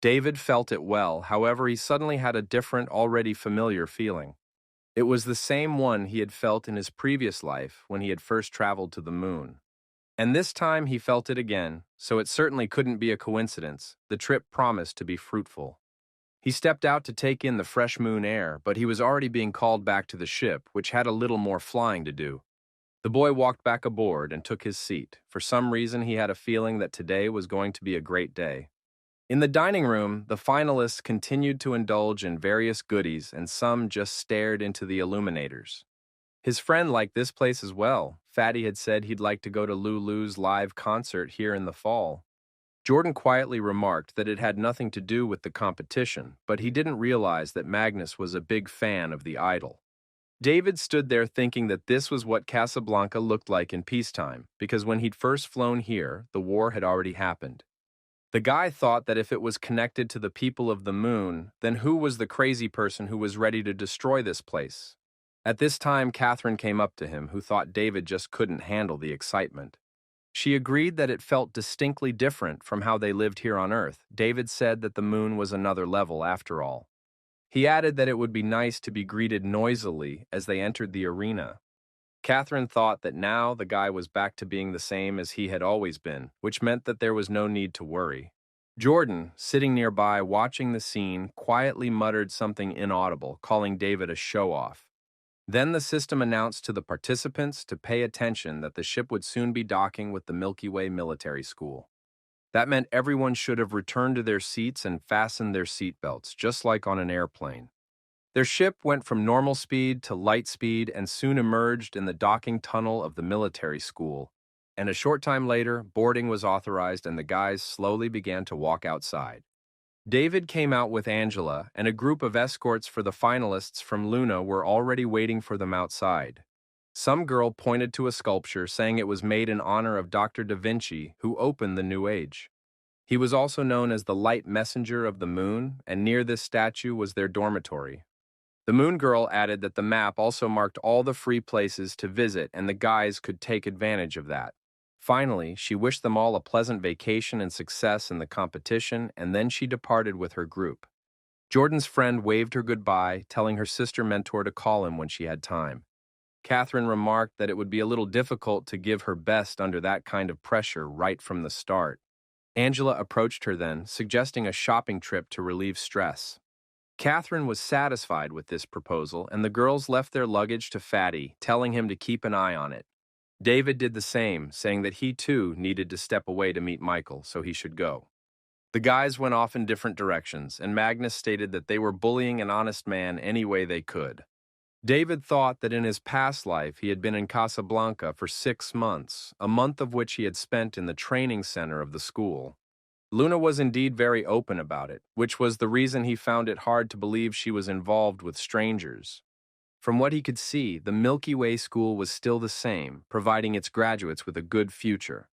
David felt it well, however, he suddenly had a different, already familiar feeling. It was the same one he had felt in his previous life when he had first traveled to the moon. And this time he felt it again, so it certainly couldn't be a coincidence. The trip promised to be fruitful. He stepped out to take in the fresh moon air, but he was already being called back to the ship, which had a little more flying to do. The boy walked back aboard and took his seat. For some reason, he had a feeling that today was going to be a great day. In the dining room, the finalists continued to indulge in various goodies, and some just stared into the illuminators. His friend liked this place as well. Fatty had said he'd like to go to Lulu's live concert here in the fall. Jordan quietly remarked that it had nothing to do with the competition, but he didn't realize that Magnus was a big fan of the idol. David stood there thinking that this was what Casablanca looked like in peacetime, because when he'd first flown here, the war had already happened. The guy thought that if it was connected to the people of the moon, then who was the crazy person who was ready to destroy this place? At this time, Catherine came up to him, who thought David just couldn't handle the excitement. She agreed that it felt distinctly different from how they lived here on Earth. David said that the moon was another level after all. He added that it would be nice to be greeted noisily as they entered the arena. Catherine thought that now the guy was back to being the same as he had always been, which meant that there was no need to worry. Jordan, sitting nearby watching the scene, quietly muttered something inaudible, calling David a show-off. Then the system announced to the participants to pay attention that the ship would soon be docking with the Milky Way Military School. That meant everyone should have returned to their seats and fastened their seatbelts, just like on an airplane. Their ship went from normal speed to light speed and soon emerged in the docking tunnel of the military school. And a short time later, boarding was authorized and the guys slowly began to walk outside. David came out with Angela, and a group of escorts for the finalists from Luna were already waiting for them outside. Some girl pointed to a sculpture saying it was made in honor of Dr. Da Vinci, who opened the New Age. He was also known as the Light Messenger of the Moon, and near this statue was their dormitory. The Moon Girl added that the map also marked all the free places to visit and the guys could take advantage of that. Finally, she wished them all a pleasant vacation and success in the competition, and then she departed with her group. Jordan's friend waved her goodbye, telling her sister mentor to call him when she had time. Catherine remarked that it would be a little difficult to give her best under that kind of pressure right from the start. Angela approached her then, suggesting a shopping trip to relieve stress. Catherine was satisfied with this proposal, and the girls left their luggage to Fatty, telling him to keep an eye on it. David did the same, saying that he too needed to step away to meet Michael, so he should go. The guys went off in different directions, and Magnus stated that they were bullying an honest man any way they could. David thought that in his past life he had been in Casablanca for 6 months, a month of which he had spent in the training center of the school. Luna was indeed very open about it, which was the reason he found it hard to believe she was involved with strangers. From what he could see, the Milky Way School was still the same, providing its graduates with a good future.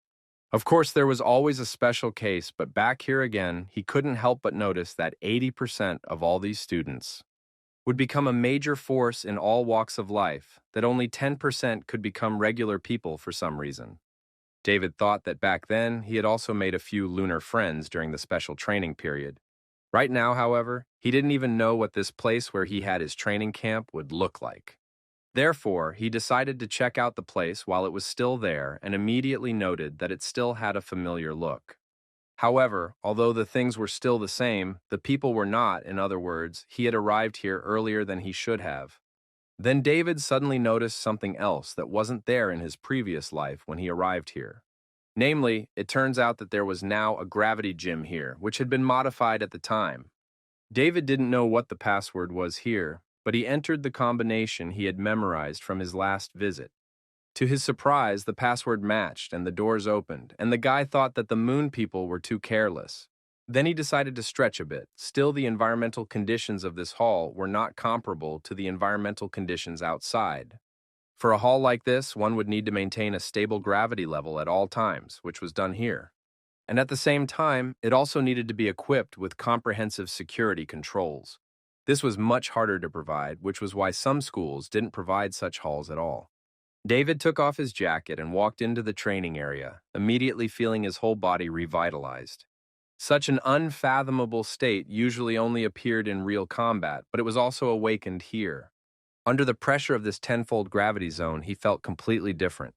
Of course, there was always a special case, but back here again, he couldn't help but notice that 80% of all these students would become a major force in all walks of life, that only 10% could become regular people for some reason. David thought that back then, he had also made a few lunar friends during the special training period. Right now, however, he didn't even know what this place where he had his training camp would look like. Therefore, he decided to check out the place while it was still there and immediately noted that it still had a familiar look. However, although the things were still the same, the people were not. In other words, he had arrived here earlier than he should have. Then David suddenly noticed something else that wasn't there in his previous life when he arrived here. Namely, it turns out that there was now a gravity gym here, which had been modified at the time. David didn't know what the password was here, but he entered the combination he had memorized from his last visit. To his surprise, the password matched and the doors opened, and the guy thought that the moon people were too careless. Then he decided to stretch a bit. Still, the environmental conditions of this hall were not comparable to the environmental conditions outside. For a hall like this, one would need to maintain a stable gravity level at all times, which was done here. And at the same time, it also needed to be equipped with comprehensive security controls. This was much harder to provide, which was why some schools didn't provide such halls at all. David took off his jacket and walked into the training area, immediately feeling his whole body revitalized. Such an unfathomable state usually only appeared in real combat, but it was also awakened here. Under the pressure of this tenfold gravity zone, he felt completely different.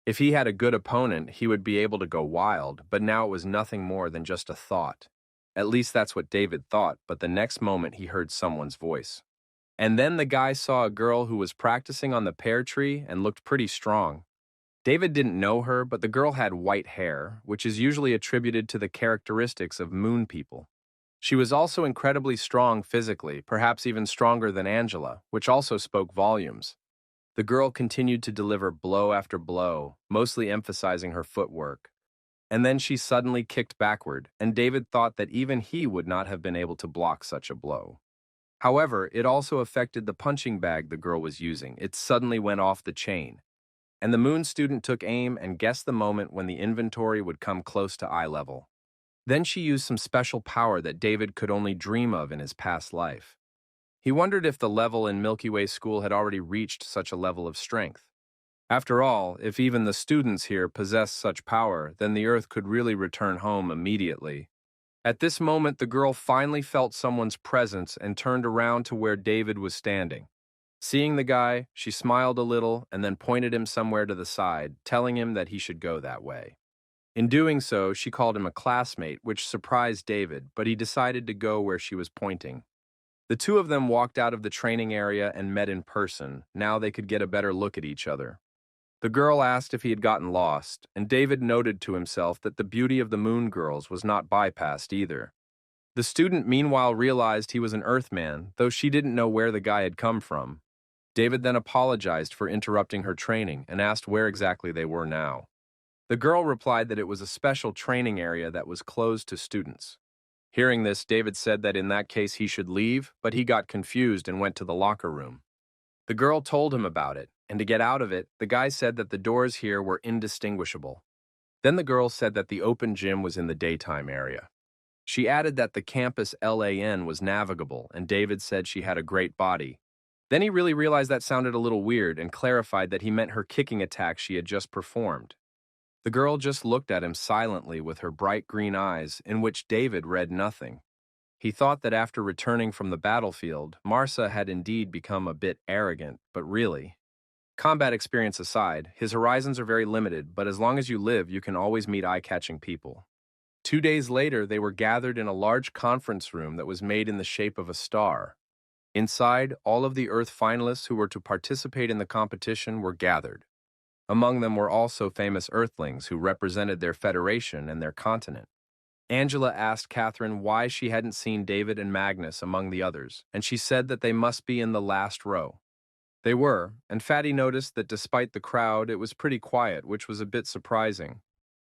If he had a good opponent, he would be able to go wild, but now it was nothing more than just a thought. At least that's what David thought, but the next moment he heard someone's voice. And then the guy saw a girl who was practicing on the pear tree and looked pretty strong. David didn't know her, but the girl had white hair, which is usually attributed to the characteristics of moon people. She was also incredibly strong physically, perhaps even stronger than Angela, which also spoke volumes. The girl continued to deliver blow after blow, mostly emphasizing her footwork. And then she suddenly kicked backward, and David thought that even he would not have been able to block such a blow. However, it also affected the punching bag the girl was using. It suddenly went off the chain. And the moon student took aim and guessed the moment when the inventory would come close to eye level. Then she used some special power that David could only dream of in his past life. He wondered if the level in Milky Way School had already reached such a level of strength. After all, if even the students here possessed such power, then the Earth could really return home immediately. At this moment, the girl finally felt someone's presence and turned around to where David was standing. Seeing the guy, she smiled a little and then pointed him somewhere to the side, telling him that he should go that way. In doing so, she called him a classmate, which surprised David, but he decided to go where she was pointing. The two of them walked out of the training area and met in person. Now they could get a better look at each other. The girl asked if he had gotten lost, and David noted to himself that the beauty of the Moon Girls was not bypassed either. The student meanwhile realized he was an Earthman, though she didn't know where the guy had come from. David then apologized for interrupting her training and asked where exactly they were now. The girl replied that it was a special training area that was closed to students. Hearing this, David said that in that case he should leave, but he got confused and went to the locker room. The girl told him about it, and to get out of it, the guy said that the doors here were indistinguishable. Then the girl said that the open gym was in the daytime area. She added that the campus LAN was navigable, and David said she had a great body. Then he really realized that sounded a little weird and clarified that he meant her kicking attack she had just performed. The girl just looked at him silently with her bright green eyes, in which David read nothing. He thought that after returning from the battlefield, Marsa had indeed become a bit arrogant, but really. Combat experience aside, his horizons are very limited, but as long as you live, you can always meet eye-catching people. 2 days later, they were gathered in a large conference room that was made in the shape of a star. Inside, all of the Earth finalists who were to participate in the competition were gathered. Among them were also famous Earthlings who represented their federation and their continent. Angela asked Catherine why she hadn't seen David and Magnus among the others, and she said that they must be in the last row. They were, and Fatty noticed that despite the crowd, it was pretty quiet, which was a bit surprising.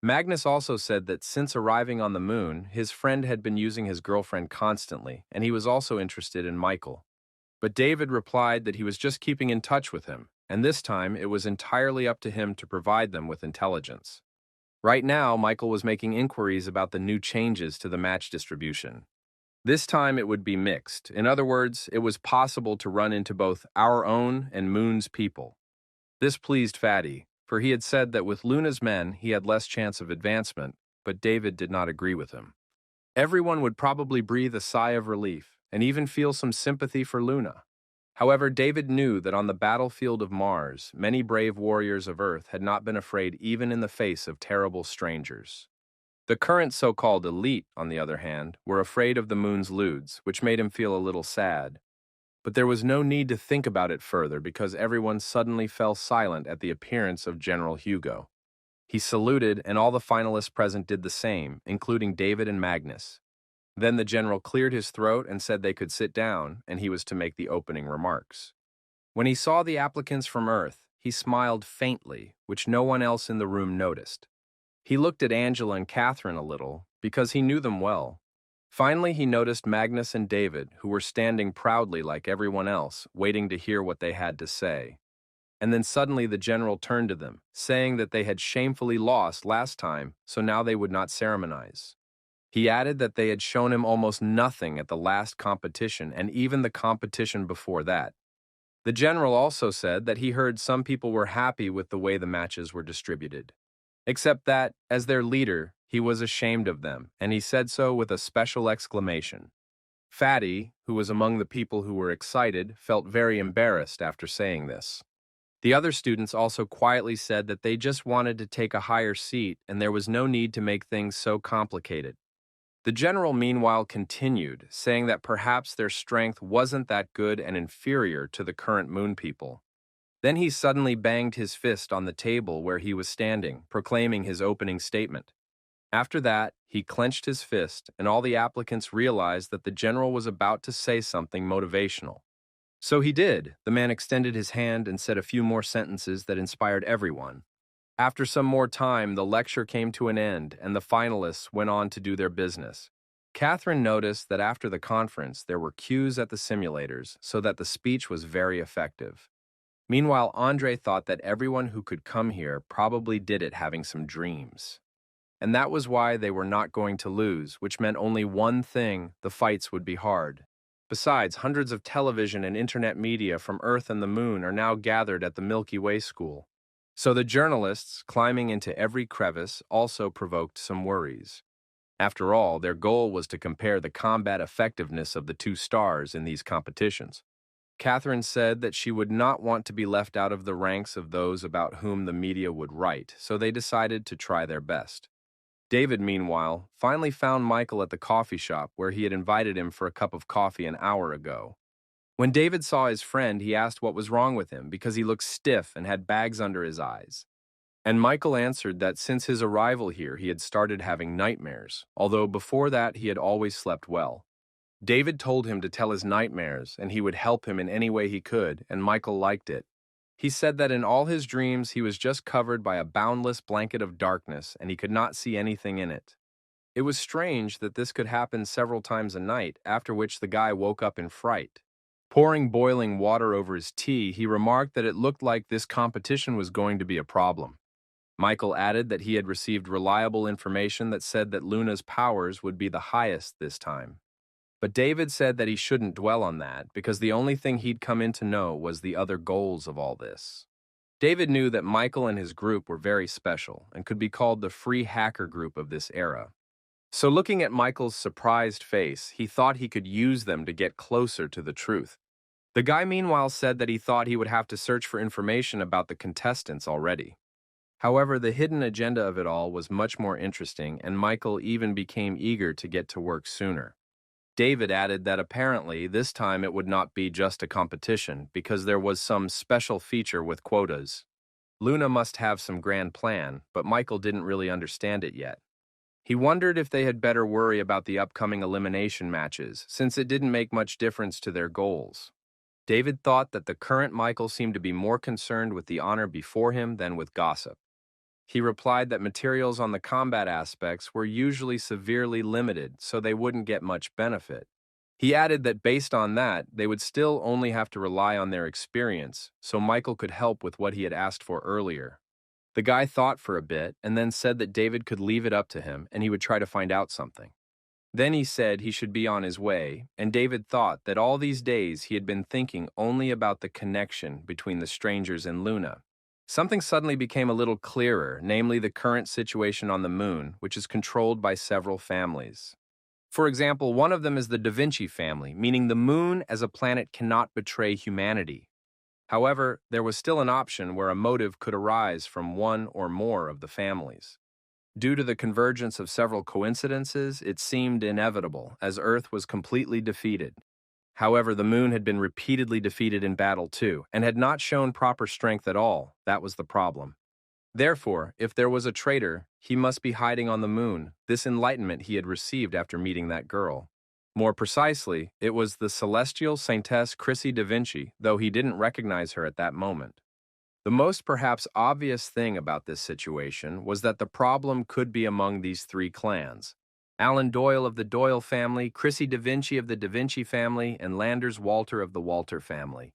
Magnus also said that since arriving on the moon, his friend had been using his girlfriend constantly, and he was also interested in Michael. But David replied that he was just keeping in touch with him, and this time it was entirely up to him to provide them with intelligence. Right now, Michael was making inquiries about the new changes to the match distribution. This time it would be mixed. In other words, it was possible to run into both our own and Moon's people. This pleased Fatty, for he had said that with Luna's men he had less chance of advancement, but David did not agree with him. Everyone would probably breathe a sigh of relief, and even feel some sympathy for Luna. However, David knew that on the battlefield of Mars, many brave warriors of Earth had not been afraid even in the face of terrible strangers. The current so-called elite, on the other hand, were afraid of the Moon's lewds, which made him feel a little sad. But there was no need to think about it further because everyone suddenly fell silent at the appearance of General Hugo. He saluted, and all the finalists present did the same, including David and Magnus. Then the general cleared his throat and said they could sit down, and he was to make the opening remarks. When he saw the applicants from Earth, he smiled faintly, which no one else in the room noticed. He looked at Angela and Catherine a little, because he knew them well. Finally, he noticed Magnus and David, who were standing proudly like everyone else, waiting to hear what they had to say. And then suddenly the general turned to them, saying that they had shamefully lost last time, so now they would not ceremonize. He added that they had shown him almost nothing at the last competition and even the competition before that. The general also said that he heard some people were happy with the way the matches were distributed. Except that, as their leader, he was ashamed of them, and he said so with a special exclamation. Fatty, who was among the people who were excited, felt very embarrassed after saying this. The other students also quietly said that they just wanted to take a higher seat and there was no need to make things so complicated. The general meanwhile continued, saying that perhaps their strength wasn't that good and inferior to the current Moon people. Then he suddenly banged his fist on the table where he was standing, proclaiming his opening statement. After that, he clenched his fist, and all the applicants realized that the general was about to say something motivational. So he did. The man extended his hand and said a few more sentences that inspired everyone. After some more time, the lecture came to an end, and the finalists went on to do their business. Catherine noticed that after the conference, there were queues at the simulators, so that the speech was very effective. Meanwhile, Andre thought that everyone who could come here probably did it having some dreams. And that was why they were not going to lose, which meant only one thing: the fights would be hard. Besides, hundreds of television and internet media from Earth and the Moon are now gathered at the Milky Way School. So the journalists, climbing into every crevice, also provoked some worries. After all, their goal was to compare the combat effectiveness of the two stars in these competitions. Catherine said that she would not want to be left out of the ranks of those about whom the media would write, so they decided to try their best. David, meanwhile, finally found Michael at the coffee shop where he had invited him for a cup of coffee an hour ago. When David saw his friend, he asked what was wrong with him because he looked stiff and had bags under his eyes. And Michael answered that since his arrival here, he had started having nightmares, although before that he had always slept well. David told him to tell his nightmares and he would help him in any way he could, and Michael liked it. He said that in all his dreams he was just covered by a boundless blanket of darkness and he could not see anything in it. It was strange that this could happen several times a night, after which the guy woke up in fright. Pouring boiling water over his tea, he remarked that it looked like this competition was going to be a problem. Michael added that he had received reliable information that said that Luna's powers would be the highest this time. But David said that he shouldn't dwell on that because the only thing he'd come in to know was the other goals of all this. David knew that Michael and his group were very special and could be called the free hacker group of this era. So looking at Michael's surprised face, he thought he could use them to get closer to the truth. The guy meanwhile said that he thought he would have to search for information about the contestants already. However, the hidden agenda of it all was much more interesting, and Michael even became eager to get to work sooner. David added that apparently this time it would not be just a competition because there was some special feature with quotas. Luna must have some grand plan, but Michael didn't really understand it yet. He wondered if they had better worry about the upcoming elimination matches, since it didn't make much difference to their goals. David thought that the current Michael seemed to be more concerned with the honor before him than with gossip. He replied that materials on the combat aspects were usually severely limited, so they wouldn't get much benefit. He added that based on that, they would still only have to rely on their experience, so Michael could help with what he had asked for earlier. The guy thought for a bit and then said that David could leave it up to him and he would try to find out something. Then he said he should be on his way, and David thought that all these days he had been thinking only about the connection between the strangers and Luna. Something suddenly became a little clearer, namely the current situation on the moon, which is controlled by several families. For example, one of them is the Da Vinci family, meaning the moon as a planet cannot betray humanity. However, there was still an option where a motive could arise from one or more of the families. Due to the convergence of several coincidences, it seemed inevitable, as Earth was completely defeated. However, the moon had been repeatedly defeated in battle too, and had not shown proper strength at all. That was the problem. Therefore, if there was a traitor, he must be hiding on the moon, this enlightenment he had received after meeting that girl. More precisely, it was the celestial saintess Chrissy da Vinci, though he didn't recognize her at that moment. The most perhaps obvious thing about this situation was that the problem could be among these three clans: Alan Doyle of the Doyle family, Chrissy da Vinci of the da Vinci family, and Landers Walter of the Walter family.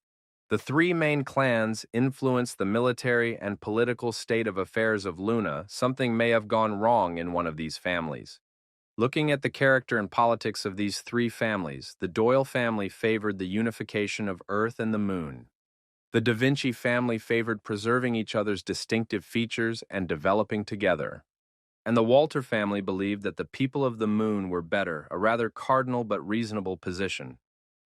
The three main clans influenced the military and political state of affairs of Luna. Something may have gone wrong in one of these families. Looking at the character and politics of these three families, the Doyle family favored the unification of Earth and the Moon. The Da Vinci family favored preserving each other's distinctive features and developing together. And the Walter family believed that the people of the Moon were better, a rather cardinal but reasonable position.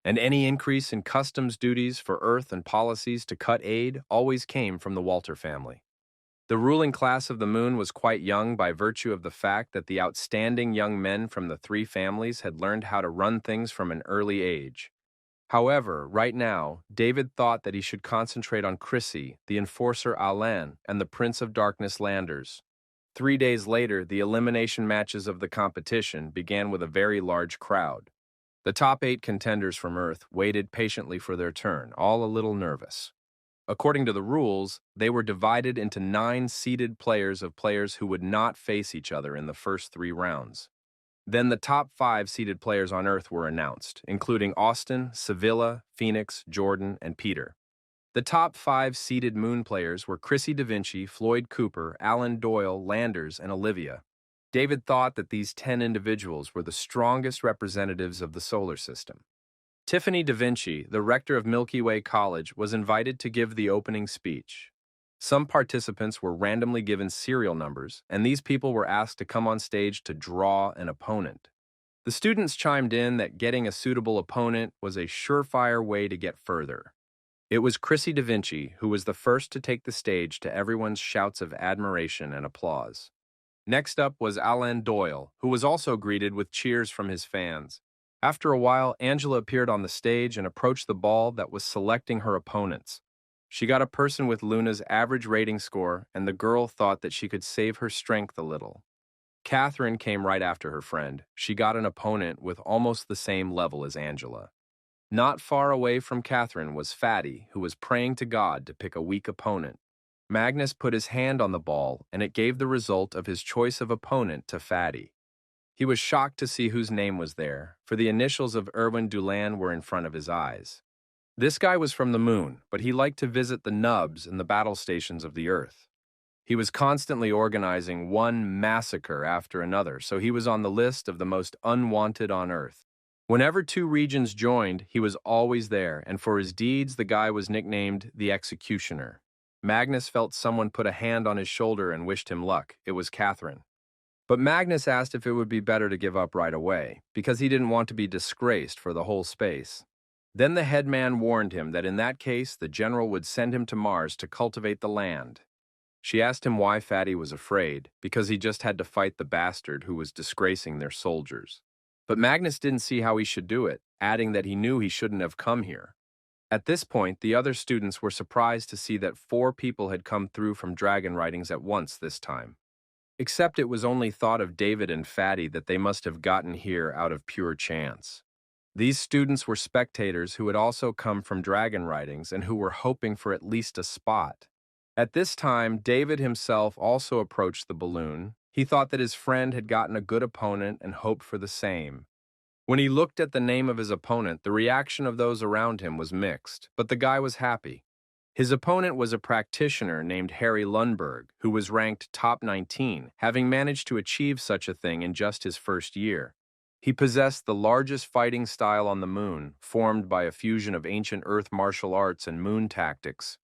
And any increase in customs duties for Earth and policies to cut aid always came from the Walter family. The ruling class of the Moon was quite young by virtue of the fact that the outstanding young men from the three families had learned how to run things from an early age. However, right now, David thought that he should concentrate on Chrissy, the enforcer Alain, and the Prince of Darkness Landers. 3 days later, the elimination matches of the competition began with a very large crowd. The top 8 contenders from Earth waited patiently for their turn, all a little nervous. According to the rules, they were divided into 9 seeded players who would not face each other in the first 3 rounds. Then the top 5 seeded players on Earth were announced, including Austin, Sevilla, Phoenix, Jordan, and Peter. The top 5 seeded Moon players were Chrissy da Vinci, Floyd Cooper, Alan Doyle, Landers, and Olivia. David thought that these 10 individuals were the strongest representatives of the solar system. Tiffany da Vinci, the rector of Milky Way College, was invited to give the opening speech. Some participants were randomly given serial numbers, and these people were asked to come on stage to draw an opponent. The students chimed in that getting a suitable opponent was a surefire way to get further. It was Chrissy Da Vinci who was the first to take the stage to everyone's shouts of admiration and applause. Next up was Alan Doyle, who was also greeted with cheers from his fans. After a while, Angela appeared on the stage and approached the ball that was selecting her opponents. She got a person with Luna's average rating score, and the girl thought that she could save her strength a little. Catherine came right after her friend. She got an opponent with almost the same level as Angela. Not far away from Catherine was Fatty, who was praying to God to pick a weak opponent. Magnus put his hand on the ball, and it gave the result of his choice of opponent to Fatty. He was shocked to see whose name was there, for the initials of Erwin Dulan were in front of his eyes. This guy was from the moon, but he liked to visit the nubs and the battle stations of the Earth. He was constantly organizing one massacre after another, so he was on the list of the most unwanted on Earth. Whenever two regions joined, he was always there, and for his deeds, the guy was nicknamed the Executioner. Magnus felt someone put a hand on his shoulder and wished him luck. It was Catherine. But Magnus asked if it would be better to give up right away, because he didn't want to be disgraced for the whole space. Then the headman warned him that in that case, the general would send him to Mars to cultivate the land. She asked him why Fatty was afraid, because he just had to fight the bastard who was disgracing their soldiers. But Magnus didn't see how he should do it, adding that he knew he shouldn't have come here. At this point, the other students were surprised to see that 4 people had come through from Dragon Writings at once this time. Except it was only thought of David and Fatty that they must have gotten here out of pure chance. These students were spectators who had also come from Dragon Writings and who were hoping for at least a spot. At this time, David himself also approached the balloon. He thought that his friend had gotten a good opponent and hoped for the same. When he looked at the name of his opponent, the reaction of those around him was mixed, but the guy was happy. His opponent was a practitioner named Harry Lundberg, who was ranked top 19, having managed to achieve such a thing in just his first year. He possessed the largest fighting style on the moon, formed by a fusion of ancient Earth martial arts and moon tactics.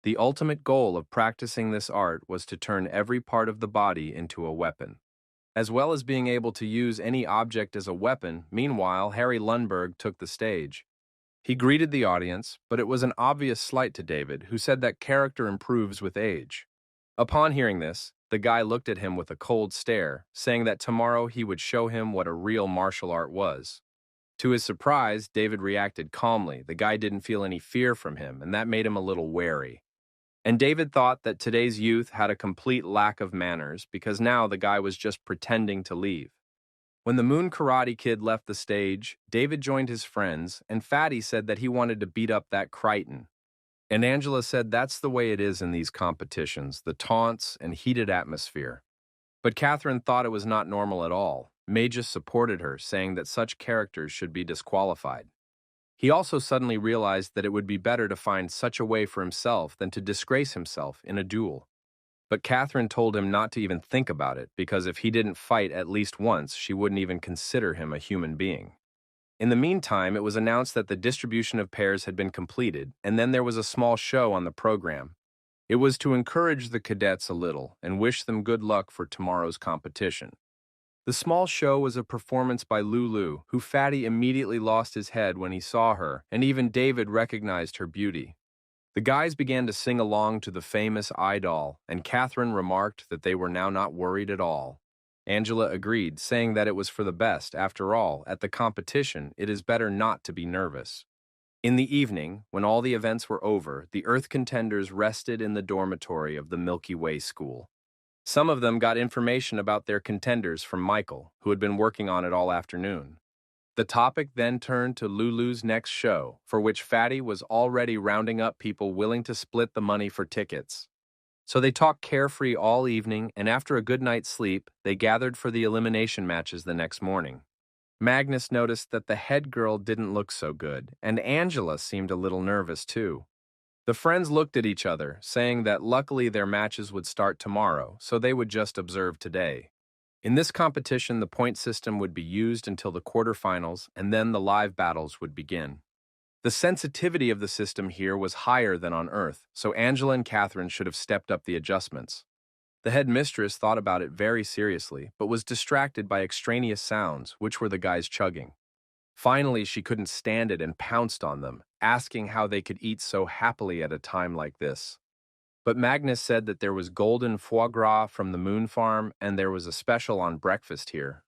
The ultimate goal of practicing this art was to turn every part of the body into a weapon. As well as being able to use any object as a weapon, meanwhile, Harry Lundberg took the stage. He greeted the audience, but it was an obvious slight to David, who said that character improves with age. Upon hearing this, the guy looked at him with a cold stare, saying that tomorrow he would show him what a real martial art was. To his surprise, David reacted calmly. The guy didn't feel any fear from him, and that made him a little wary. And David thought that today's youth had a complete lack of manners because now the guy was just pretending to leave. When the Moon Karate Kid left the stage, David joined his friends, and Fatty said that he wanted to beat up that Crichton. And Angela said that's the way it is in these competitions, the taunts and heated atmosphere. But Catherine thought it was not normal at all. Magus supported her, saying that such characters should be disqualified. He also suddenly realized that it would be better to find such a way for himself than to disgrace himself in a duel. But Catherine told him not to even think about it, because if he didn't fight at least once, she wouldn't even consider him a human being. In the meantime, it was announced that the distribution of pairs had been completed, and then there was a small show on the program. It was to encourage the cadets a little and wish them good luck for tomorrow's competition. The small show was a performance by Lulu, who Fatty immediately lost his head when he saw her, and even David recognized her beauty. The guys began to sing along to the famous Idol, and Catherine remarked that they were now not worried at all. Angela agreed, saying that it was for the best. After all, at the competition, it is better not to be nervous. In the evening, when all the events were over, the Earth contenders rested in the dormitory of the Milky Way School. Some of them got information about their contenders from Michael, who had been working on it all afternoon. The topic then turned to Lulu's next show, for which Fatty was already rounding up people willing to split the money for tickets. So they talked carefree all evening, and after a good night's sleep, they gathered for the elimination matches the next morning. Magnus noticed that the head girl didn't look so good, and Angela seemed a little nervous too. The friends looked at each other, saying that luckily their matches would start tomorrow, so they would just observe today. In this competition, the point system would be used until the quarterfinals, and then the live battles would begin. The sensitivity of the system here was higher than on Earth, so Angela and Catherine should have stepped up the adjustments. The headmistress thought about it very seriously, but was distracted by extraneous sounds, which were the guys chugging. Finally, she couldn't stand it and pounced on them, asking how they could eat so happily at a time like this. But Magnus said that there was golden foie gras from the moon farm and there was a special on breakfast here.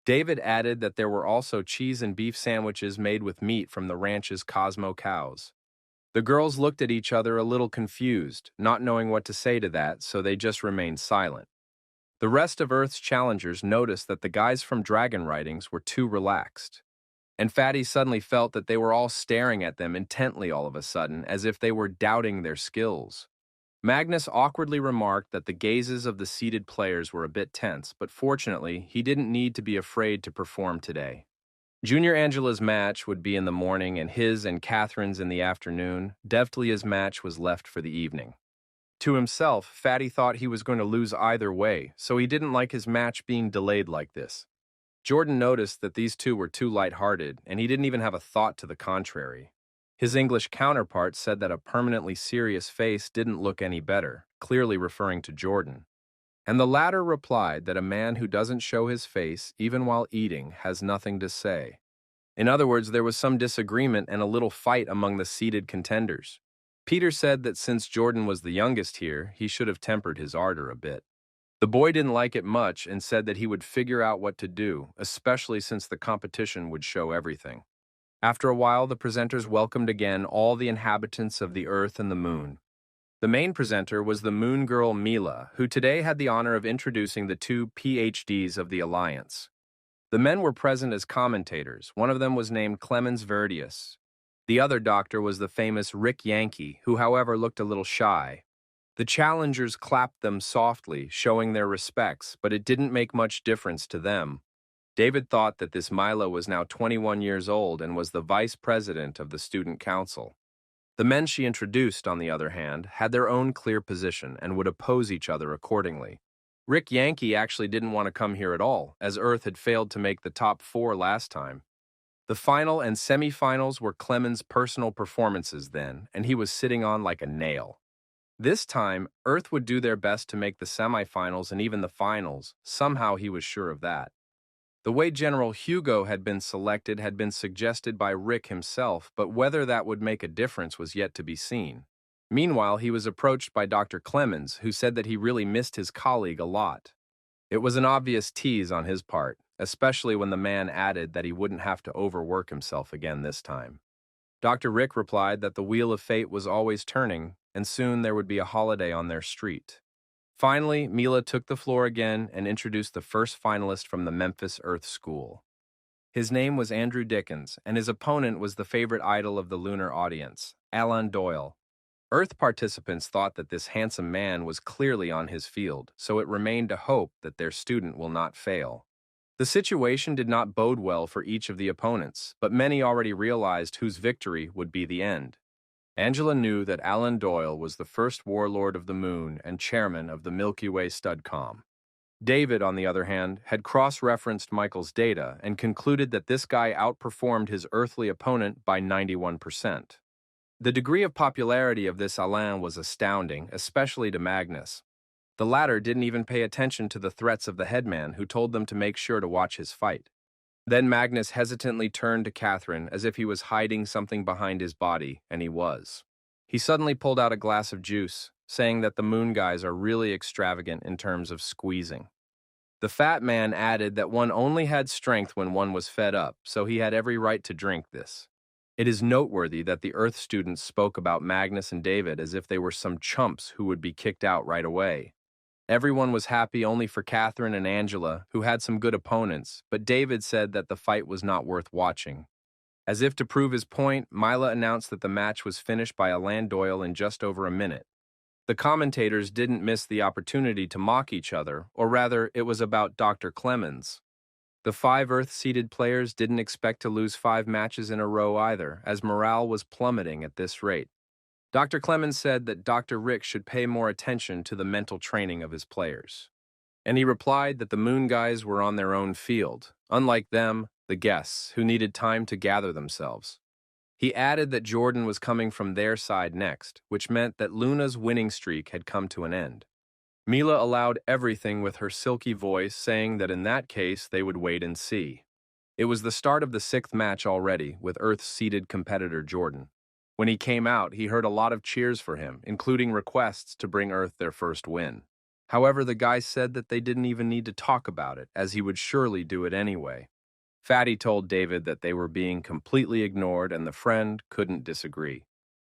David added that there were also cheese and beef sandwiches made with meat from the ranch's Cosmo cows. The girls looked at each other a little confused, not knowing what to say to that, so they just remained silent. The rest of Earth's challengers noticed that the guys from Dragon Writings were too relaxed. And Fatty suddenly felt that they were all staring at them intently all of a sudden, as if they were doubting their skills. Magnus awkwardly remarked that the gazes of the seated players were a bit tense, but fortunately, he didn't need to be afraid to perform today. Junior Angela's match would be in the morning and his and Catherine's in the afternoon. Devtlia's match was left for the evening. To himself, Fatty thought he was going to lose either way, so he didn't like his match being delayed like this. Jordan noticed that these two were too light-hearted, and he didn't even have a thought to the contrary. His English counterpart said that a permanently serious face didn't look any better, clearly referring to Jordan. And the latter replied that a man who doesn't show his face, even while eating, has nothing to say. In other words, there was some disagreement and a little fight among the seated contenders. Peter said that since Jordan was the youngest here, he should have tempered his ardor a bit. The boy didn't like it much and said that he would figure out what to do, especially since the competition would show everything. After a while, the presenters welcomed again all the inhabitants of the Earth and the Moon. The main presenter was the moon girl Mila, who today had the honor of introducing the two PhDs of the Alliance. The men were present as commentators. One of them was named Clemens Verdius. The other doctor was the famous Rick Yankee, who however looked a little shy. The challengers clapped them softly, showing their respects, but it didn't make much difference to them. David thought that this Mila was now 21 years old and was the vice president of the student council. The men she introduced, on the other hand, had their own clear position and would oppose each other accordingly. Rick Yankee actually didn't want to come here at all, as Earth had failed to make the top 4 last time. The final and semi-finals were Clemens' personal performances then, and he was sitting on like a nail. This time, Earth would do their best to make the semi-finals and even the finals. Somehow he was sure of that. The way General Hugo had been selected had been suggested by Rick himself, but whether that would make a difference was yet to be seen. Meanwhile, he was approached by Dr. Clemens, who said that he really missed his colleague a lot. It was an obvious tease on his part, especially when the man added that he wouldn't have to overwork himself again this time. Dr. Rick replied that the wheel of fate was always turning, and soon there would be a holiday on their street. Finally, Mila took the floor again and introduced the first finalist from the Memphis Earth School. His name was Andrew Dickens, and his opponent was the favorite idol of the lunar audience, Alan Doyle. Earth participants thought that this handsome man was clearly on his field, so it remained to hope that their student will not fail. The situation did not bode well for each of the opponents, but many already realized whose victory would be the end. Angela knew that Alan Doyle was the first warlord of the moon and chairman of the Milky Way Studcom. David, on the other hand, had cross-referenced Michael's data and concluded that this guy outperformed his earthly opponent by 91%. The degree of popularity of this Alain was astounding, especially to Magnus. The latter didn't even pay attention to the threats of the headman, who told them to make sure to watch his fight. Then Magnus hesitantly turned to Catherine as if he was hiding something behind his body, and he was. He suddenly pulled out a glass of juice, saying that the moon guys are really extravagant in terms of squeezing. The fat man added that one only had strength when one was fed up, so he had every right to drink this. It is noteworthy that the Earth students spoke about Magnus and David as if they were some chumps who would be kicked out right away. Everyone was happy only for Catherine and Angela, who had some good opponents, but David said that the fight was not worth watching. As if to prove his point, Mila announced that the match was finished by Alan Doyle in just over a minute. The commentators didn't miss the opportunity to mock each other, or rather, it was about Dr. Clemens. The 5 Earth-seeded players didn't expect to lose 5 matches in a row either, as morale was plummeting at this rate. Dr. Clemens said that Dr. Rick should pay more attention to the mental training of his players. And he replied that the moon guys were on their own field, unlike them, the guests, who needed time to gather themselves. He added that Jordan was coming from their side next, which meant that Luna's winning streak had come to an end. Mila allowed everything with her silky voice, saying that in that case they would wait and see. It was the start of the sixth match already, with Earth's seeded competitor Jordan. When he came out, he heard a lot of cheers for him, including requests to bring Earth their first win. However, the guy said that they didn't even need to talk about it, as he would surely do it anyway. Fatty told David that they were being completely ignored, and the friend couldn't disagree.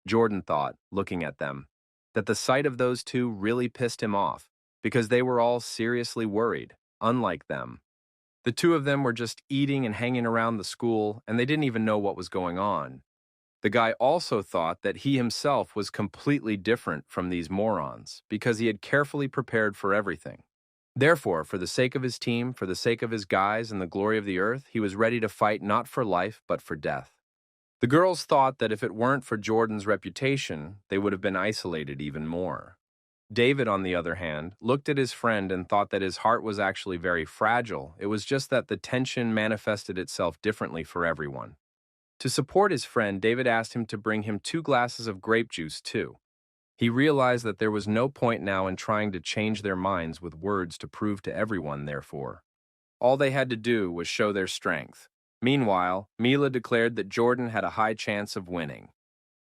Jordan thought, looking at them, that the sight of those two really pissed him off, because they were all seriously worried, unlike them. The two of them were just eating and hanging around the school, and they didn't even know what was going on. The guy also thought that he himself was completely different from these morons, because he had carefully prepared for everything. Therefore, for the sake of his team, for the sake of his guys and the glory of the earth, he was ready to fight not for life, but for death. The girls thought that if it weren't for Jordan's reputation, they would have been isolated even more. David, on the other hand, looked at his friend and thought that his heart was actually very fragile. It was just that the tension manifested itself differently for everyone. To support his friend, David asked him to bring him 2 glasses of grape juice, too. He realized that there was no point now in trying to change their minds with words to prove to everyone, therefore. All they had to do was show their strength. Meanwhile, Mila declared that Jordan had a high chance of winning.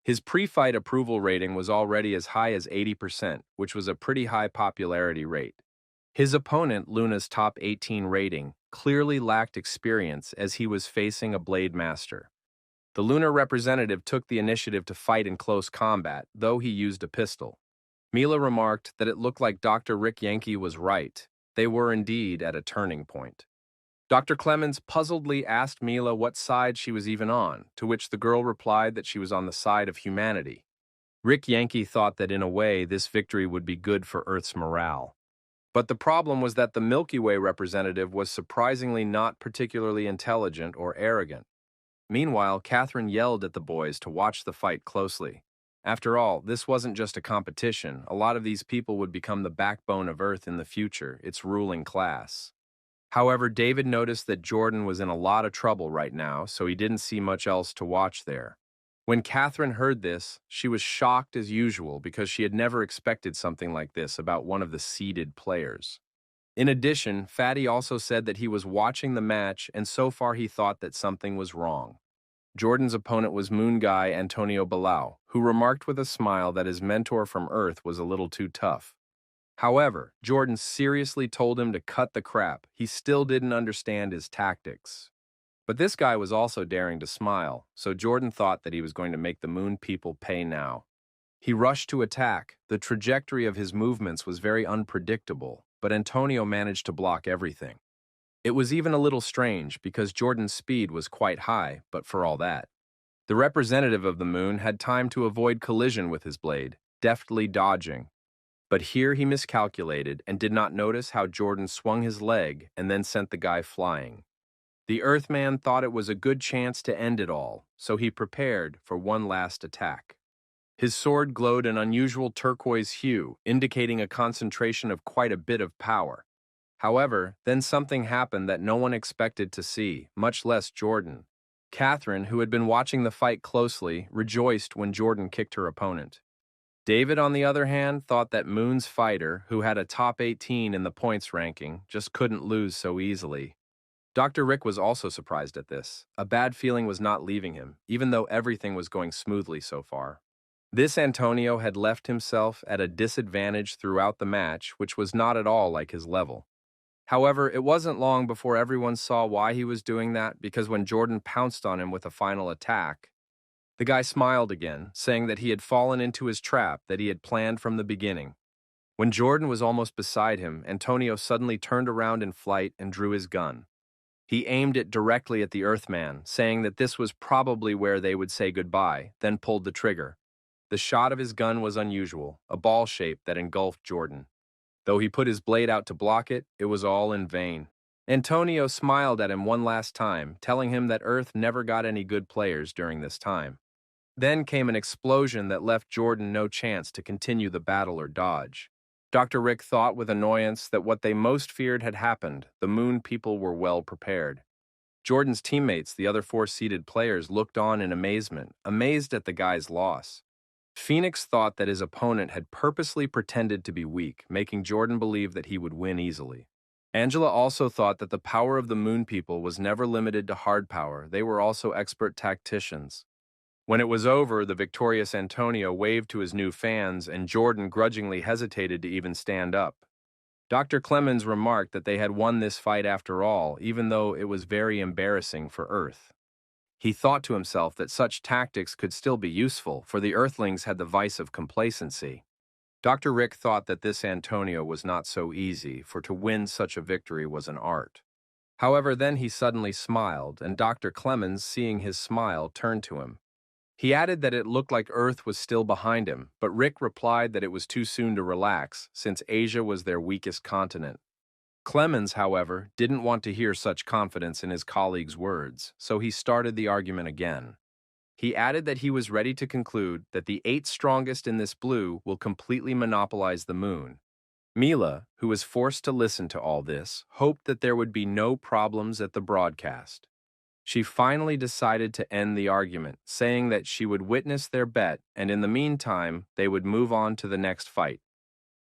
His pre-fight approval rating was already as high as 80%, which was a pretty high popularity rate. His opponent, Luna's top 18 rating, clearly lacked experience as he was facing a blade master. The Lunar representative took the initiative to fight in close combat, though he used a pistol. Mila remarked that it looked like Dr. Rick Yankee was right. They were indeed at a turning point. Dr. Clemens puzzledly asked Mila what side she was even on, to which the girl replied that she was on the side of humanity. Rick Yankee thought that in a way this victory would be good for Earth's morale. But the problem was that the Milky Way representative was surprisingly not particularly intelligent or arrogant. Meanwhile, Catherine yelled at the boys to watch the fight closely. After all, this wasn't just a competition. A lot of these people would become the backbone of Earth in the future, its ruling class. However, David noticed that Jordan was in a lot of trouble right now, so he didn't see much else to watch there. When Catherine heard this, she was shocked as usual because she had never expected something like this about one of the seeded players. In addition, Fatty also said that he was watching the match and so far he thought that something was wrong. Jordan's opponent was Moon Guy Antonio Bilao, who remarked with a smile that his mentor from Earth was a little too tough. However, Jordan seriously told him to cut the crap. He still didn't understand his tactics. But this guy was also daring to smile, so Jordan thought that he was going to make the Moon people pay now. He rushed to attack. The trajectory of his movements was very unpredictable, but Antonio managed to block everything. It was even a little strange because Jordan's speed was quite high, but for all that. The representative of the Moon had time to avoid collision with his blade, deftly dodging. But here he miscalculated and did not notice how Jordan swung his leg and then sent the guy flying. The Earthman thought it was a good chance to end it all, so he prepared for one last attack. His sword glowed an unusual turquoise hue, indicating a concentration of quite a bit of power. However, then something happened that no one expected to see, much less Jordan. Catherine, who had been watching the fight closely, rejoiced when Jordan kicked her opponent. David, on the other hand, thought that Moon's fighter, who had a top 18 in the points ranking, just couldn't lose so easily. Dr. Rick was also surprised at this. A bad feeling was not leaving him, even though everything was going smoothly so far. This Antonio had left himself at a disadvantage throughout the match, which was not at all like his level. However, it wasn't long before everyone saw why he was doing that, because when Jordan pounced on him with a final attack, the guy smiled again, saying that he had fallen into his trap that he had planned from the beginning. When Jordan was almost beside him, Antonio suddenly turned around in flight and drew his gun. He aimed it directly at the Earthman, saying that this was probably where they would say goodbye, then pulled the trigger. The shot of his gun was unusual, a ball shape that engulfed Jordan. Though he put his blade out to block it, it was all in vain. Antonio smiled at him one last time, telling him that Earth never got any good players during this time. Then came an explosion that left Jordan no chance to continue the battle or dodge. Dr. Rick thought with annoyance that what they most feared had happened. The Moon people were well prepared. Jordan's teammates, the other 4 seeded players, looked on in amazement, amazed at the guy's loss. Phoenix thought that his opponent had purposely pretended to be weak, making Jordan believe that he would win easily. Angela also thought that the power of the Moon People was never limited to hard power. They were also expert tacticians. When it was over, the victorious Antonio waved to his new fans, and Jordan grudgingly hesitated to even stand up. Dr. Clemens remarked that they had won this fight after all, even though it was very embarrassing for Earth. He thought to himself that such tactics could still be useful, for the Earthlings had the vice of complacency. Dr. Rick thought that this Antonio was not so easy, for to win such a victory was an art. However, then he suddenly smiled, and Dr. Clemens, seeing his smile, turned to him. He added that it looked like Earth was still behind him, but Rick replied that it was too soon to relax, since Asia was their weakest continent. Clemens, however, didn't want to hear such confidence in his colleague's words, so he started the argument again. He added that he was ready to conclude that the 8 strongest in this blue will completely monopolize the moon. Mila, who was forced to listen to all this, hoped that there would be no problems at the broadcast. She finally decided to end the argument, saying that she would witness their bet, and in the meantime, they would move on to the next fight.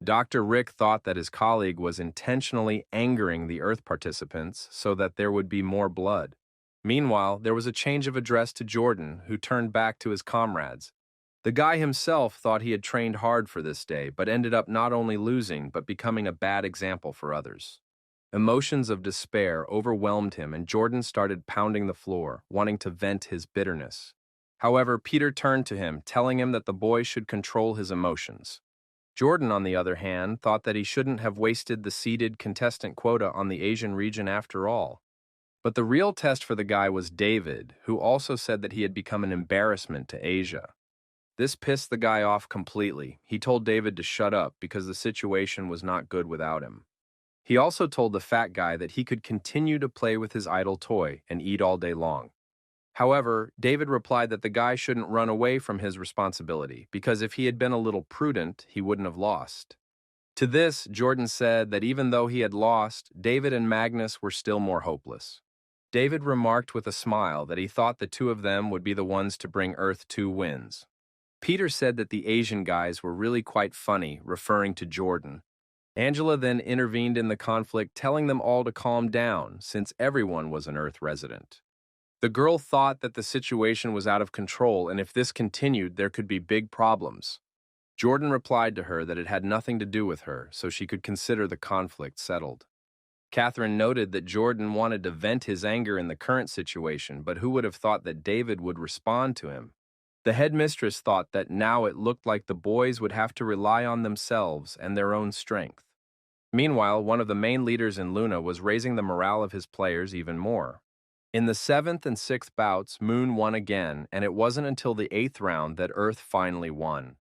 Dr. Rick thought that his colleague was intentionally angering the Earth participants so that there would be more blood. Meanwhile, there was a change of address to Jordan, who turned back to his comrades. The guy himself thought he had trained hard for this day, but ended up not only losing, but becoming a bad example for others. Emotions of despair overwhelmed him, and Jordan started pounding the floor, wanting to vent his bitterness. However, Peter turned to him, telling him that the boy should control his emotions. Jordan, on the other hand, thought that he shouldn't have wasted the seeded contestant quota on the Asian region after all. But the real test for the guy was David, who also said that he had become an embarrassment to Asia. This pissed the guy off completely. He told David to shut up because the situation was not good without him. He also told the fat guy that he could continue to play with his idle toy and eat all day long. However, David replied that the guy shouldn't run away from his responsibility, because if he had been a little prudent, he wouldn't have lost. To this, Jordan said that even though he had lost, David and Magnus were still more hopeless. David remarked with a smile that he thought the two of them would be the ones to bring Earth 2 wins. Peter said that the Asian guys were really quite funny, referring to Jordan. Angela then intervened in the conflict, telling them all to calm down, since everyone was an Earth resident. The girl thought that the situation was out of control, and if this continued, there could be big problems. Jordan replied to her that it had nothing to do with her, so she could consider the conflict settled. Catherine noted that Jordan wanted to vent his anger in the current situation, but who would have thought that David would respond to him? The headmistress thought that now it looked like the boys would have to rely on themselves and their own strength. Meanwhile, one of the main leaders in Luna was raising the morale of his players even more. In the 7th and 6th bouts, Moon won again, and it wasn't until the 8th round that Earth finally won.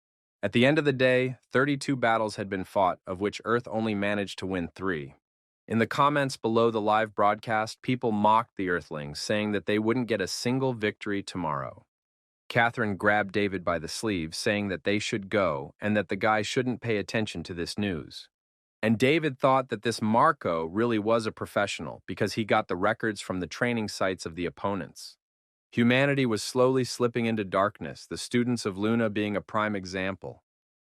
At the end of the day, 32 battles had been fought, of which Earth only managed to win 3. In the comments below the live broadcast, people mocked the Earthlings, saying that they wouldn't get a single victory tomorrow. Catherine grabbed David by the sleeve, saying that they should go, and that the guy shouldn't pay attention to this news. And David thought that this Marco really was a professional because he got the records from the training sites of the opponents. Humanity was slowly slipping into darkness, the students of Luna being a prime example.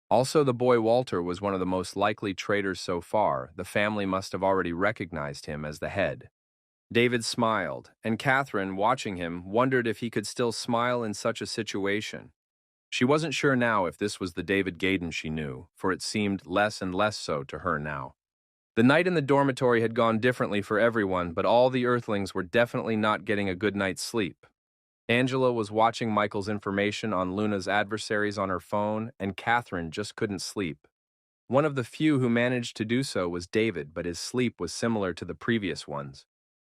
Also, the boy Walter was one of the most likely traitors so far. The family must have already recognized him as the head. David smiled, and Catherine, watching him, wondered if he could still smile in such a situation. She wasn't sure now if this was the David Gaydon she knew, for it seemed less and less so to her now. The night in the dormitory had gone differently for everyone, but all the Earthlings were definitely not getting a good night's sleep. Angela was watching Michael's information on Luna's adversaries on her phone, and Catherine just couldn't sleep. One of the few who managed to do so was David, but his sleep was similar to the previous ones.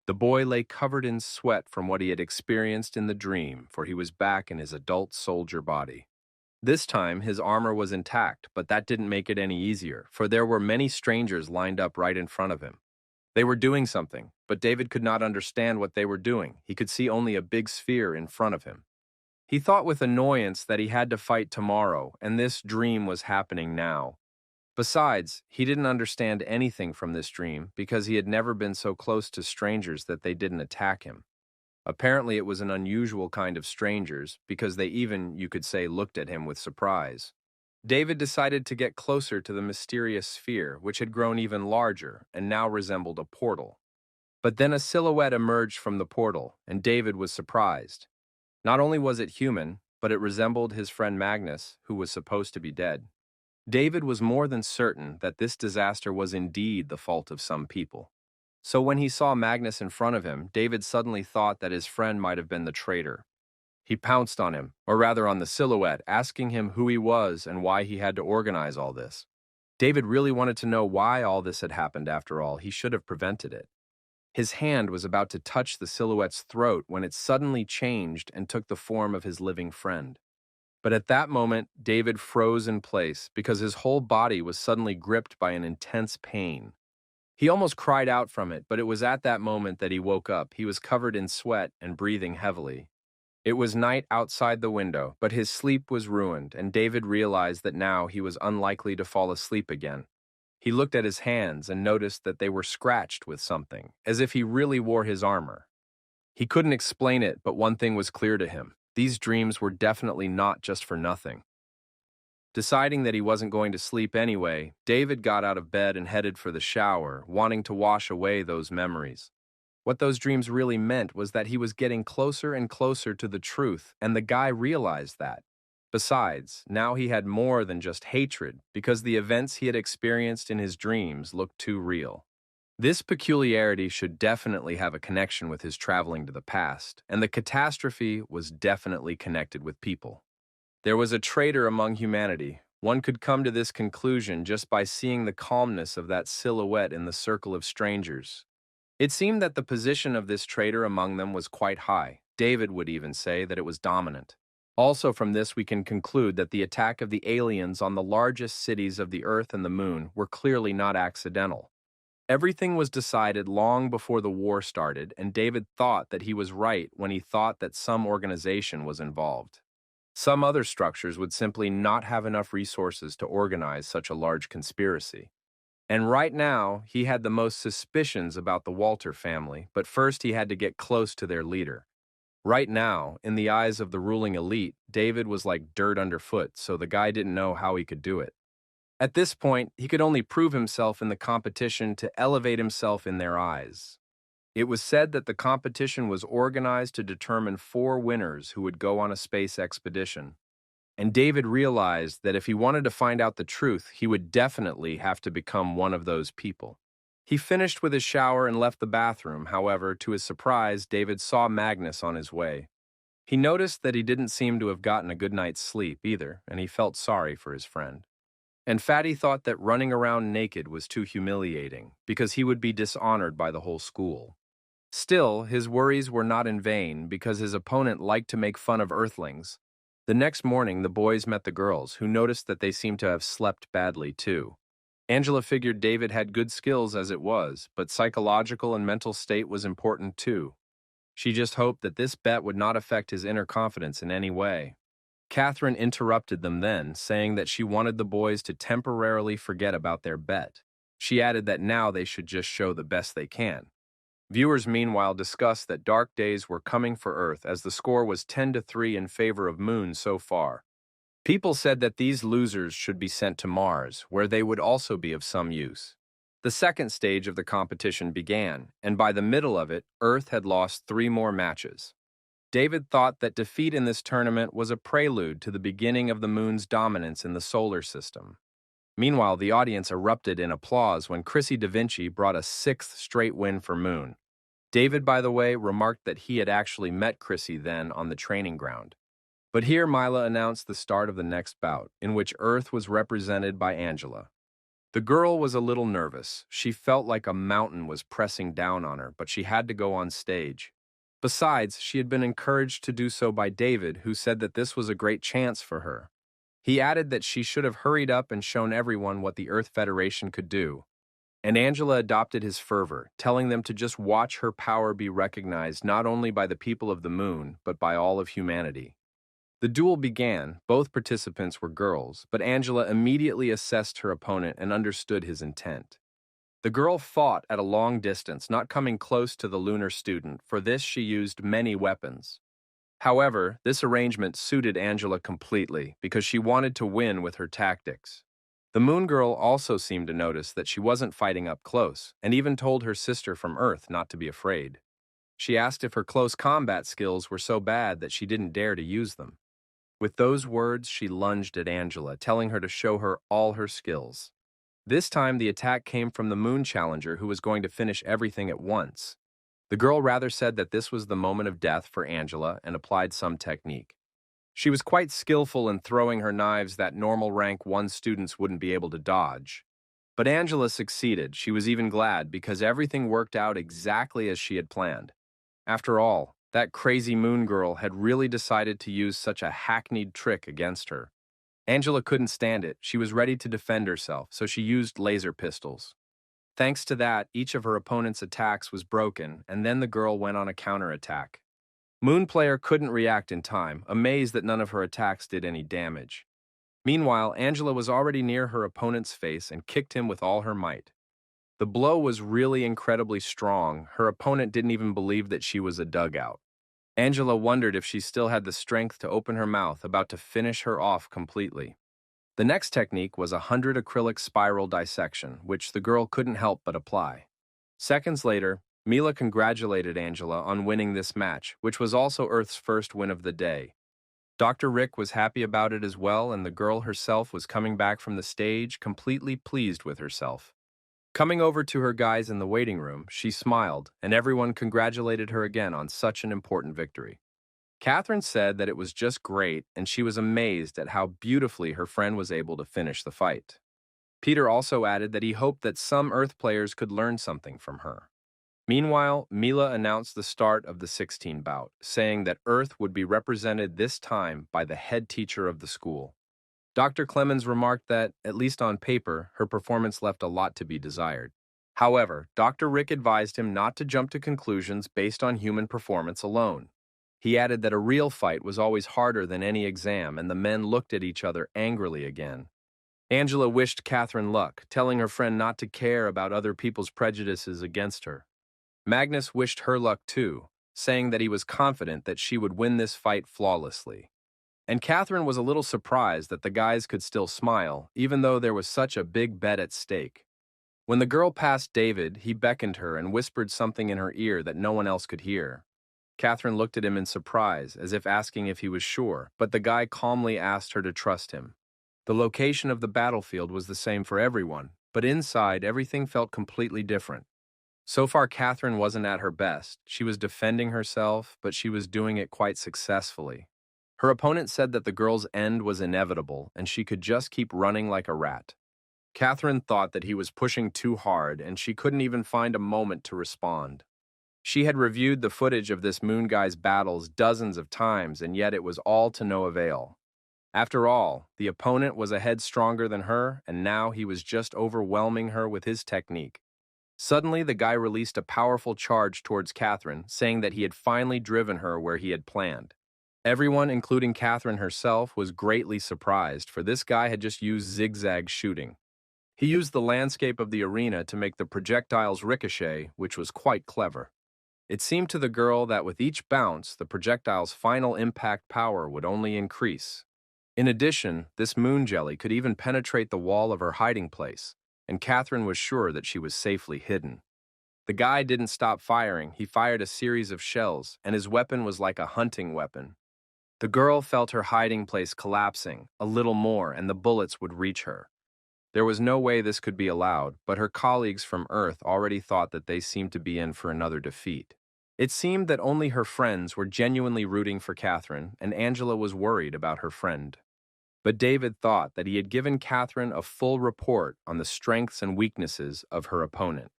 The boy lay covered in sweat from what he had experienced in the dream, for he was back in his adult soldier body. This time, his armor was intact, but that didn't make it any easier, for there were many strangers lined up right in front of him. They were doing something, but David could not understand what they were doing. He could see only a big sphere in front of him. He thought with annoyance that he had to fight tomorrow, and this dream was happening now. Besides, he didn't understand anything from this dream because he had never been so close to strangers that they didn't attack him. Apparently, it was an unusual kind of strangers because they even, you could say, looked at him with surprise. David decided to get closer to the mysterious sphere, which had grown even larger and now resembled a portal. But then a silhouette emerged from the portal, and David was surprised. Not only was it human, but it resembled his friend Magnus, who was supposed to be dead. David was more than certain that this disaster was indeed the fault of some people. So when he saw Magnus in front of him, David suddenly thought that his friend might have been the traitor. He pounced on him, or rather on the silhouette, asking him who he was and why he had to organize all this. David really wanted to know why all this had happened after all. He should have prevented it. His hand was about to touch the silhouette's throat when it suddenly changed and took the form of his living friend. But at that moment, David froze in place because his whole body was suddenly gripped by an intense pain. He almost cried out from it, but it was at that moment that he woke up. He was covered in sweat and breathing heavily. It was night outside the window, but his sleep was ruined, and David realized that now he was unlikely to fall asleep again. He looked at his hands and noticed that they were scratched with something, as if he really wore his armor. He couldn't explain it, but one thing was clear to him. These dreams were definitely not just for nothing. Deciding that he wasn't going to sleep anyway, David got out of bed and headed for the shower, wanting to wash away those memories. What those dreams really meant was that he was getting closer and closer to the truth, and the guy realized that. Besides, now he had more than just hatred, because the events he had experienced in his dreams looked too real. This peculiarity should definitely have a connection with his traveling to the past, and the catastrophe was definitely connected with people. There was a traitor among humanity. One could come to this conclusion just by seeing the calmness of that silhouette in the circle of strangers. It seemed that the position of this traitor among them was quite high. David would even say that it was dominant. Also from this we can conclude that the attack of the aliens on the largest cities of the Earth and the Moon were clearly not accidental. Everything was decided long before the war started, and David thought that he was right when he thought that some organization was involved. Some other structures would simply not have enough resources to organize such a large conspiracy. And right now, he had the most suspicions about the Walter family, but first he had to get close to their leader. Right now, in the eyes of the ruling elite, David was like dirt underfoot, so the guy didn't know how he could do it. At this point, he could only prove himself in the competition to elevate himself in their eyes. It was said that the competition was organized to determine 4 winners who would go on a space expedition. And David realized that if he wanted to find out the truth, he would definitely have to become one of those people. He finished with his shower and left the bathroom. However, to his surprise, David saw Magnus on his way. He noticed that he didn't seem to have gotten a good night's sleep either, and he felt sorry for his friend. And Fatty thought that running around naked was too humiliating, because he would be dishonored by the whole school. Still, his worries were not in vain, because his opponent liked to make fun of Earthlings. The next morning, the boys met the girls, who noticed that they seemed to have slept badly too. Angela figured David had good skills as it was, but psychological and mental state was important too. She just hoped that this bet would not affect his inner confidence in any way. Catherine interrupted them then, saying that she wanted the boys to temporarily forget about their bet. She added that now they should just show the best they can. Viewers meanwhile discussed that dark days were coming for Earth as the score was 10-3 in favor of Moon so far. People said that these losers should be sent to Mars, where they would also be of some use. The second stage of the competition began, and by the middle of it, Earth had lost 3 more matches. David thought that defeat in this tournament was a prelude to the beginning of the Moon's dominance in the solar system. Meanwhile, the audience erupted in applause when Chrissy Da Vinci brought a 6th straight win for Moon. David, by the way, remarked that he had actually met Chrissy then on the training ground. But here Mila announced the start of the next bout, in which Earth was represented by Angela. The girl was a little nervous. She felt like a mountain was pressing down on her, but she had to go on stage. Besides, she had been encouraged to do so by David, who said that this was a great chance for her. He added that she should have hurried up and shown everyone what the Earth Federation could do. And Angela adopted his fervor, telling them to just watch her power be recognized not only by the people of the Moon, but by all of humanity. The duel began. Both participants were girls, but Angela immediately assessed her opponent and understood his intent. The girl fought at a long distance, not coming close to the lunar student. For this, she used many weapons. However, this arrangement suited Angela completely because she wanted to win with her tactics. The Moon Girl also seemed to notice that she wasn't fighting up close, and even told her sister from Earth not to be afraid. She asked if her close combat skills were so bad that she didn't dare to use them. With those words, she lunged at Angela, telling her to show her all her skills. This time, the attack came from the Moon Challenger, who was going to finish everything at once. The girl rather said that this was the moment of death for Angela and applied some technique. She was quite skillful in throwing her knives that normal rank 1 students wouldn't be able to dodge. But Angela succeeded. She was even glad because everything worked out exactly as she had planned. After all, that crazy Moon Girl had really decided to use such a hackneyed trick against her. Angela couldn't stand it. She was ready to defend herself, so she used laser pistols. Thanks to that, each of her opponent's attacks was broken, and then the girl went on a counterattack. Moon Player couldn't react in time, amazed that none of her attacks did any damage. Meanwhile, Angela was already near her opponent's face and kicked him with all her might. The blow was really incredibly strong. Her opponent didn't even believe that she was a dugout. Angela wondered if she still had the strength to open her mouth, about to finish her off completely. The next technique was 100 acrylic spiral dissection, which the girl couldn't help but apply. Seconds later, Mila congratulated Angela on winning this match, which was also Earth's first win of the day. Dr. Rick was happy about it as well, and the girl herself was coming back from the stage completely pleased with herself. Coming over to her guys in the waiting room, she smiled, and everyone congratulated her again on such an important victory. Catherine said that it was just great, and she was amazed at how beautifully her friend was able to finish the fight. Peter also added that he hoped that some Earth players could learn something from her. Meanwhile, Mila announced the start of the 16 bout, saying that Earth would be represented this time by the head teacher of the school. Dr. Clemens remarked that, at least on paper, her performance left a lot to be desired. However, Dr. Rick advised him not to jump to conclusions based on human performance alone. He added that a real fight was always harder than any exam, and the men looked at each other angrily again. Angela wished Catherine luck, telling her friend not to care about other people's prejudices against her. Magnus wished her luck too, saying that he was confident that she would win this fight flawlessly. And Catherine was a little surprised that the guys could still smile, even though there was such a big bet at stake. When the girl passed David, he beckoned her and whispered something in her ear that no one else could hear. Catherine looked at him in surprise, as if asking if he was sure, but the guy calmly asked her to trust him. The location of the battlefield was the same for everyone, but inside everything felt completely different. So far, Catherine wasn't at her best. She was defending herself, but she was doing it quite successfully. Her opponent said that the girl's end was inevitable, and she could just keep running like a rat. Catherine thought that he was pushing too hard, and she couldn't even find a moment to respond. She had reviewed the footage of this Moon Guy's battles dozens of times, and yet it was all to no avail. After all, the opponent was a head stronger than her, and now he was just overwhelming her with his technique. Suddenly, the guy released a powerful charge towards Catherine, saying that he had finally driven her where he had planned. Everyone, including Catherine herself, was greatly surprised, for this guy had just used zigzag shooting. He used the landscape of the arena to make the projectiles ricochet, which was quite clever. It seemed to the girl that with each bounce, the projectile's final impact power would only increase. In addition, this moon jelly could even penetrate the wall of her hiding place, and Catherine was sure that she was safely hidden. The guy didn't stop firing. He fired a series of shells, and his weapon was like a hunting weapon. The girl felt her hiding place collapsing, a little more, and the bullets would reach her. There was no way this could be allowed, but her colleagues from Earth already thought that they seemed to be in for another defeat. It seemed that only her friends were genuinely rooting for Catherine, and Angela was worried about her friend. But David thought that he had given Catherine a full report on the strengths and weaknesses of her opponent.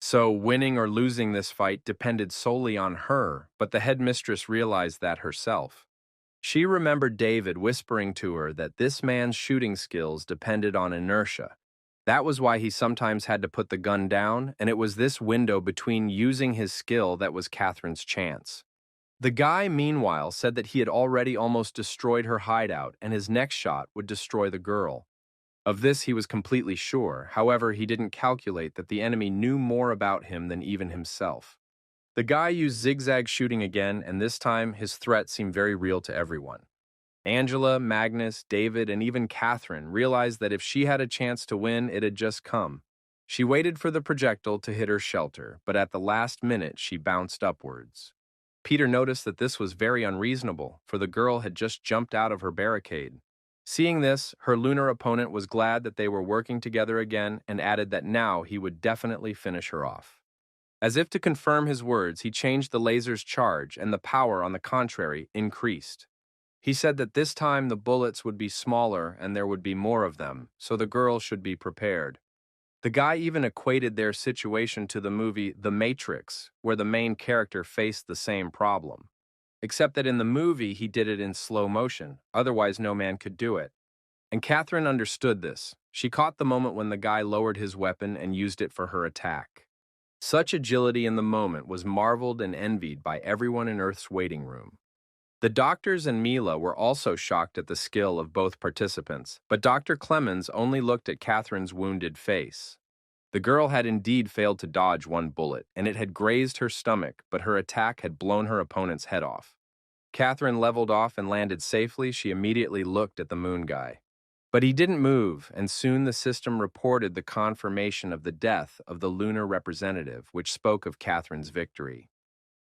So winning or losing this fight depended solely on her, but the headmistress realized that herself. She remembered David whispering to her that this man's shooting skills depended on inertia. That was why he sometimes had to put the gun down, and it was this window between using his skill that was Catherine's chance. The guy, meanwhile, said that he had already almost destroyed her hideout, and his next shot would destroy the girl. Of this he was completely sure, however, he didn't calculate that the enemy knew more about him than even himself. The guy used zigzag shooting again, and this time his threat seemed very real to everyone. Angela, Magnus, David, and even Catherine realized that if she had a chance to win, it had just come. She waited for the projectile to hit her shelter, but at the last minute she bounced upwards. Peter noticed that this was very unreasonable, for the girl had just jumped out of her barricade. Seeing this, her lunar opponent was glad that they were working together again and added that now he would definitely finish her off. As if to confirm his words, he changed the laser's charge, and the power, on the contrary, increased. He said that this time the bullets would be smaller and there would be more of them, so the girl should be prepared. The guy even equated their situation to the movie The Matrix, where the main character faced the same problem. Except that in the movie he did it in slow motion, otherwise no man could do it. And Catherine understood this. She caught the moment when the guy lowered his weapon and used it for her attack. Such agility in the moment was marveled and envied by everyone in Earth's waiting room. The doctors and Mila were also shocked at the skill of both participants, but Dr. Clemens only looked at Catherine's wounded face. The girl had indeed failed to dodge one bullet, and it had grazed her stomach, but her attack had blown her opponent's head off. Catherine leveled off and landed safely. She immediately looked at the moon guy. But he didn't move, and soon the system reported the confirmation of the death of the lunar representative, which spoke of Catherine's victory.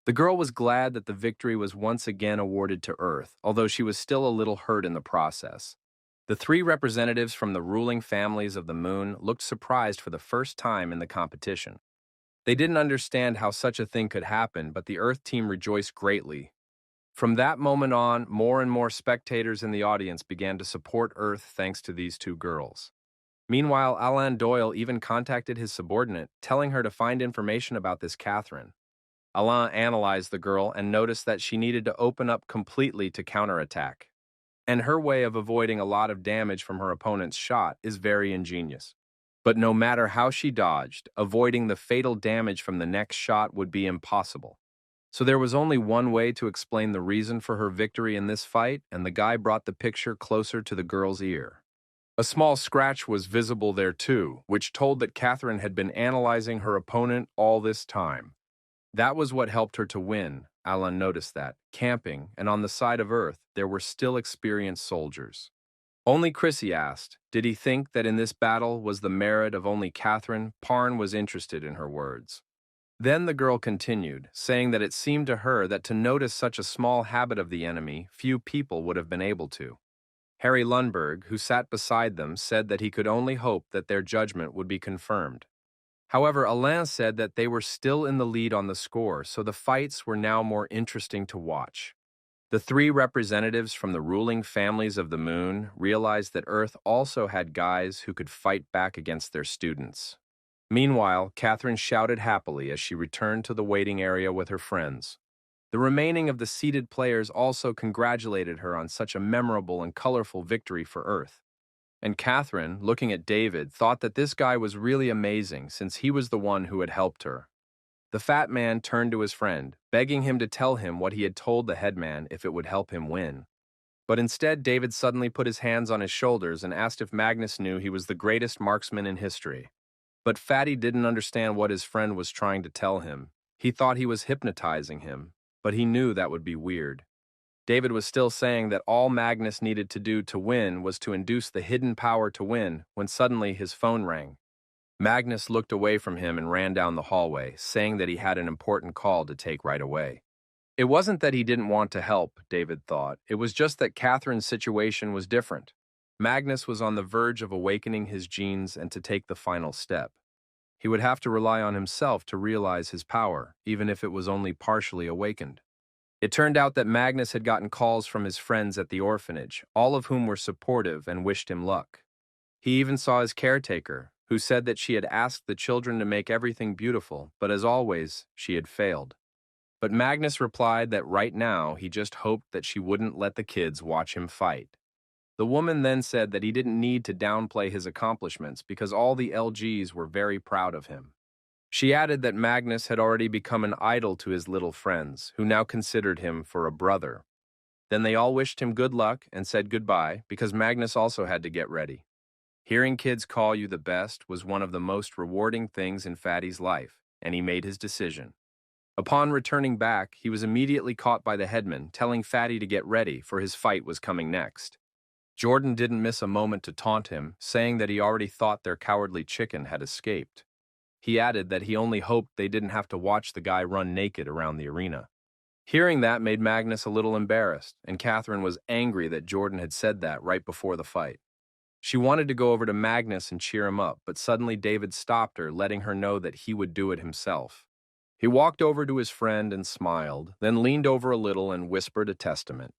The girl was glad that the victory was once again awarded to Earth, although she was still a little hurt in the process. The three representatives from the ruling families of the moon looked surprised for the first time in the competition. They didn't understand how such a thing could happen, but the Earth team rejoiced greatly. From that moment on, more and more spectators in the audience began to support Earth thanks to these two girls. Meanwhile, Alan Doyle even contacted his subordinate, telling her to find information about this Catherine. Alain analyzed the girl and noticed that she needed to open up completely to counterattack. And her way of avoiding a lot of damage from her opponent's shot is very ingenious. But no matter how she dodged, avoiding the fatal damage from the next shot would be impossible. So there was only one way to explain the reason for her victory in this fight, and the guy brought the picture closer to the girl's ear. A small scratch was visible there too, which told that Catherine had been analyzing her opponent all this time. That was what helped her to win. Alan noticed that, camping, and on the side of Earth, there were still experienced soldiers. Only Chrissy asked, did he think that in this battle was the merit of only Catherine? Parn was interested in her words. Then the girl continued, saying that it seemed to her that to notice such a small habit of the enemy, few people would have been able to. Harry Lundberg, who sat beside them, said that he could only hope that their judgment would be confirmed. However, Alain said that they were still in the lead on the score, so the fights were now more interesting to watch. The three representatives from the ruling families of the moon realized that Earth also had guys who could fight back against their students. Meanwhile, Catherine shouted happily as she returned to the waiting area with her friends. The remaining of the seated players also congratulated her on such a memorable and colorful victory for Earth. And Catherine, looking at David, thought that this guy was really amazing since he was the one who had helped her. The fat man turned to his friend, begging him to tell him what he had told the headman if it would help him win. But instead, David suddenly put his hands on his shoulders and asked if Magnus knew he was the greatest marksman in history. But Fatty didn't understand what his friend was trying to tell him. He thought he was hypnotizing him, but he knew that would be weird. David was still saying that all Magnus needed to do to win was to induce the hidden power to win when suddenly his phone rang. Magnus looked away from him and ran down the hallway, saying that he had an important call to take right away. It wasn't that he didn't want to help, David thought. It was just that Catherine's situation was different. Magnus was on the verge of awakening his genes and to take the final step. He would have to rely on himself to realize his power, even if it was only partially awakened. It turned out that Magnus had gotten calls from his friends at the orphanage, all of whom were supportive and wished him luck. He even saw his caretaker, who said that she had asked the children to make everything beautiful, but as always, she had failed. But Magnus replied that right now he just hoped that she wouldn't let the kids watch him fight. The woman then said that he didn't need to downplay his accomplishments because all the LGs were very proud of him. She added that Magnus had already become an idol to his little friends, who now considered him for a brother. Then they all wished him good luck and said goodbye because Magnus also had to get ready. Hearing kids call you the best was one of the most rewarding things in Fatty's life, and he made his decision. Upon returning back, he was immediately caught by the headman, telling Fatty to get ready, for his fight was coming next. Jordan didn't miss a moment to taunt him, saying that he already thought their cowardly chicken had escaped. He added that he only hoped they didn't have to watch the guy run naked around the arena. Hearing that made Magnus a little embarrassed, and Catherine was angry that Jordan had said that right before the fight. She wanted to go over to Magnus and cheer him up, but suddenly David stopped her, letting her know that he would do it himself. He walked over to his friend and smiled, then leaned over a little and whispered a testament.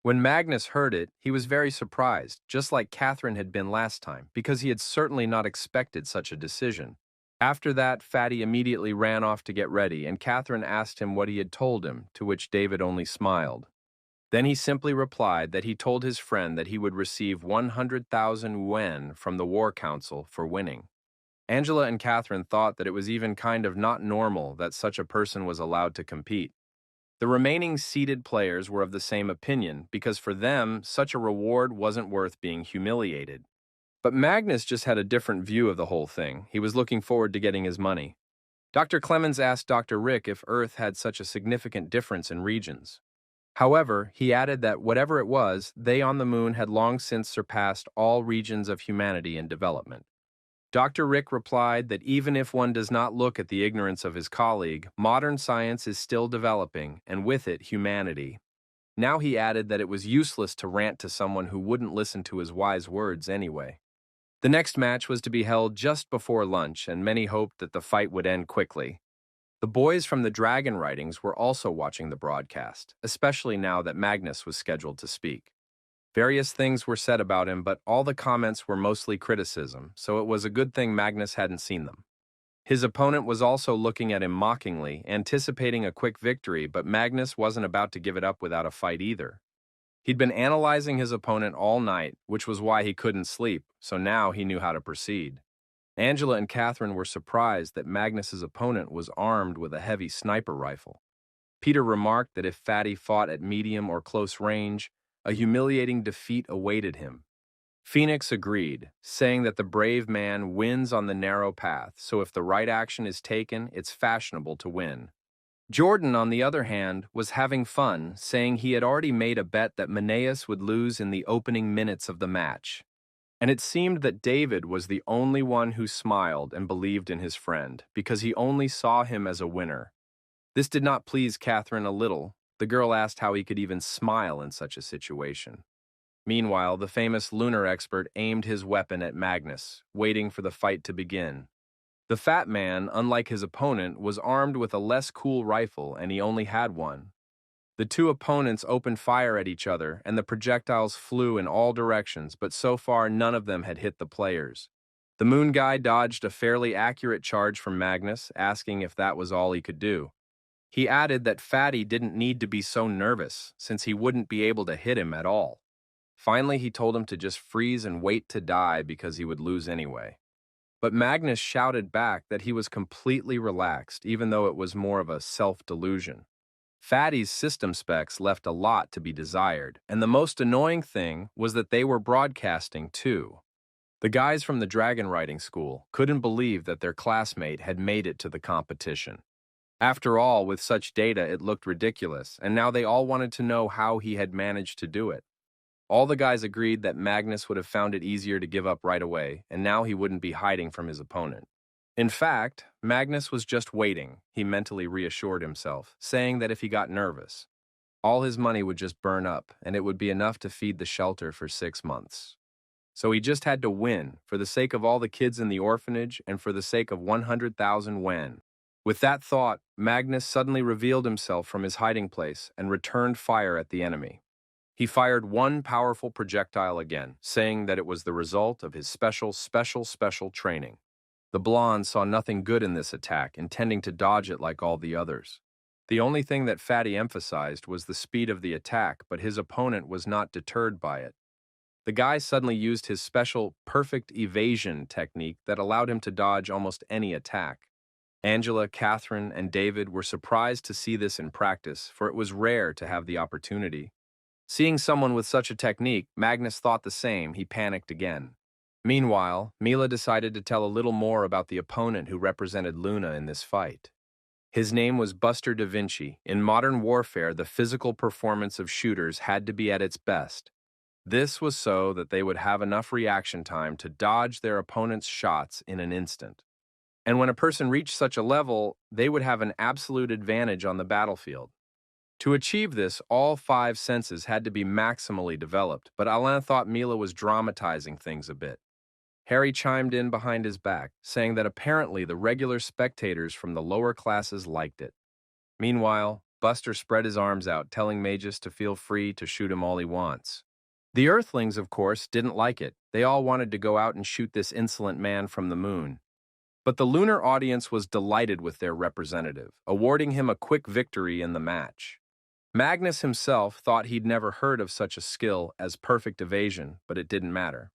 When Magnus heard it, he was very surprised, just like Catherine had been last time, because he had certainly not expected such a decision. After that, Fatty immediately ran off to get ready, and Catherine asked him what he had told him, to which David only smiled. Then he simply replied that he told his friend that he would receive 100,000 yuan from the War Council for winning. Angela and Catherine thought that it was even kind of not normal that such a person was allowed to compete. The remaining seated players were of the same opinion, because for them, such a reward wasn't worth being humiliated. But Magnus just had a different view of the whole thing. He was looking forward to getting his money. Dr. Clemens asked Dr. Rick if Earth had such a significant difference in regions. However, he added that whatever it was, they on the moon had long since surpassed all regions of humanity in development. Dr. Rick replied that even if one does not look at the ignorance of his colleague, modern science is still developing, and with it, humanity. Now he added that it was useless to rant to someone who wouldn't listen to his wise words anyway. The next match was to be held just before lunch, and many hoped that the fight would end quickly. The boys from the Dragon Writings were also watching the broadcast, especially now that Magnus was scheduled to speak. Various things were said about him, but all the comments were mostly criticism, so it was a good thing Magnus hadn't seen them. His opponent was also looking at him mockingly, anticipating a quick victory, but Magnus wasn't about to give it up without a fight either. He'd been analyzing his opponent all night, which was why he couldn't sleep, so now he knew how to proceed. Angela and Catherine were surprised that Magnus's opponent was armed with a heavy sniper rifle. Peter remarked that if Fatty fought at medium or close range, a humiliating defeat awaited him. Phoenix agreed, saying that the brave man wins on the narrow path, so if the right action is taken, it's fashionable to win. Jordan, on the other hand, was having fun, saying he had already made a bet that Maneus would lose in the opening minutes of the match. And it seemed that David was the only one who smiled and believed in his friend, because he only saw him as a winner. This did not please Catherine a little. The girl asked how he could even smile in such a situation. Meanwhile, the famous lunar expert aimed his weapon at Magnus, waiting for the fight to begin. The fat man, unlike his opponent, was armed with a less cool rifle, and he only had one. The two opponents opened fire at each other, and the projectiles flew in all directions, but so far none of them had hit the players. The moon guy dodged a fairly accurate charge from Magnus, asking if that was all he could do. He added that Fatty didn't need to be so nervous, since he wouldn't be able to hit him at all. Finally, he told him to just freeze and wait to die because he would lose anyway. But Magnus shouted back that he was completely relaxed, even though it was more of a self-delusion. Fatty's system specs left a lot to be desired, and the most annoying thing was that they were broadcasting too. The guys from the Dragon Writing School couldn't believe that their classmate had made it to the competition. After all, with such data, it looked ridiculous, and now they all wanted to know how he had managed to do it. All the guys agreed that Magnus would have found it easier to give up right away, and now he wouldn't be hiding from his opponent. In fact, Magnus was just waiting, he mentally reassured himself, saying that if he got nervous, all his money would just burn up, and it would be enough to feed the shelter for 6 months. So he just had to win, for the sake of all the kids in the orphanage and for the sake of 100,000 yuan. With that thought, Magnus suddenly revealed himself from his hiding place and returned fire at the enemy. He fired one powerful projectile again, saying that it was the result of his special training. The blonde saw nothing good in this attack, intending to dodge it like all the others. The only thing that Fatty emphasized was the speed of the attack, but his opponent was not deterred by it. The guy suddenly used his special perfect evasion technique that allowed him to dodge almost any attack. Angela, Catherine, and David were surprised to see this in practice, for it was rare to have the opportunity. Seeing someone with such a technique, Magnus thought the same. He panicked again. Meanwhile, Mila decided to tell a little more about the opponent who represented Luna in this fight. His name was Buster Da Vinci. In modern warfare, the physical performance of shooters had to be at its best. This was so that they would have enough reaction time to dodge their opponent's shots in an instant. And when a person reached such a level, they would have an absolute advantage on the battlefield. To achieve this, all five senses had to be maximally developed, but Alain thought Mila was dramatizing things a bit. Harry chimed in behind his back, saying that apparently the regular spectators from the lower classes liked it. Meanwhile, Buster spread his arms out, telling Magus to feel free to shoot him all he wants. The Earthlings, of course, didn't like it. They all wanted to go out and shoot this insolent man from the moon. But the lunar audience was delighted with their representative, awarding him a quick victory in the match. Magnus himself thought he'd never heard of such a skill as perfect evasion, but it didn't matter.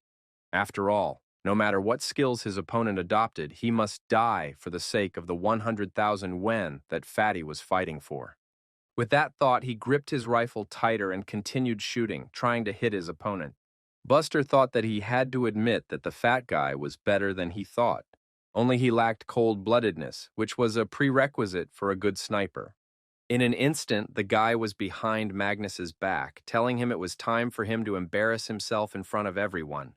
After all, no matter what skills his opponent adopted, he must die for the sake of the 100,000 yen that Fatty was fighting for. With that thought, he gripped his rifle tighter and continued shooting, trying to hit his opponent. Buster thought that he had to admit that the fat guy was better than he thought, only he lacked cold-bloodedness, which was a prerequisite for a good sniper. In an instant, the guy was behind Magnus's back, telling him it was time for him to embarrass himself in front of everyone.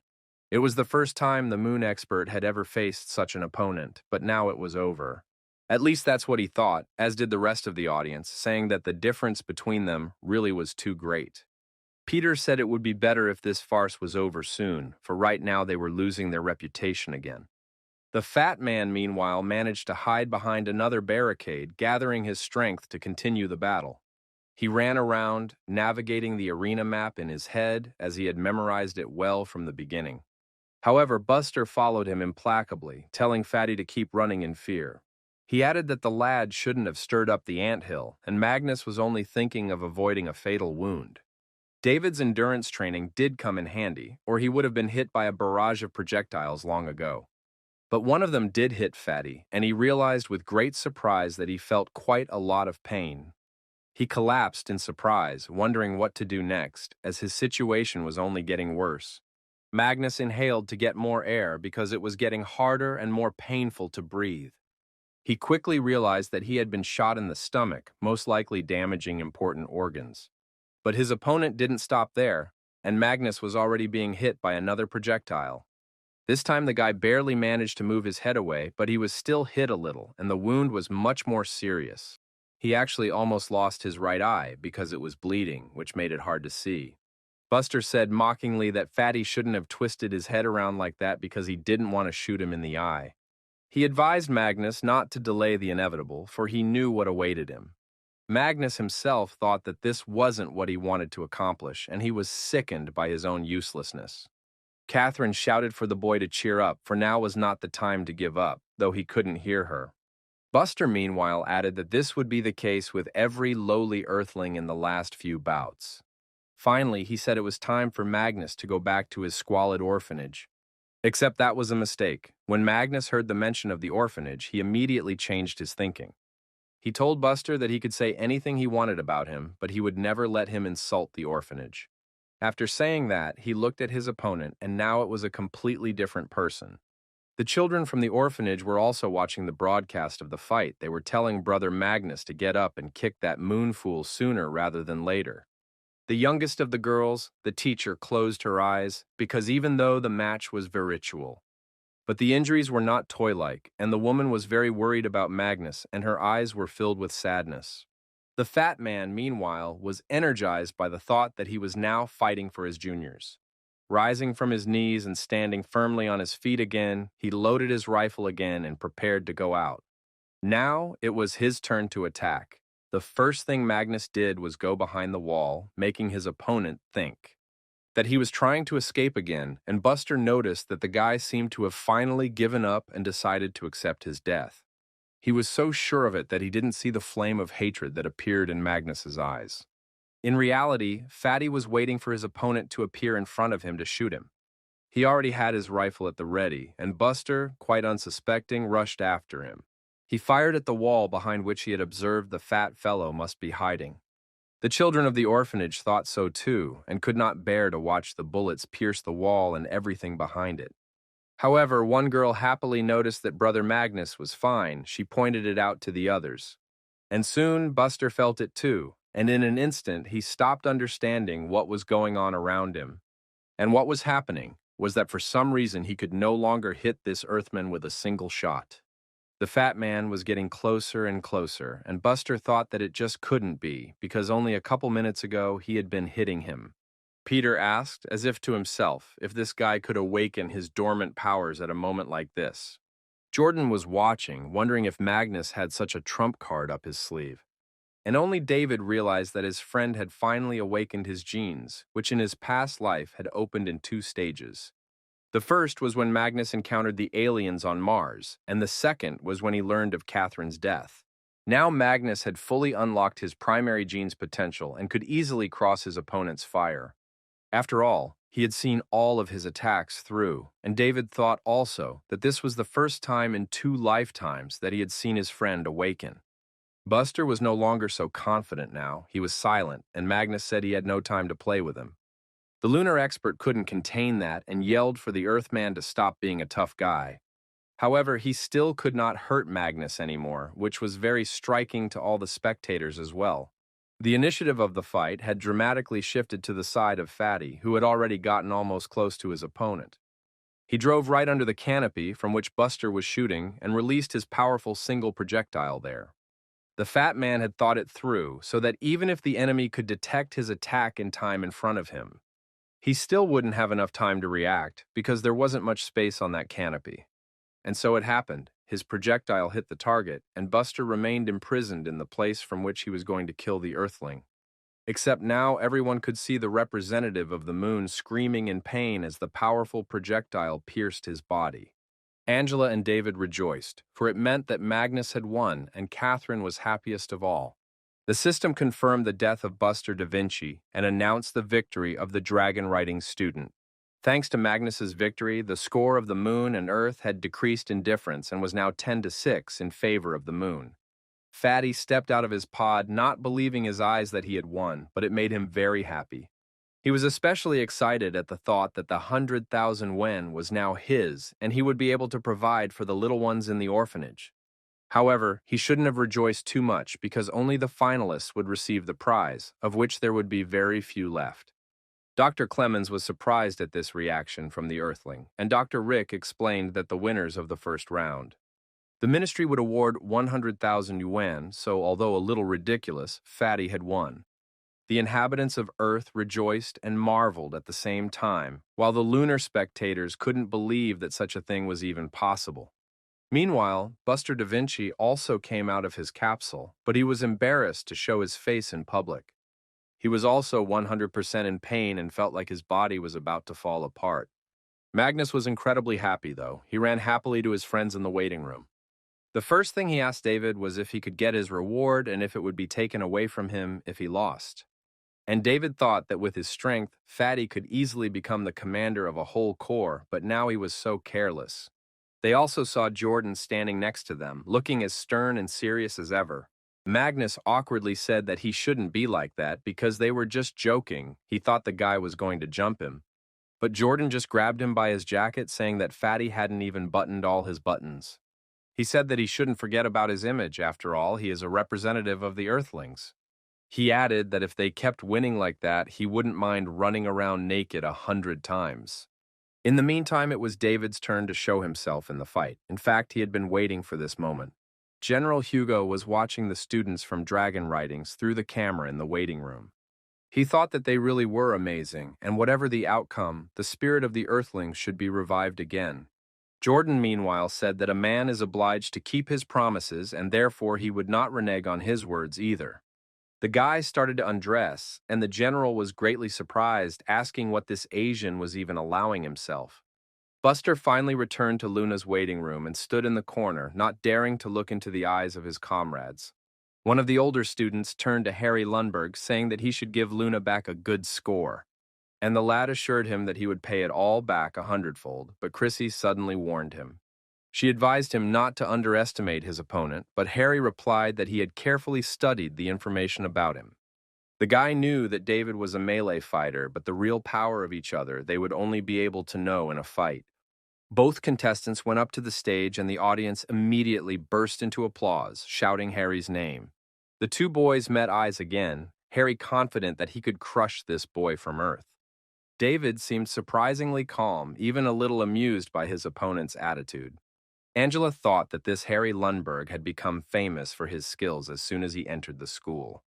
It was the first time the moon expert had ever faced such an opponent, but now it was over. At least that's what he thought, as did the rest of the audience, saying that the difference between them really was too great. Peter said it would be better if this farce was over soon, for right now they were losing their reputation again. The fat man, meanwhile, managed to hide behind another barricade, gathering his strength to continue the battle. He ran around, navigating the arena map in his head as he had memorized it well from the beginning. However, Buster followed him implacably, telling Fatty to keep running in fear. He added that the lad shouldn't have stirred up the anthill, and Magnus was only thinking of avoiding a fatal wound. David's endurance training did come in handy, or he would have been hit by a barrage of projectiles long ago. But one of them did hit Fatty, and he realized with great surprise that he felt quite a lot of pain. He collapsed in surprise, wondering what to do next, as his situation was only getting worse. Magnus inhaled to get more air because it was getting harder and more painful to breathe. He quickly realized that he had been shot in the stomach, most likely damaging important organs. But his opponent didn't stop there, and Magnus was already being hit by another projectile. This time the guy barely managed to move his head away, but he was still hit a little, and the wound was much more serious. He actually almost lost his right eye because it was bleeding, which made it hard to see. Buster said mockingly that Fatty shouldn't have twisted his head around like that because he didn't want to shoot him in the eye. He advised Magnus not to delay the inevitable, for he knew what awaited him. Magnus himself thought that this wasn't what he wanted to accomplish, and he was sickened by his own uselessness. Catherine shouted for the boy to cheer up, for now was not the time to give up, though he couldn't hear her. Buster, meanwhile, added that this would be the case with every lowly earthling in the last few bouts. Finally, he said it was time for Magnus to go back to his squalid orphanage. Except that was a mistake. When Magnus heard the mention of the orphanage, he immediately changed his thinking. He told Buster that he could say anything he wanted about him, but he would never let him insult the orphanage. After saying that, he looked at his opponent, and now it was a completely different person. The children from the orphanage were also watching the broadcast of the fight. They were telling Brother Magnus to get up and kick that moonfool sooner rather than later. The youngest of the girls, the teacher, closed her eyes, because even though the match was virtual. But the injuries were not toy-like, and the woman was very worried about Magnus, and her eyes were filled with sadness. The fat man, meanwhile, was energized by the thought that he was now fighting for his juniors. Rising from his knees and standing firmly on his feet again, he loaded his rifle again and prepared to go out. Now it was his turn to attack. The first thing Magnus did was go behind the wall, making his opponent think that he was trying to escape again, and Buster noticed that the guy seemed to have finally given up and decided to accept his death. He was so sure of it that he didn't see the flame of hatred that appeared in Magnus's eyes. In reality, Fatty was waiting for his opponent to appear in front of him to shoot him. He already had his rifle at the ready, and Buster, quite unsuspecting, rushed after him. He fired at the wall behind which he had observed the fat fellow must be hiding. The children of the orphanage thought so too, and could not bear to watch the bullets pierce the wall and everything behind it. However, one girl happily noticed that Brother Magnus was fine. She pointed it out to the others. And soon Buster felt it too, and in an instant he stopped understanding what was going on around him. And what was happening was that for some reason he could no longer hit this Earthman with a single shot. The fat man was getting closer and closer, and Buster thought that it just couldn't be, because only a couple minutes ago he had been hitting him. Peter asked, as if to himself, if this guy could awaken his dormant powers at a moment like this. Jordan was watching, wondering if Magnus had such a trump card up his sleeve. And only David realized that his friend had finally awakened his genes, which in his past life had opened in two stages. The first was when Magnus encountered the aliens on Mars, and the second was when he learned of Catherine's death. Now Magnus had fully unlocked his primary gene's potential and could easily cross his opponent's fire. After all, he had seen all of his attacks through, and David thought also that this was the first time in 2 lifetimes that he had seen his friend awaken. Buster was no longer so confident now. He was silent, and Magnus said he had no time to play with him. The lunar expert couldn't contain that and yelled for the Earthman to stop being a tough guy. However, he still could not hurt Magnus anymore, which was very striking to all the spectators as well. The initiative of the fight had dramatically shifted to the side of Fatty, who had already gotten almost close to his opponent. He drove right under the canopy from which Buster was shooting and released his powerful single projectile there. The fat man had thought it through, so that even if the enemy could detect his attack in time in front of him, he still wouldn't have enough time to react because there wasn't much space on that canopy. And so it happened. His projectile hit the target, and Buster remained imprisoned in the place from which he was going to kill the Earthling. Except now everyone could see the representative of the moon screaming in pain as the powerful projectile pierced his body. Angela and David rejoiced, for it meant that Magnus had won and Catherine was happiest of all. The system confirmed the death of Buster da Vinci and announced the victory of the dragon-riding student. Thanks to Magnus's victory, the score of the moon and Earth had decreased in difference and was now 10-6 in favor of the moon. Fatty stepped out of his pod, not believing his eyes that he had won, but it made him very happy. He was especially excited at the thought that the 100,000 yen was now his, and he would be able to provide for the little ones in the orphanage. However, he shouldn't have rejoiced too much because only the finalists would receive the prize, of which there would be very few left. Dr. Clemens was surprised at this reaction from the Earthling, and Dr. Rick explained that the winners of the first round. The ministry would award 100,000 yuan, so although a little ridiculous, Fatty had won. The inhabitants of Earth rejoiced and marveled at the same time, while the lunar spectators couldn't believe that such a thing was even possible. Meanwhile, Buster da Vinci also came out of his capsule, but he was embarrassed to show his face in public. He was also 100% in pain and felt like his body was about to fall apart. Magnus was incredibly happy, though. He ran happily to his friends in the waiting room. The first thing he asked David was if he could get his reward and if it would be taken away from him if he lost. And David thought that with his strength, Fatty could easily become the commander of a whole corps, but now he was so careless. They also saw Jordan standing next to them, looking as stern and serious as ever. Magnus awkwardly said that he shouldn't be like that because they were just joking. He thought the guy was going to jump him. But Jordan just grabbed him by his jacket, saying that Fatty hadn't even buttoned all his buttons. He said that he shouldn't forget about his image. After all, he is a representative of the Earthlings. He added that if they kept winning like that, he wouldn't mind running around naked 100 times. In the meantime, it was David's turn to show himself in the fight. In fact, he had been waiting for this moment. General Hugo was watching the students from Dragon Ridings through the camera in the waiting room. He thought that they really were amazing, and whatever the outcome, the spirit of the Earthlings should be revived again. Jordan, meanwhile, said that a man is obliged to keep his promises, and therefore he would not renege on his words either. The guy started to undress, and the general was greatly surprised, asking what this Asian was even allowing himself. Buster finally returned to Luna's waiting room and stood in the corner, not daring to look into the eyes of his comrades. One of the older students turned to Harry Lundberg, saying that he should give Luna back a good score, and the lad assured him that he would pay it all back 100-fold, but Chrissy suddenly warned him. She advised him not to underestimate his opponent, but Harry replied that he had carefully studied the information about him. The guy knew that David was a melee fighter, but the real power of each other they would only be able to know in a fight. Both contestants went up to the stage and the audience immediately burst into applause, shouting Harry's name. The two boys met eyes again, Harry confident that he could crush this boy from Earth. David seemed surprisingly calm, even a little amused by his opponent's attitude. Angela thought that this Harry Lundberg had become famous for his skills as soon as he entered the school.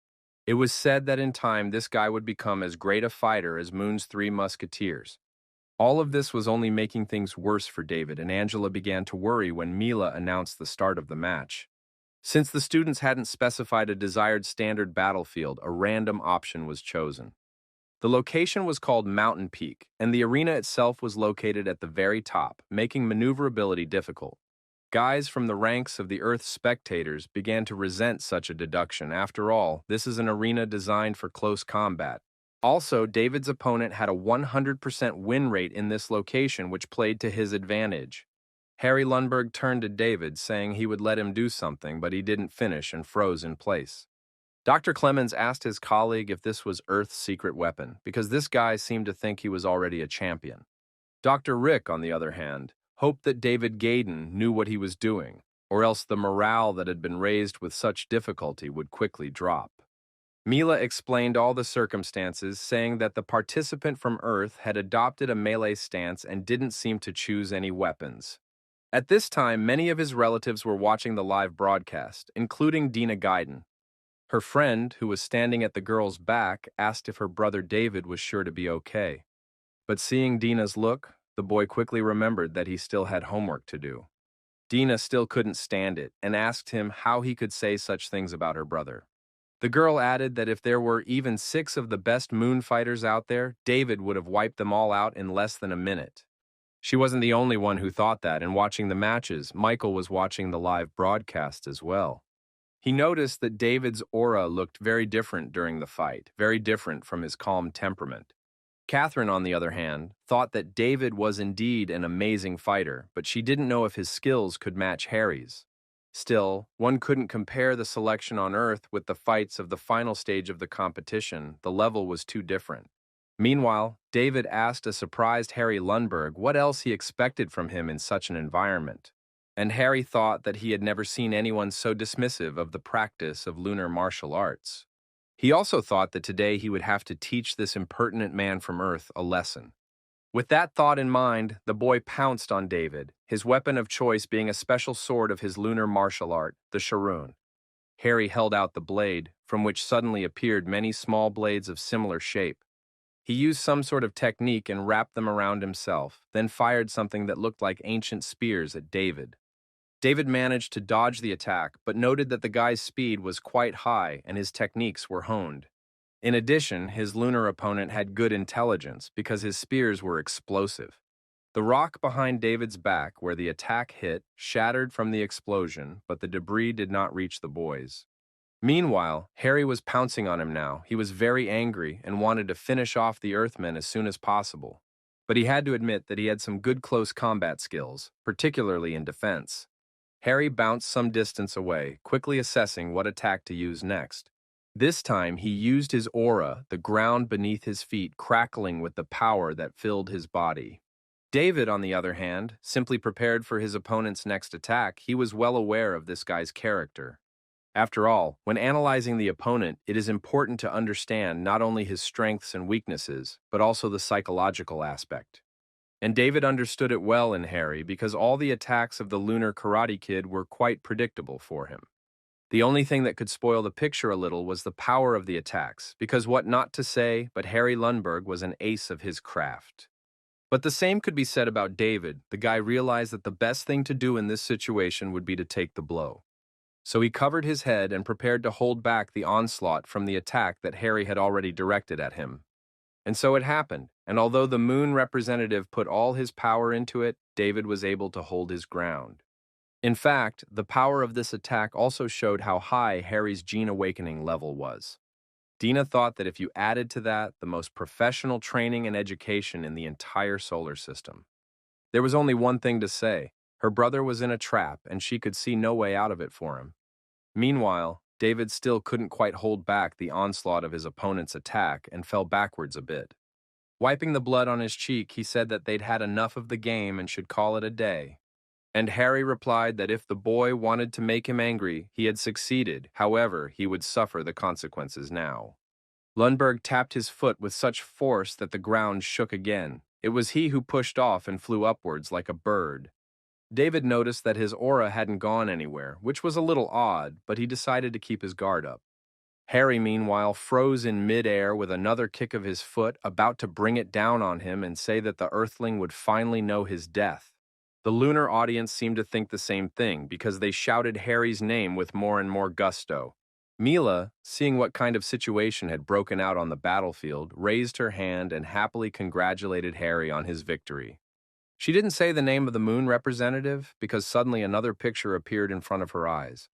It was said that in time this guy would become as great a fighter as Moon's three musketeers. All of this was only making things worse for David, and Angela began to worry when Mila announced the start of the match. Since the students hadn't specified a desired standard battlefield, a random option was chosen. The location was called Mountain Peak, and the arena itself was located at the very top, making maneuverability difficult. Guys from the ranks of the Earth's spectators began to resent such a deduction. After all, this is an arena designed for close combat. Also, David's opponent had a 100% win rate in this location, which played to his advantage. Harry Lundberg turned to David, saying he would let him do something, but he didn't finish and froze in place. Dr. Clemens asked his colleague if this was Earth's secret weapon, because this guy seemed to think he was already a champion. Dr. Rick, on the other hand, hoped that David Gaydon knew what he was doing, or else the morale that had been raised with such difficulty would quickly drop. Mila explained all the circumstances, saying that the participant from Earth had adopted a melee stance and didn't seem to choose any weapons. At this time, many of his relatives were watching the live broadcast, including Dina Gaydon. Her friend, who was standing at the girl's back, asked if her brother David was sure to be okay. But seeing Dina's look, the boy quickly remembered that he still had homework to do. Dina still couldn't stand it and asked him how he could say such things about her brother. The girl added that if there were even 6 of the best moon fighters out there, David would have wiped them all out in less than a minute. She wasn't the only one who thought that, and watching the matches, Michael was watching the live broadcast as well. He noticed that David's aura looked very different during the fight, very different from his calm temperament. Catherine, on the other hand, thought that David was indeed an amazing fighter, but she didn't know if his skills could match Harry's. Still, one couldn't compare the selection on Earth with the fights of the final stage of the competition. The level was too different. Meanwhile, David asked a surprised Harry Lundberg what else he expected from him in such an environment. And Harry thought that he had never seen anyone so dismissive of the practice of lunar martial arts. He also thought that today he would have to teach this impertinent man from Earth a lesson. With that thought in mind, the boy pounced on David, his weapon of choice being a special sword of his lunar martial art, the Sharoon. Harry held out the blade, from which suddenly appeared many small blades of similar shape. He used some sort of technique and wrapped them around himself, then fired something that looked like ancient spears at David. David managed to dodge the attack, but noted that the guy's speed was quite high and his techniques were honed. In addition, his lunar opponent had good intelligence because his spears were explosive. The rock behind David's back, where the attack hit, shattered from the explosion, but the debris did not reach the boys. Meanwhile, Harry was pouncing on him now. He was very angry and wanted to finish off the Earthmen as soon as possible. But he had to admit that he had some good close combat skills, particularly in defense. Harry bounced some distance away, quickly assessing what attack to use next. This time, he used his aura, the ground beneath his feet crackling with the power that filled his body. David, on the other hand, simply prepared for his opponent's next attack. He was well aware of this guy's character. After all, when analyzing the opponent, it is important to understand not only his strengths and weaknesses, but also the psychological aspect. And David understood it well in Harry because all the attacks of the lunar karate kid were quite predictable for him. The only thing that could spoil the picture a little was the power of the attacks, because what not to say, but Harry Lundberg was an ace of his craft. But the same could be said about David. The guy realized that the best thing to do in this situation would be to take the blow. So he covered his head and prepared to hold back the onslaught from the attack that Harry had already directed at him. And so it happened, and although the moon representative put all his power into it, David was able to hold his ground. In fact, the power of this attack also showed how high Harry's gene awakening level was. Dina thought that if you added to that the most professional training and education in the entire solar system. There was only one thing to say. Her brother was in a trap, and she could see no way out of it for him. Meanwhile, David still couldn't quite hold back the onslaught of his opponent's attack and fell backwards a bit. Wiping the blood on his cheek, he said that they'd had enough of the game and should call it a day. And Harry replied that if the boy wanted to make him angry, he had succeeded. However, he would suffer the consequences now. Lundberg tapped his foot with such force that the ground shook again. It was he who pushed off and flew upwards like a bird. David noticed that his aura hadn't gone anywhere, which was a little odd, but he decided to keep his guard up. Harry, meanwhile, froze in mid-air with another kick of his foot, about to bring it down on him and say that the Earthling would finally know his death. The lunar audience seemed to think the same thing, because they shouted Harry's name with more and more gusto. Mila, seeing what kind of situation had broken out on the battlefield, raised her hand and happily congratulated Harry on his victory. She didn't say the name of the moon representative, because suddenly another picture appeared in front of her eyes.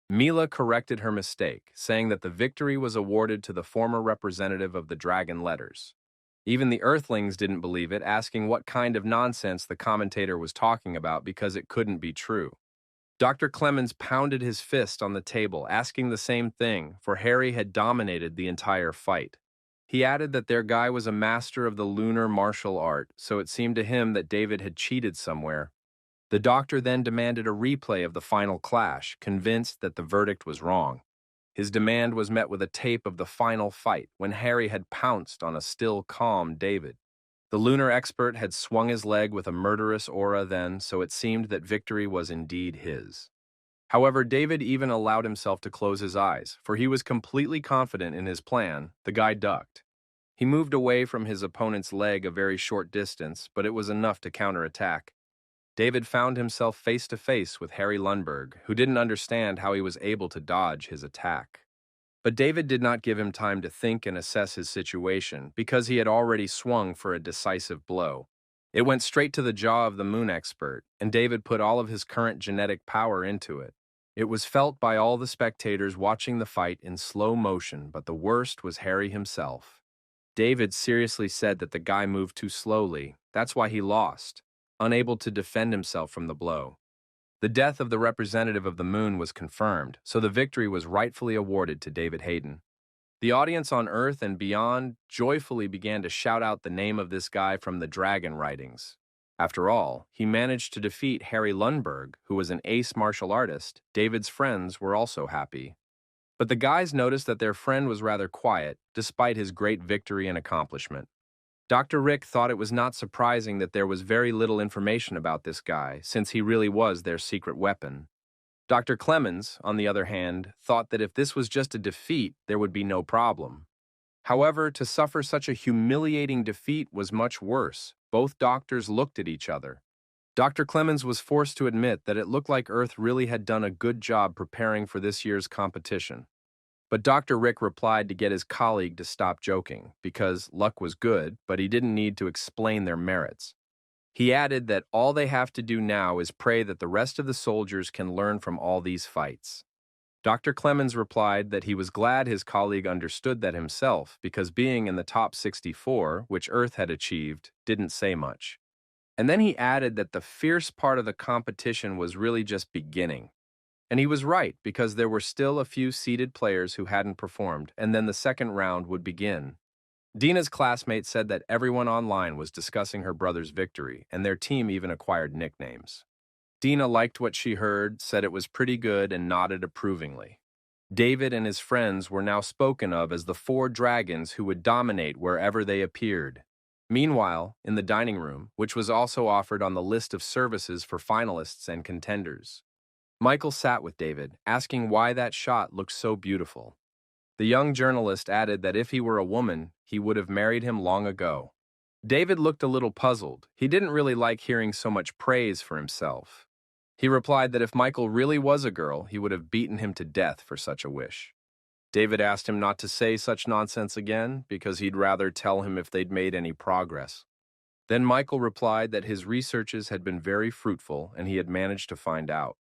Mila corrected her mistake, saying that the victory was awarded to the former representative of the dragon letters. Even the Earthlings didn't believe it, asking what kind of nonsense the commentator was talking about because it couldn't be true. Dr. Clemens pounded his fist on the table, asking the same thing, for Harry had dominated the entire fight. He added that their guy was a master of the lunar martial art, so it seemed to him that David had cheated somewhere. The doctor then demanded a replay of the final clash, convinced that the verdict was wrong. His demand was met with a tape of the final fight, when Harry had pounced on a still calm David. The lunar expert had swung his leg with a murderous aura then, so it seemed that victory was indeed his. However, David even allowed himself to close his eyes, for he was completely confident in his plan. The guy ducked. He moved away from his opponent's leg a very short distance, but it was enough to counterattack. David found himself face to face with Harry Lundberg, who didn't understand how he was able to dodge his attack. But David did not give him time to think and assess his situation, because he had already swung for a decisive blow. It went straight to the jaw of the moon expert, and David put all of his current genetic power into it. It was felt by all the spectators watching the fight in slow motion, but the worst was Harry himself. David seriously said that the guy moved too slowly. That's why he lost, unable to defend himself from the blow. The death of the representative of the moon was confirmed, so the victory was rightfully awarded to David Hayden. The audience on Earth and beyond joyfully began to shout out the name of this guy from the dragon writings. After all, he managed to defeat Harry Lundberg, who was an ace martial artist. David's friends were also happy. But the guys noticed that their friend was rather quiet, despite his great victory and accomplishment. Dr. Rick thought it was not surprising that there was very little information about this guy, since he really was their secret weapon. Dr. Clemens, on the other hand, thought that if this was just a defeat, there would be no problem. However, to suffer such a humiliating defeat was much worse. Both doctors looked at each other. Dr. Clemens was forced to admit that it looked like Earth really had done a good job preparing for this year's competition. But Dr. Rick replied to get his colleague to stop joking, because luck was good, but he didn't need to explain their merits. He added that all they have to do now is pray that the rest of the soldiers can learn from all these fights. Dr. Clemens replied that he was glad his colleague understood that himself, because being in the top 64, which Earth had achieved, didn't say much. And then he added that the fierce part of the competition was really just beginning. And he was right, because there were still a few seeded players who hadn't performed, and then the second round would begin. Dina's classmate said that everyone online was discussing her brother's victory, and their team even acquired nicknames. Dina liked what she heard, said it was pretty good, and nodded approvingly. David and his friends were now spoken of as the 4 dragons who would dominate wherever they appeared. Meanwhile, in the dining room, which was also offered on the list of services for finalists and contenders, Michael sat with David, asking why that shot looked so beautiful. The young journalist added that if he were a woman, he would have married him long ago. David looked a little puzzled. He didn't really like hearing so much praise for himself. He replied that if Michael really was a girl, he would have beaten him to death for such a wish. David asked him not to say such nonsense again, because he'd rather tell him if they'd made any progress. Then Michael replied that his researches had been very fruitful and he had managed to find out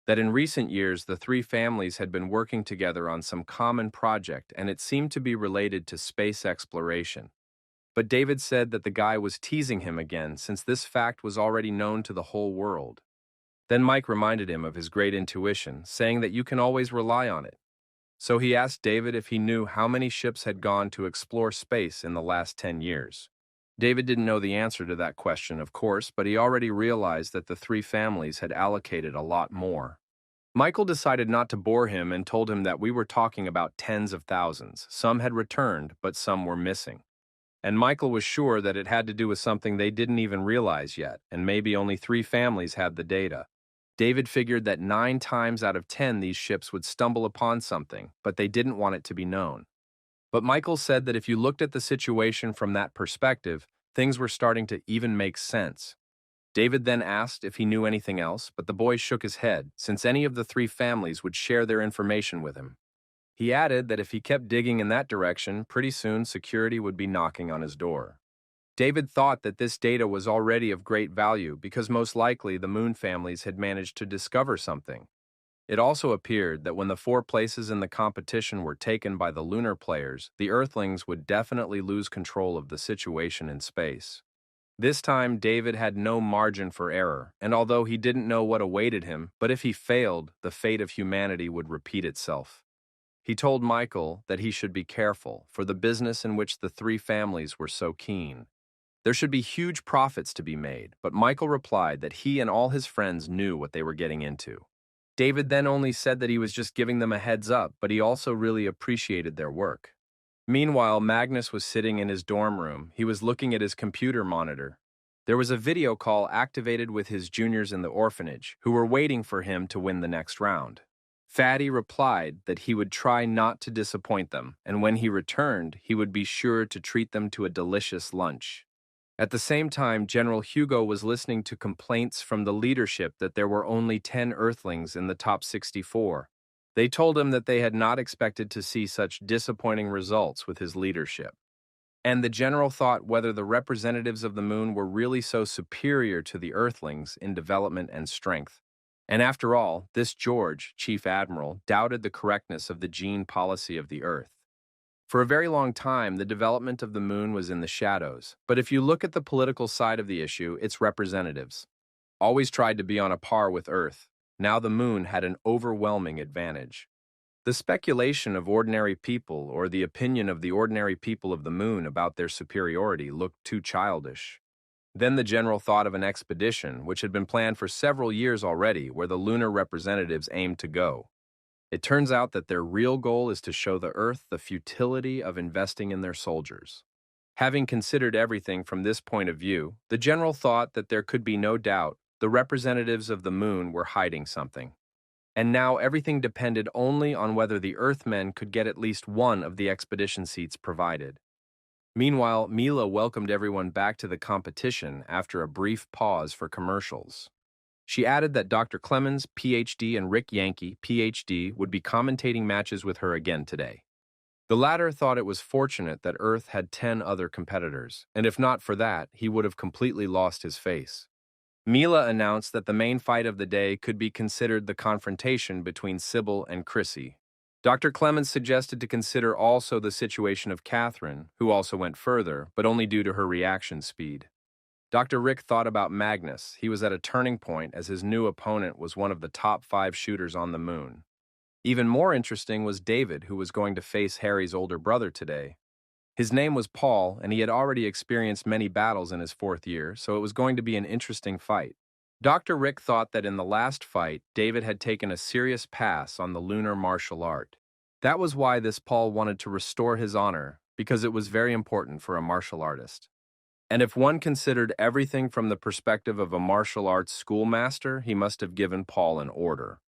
that in recent years the 3 families had been working together on some common project, and it seemed to be related to space exploration. But David said that the guy was teasing him again, since this fact was already known to the whole world. Then Mike reminded him of his great intuition, saying that you can always rely on it. So he asked David if he knew how many ships had gone to explore space in the last 10 years. David didn't know the answer to that question, of course, but he already realized that the three families had allocated a lot more. Michael decided not to bore him and told him that we were talking about tens of thousands. Some had returned, but some were missing. And Michael was sure that it had to do with something they didn't even realize yet, and maybe only three families had the data. David figured that 9 times out of 10 these ships would stumble upon something, but they didn't want it to be known. But Michael said that if you looked at the situation from that perspective, things were starting to even make sense. David then asked if he knew anything else, but the boy shook his head, since any of the three families would share their information with him. He added that if he kept digging in that direction, pretty soon security would be knocking on his door. David thought that this data was already of great value because most likely the Moon families had managed to discover something. It also appeared that when the 4 places in the competition were taken by the lunar players, the Earthlings would definitely lose control of the situation in space. This time, David had no margin for error, and although he didn't know what awaited him, but if he failed, the fate of humanity would repeat itself. He told Michael that he should be careful for the business in which the three families were so keen. There should be huge profits to be made, but Michael replied that he and all his friends knew what they were getting into. David then only said that he was just giving them a heads up, but he also really appreciated their work. Meanwhile, Magnus was sitting in his dorm room. He was looking at his computer monitor. There was a video call activated with his juniors in the orphanage, who were waiting for him to win the next round. Fatty replied that he would try not to disappoint them, and when he returned, he would be sure to treat them to a delicious lunch. At the same time, General Hugo was listening to complaints from the leadership that there were only 10 Earthlings in the top 64. They told him that they had not expected to see such disappointing results with his leadership. And the general thought whether the representatives of the Moon were really so superior to the Earthlings in development and strength. And after all, this George, Chief Admiral, doubted the correctness of the gene policy of the Earth. For a very long time, the development of the Moon was in the shadows, but if you look at the political side of the issue, its representatives always tried to be on a par with Earth. Now the Moon had an overwhelming advantage. The speculation of ordinary people or the opinion of the ordinary people of the Moon about their superiority looked too childish. Then the general thought of an expedition, which had been planned for several years already, where the lunar representatives aimed to go. It turns out that their real goal is to show the Earth the futility of investing in their soldiers. Having considered everything from this point of view, the general thought that there could be no doubt the representatives of the Moon were hiding something. And now everything depended only on whether the Earthmen could get at least one of the expedition seats provided. Meanwhile, Mila welcomed everyone back to the competition after a brief pause for commercials. She added that Dr. Clemens, Ph.D., and Rick Yankee, Ph.D., would be commentating matches with her again today. The latter thought it was fortunate that Earth had 10 other competitors, and if not for that, he would have completely lost his face. Mila announced that the main fight of the day could be considered the confrontation between Sybil and Chrissy. Dr. Clemens suggested to consider also the situation of Catherine, who also went further, but only due to her reaction speed. Dr. Rick thought about Magnus. He was at a turning point as his new opponent was one of the top 5 shooters on the Moon. Even more interesting was David, who was going to face Harry's older brother today. His name was Paul, and he had already experienced many battles in his 4th year, so it was going to be an interesting fight. Dr. Rick thought that in the last fight, David had taken a serious pass on the lunar martial art. That was why this Paul wanted to restore his honor, because it was very important for a martial artist. And if one considered everything from the perspective of a martial arts schoolmaster, he must have given Paul an order.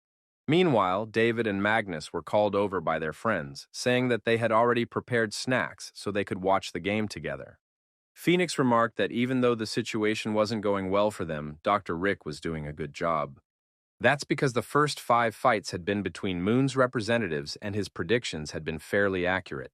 Meanwhile, David and Magnus were called over by their friends, saying that they had already prepared snacks so they could watch the game together. Phoenix remarked that even though the situation wasn't going well for them, Dr. Rick was doing a good job. That's because the first 5 fights had been between Moon's representatives and his predictions had been fairly accurate.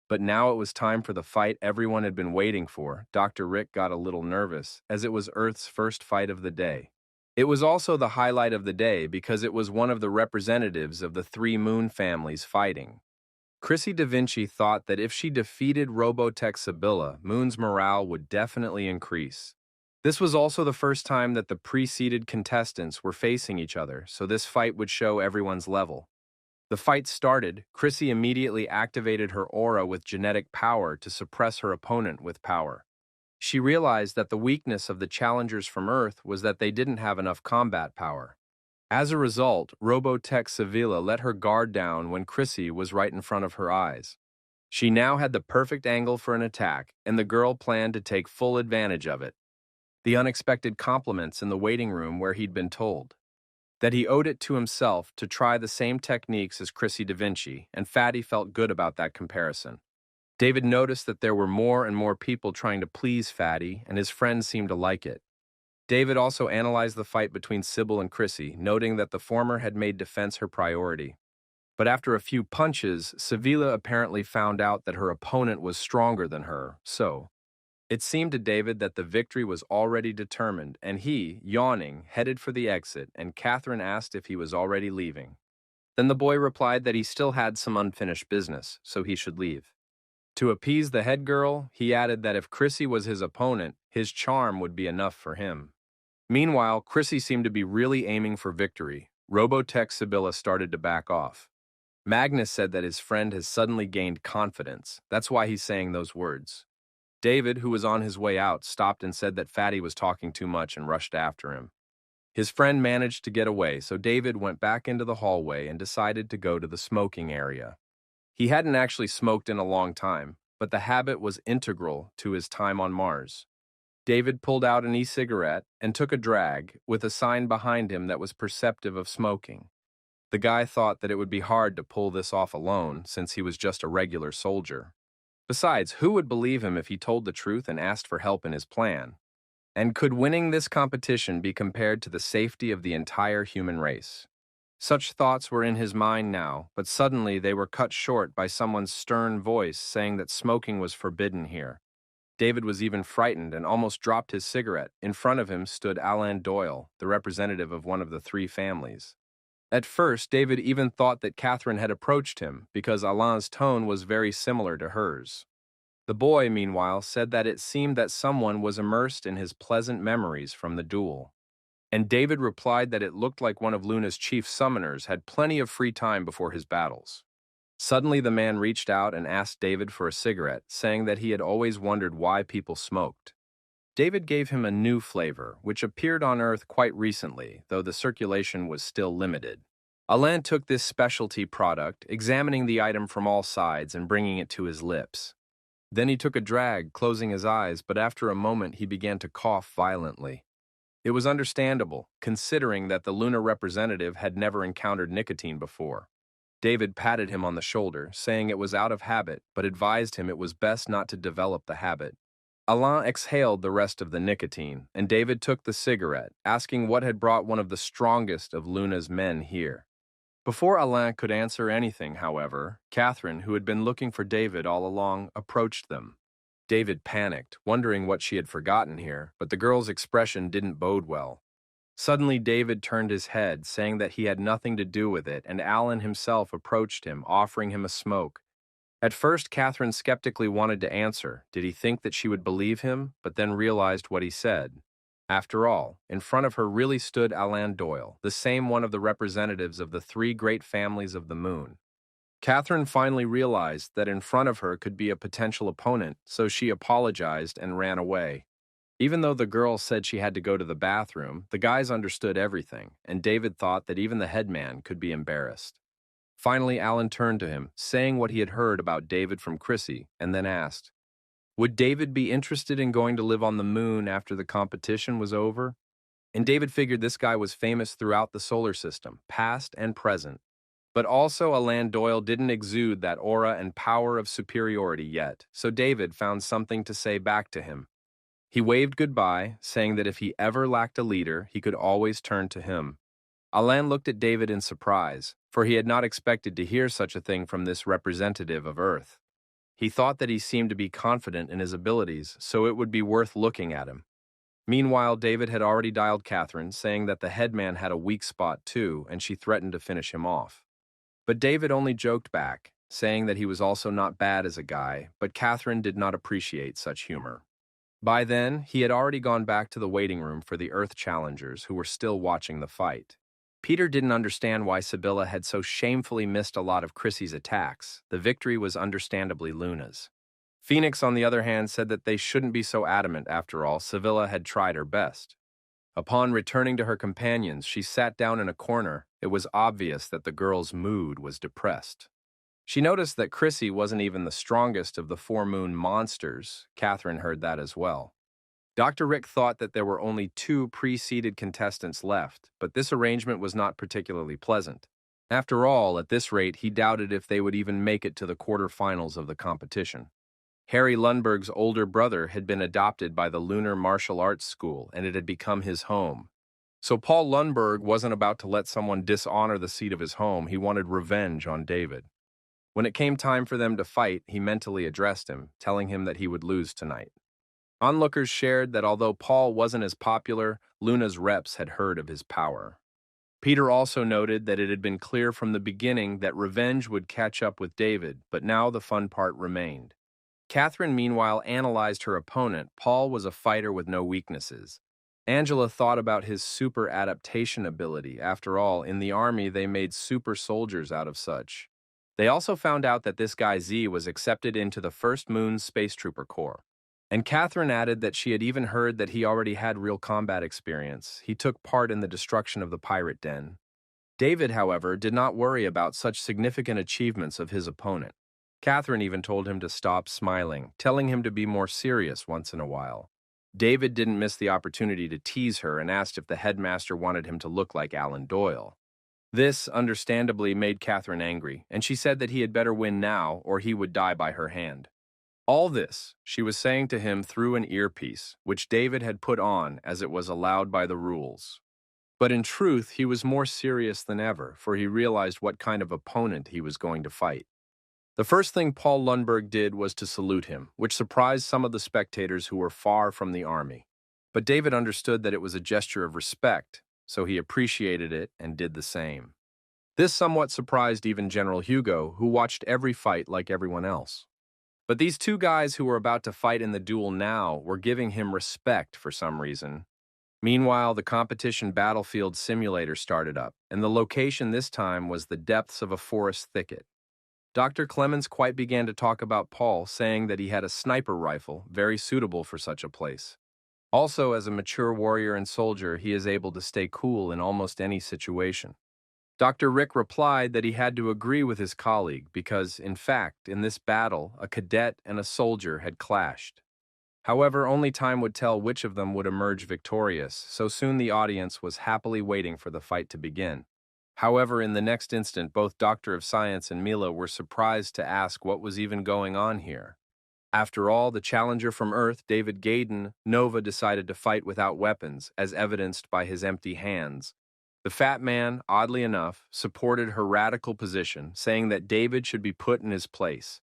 But now it was time for the fight everyone had been waiting for. Dr. Rick got a little nervous, as it was Earth's first fight of the day. It was also the highlight of the day because it was one of the representatives of the 3 Moon families fighting. Chrissy Da Vinci thought that if she defeated Robotech Sibylla, Moon's morale would definitely increase. This was also the first time that the pre-seeded contestants were facing each other, so this fight would show everyone's level. The fight started. Chrissy immediately activated her aura with genetic power to suppress her opponent with power. She realized that the weakness of the challengers from Earth was that they didn't have enough combat power. As a result, Robotech Sevilla let her guard down when Chrissy was right in front of her eyes. She now had the perfect angle for an attack, and the girl planned to take full advantage of it. The unexpected compliments in the waiting room where he'd been told that he owed it to himself to try the same techniques as Chrissy Da Vinci, and Fatty felt good about that comparison. David noticed that there were more and more people trying to please Fatty, and his friends seemed to like it. David also analyzed the fight between Sybil and Chrissy, noting that the former had made defense her priority. But after a few punches, Sevilla apparently found out that her opponent was stronger than her, so it seemed to David that the victory was already determined, and he, yawning, headed for the exit, and Catherine asked if he was already leaving. Then the boy replied that he still had some unfinished business, so he should leave. To appease the head girl, he added that if Chrissy was his opponent, his charm would be enough for him. Meanwhile, Chrissy seemed to be really aiming for victory. Robotech Sibylla started to back off. Magnus said that his friend has suddenly gained confidence. That's why he's saying those words. David, who was on his way out, stopped and said that Fatty was talking too much and rushed after him. His friend managed to get away, so David went back into the hallway and decided to go to the smoking area. He hadn't actually smoked in a long time, but the habit was integral to his time on Mars. David pulled out an e-cigarette and took a drag, with a sign behind him that was perceptive of smoking. The guy thought that it would be hard to pull this off alone, since he was just a regular soldier. Besides, who would believe him if he told the truth and asked for help in his plan? And could winning this competition be compared to the safety of the entire human race? Such thoughts were in his mind now, but suddenly they were cut short by someone's stern voice saying that smoking was forbidden here. David was even frightened and almost dropped his cigarette. In front of him stood Alan Doyle, the representative of one of the three families. At first, David even thought that Catherine had approached him because Alan's tone was very similar to hers. The boy, meanwhile, said that it seemed that someone was immersed in his pleasant memories from the duel. And David replied that it looked like one of Luna's chief summoners had plenty of free time before his battles. Suddenly, the man reached out and asked David for a cigarette, saying that he had always wondered why people smoked. David gave him a new flavor, which appeared on Earth quite recently, though the circulation was still limited. Alain took this specialty product, examining the item from all sides and bringing it to his lips. Then he took a drag, closing his eyes, but after a moment he began to cough violently. It was understandable, considering that the Luna representative had never encountered nicotine before. David patted him on the shoulder, saying it was out of habit, but advised him it was best not to develop the habit. Alain exhaled the rest of the nicotine, and David took the cigarette, asking what had brought one of the strongest of Luna's men here. Before Alain could answer anything, however, Catherine, who had been looking for David all along, approached them. David panicked, wondering what she had forgotten here, but the girl's expression didn't bode well. Suddenly, David turned his head, saying that he had nothing to do with it, and Alan himself approached him, offering him a smoke. At first, Catherine skeptically wanted to answer. Did he think that she would believe him, but then realized what he said? After all, in front of her really stood Alan Doyle, the same one of the representatives of the three great families of the moon. Catherine finally realized that in front of her could be a potential opponent, so she apologized and ran away. Even though the girl said she had to go to the bathroom, the guys understood everything, and David thought that even the headman could be embarrassed. Finally, Alan turned to him, saying what he had heard about David from Chrissy, and then asked, would David be interested in going to live on the moon after the competition was over? And David figured this guy was famous throughout the solar system, past and present. But also Alan Doyle didn't exude that aura and power of superiority yet, so David found something to say back to him. He waved goodbye, saying that if he ever lacked a leader, he could always turn to him. Alan looked at David in surprise, for he had not expected to hear such a thing from this representative of Earth. He thought that he seemed to be confident in his abilities, so it would be worth looking at him. Meanwhile, David had already dialed Catherine, saying that the headman had a weak spot too, and she threatened to finish him off. But David only joked back, saying that he was also not bad as a guy, but Catherine did not appreciate such humor. By then, he had already gone back to the waiting room for the Earth challengers who were still watching the fight. Peter didn't understand why Sibylla had so shamefully missed a lot of Chrissy's attacks. The victory was understandably Luna's. Phoenix, on the other hand, said that they shouldn't be so adamant. After all, Sevilla had tried her best. Upon returning to her companions, she sat down in a corner. It was obvious that the girl's mood was depressed. She noticed that Chrissy wasn't even the strongest of the four-moon monsters. Catherine heard that as well. Dr. Rick thought that there were only two pre-seeded contestants left, but this arrangement was not particularly pleasant. After all, at this rate, he doubted if they would even make it to the quarterfinals of the competition. Harry Lundberg's older brother had been adopted by the Lunar Martial Arts School, and it had become his home. So Paul Lundberg wasn't about to let someone dishonor the seat of his home. He wanted revenge on David. When it came time for them to fight, he mentally addressed him, telling him that he would lose tonight. Onlookers shared that although Paul wasn't as popular, Luna's reps had heard of his power. Peter also noted that it had been clear from the beginning that revenge would catch up with David, but now the fun part remained. Catherine, meanwhile, analyzed her opponent. Paul was a fighter with no weaknesses. Angela thought about his super adaptation ability. After all, in the army, they made super soldiers out of such. They also found out that this guy Z was accepted into the First Moon's Space Trooper Corps. And Catherine added that she had even heard that he already had real combat experience. He took part in the destruction of the pirate den. David, however, did not worry about such significant achievements of his opponent. Catherine even told him to stop smiling, telling him to be more serious once in a while. David didn't miss the opportunity to tease her and asked if the headmaster wanted him to look like Alan Doyle. This, understandably, made Catherine angry, and she said that he had better win now or he would die by her hand. All this she was saying to him through an earpiece, which David had put on as it was allowed by the rules. But in truth, he was more serious than ever, for he realized what kind of opponent he was going to fight. The first thing Paul Lundberg did was to salute him, which surprised some of the spectators who were far from the army. But David understood that it was a gesture of respect, so he appreciated it and did the same. This somewhat surprised even General Hugo, who watched every fight like everyone else. But these two guys who were about to fight in the duel now were giving him respect for some reason. Meanwhile, the competition battlefield simulator started up, and the location this time was the depths of a forest thicket. Dr. Clemens quite began to talk about Paul, saying that he had a sniper rifle, very suitable for such a place. Also, as a mature warrior and soldier, he is able to stay cool in almost any situation. Dr. Rick replied that he had to agree with his colleague because, in fact, in this battle, a cadet and a soldier had clashed. However, only time would tell which of them would emerge victorious, so soon the audience was happily waiting for the fight to begin. However, in the next instant, both Doctor of Science and Mila were surprised to ask what was even going on here. After all, the challenger from Earth, David Gaydon, Nova decided to fight without weapons, as evidenced by his empty hands. The fat man, oddly enough, supported her radical position, saying that David should be put in his place.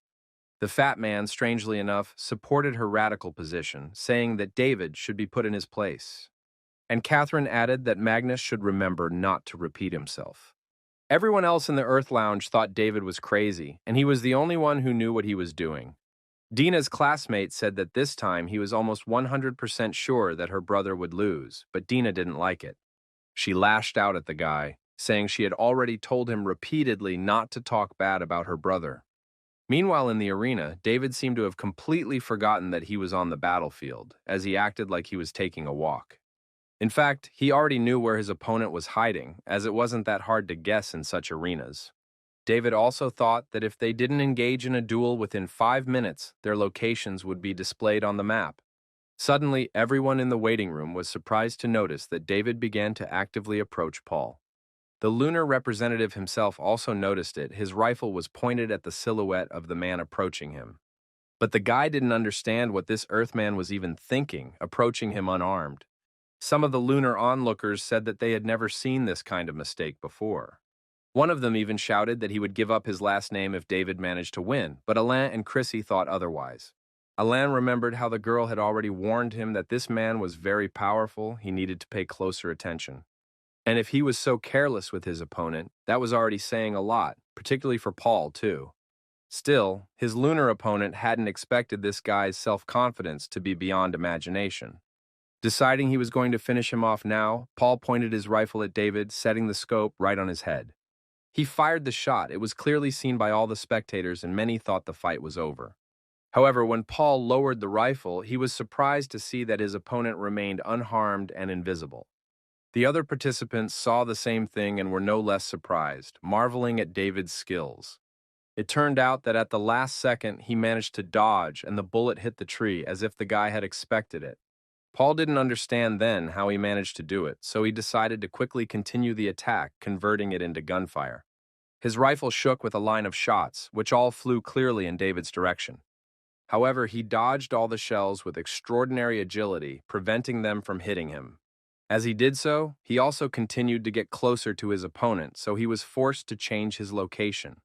The fat man, strangely enough, supported her radical position, saying that David should be put in his place. And Catherine added that Magnus should remember not to repeat himself. Everyone else in the Earth Lounge thought David was crazy, and he was the only one who knew what he was doing. Dina's classmate said that this time he was almost 100% sure that her brother would lose, but Dina didn't like it. She lashed out at the guy, saying she had already told him repeatedly not to talk bad about her brother. Meanwhile, in the arena, David seemed to have completely forgotten that he was on the battlefield, as he acted like he was taking a walk. In fact, he already knew where his opponent was hiding, as it wasn't that hard to guess in such arenas. David also thought that if they didn't engage in a duel within 5 minutes, their locations would be displayed on the map. Suddenly, everyone in the waiting room was surprised to notice that David began to actively approach Paul. The lunar representative himself also noticed it. His rifle was pointed at the silhouette of the man approaching him. But the guy didn't understand what this Earthman was even thinking, approaching him unarmed. Some of the lunar onlookers said that they had never seen this kind of mistake before. One of them even shouted that he would give up his last name if David managed to win, but Alain and Chrissy thought otherwise. Alain remembered how the girl had already warned him that this man was very powerful, he needed to pay closer attention. And if he was so careless with his opponent, that was already saying a lot, particularly for Paul, too. Still, his lunar opponent hadn't expected this guy's self-confidence to be beyond imagination. Deciding he was going to finish him off now, Paul pointed his rifle at David, setting the scope right on his head. He fired the shot. It was clearly seen by all the spectators, and many thought the fight was over. However, when Paul lowered the rifle, he was surprised to see that his opponent remained unharmed and invisible. The other participants saw the same thing and were no less surprised, marveling at David's skills. It turned out that at the last second, he managed to dodge and the bullet hit the tree as if the guy had expected it. Paul didn't understand then how he managed to do it, so he decided to quickly continue the attack, converting it into gunfire. His rifle shook with a line of shots, which all flew clearly in David's direction. However, he dodged all the shells with extraordinary agility, preventing them from hitting him. As he did so, he also continued to get closer to his opponent, so he was forced to change his location.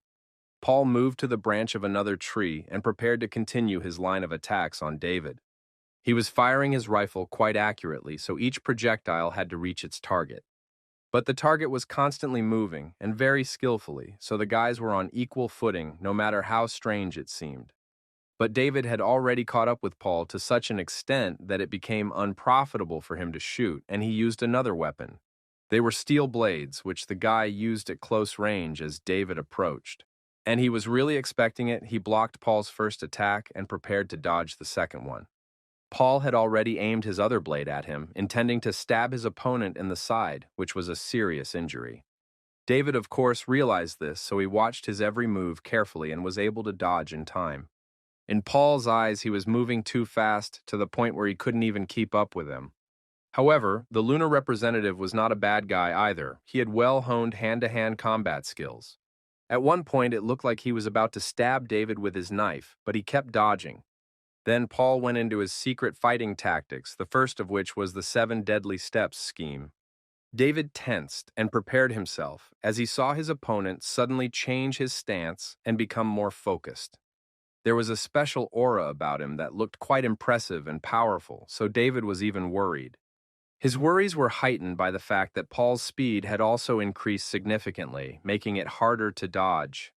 Paul moved to the branch of another tree and prepared to continue his line of attacks on David. He was firing his rifle quite accurately, so each projectile had to reach its target. But the target was constantly moving, and very skillfully, so the guys were on equal footing, no matter how strange it seemed. But David had already caught up with Paul to such an extent that it became unprofitable for him to shoot, and he used another weapon. They were steel blades, which the guy used at close range as David approached. And he was really expecting it. He blocked Paul's first attack and prepared to dodge the second one. Paul had already aimed his other blade at him, intending to stab his opponent in the side, which was a serious injury. David, of course, realized this, so he watched his every move carefully and was able to dodge in time. In Paul's eyes, he was moving too fast to the point where he couldn't even keep up with him. However, the lunar representative was not a bad guy either. He had well-honed hand-to-hand combat skills. At one point, it looked like he was about to stab David with his knife, but he kept dodging. Then Paul went into his secret fighting tactics, the first of which was the 7 deadly steps scheme. David tensed and prepared himself as he saw his opponent suddenly change his stance and become more focused. There was a special aura about him that looked quite impressive and powerful, so David was even worried. His worries were heightened by the fact that Paul's speed had also increased significantly, making it harder to dodge.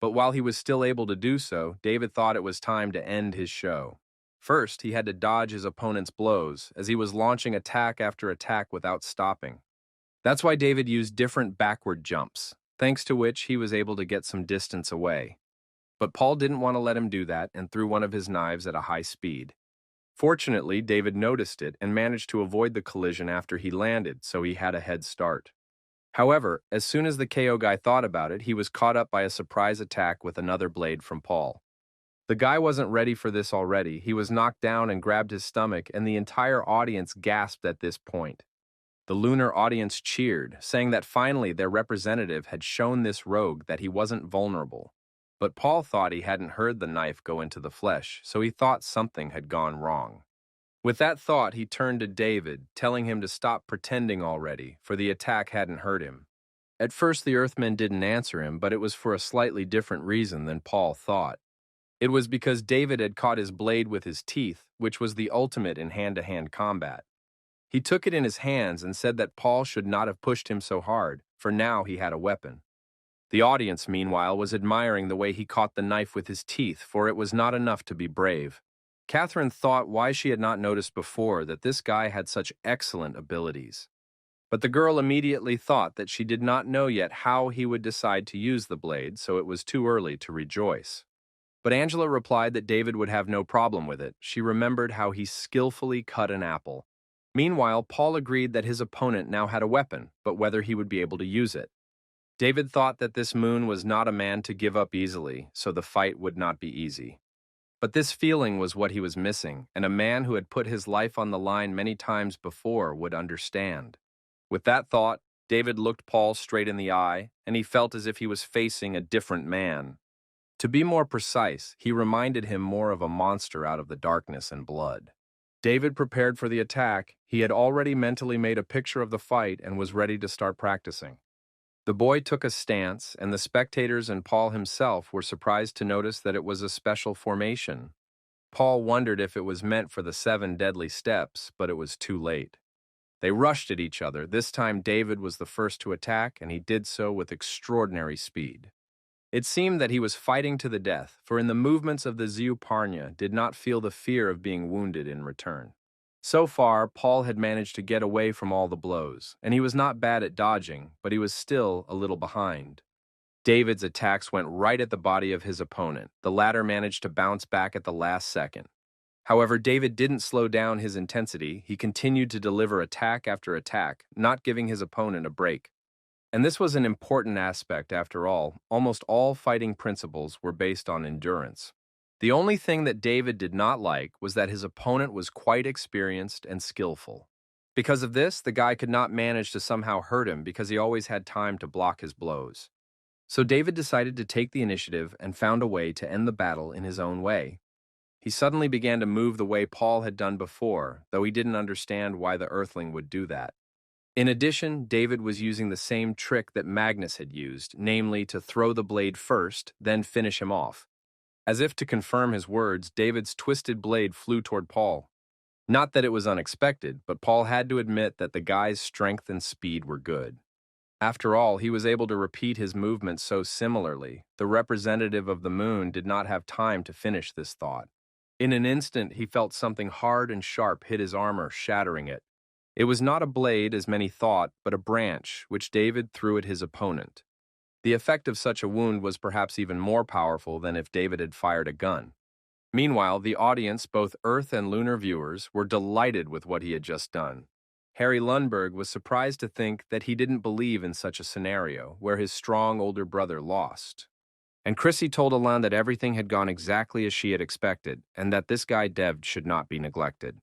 But while he was still able to do so, David thought it was time to end his show. First, he had to dodge his opponent's blows, as he was launching attack after attack without stopping. That's why David used different backward jumps, thanks to which he was able to get some distance away. But Paul didn't want to let him do that and threw one of his knives at a high speed. Fortunately, David noticed it and managed to avoid the collision after he landed, so he had a head start. However, as soon as the KO guy thought about it, he was caught up by a surprise attack with another blade from Paul. The guy wasn't ready for this already. He was knocked down and grabbed his stomach, and the entire audience gasped at this point. The lunar audience cheered, saying that finally their representative had shown this rogue that he wasn't vulnerable. But Paul thought he hadn't heard the knife go into the flesh, so he thought something had gone wrong. With that thought, he turned to David, telling him to stop pretending already, for the attack hadn't hurt him. At first, the Earthmen didn't answer him, but it was for a slightly different reason than Paul thought. It was because David had caught his blade with his teeth, which was the ultimate in hand-to-hand combat. He took it in his hands and said that Paul should not have pushed him so hard, for now he had a weapon. The audience, meanwhile, was admiring the way he caught the knife with his teeth, for it was not enough to be brave. Catherine thought why she had not noticed before that this guy had such excellent abilities. But the girl immediately thought that she did not know yet how he would decide to use the blade, so it was too early to rejoice. But Angela replied that David would have no problem with it. She remembered how he skillfully cut an apple. Meanwhile, Paul agreed that his opponent now had a weapon, but whether he would be able to use it. David thought that this moon was not a man to give up easily, so the fight would not be easy. But this feeling was what he was missing, and a man who had put his life on the line many times before would understand. With that thought, David looked Paul straight in the eye, and he felt as if he was facing a different man. To be more precise, he reminded him more of a monster out of the darkness and blood. David prepared for the attack. He had already mentally made a picture of the fight and was ready to start practicing. The boy took a stance, and the spectators and Paul himself were surprised to notice that it was a special formation. Paul wondered if it was meant for the 7 deadly steps, but it was too late. They rushed at each other. This time David was the first to attack, and he did so with extraordinary speed. It seemed that he was fighting to the death, for in the movements of the Ziu Parnya did not feel the fear of being wounded in return. So far, Paul had managed to get away from all the blows, and he was not bad at dodging, but he was still a little behind. David's attacks went right at the body of his opponent. The latter managed to bounce back at the last second. However, David didn't slow down his intensity. He continued to deliver attack after attack, not giving his opponent a break. And this was an important aspect after all. Almost all fighting principles were based on endurance. The only thing that David did not like was that his opponent was quite experienced and skillful. Because of this, the guy could not manage to somehow hurt him because he always had time to block his blows. So David decided to take the initiative and found a way to end the battle in his own way. He suddenly began to move the way Paul had done before, though he didn't understand why the Earthling would do that. In addition, David was using the same trick that Magnus had used, namely to throw the blade first, then finish him off. As if to confirm his words, David's twisted blade flew toward Paul. Not that it was unexpected, but Paul had to admit that the guy's strength and speed were good. After all, he was able to repeat his movements so similarly. The representative of the moon did not have time to finish this thought. In an instant, he felt something hard and sharp hit his armor, shattering it. It was not a blade, as many thought, but a branch, which David threw at his opponent. The effect of such a wound was perhaps even more powerful than if David had fired a gun. Meanwhile, the audience, both Earth and lunar viewers, were delighted with what he had just done. Harry Lundberg was surprised to think that he didn't believe in such a scenario, where his strong older brother lost. And Chrissy told Alan that everything had gone exactly as she had expected, and that this guy Dev should not be neglected.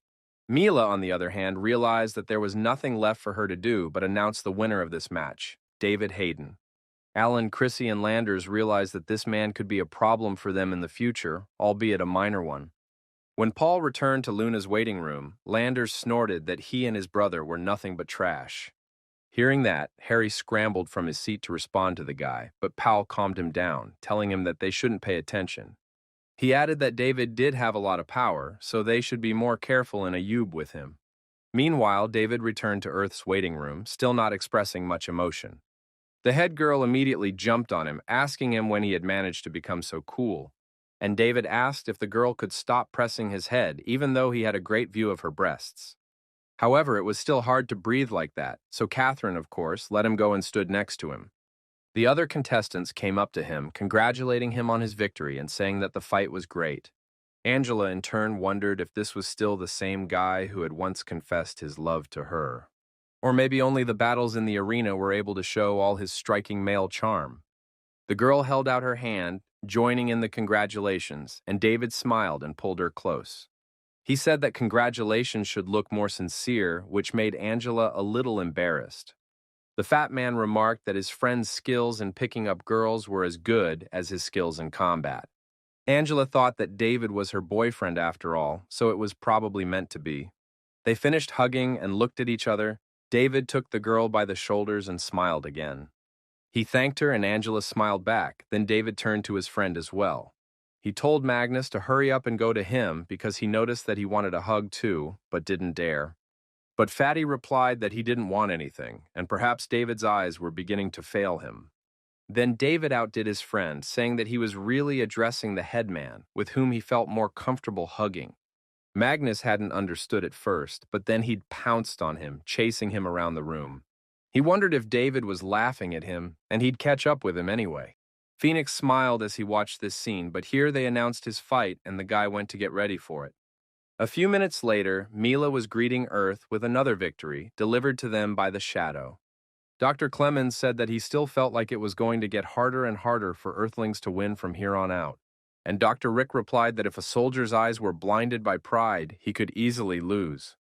Mila, on the other hand, realized that there was nothing left for her to do but announce the winner of this match, David Hayden. Alan, Chrissy, and Landers realized that this man could be a problem for them in the future, albeit a minor one. When Paul returned to Luna's waiting room, Landers snorted that he and his brother were nothing but trash. Hearing that, Harry scrambled from his seat to respond to the guy, but Powell calmed him down, telling him that they shouldn't pay attention. He added that David did have a lot of power, so they should be more careful in a Yube with him. Meanwhile, David returned to Earth's waiting room, still not expressing much emotion. The head girl immediately jumped on him, asking him when he had managed to become so cool. And David asked if the girl could stop pressing his head, even though he had a great view of her breasts. However, it was still hard to breathe like that, so Catherine, of course, let him go and stood next to him. The other contestants came up to him, congratulating him on his victory and saying that the fight was great. Angela, in turn, wondered if this was still the same guy who had once confessed his love to her. Or maybe only the battles in the arena were able to show all his striking male charm. The girl held out her hand, joining in the congratulations, and David smiled and pulled her close. He said that congratulations should look more sincere, which made Angela a little embarrassed. The fat man remarked that his friend's skills in picking up girls were as good as his skills in combat. Angela thought that David was her boyfriend after all, so it was probably meant to be. They finished hugging and looked at each other. David took the girl by the shoulders and smiled again. He thanked her and Angela smiled back, then David turned to his friend as well. He told Magnus to hurry up and go to him because he noticed that he wanted a hug too, but didn't dare. But Fatty replied that he didn't want anything, and perhaps David's eyes were beginning to fail him. Then David outdid his friend, saying that he was really addressing the headman, with whom he felt more comfortable hugging. Magnus hadn't understood at first, but then he'd pounced on him, chasing him around the room. He wondered if David was laughing at him, and he'd catch up with him anyway. Phoenix smiled as he watched this scene, but here they announced his fight, and the guy went to get ready for it. A few minutes later, Mila was greeting Earth with another victory, delivered to them by the Shadow. Dr. Clemens said that he still felt like it was going to get harder and harder for Earthlings to win from here on out. And Dr. Rick replied that if a soldier's eyes were blinded by pride, he could easily lose.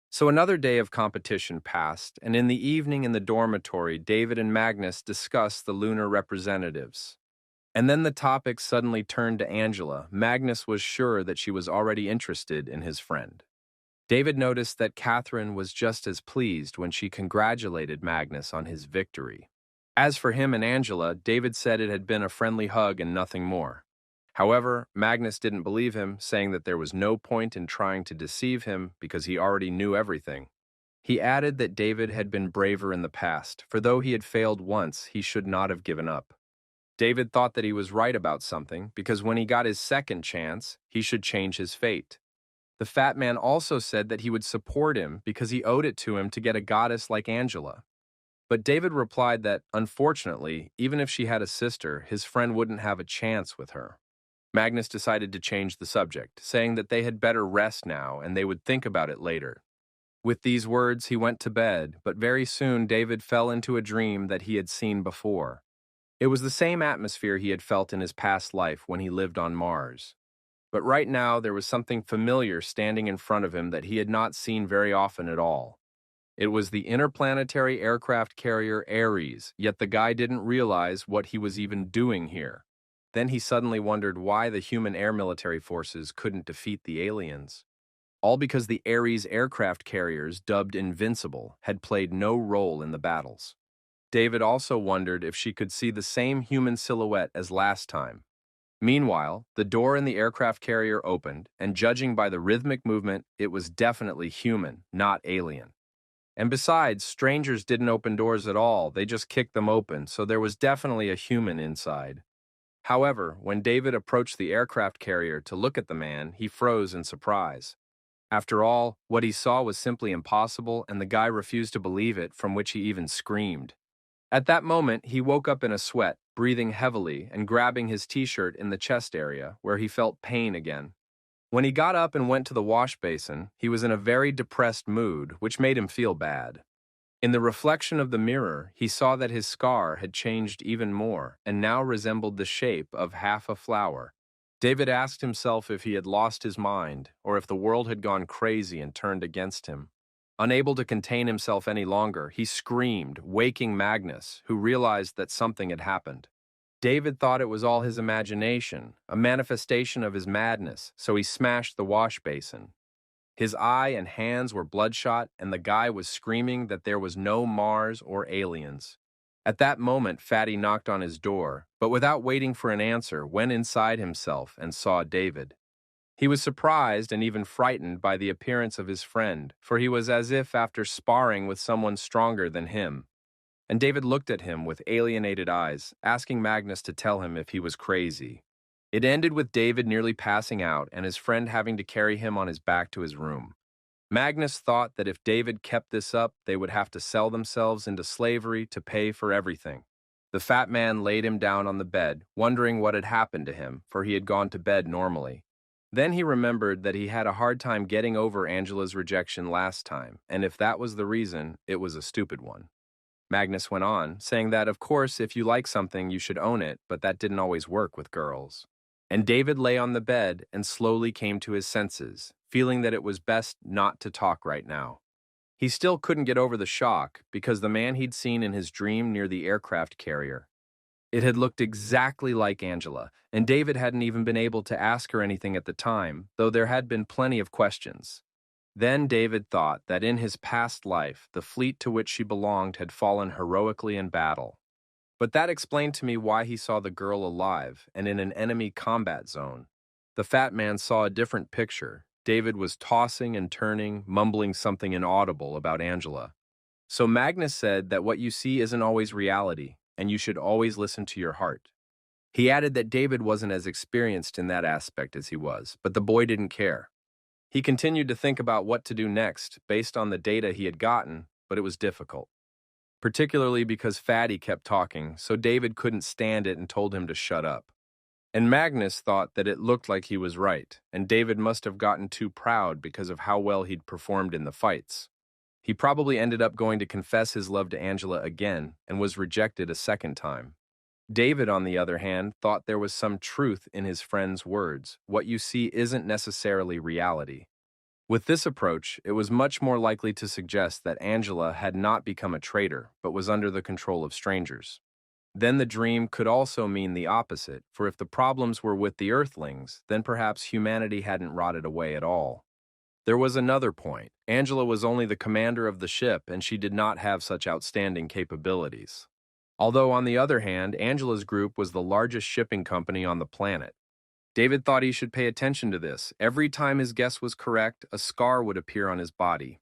So another day of competition passed, and in the evening in the dormitory, David and Magnus discussed the lunar representatives. And then the topic suddenly turned to Angela. Magnus was sure that she was already interested in his friend. David noticed that Catherine was just as pleased when she congratulated Magnus on his victory. As for him and Angela, David said it had been a friendly hug and nothing more. However, Magnus didn't believe him, saying that there was no point in trying to deceive him because he already knew everything. He added that David had been braver in the past, for though he had failed once, he should not have given up. David thought that he was right about something because when he got his second chance, he should change his fate. The fat man also said that he would support him because he owed it to him to get a goddess like Angela. But David replied that, unfortunately, even if she had a sister, his friend wouldn't have a chance with her. Magnus decided to change the subject, saying that they had better rest now and they would think about it later. With these words, he went to bed, but very soon David fell into a dream that he had seen before. It was the same atmosphere he had felt in his past life when he lived on Mars. But right now, there was something familiar standing in front of him that he had not seen very often at all. It was the interplanetary aircraft carrier Ares, yet the guy didn't realize what he was even doing here. Then he suddenly wondered why the human air military forces couldn't defeat the aliens. All because the Ares aircraft carriers, dubbed Invincible, had played no role in the battles. David also wondered if she could see the same human silhouette as last time. Meanwhile, the door in the aircraft carrier opened, and judging by the rhythmic movement, it was definitely human, not alien. And besides, strangers didn't open doors at all, they just kicked them open, so there was definitely a human inside. However, when David approached the aircraft carrier to look at the man, he froze in surprise. After all, what he saw was simply impossible, and the guy refused to believe it, from which he even screamed. At that moment, he woke up in a sweat, breathing heavily and grabbing his t-shirt in the chest area, where he felt pain again. When he got up and went to the wash basin, he was in a very depressed mood, which made him feel bad. In the reflection of the mirror, he saw that his scar had changed even more and now resembled the shape of half a flower. David asked himself if he had lost his mind or if the world had gone crazy and turned against him. Unable to contain himself any longer, he screamed, waking Magnus, who realized that something had happened. David thought it was all his imagination, a manifestation of his madness, so he smashed the wash basin. His eye and hands were bloodshot, and the guy was screaming that there was no Mars or aliens. At that moment, Fatty knocked on his door, but without waiting for an answer, went inside himself and saw David. He was surprised and even frightened by the appearance of his friend, for he was as if after sparring with someone stronger than him. And David looked at him with alienated eyes, asking Magnus to tell him if he was crazy. It ended with David nearly passing out and his friend having to carry him on his back to his room. Magnus thought that if David kept this up, they would have to sell themselves into slavery to pay for everything. The fat man laid him down on the bed, wondering what had happened to him, for he had gone to bed normally. Then he remembered that he had a hard time getting over Angela's rejection last time, and if that was the reason, it was a stupid one. Magnus went on, saying that, of course, if you like something, you should own it, but that didn't always work with girls. And David lay on the bed and slowly came to his senses, feeling that it was best not to talk right now. He still couldn't get over the shock because the man he'd seen in his dream near the aircraft carrier. It had looked exactly like Angela, and David hadn't even been able to ask her anything at the time, though there had been plenty of questions. Then David thought that in his past life, the fleet to which she belonged had fallen heroically in battle. But that explained to me why he saw the girl alive and in an enemy combat zone. The fat man saw a different picture. David was tossing and turning, mumbling something inaudible about Angela. So Magnus said that what you see isn't always reality, and you should always listen to your heart. He added that David wasn't as experienced in that aspect as he was, but the boy didn't care. He continued to think about what to do next based on the data he had gotten, but it was difficult. Particularly because Fatty kept talking, so David couldn't stand it and told him to shut up. And Magnus thought that it looked like he was right, and David must have gotten too proud because of how well he'd performed in the fights. He probably ended up going to confess his love to Angela again and was rejected a second time. David, on the other hand, thought there was some truth in his friend's words. What you see isn't necessarily reality. With this approach, it was much more likely to suggest that Angela had not become a traitor, but was under the control of strangers. Then the dream could also mean the opposite, for if the problems were with the Earthlings, then perhaps humanity hadn't rotted away at all. There was another point. Angela was only the commander of the ship, and she did not have such outstanding capabilities. Although, on the other hand, Angela's group was the largest shipping company on the planet. David thought he should pay attention to this. Every time his guess was correct, a scar would appear on his body.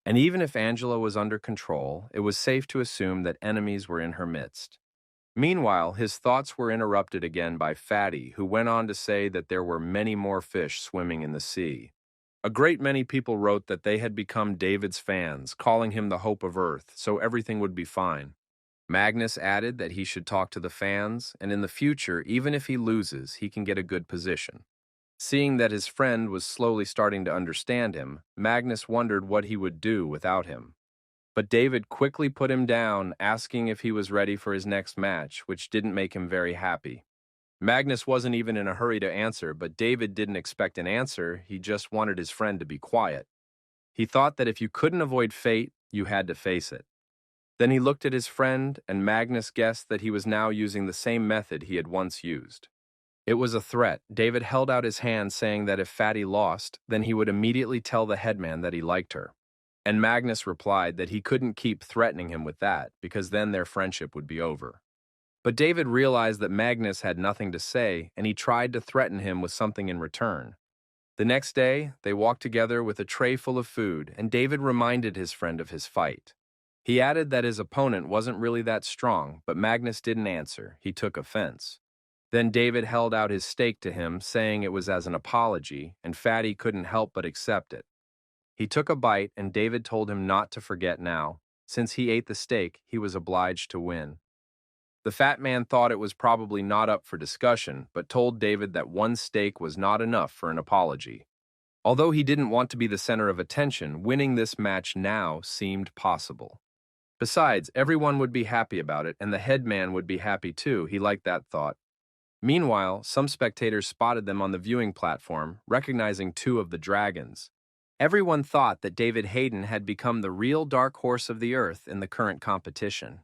And even if Angela was under control, it was safe to assume that enemies were in her midst. Meanwhile, his thoughts were interrupted again by Fatty, who went on to say that there were many more fish swimming in the sea. A great many people wrote that they had become David's fans, calling him the hope of Earth, so everything would be fine. Magnus added that he should talk to the fans, and in the future, even if he loses, he can get a good position. Seeing that his friend was slowly starting to understand him, Magnus wondered what he would do without him. But David quickly put him down, asking if he was ready for his next match, which didn't make him very happy. Magnus wasn't even in a hurry to answer, but David didn't expect an answer, he just wanted his friend to be quiet. He thought that if you couldn't avoid fate, you had to face it. Then he looked at his friend, and Magnus guessed that he was now using the same method he had once used. It was a threat. David held out his hand, saying that if Fatty lost, then he would immediately tell the headman that he liked her. And Magnus replied that he couldn't keep threatening him with that, because then their friendship would be over. But David realized that Magnus had nothing to say, and he tried to threaten him with something in return. The next day, they walked together with a tray full of food, and David reminded his friend of his fight. He added that his opponent wasn't really that strong, but Magnus didn't answer. He took offense. Then David held out his steak to him, saying it was as an apology, and Fatty couldn't help but accept it. He took a bite, and David told him not to forget now. Since he ate the steak, he was obliged to win. The fat man thought it was probably not up for discussion, but told David that one steak was not enough for an apology. Although he didn't want to be the center of attention, winning this match now seemed possible. Besides, everyone would be happy about it, and the headman would be happy too. He liked that thought. Meanwhile, some spectators spotted them on the viewing platform, recognizing two of the dragons. Everyone thought that David Hayden had become the real dark horse of the earth in the current competition.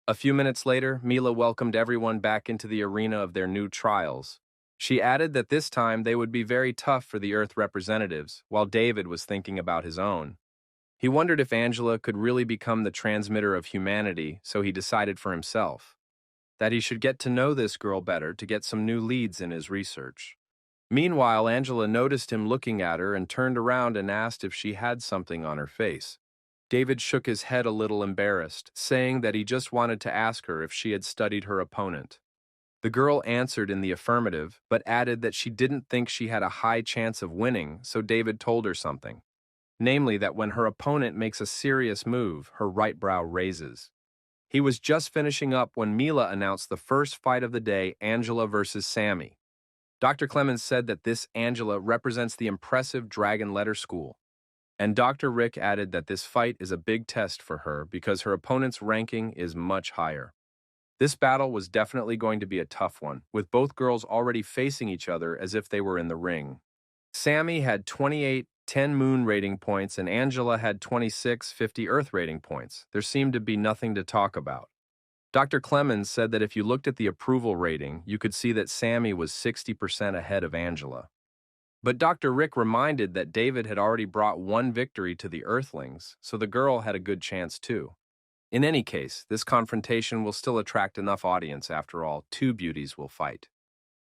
A few minutes later, Mila welcomed everyone back into the arena of their new trials. She added that this time they would be very tough for the Earth representatives, while David was thinking about his own. He wondered if Angela could really become the transmitter of humanity, so he decided for himself that he should get to know this girl better to get some new leads in his research. Meanwhile, Angela noticed him looking at her and turned around and asked if she had something on her face. David shook his head a little embarrassed, saying that he just wanted to ask her if she had studied her opponent. The girl answered in the affirmative, but added that she didn't think she had a high chance of winning, so David told her something. Namely, that when her opponent makes a serious move, her right brow raises. He was just finishing up when Mila announced the first fight of the day, Angela versus Sammy. Dr. Clemens said that this Angela represents the impressive Dragon Letter School. And Dr. Rick added that this fight is a big test for her because her opponent's ranking is much higher. This battle was definitely going to be a tough one, with both girls already facing each other as if they were in the ring. Sammy had 28 10 moon rating points and Angela had 26 50 earth rating points. There seemed to be nothing to talk about. Dr. Clemens said that if you looked at the approval rating, you could see that Sammy was 60% ahead of Angela. But Dr. Rick reminded that David had already brought one victory to the Earthlings, so the girl had a good chance too. In any case, this confrontation will still attract enough audience after all. Two beauties will fight.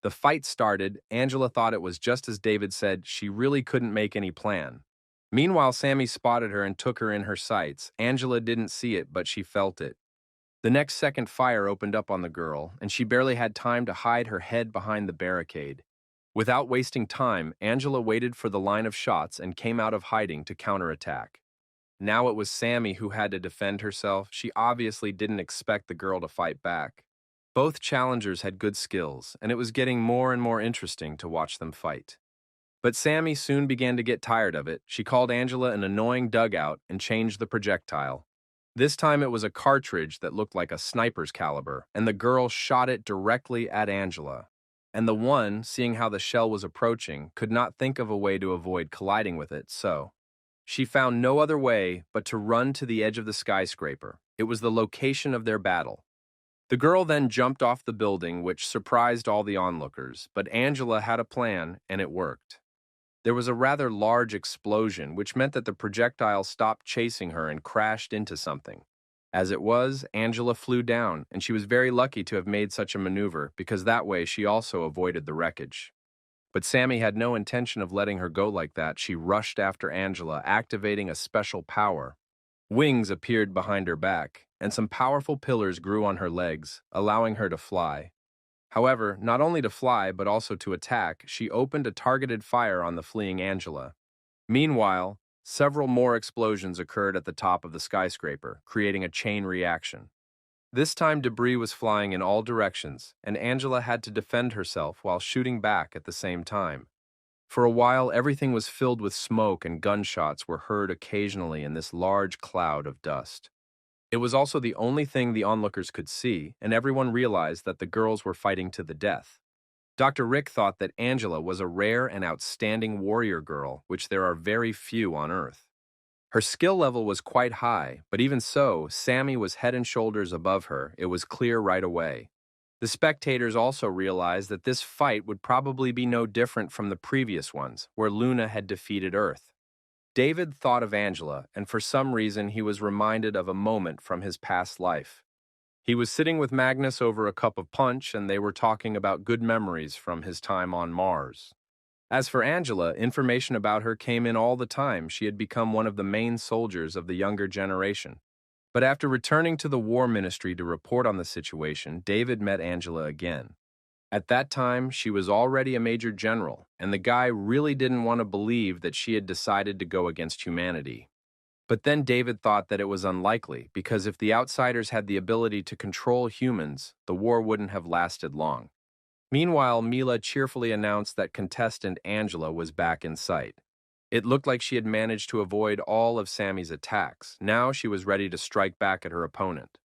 The fight started. Angela thought it was just as David said. She really couldn't make any plan. Meanwhile, Sammy spotted her and took her in her sights. Angela didn't see it, but she felt it. The next second, fire opened up on the girl, and she barely had time to hide her head behind the barricade. Without wasting time, Angela waited for the line of shots and came out of hiding to counterattack. Now it was Sammy who had to defend herself. She obviously didn't expect the girl to fight back. Both challengers had good skills, and it was getting more and more interesting to watch them fight. But Sammy soon began to get tired of it. She called Angela an annoying dugout and changed the projectile. This time it was a cartridge that looked like a sniper's caliber, and the girl shot it directly at Angela. And the one, seeing how the shell was approaching, could not think of a way to avoid colliding with it, so she found no other way but to run to the edge of the skyscraper. It was the location of their battle. The girl then jumped off the building, which surprised all the onlookers, but Angela had a plan, and it worked. There was a rather large explosion, which meant that the projectile stopped chasing her and crashed into something. As it was, Angela flew down, and she was very lucky to have made such a maneuver, because that way she also avoided the wreckage. But Sammy had no intention of letting her go like that. She rushed after Angela, activating a special power. Wings appeared behind her back, and some powerful pillars grew on her legs, allowing her to fly. However, not only to fly but also to attack, she opened a targeted fire on the fleeing Angela. Meanwhile, several more explosions occurred at the top of the skyscraper, creating a chain reaction. This time debris was flying in all directions, and Angela had to defend herself while shooting back at the same time. For a while, everything was filled with smoke and gunshots were heard occasionally in this large cloud of dust. It was also the only thing the onlookers could see, and everyone realized that the girls were fighting to the death. Dr. Rick thought that Angela was a rare and outstanding warrior girl, which there are very few on Earth. Her skill level was quite high, but even so, Sammy was head and shoulders above her. It was clear right away. The spectators also realized that this fight would probably be no different from the previous ones, where Luna had defeated Earth. David thought of Angela, and for some reason he was reminded of a moment from his past life. He was sitting with Magnus over a cup of punch, and they were talking about good memories from his time on Mars. As for Angela, information about her came in all the time. She had become one of the main soldiers of the younger generation. But after returning to the War Ministry to report on the situation, David met Angela again. At that time, she was already a major general, and the guy really didn't want to believe that she had decided to go against humanity. But then David thought that it was unlikely, because if the outsiders had the ability to control humans, the war wouldn't have lasted long. Meanwhile, Mila cheerfully announced that contestant Angela was back in sight. It looked like she had managed to avoid all of Sammy's attacks. Now she was ready to strike back at her opponent.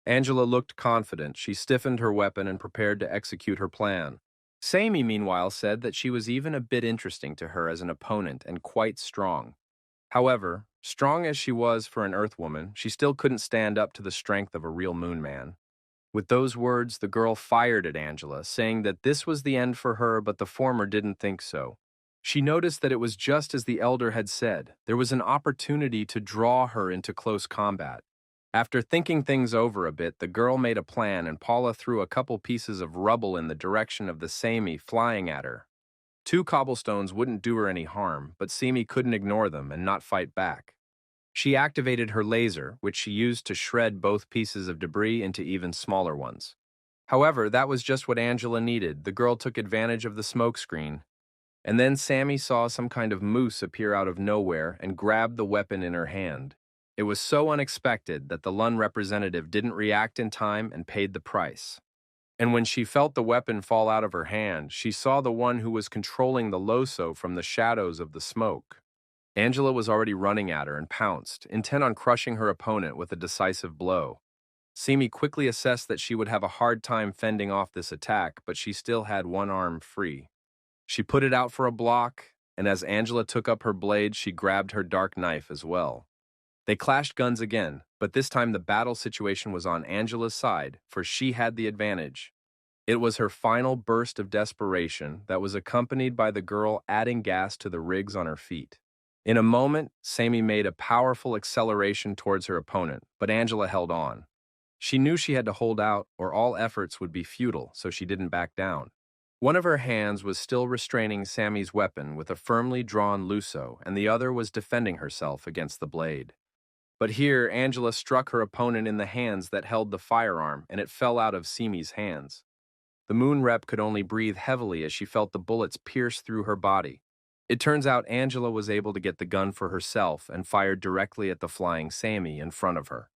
Angela looked confident. She stiffened her weapon and prepared to execute her plan. Sammy, meanwhile, said that she was even a bit interesting to her as an opponent and quite strong. However, strong as she was for an Earthwoman, she still couldn't stand up to the strength of a real Moon Man. With those words, the girl fired at Angela, saying that this was the end for her, but the former didn't think so. She noticed that it was just as the elder had said. There was an opportunity to draw her into close combat. After thinking things over a bit, the girl made a plan, and Paula threw a couple pieces of rubble in the direction of the Sami flying at her. 2 cobblestones wouldn't do her any harm, but Sami couldn't ignore them and not fight back. She activated her laser, which she used to shred both pieces of debris into even smaller ones. However, that was just what Angela needed. The girl took advantage of the smoke screen. And then Sammy saw some kind of moose appear out of nowhere and grabbed the weapon in her hand. It was so unexpected that the Lun representative didn't react in time and paid the price. And when she felt the weapon fall out of her hand, she saw the one who was controlling the Loso from the shadows of the smoke. Angela was already running at her and pounced, intent on crushing her opponent with a decisive blow. Simi quickly assessed that she would have a hard time fending off this attack, but she still had one arm free. She put it out for a block, and as Angela took up her blade, she grabbed her dark knife as well. They clashed guns again, but this time the battle situation was on Angela's side, for she had the advantage. It was her final burst of desperation that was accompanied by the girl adding gas to the rigs on her feet. In a moment, Sammy made a powerful acceleration towards her opponent, but Angela held on. She knew she had to hold out, or all efforts would be futile, so she didn't back down. One of her hands was still restraining Sammy's weapon with a firmly drawn Luso, and the other was defending herself against the blade. But here, Angela struck her opponent in the hands that held the firearm, and it fell out of Simi's hands. The Moon Rep could only breathe heavily as she felt the bullets pierce through her body. It turns out Angela was able to get the gun for herself and fired directly at the flying Sammy in front of her.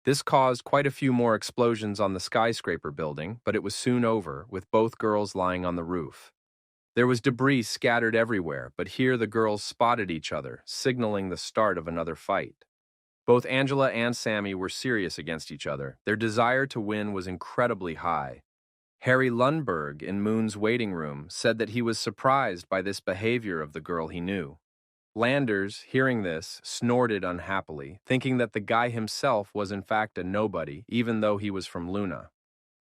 This caused quite a few more explosions on the skyscraper building, but it was soon over, with both girls lying on the roof. There was debris scattered everywhere, but here the girls spotted each other, signaling the start of another fight. Both Angela and Sammy were serious against each other. Their desire to win was incredibly high. Harry Lundberg in Moon's waiting room said that he was surprised by this behavior of the girl he knew. Landers, hearing this, snorted unhappily, thinking that the guy himself was in fact a nobody, even though he was from Luna.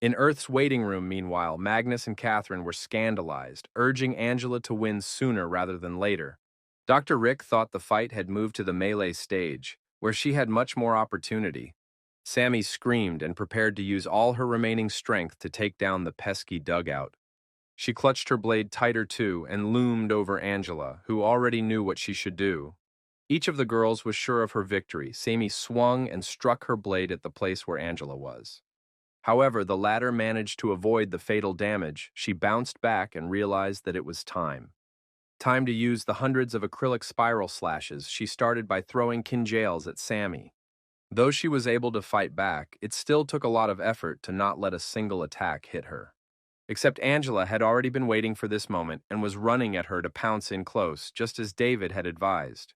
In Earth's waiting room, meanwhile, Magnus and Catherine were scandalized, urging Angela to win sooner rather than later. Dr. Rick thought the fight had moved to the melee stage, where she had much more opportunity. Sammy screamed and prepared to use all her remaining strength to take down the pesky dugout. She clutched her blade tighter too and loomed over Angela, who already knew what she should do. Each of the girls was sure of her victory. Sammy swung and struck her blade at the place where Angela was. However, the latter managed to avoid the fatal damage. She bounced back and realized that it was time. Time to use the hundreds of acrylic spiral slashes she started by throwing kinjails at Sammy. Though she was able to fight back, it still took a lot of effort to not let a single attack hit her. Except Angela had already been waiting for this moment and was running at her to pounce in close, just as David had advised.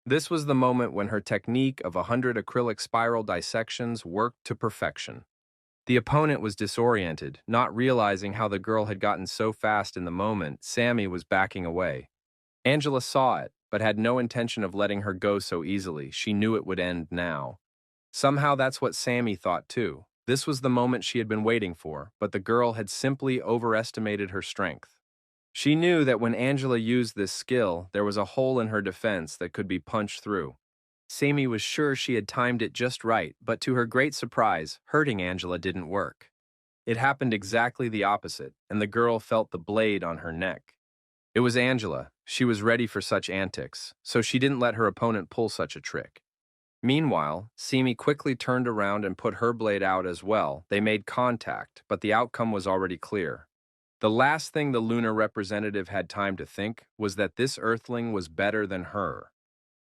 This was the moment when her technique of 100 acrylic spiral dissections worked to perfection. The opponent was disoriented, not realizing how the girl had gotten so fast in the moment. Sammy was backing away. Angela saw it, but had no intention of letting her go so easily. She knew it would end now. Somehow that's what Sammy thought too. This was the moment she had been waiting for, but the girl had simply overestimated her strength. She knew that when Angela used this skill, there was a hole in her defense that could be punched through. Sammy was sure she had timed it just right, but to her great surprise, hurting Angela didn't work. It happened exactly the opposite, and the girl felt the blade on her neck. It was Angela. She was ready for such antics, so she didn't let her opponent pull such a trick. Meanwhile, Simi quickly turned around and put her blade out as well. They made contact, but the outcome was already clear. The last thing the lunar representative had time to think was that this earthling was better than her.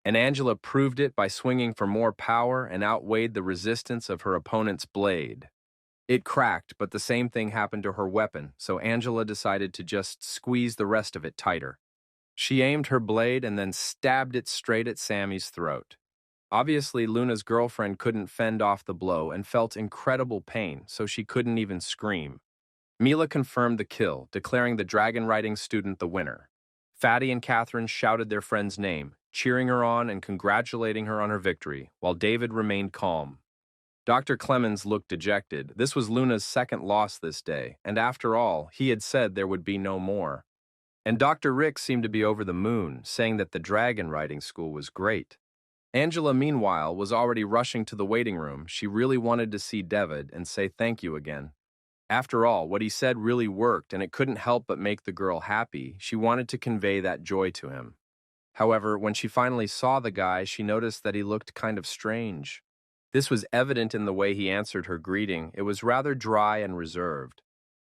And Angela proved it by swinging for more power and outweighed the resistance of her opponent's blade. It cracked, but the same thing happened to her weapon, so Angela decided to just squeeze the rest of it tighter. She aimed her blade and then stabbed it straight at Sammy's throat. Obviously, Luna's girlfriend couldn't fend off the blow and felt incredible pain, so she couldn't even scream. Mila confirmed the kill, declaring the dragon riding student the winner. Fatty and Catherine shouted their friend's name, cheering her on and congratulating her on her victory, while David remained calm. Dr. Clemens looked dejected. This was Luna's second loss this day, and after all, he had said there would be no more. And Dr. Rick seemed to be over the moon, saying that the dragon riding school was great. Angela, meanwhile, was already rushing to the waiting room. She really wanted to see David and say thank you again. After all, what he said really worked, and it couldn't help but make the girl happy. She wanted to convey that joy to him. However, when she finally saw the guy, she noticed that he looked kind of strange. This was evident in the way he answered her greeting. It was rather dry and reserved.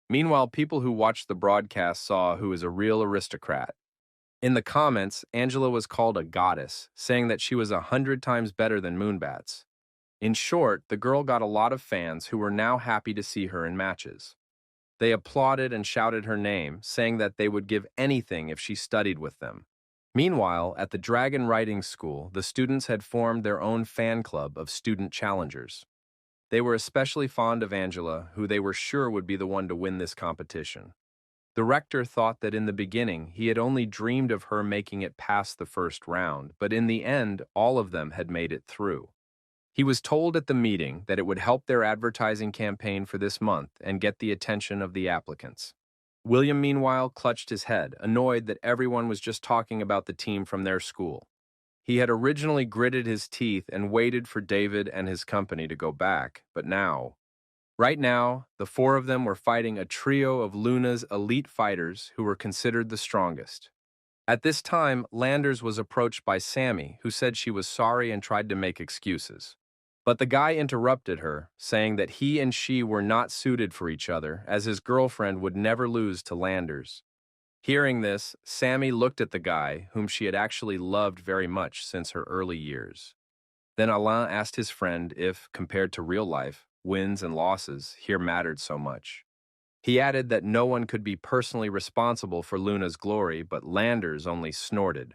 Meanwhile, people who watched the broadcast saw who was a real aristocrat. In the comments, Angela was called a goddess, saying that she was 100 times better than Moonbats. In short, the girl got a lot of fans who were now happy to see her in matches. They applauded and shouted her name, saying that they would give anything if she studied with them. Meanwhile, at the Dragon Riding School, the students had formed their own fan club of student challengers. They were especially fond of Angela, who they were sure would be the one to win this competition. The rector thought that in the beginning he had only dreamed of her making it past the first round, but in the end, all of them had made it through. He was told at the meeting that it would help their advertising campaign for this month and get the attention of the applicants. William, meanwhile, clutched his head, annoyed that everyone was just talking about the team from their school. He had originally gritted his teeth and waited for David and his company to go back, but right now, the four of them were fighting a trio of Luna's elite fighters who were considered the strongest. At this time, Landers was approached by Sammy, who said she was sorry and tried to make excuses. But the guy interrupted her, saying that he and she were not suited for each other, as his girlfriend would never lose to Landers. Hearing this, Sammy looked at the guy, whom she had actually loved very much since her early years. Then Alain asked his friend if, compared to real life, wins and losses here mattered so much. He added that no one could be personally responsible for Luna's glory, but Landers only snorted.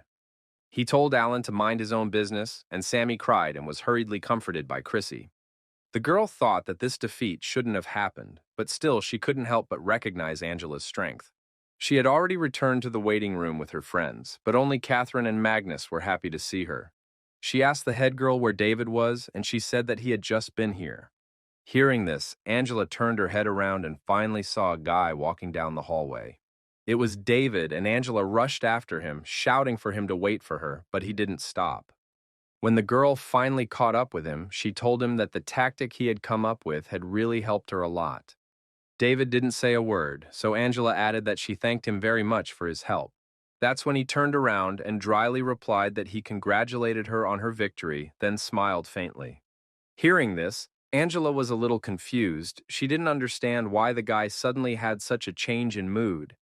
He told Alan to mind his own business, and Sammy cried and was hurriedly comforted by Chrissy. The girl thought that this defeat shouldn't have happened, but still she couldn't help but recognize Angela's strength. She had already returned to the waiting room with her friends, but only Catherine and Magnus were happy to see her. She asked the head girl where David was, and she said that he had just been here. Hearing this, Angela turned her head around and finally saw a guy walking down the hallway. It was David, and Angela rushed after him, shouting for him to wait for her, but he didn't stop. When the girl finally caught up with him, she told him that the tactic he had come up with had really helped her a lot. David didn't say a word, so Angela added that she thanked him very much for his help. That's when he turned around and dryly replied that he congratulated her on her victory, then smiled faintly. Hearing this, Angela was a little confused. She didn't understand why the guy suddenly had such a change in mood.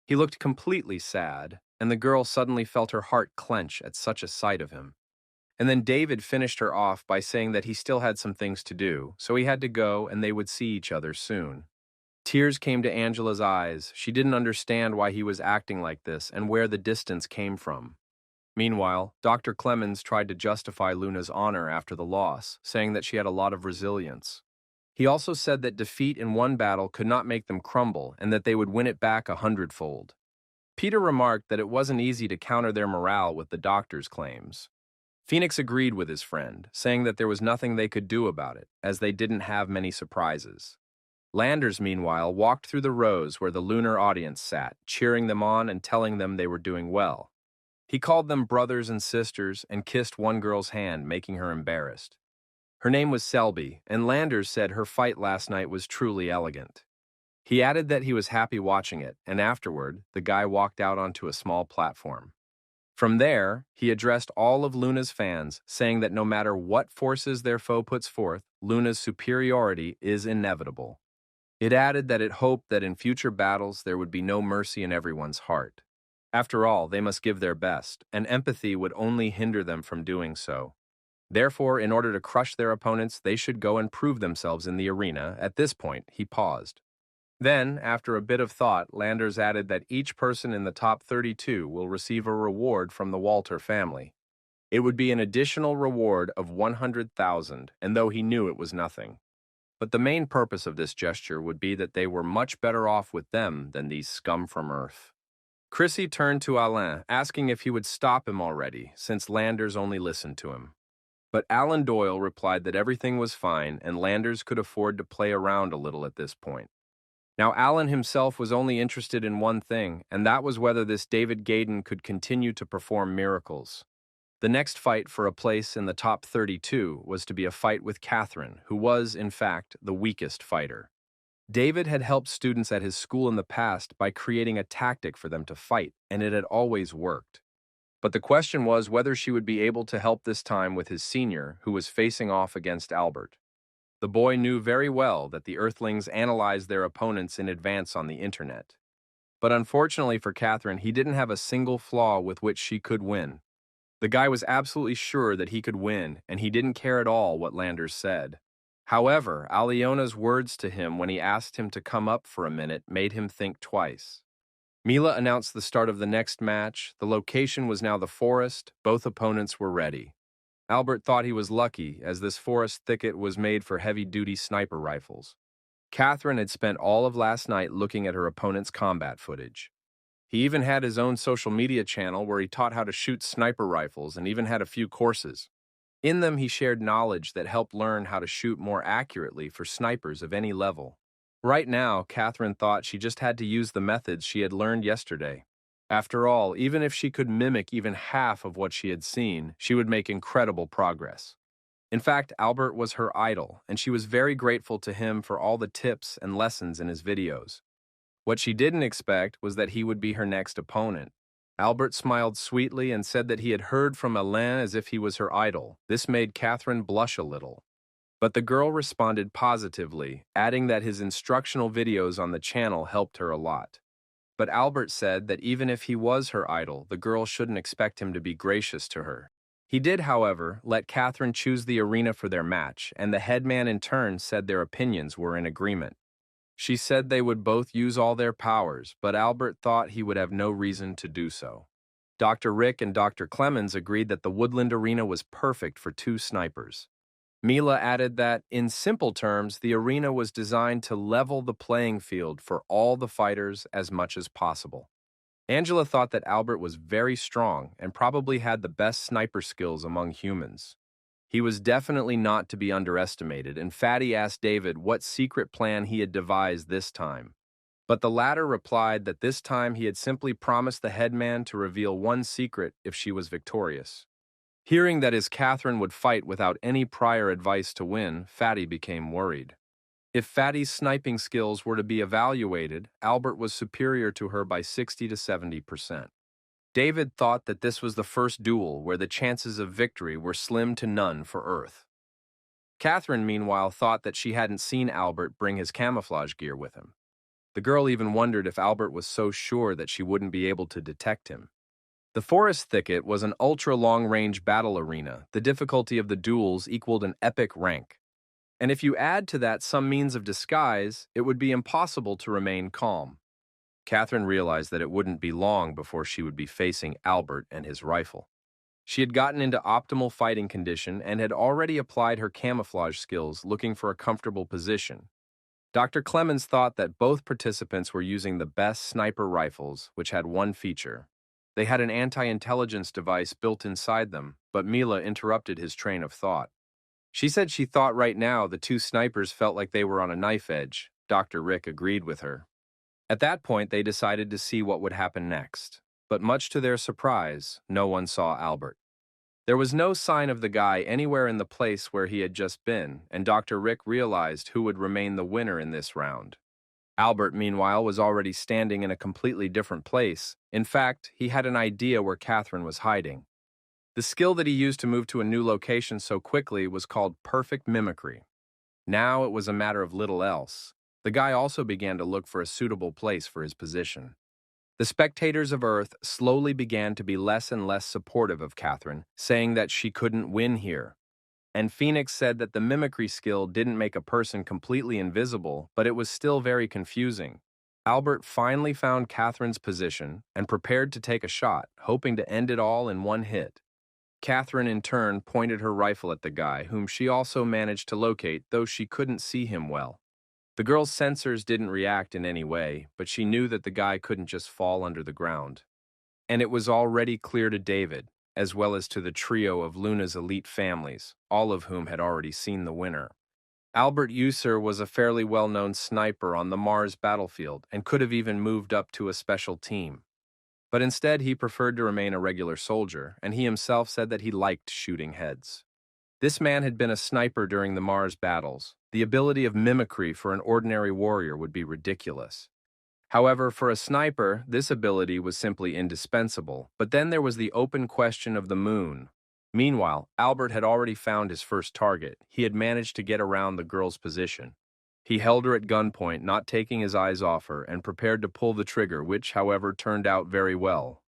He looked completely sad, and the girl suddenly felt her heart clench at such a sight of him. And then David finished her off by saying that he still had some things to do, so he had to go and they would see each other soon. Tears came to Angela's eyes. She didn't understand why he was acting like this and where the distance came from. Meanwhile, Dr. Clemens tried to justify Luna's honor after the loss, saying that she had a lot of resilience. He also said that defeat in one battle could not make them crumble and that they would win it back 100-fold. Peter remarked that it wasn't easy to counter their morale with the doctor's claims. Phoenix agreed with his friend, saying that there was nothing they could do about it, as they didn't have many surprises. Landers, meanwhile, walked through the rows where the lunar audience sat, cheering them on and telling them they were doing well. He called them brothers and sisters and kissed one girl's hand, making her embarrassed. Her name was Selby, and Landers said her fight last night was truly elegant. He added that he was happy watching it, and afterward, the guy walked out onto a small platform. From there, he addressed all of Luna's fans, saying that no matter what forces their foe puts forth, Luna's superiority is inevitable. It added that it hoped that in future battles there would be no mercy in everyone's heart. After all, they must give their best, and empathy would only hinder them from doing so. Therefore, in order to crush their opponents, they should go and prove themselves in the arena. At this point, he paused. Then, after a bit of thought, Landers added that each person in the top 32 will receive a reward from the Walter family. It would be an additional reward of 100,000, and though he knew it was nothing. But the main purpose of this gesture would be that they were much better off with them than these scum from Earth. Chrissy turned to Alain, asking if he would stop him already, since Landers only listened to him. But Alan Doyle replied that everything was fine and Landers could afford to play around a little at this point. Now, Alan himself was only interested in one thing, and that was whether this David Gaydon could continue to perform miracles. The next fight for a place in the top 32 was to be a fight with Catherine, who was, in fact, the weakest fighter. David had helped students at his school in the past by creating a tactic for them to fight, and it had always worked. But the question was whether she would be able to help this time with his senior, who was facing off against Albert. The boy knew very well that the Earthlings analyzed their opponents in advance on the internet. But unfortunately for Catherine, he didn't have a single flaw with which she could win. The guy was absolutely sure that he could win, and he didn't care at all what Landers said. However, Aliona's words to him when he asked him to come up for a minute made him think twice. Mila announced the start of the next match. The location was now the forest. Both opponents were ready. Albert thought he was lucky, as this forest thicket was made for heavy-duty sniper rifles. Catherine had spent all of last night looking at her opponent's combat footage. He even had his own social media channel where he taught how to shoot sniper rifles and even had a few courses. In them, he shared knowledge that helped learn how to shoot more accurately for snipers of any level. Right now, Catherine thought she just had to use the methods she had learned yesterday. After all, even if she could mimic even half of what she had seen, she would make incredible progress. In fact, Albert was her idol, and she was very grateful to him for all the tips and lessons in his videos. What she didn't expect was that he would be her next opponent. Albert smiled sweetly and said that he had heard from Alain as if he was her idol. This made Catherine blush a little. But the girl responded positively, adding that his instructional videos on the channel helped her a lot. But Albert said that even if he was her idol, the girl shouldn't expect him to be gracious to her. He did, however, let Catherine choose the arena for their match, and the headman in turn said their opinions were in agreement. She said they would both use all their powers, but Albert thought he would have no reason to do so. Dr. Rick and Dr. Clemens agreed that the woodland arena was perfect for two snipers. Mila added that, in simple terms, the arena was designed to level the playing field for all the fighters as much as possible. Angela thought that Albert was very strong and probably had the best sniper skills among humans. He was definitely not to be underestimated, and Fatty asked David what secret plan he had devised this time. But the latter replied that this time he had simply promised the headman to reveal one secret if she was victorious. Hearing that his Catherine would fight without any prior advice to win, Fatty became worried. If Fatty's sniping skills were to be evaluated, Albert was superior to her by 60 to 70%. David thought that this was the first duel where the chances of victory were slim to none for Earth. Catherine, meanwhile, thought that she hadn't seen Albert bring his camouflage gear with him. The girl even wondered if Albert was so sure that she wouldn't be able to detect him. The forest thicket was an ultra-long-range battle arena. The difficulty of the duels equaled an epic rank. And if you add to that some means of disguise, it would be impossible to remain calm. Catherine realized that it wouldn't be long before she would be facing Albert and his rifle. She had gotten into optimal fighting condition and had already applied her camouflage skills, looking for a comfortable position. Dr. Clemens thought that both participants were using the best sniper rifles, which had one feature. They had an anti-intelligence device built inside them, but Mila interrupted his train of thought. She said she thought right now the two snipers felt like they were on a knife edge. Dr. Rick agreed with her. At that point, they decided to see what would happen next. But much to their surprise, no one saw Albert. There was no sign of the guy anywhere in the place where he had just been, and Dr. Rick realized who would remain the winner in this round. Albert, meanwhile, was already standing in a completely different place. In fact, he had an idea where Catherine was hiding. The skill that he used to move to a new location so quickly was called perfect mimicry. Now it was a matter of little else. The guy also began to look for a suitable place for his position. The spectators of Earth slowly began to be less and less supportive of Catherine, saying that she couldn't win here. And Phoenix said that the mimicry skill didn't make a person completely invisible, but it was still very confusing. Albert finally found Catherine's position and prepared to take a shot, hoping to end it all in one hit. Catherine, in turn, pointed her rifle at the guy, whom she also managed to locate, though she couldn't see him well. The girl's sensors didn't react in any way, but she knew that the guy couldn't just fall under the ground. And it was already clear to David, as well as to the trio of Luna's elite families, all of whom had already seen the winner. Albert User was a fairly well-known sniper on the Mars battlefield and could have even moved up to a special team. But instead he preferred to remain a regular soldier, and he himself said that he liked shooting heads. This man had been a sniper during the Mars battles. The ability of mimicry for an ordinary warrior would be ridiculous. However, for a sniper, this ability was simply indispensable. But then there was the open question of the moon. Meanwhile, Albert had already found his first target. He had managed to get around the girl's position. He held her at gunpoint, not taking his eyes off her, and prepared to pull the trigger, which, however, turned out very well.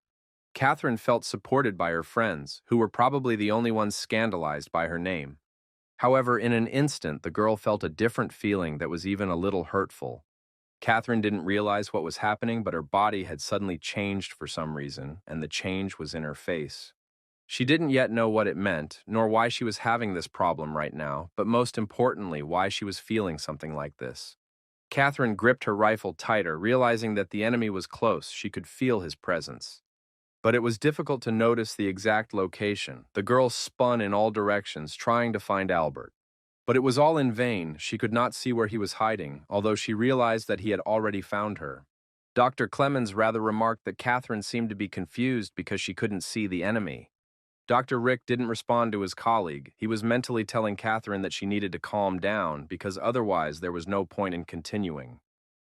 Catherine felt supported by her friends, who were probably the only ones scandalized by her name. However, in an instant, the girl felt a different feeling that was even a little hurtful. Catherine didn't realize what was happening, but her body had suddenly changed for some reason, and the change was in her face. She didn't yet know what it meant, nor why she was having this problem right now, but most importantly, why she was feeling something like this. Catherine gripped her rifle tighter, realizing that the enemy was close. She could feel his presence. But it was difficult to notice the exact location. The girl spun in all directions, trying to find Albert. But it was all in vain. She could not see where he was hiding, although she realized that he had already found her. Dr. Clemens rather remarked that Catherine seemed to be confused because she couldn't see the enemy. Dr. Rick didn't respond to his colleague. He was mentally telling Catherine that she needed to calm down because otherwise there was no point in continuing.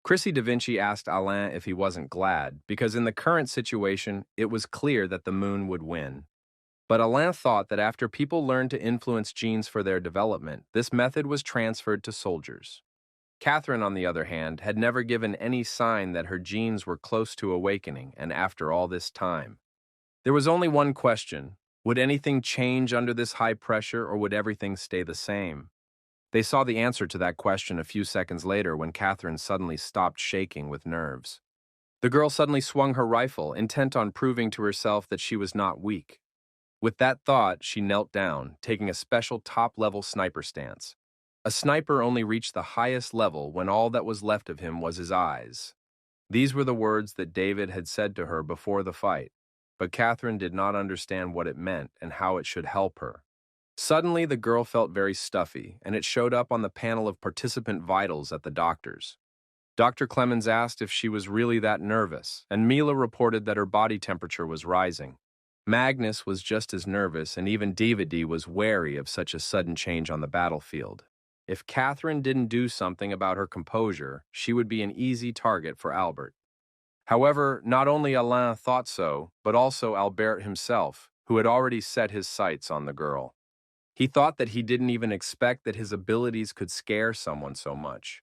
Chrissy Da Vinci asked Alain if he wasn't glad, because in the current situation, it was clear that the moon would win. But Alain thought that after people learned to influence genes for their development, this method was transferred to soldiers. Catherine, on the other hand, had never given any sign that her genes were close to awakening, and after all this time. There was only one question: would anything change under this high pressure, or would everything stay the same? They saw the answer to that question a few seconds later when Catherine suddenly stopped shaking with nerves. The girl suddenly swung her rifle, intent on proving to herself that she was not weak. With that thought, she knelt down, taking a special top-level sniper stance. A sniper only reached the highest level when all that was left of him was his eyes. These were the words that David had said to her before the fight, but Catherine did not understand what it meant and how it should help her. Suddenly, the girl felt very stuffy, and it showed up on the panel of participant vitals at the doctor's. Dr. Clemens asked if she was really that nervous, and Mila reported that her body temperature was rising. Magnus was just as nervous, and even DVD was wary of such a sudden change on the battlefield. If Catherine didn't do something about her composure, she would be an easy target for Albert. However, not only Alain thought so, but also Albert himself, who had already set his sights on the girl. He thought that he didn't even expect that his abilities could scare someone so much.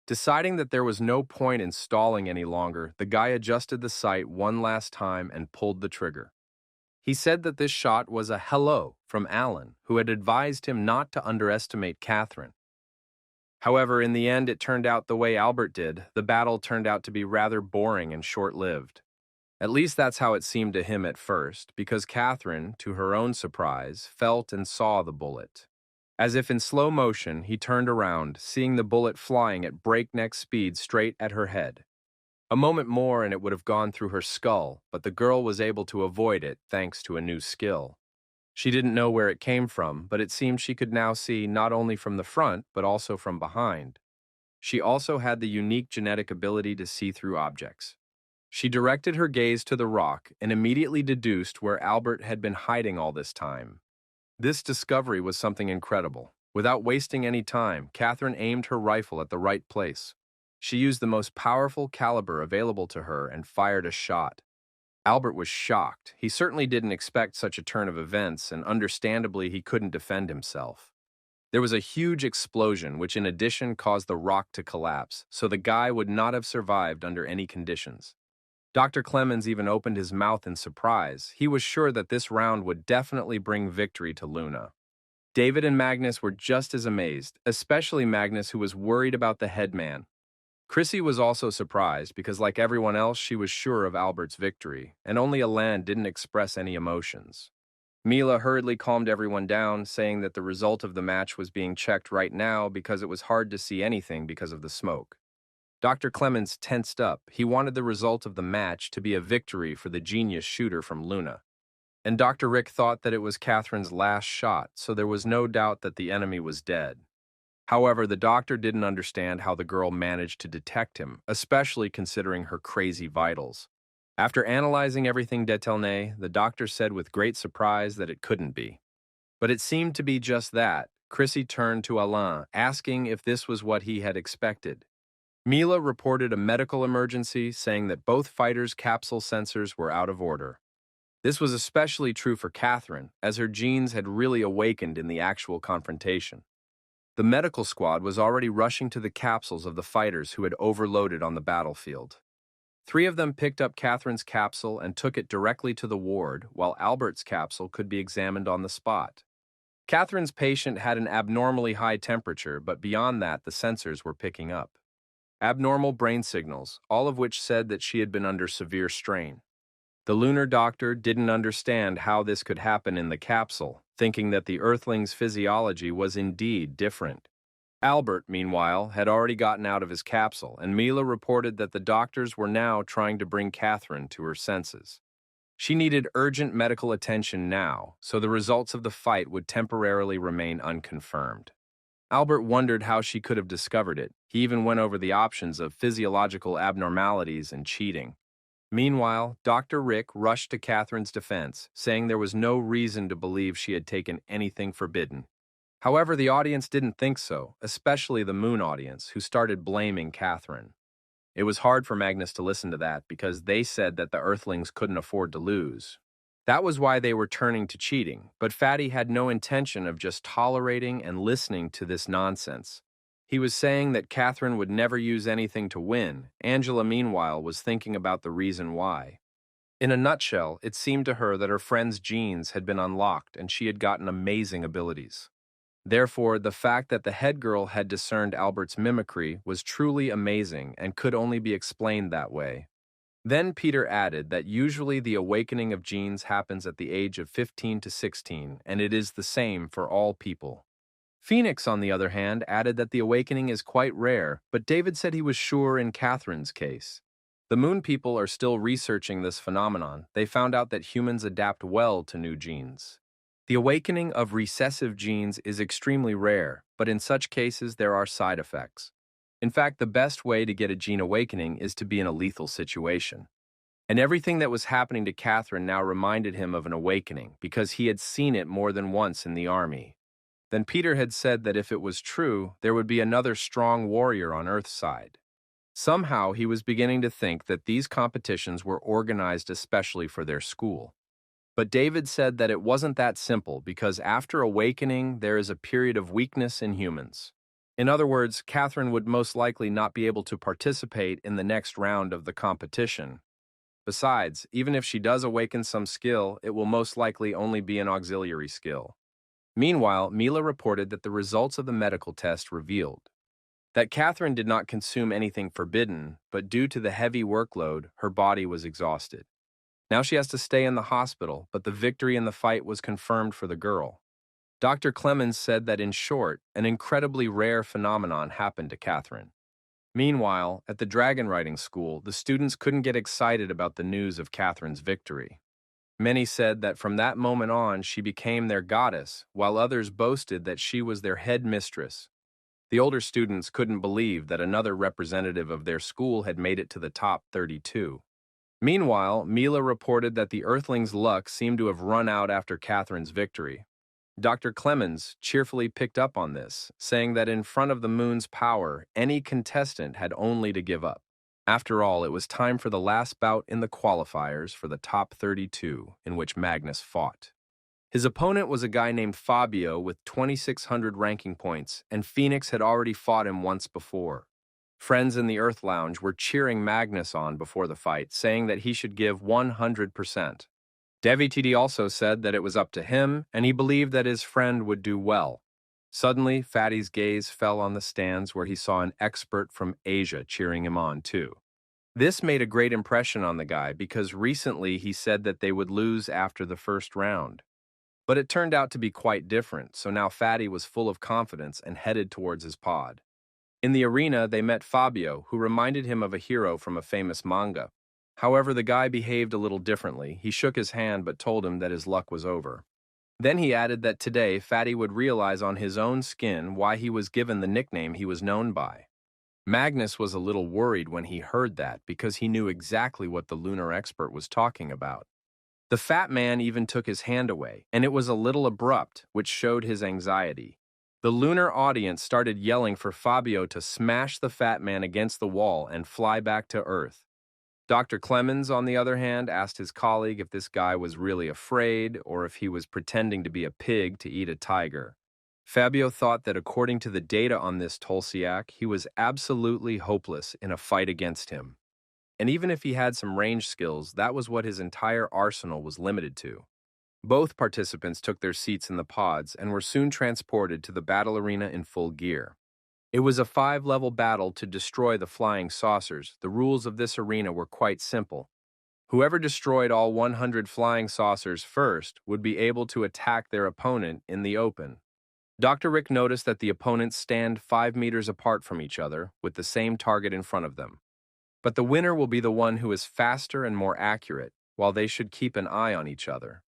Deciding that there was no point in stalling any longer, the guy adjusted the sight one last time and pulled the trigger. He said that this shot was a hello from Alan, who had advised him not to underestimate Catherine. However, in the end, it turned out the way Albert did. The battle turned out to be rather boring and short-lived. At least that's how it seemed to him at first, because Catherine, to her own surprise, felt and saw the bullet. As if in slow motion, he turned around, seeing the bullet flying at breakneck speed straight at her head. A moment more and it would have gone through her skull, but the girl was able to avoid it thanks to a new skill. She didn't know where it came from, but it seemed she could now see not only from the front, but also from behind. She also had the unique genetic ability to see through objects. She directed her gaze to the rock and immediately deduced where Albert had been hiding all this time. This discovery was something incredible. Without wasting any time, Catherine aimed her rifle at the right place. She used the most powerful caliber available to her and fired a shot. Albert was shocked. He certainly didn't expect such a turn of events, and understandably he couldn't defend himself. There was a huge explosion, which in addition caused the rock to collapse, so the guy would not have survived under any conditions. Dr. Clemens even opened his mouth in surprise. He was sure that this round would definitely bring victory to Luna. David and Magnus were just as amazed, especially Magnus, who was worried about the headman. Chrissy was also surprised because, like everyone else, she was sure of Albert's victory, and only Alain didn't express any emotions. Mila hurriedly calmed everyone down, saying that the result of the match was being checked right now because it was hard to see anything because of the smoke. Dr. Clemens tensed up. He wanted the result of the match to be a victory for the genius shooter from Luna. And Dr. Rick thought that it was Catherine's last shot, so there was no doubt that the enemy was dead. However, the doctor didn't understand how the girl managed to detect him, especially considering her crazy vitals. After analyzing everything détaillé, the doctor said with great surprise that it couldn't be. But it seemed to be just that. Chrissy turned to Alain, asking if this was what he had expected. Mila reported a medical emergency, saying that both fighters' capsule sensors were out of order. This was especially true for Catherine, as her genes had really awakened in the actual confrontation. The medical squad was already rushing to the capsules of the fighters who had overloaded on the battlefield. 3 of them picked up Catherine's capsule and took it directly to the ward, while Albert's capsule could be examined on the spot. Catherine's patient had an abnormally high temperature, but beyond that, the sensors were picking up abnormal brain signals, all of which said that she had been under severe strain. The lunar doctor didn't understand how this could happen in the capsule, thinking that the Earthling's physiology was indeed different. Albert, meanwhile, had already gotten out of his capsule, and Mila reported that the doctors were now trying to bring Catherine to her senses. She needed urgent medical attention now, so the results of the fight would temporarily remain unconfirmed. Albert wondered how she could have discovered it. He even went over the options of physiological abnormalities and cheating. Meanwhile, Dr. Rick rushed to Catherine's defense, saying there was no reason to believe she had taken anything forbidden. However, the audience didn't think so, especially the Moon audience, who started blaming Catherine. It was hard for Magnus to listen to that because they said that the Earthlings couldn't afford to lose. That was why they were turning to cheating, but Fatty had no intention of just tolerating and listening to this nonsense. He was saying that Catherine would never use anything to win. Angela, meanwhile, was thinking about the reason why. In a nutshell, it seemed to her that her friend's genes had been unlocked and she had gotten amazing abilities. Therefore, the fact that the head girl had discerned Albert's mimicry was truly amazing and could only be explained that way. Then Peter added that usually the awakening of genes happens at the age of 15 to 16, and it is the same for all people. Phoenix, on the other hand, added that the awakening is quite rare, but David said he was sure in Catherine's case. The Moon people are still researching this phenomenon. They found out that humans adapt well to new genes. The awakening of recessive genes is extremely rare, but in such cases there are side effects. In fact, the best way to get a gene awakening is to be in a lethal situation. And everything that was happening to Catherine now reminded him of an awakening, because he had seen it more than once in the army. Then Peter had said that if it was true, there would be another strong warrior on Earth's side. Somehow he was beginning to think that these competitions were organized especially for their school. But David said that it wasn't that simple because after awakening, there is a period of weakness in humans. In other words, Catherine would most likely not be able to participate in the next round of the competition. Besides, even if she does awaken some skill, it will most likely only be an auxiliary skill. Meanwhile, Mila reported that the results of the medical test revealed that Catherine did not consume anything forbidden, but due to the heavy workload, her body was exhausted. Now she has to stay in the hospital, but the victory in the fight was confirmed for the girl. Dr. Clemens said that in short, an incredibly rare phenomenon happened to Catherine. Meanwhile, at the dragon riding school, the students couldn't get excited about the news of Catherine's victory. Many said that from that moment on she became their goddess, while others boasted that she was their head mistress. The older students couldn't believe that another representative of their school had made it to the top 32. Meanwhile, Mila reported that the Earthlings' luck seemed to have run out after Catherine's victory. Dr. Clemens cheerfully picked up on this, saying that in front of the moon's power, any contestant had only to give up. After all, it was time for the last bout in the qualifiers for the top 32, in which Magnus fought. His opponent was a guy named Fabio with 2,600 ranking points, and Phoenix had already fought him once before. Friends in the Earth Lounge were cheering Magnus on before the fight, saying that he should give 100%. DeviTD also said that it was up to him, and he believed that his friend would do well. Suddenly, Fatty's gaze fell on the stands where he saw an expert from Asia cheering him on, too. This made a great impression on the guy because recently he said that they would lose after the first round. But it turned out to be quite different, so now Fatty was full of confidence and headed towards his pod. In the arena, they met Fabio, who reminded him of a hero from a famous manga. However, the guy behaved a little differently. He shook his hand but told him that his luck was over. Then he added that today Fatty would realize on his own skin why he was given the nickname he was known by. Magnus was a little worried when he heard that because he knew exactly what the lunar expert was talking about. The fat man even took his hand away, and it was a little abrupt, which showed his anxiety. The lunar audience started yelling for Fabio to smash the fat man against the wall and fly back to Earth. Dr. Clemens, on the other hand, asked his colleague if this guy was really afraid or if he was pretending to be a pig to eat a tiger. Fabio thought that according to the data on this Tolsiak, he was absolutely hopeless in a fight against him. And even if he had some range skills, that was what his entire arsenal was limited to. Both participants took their seats in the pods and were soon transported to the battle arena in full gear. It was a 5-level battle to destroy the flying saucers. The rules of this arena were quite simple. Whoever destroyed all 100 flying saucers first would be able to attack their opponent in the open. Dr. Rick noticed that the opponents stand 5 meters apart from each other with the same target in front of them. But the winner will be the one who is faster and more accurate, while they should keep an eye on each other.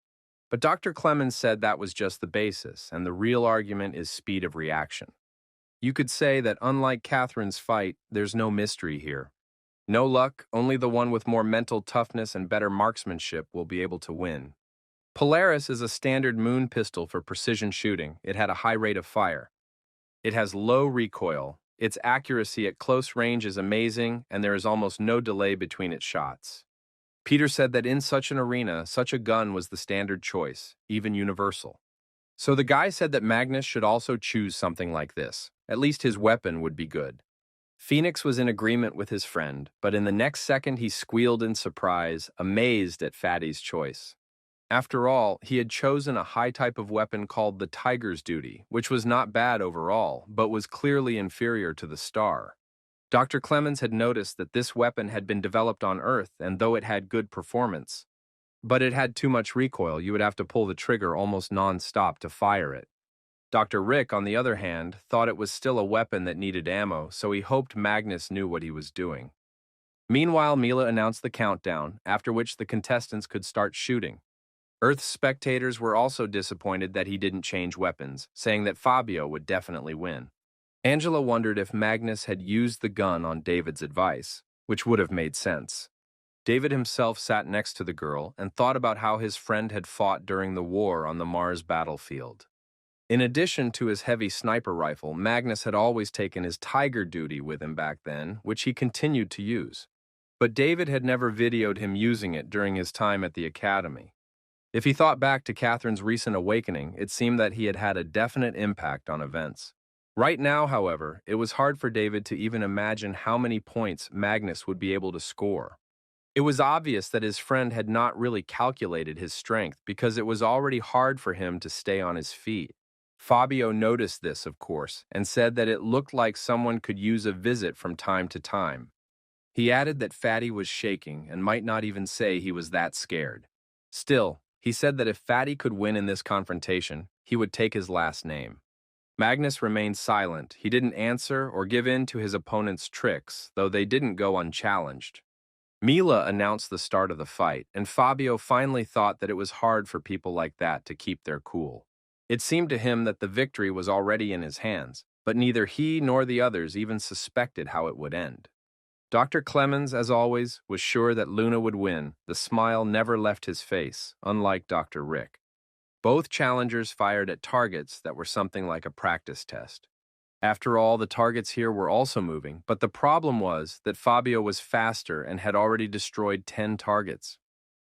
But Dr. Clemens said that was just the basis, and the real argument is speed of reaction. You could say that unlike Catherine's fight, there's no mystery here. No luck, only the one with more mental toughness and better marksmanship will be able to win. Polaris is a standard moon pistol for precision shooting. It had a high rate of fire. It has low recoil. Its accuracy at close range is amazing, and there is almost no delay between its shots. Peter said that in such an arena, such a gun was the standard choice, even universal. So the guy said that Magnus should also choose something like this. At least his weapon would be good. Phoenix was in agreement with his friend, but in the next second he squealed in surprise, amazed at Fatty's choice. After all, he had chosen a high type of weapon called the Tiger's Duty, which was not bad overall, but was clearly inferior to the Star. Dr. Clemens had noticed that this weapon had been developed on Earth, and though it had good performance, but it had too much recoil. You would have to pull the trigger almost non-stop to fire it. Dr. Rick, on the other hand, thought it was still a weapon that needed ammo, so he hoped Magnus knew what he was doing. Meanwhile, Mila announced the countdown, after which the contestants could start shooting. Earth's spectators were also disappointed that he didn't change weapons, saying that Fabio would definitely win. Angela wondered if Magnus had used the gun on David's advice, which would have made sense. David himself sat next to the girl and thought about how his friend had fought during the war on the Mars battlefield. In addition to his heavy sniper rifle, Magnus had always taken his Tiger Duty with him back then, which he continued to use. But David had never videoed him using it during his time at the academy. If he thought back to Catherine's recent awakening, it seemed that he had had a definite impact on events. Right now, however, it was hard for David to even imagine how many points Magnus would be able to score. It was obvious that his friend had not really calculated his strength because it was already hard for him to stay on his feet. Fabio noticed this, of course, and said that it looked like someone could use a visit from time to time. He added that Fatty was shaking and might not even say he was that scared. Still, he said that if Fatty could win in this confrontation, he would take his last name. Magnus remained silent. He didn't answer or give in to his opponent's tricks, though they didn't go unchallenged. Mila announced the start of the fight, and Fabio finally thought that it was hard for people like that to keep their cool. It seemed to him that the victory was already in his hands, but neither he nor the others even suspected how it would end. Dr. Clemens, as always, was sure that Luna would win. The smile never left his face, unlike Dr. Rick. Both challengers fired at targets that were something like a practice test. After all, the targets here were also moving, but the problem was that Fabio was faster and had already destroyed 10 targets.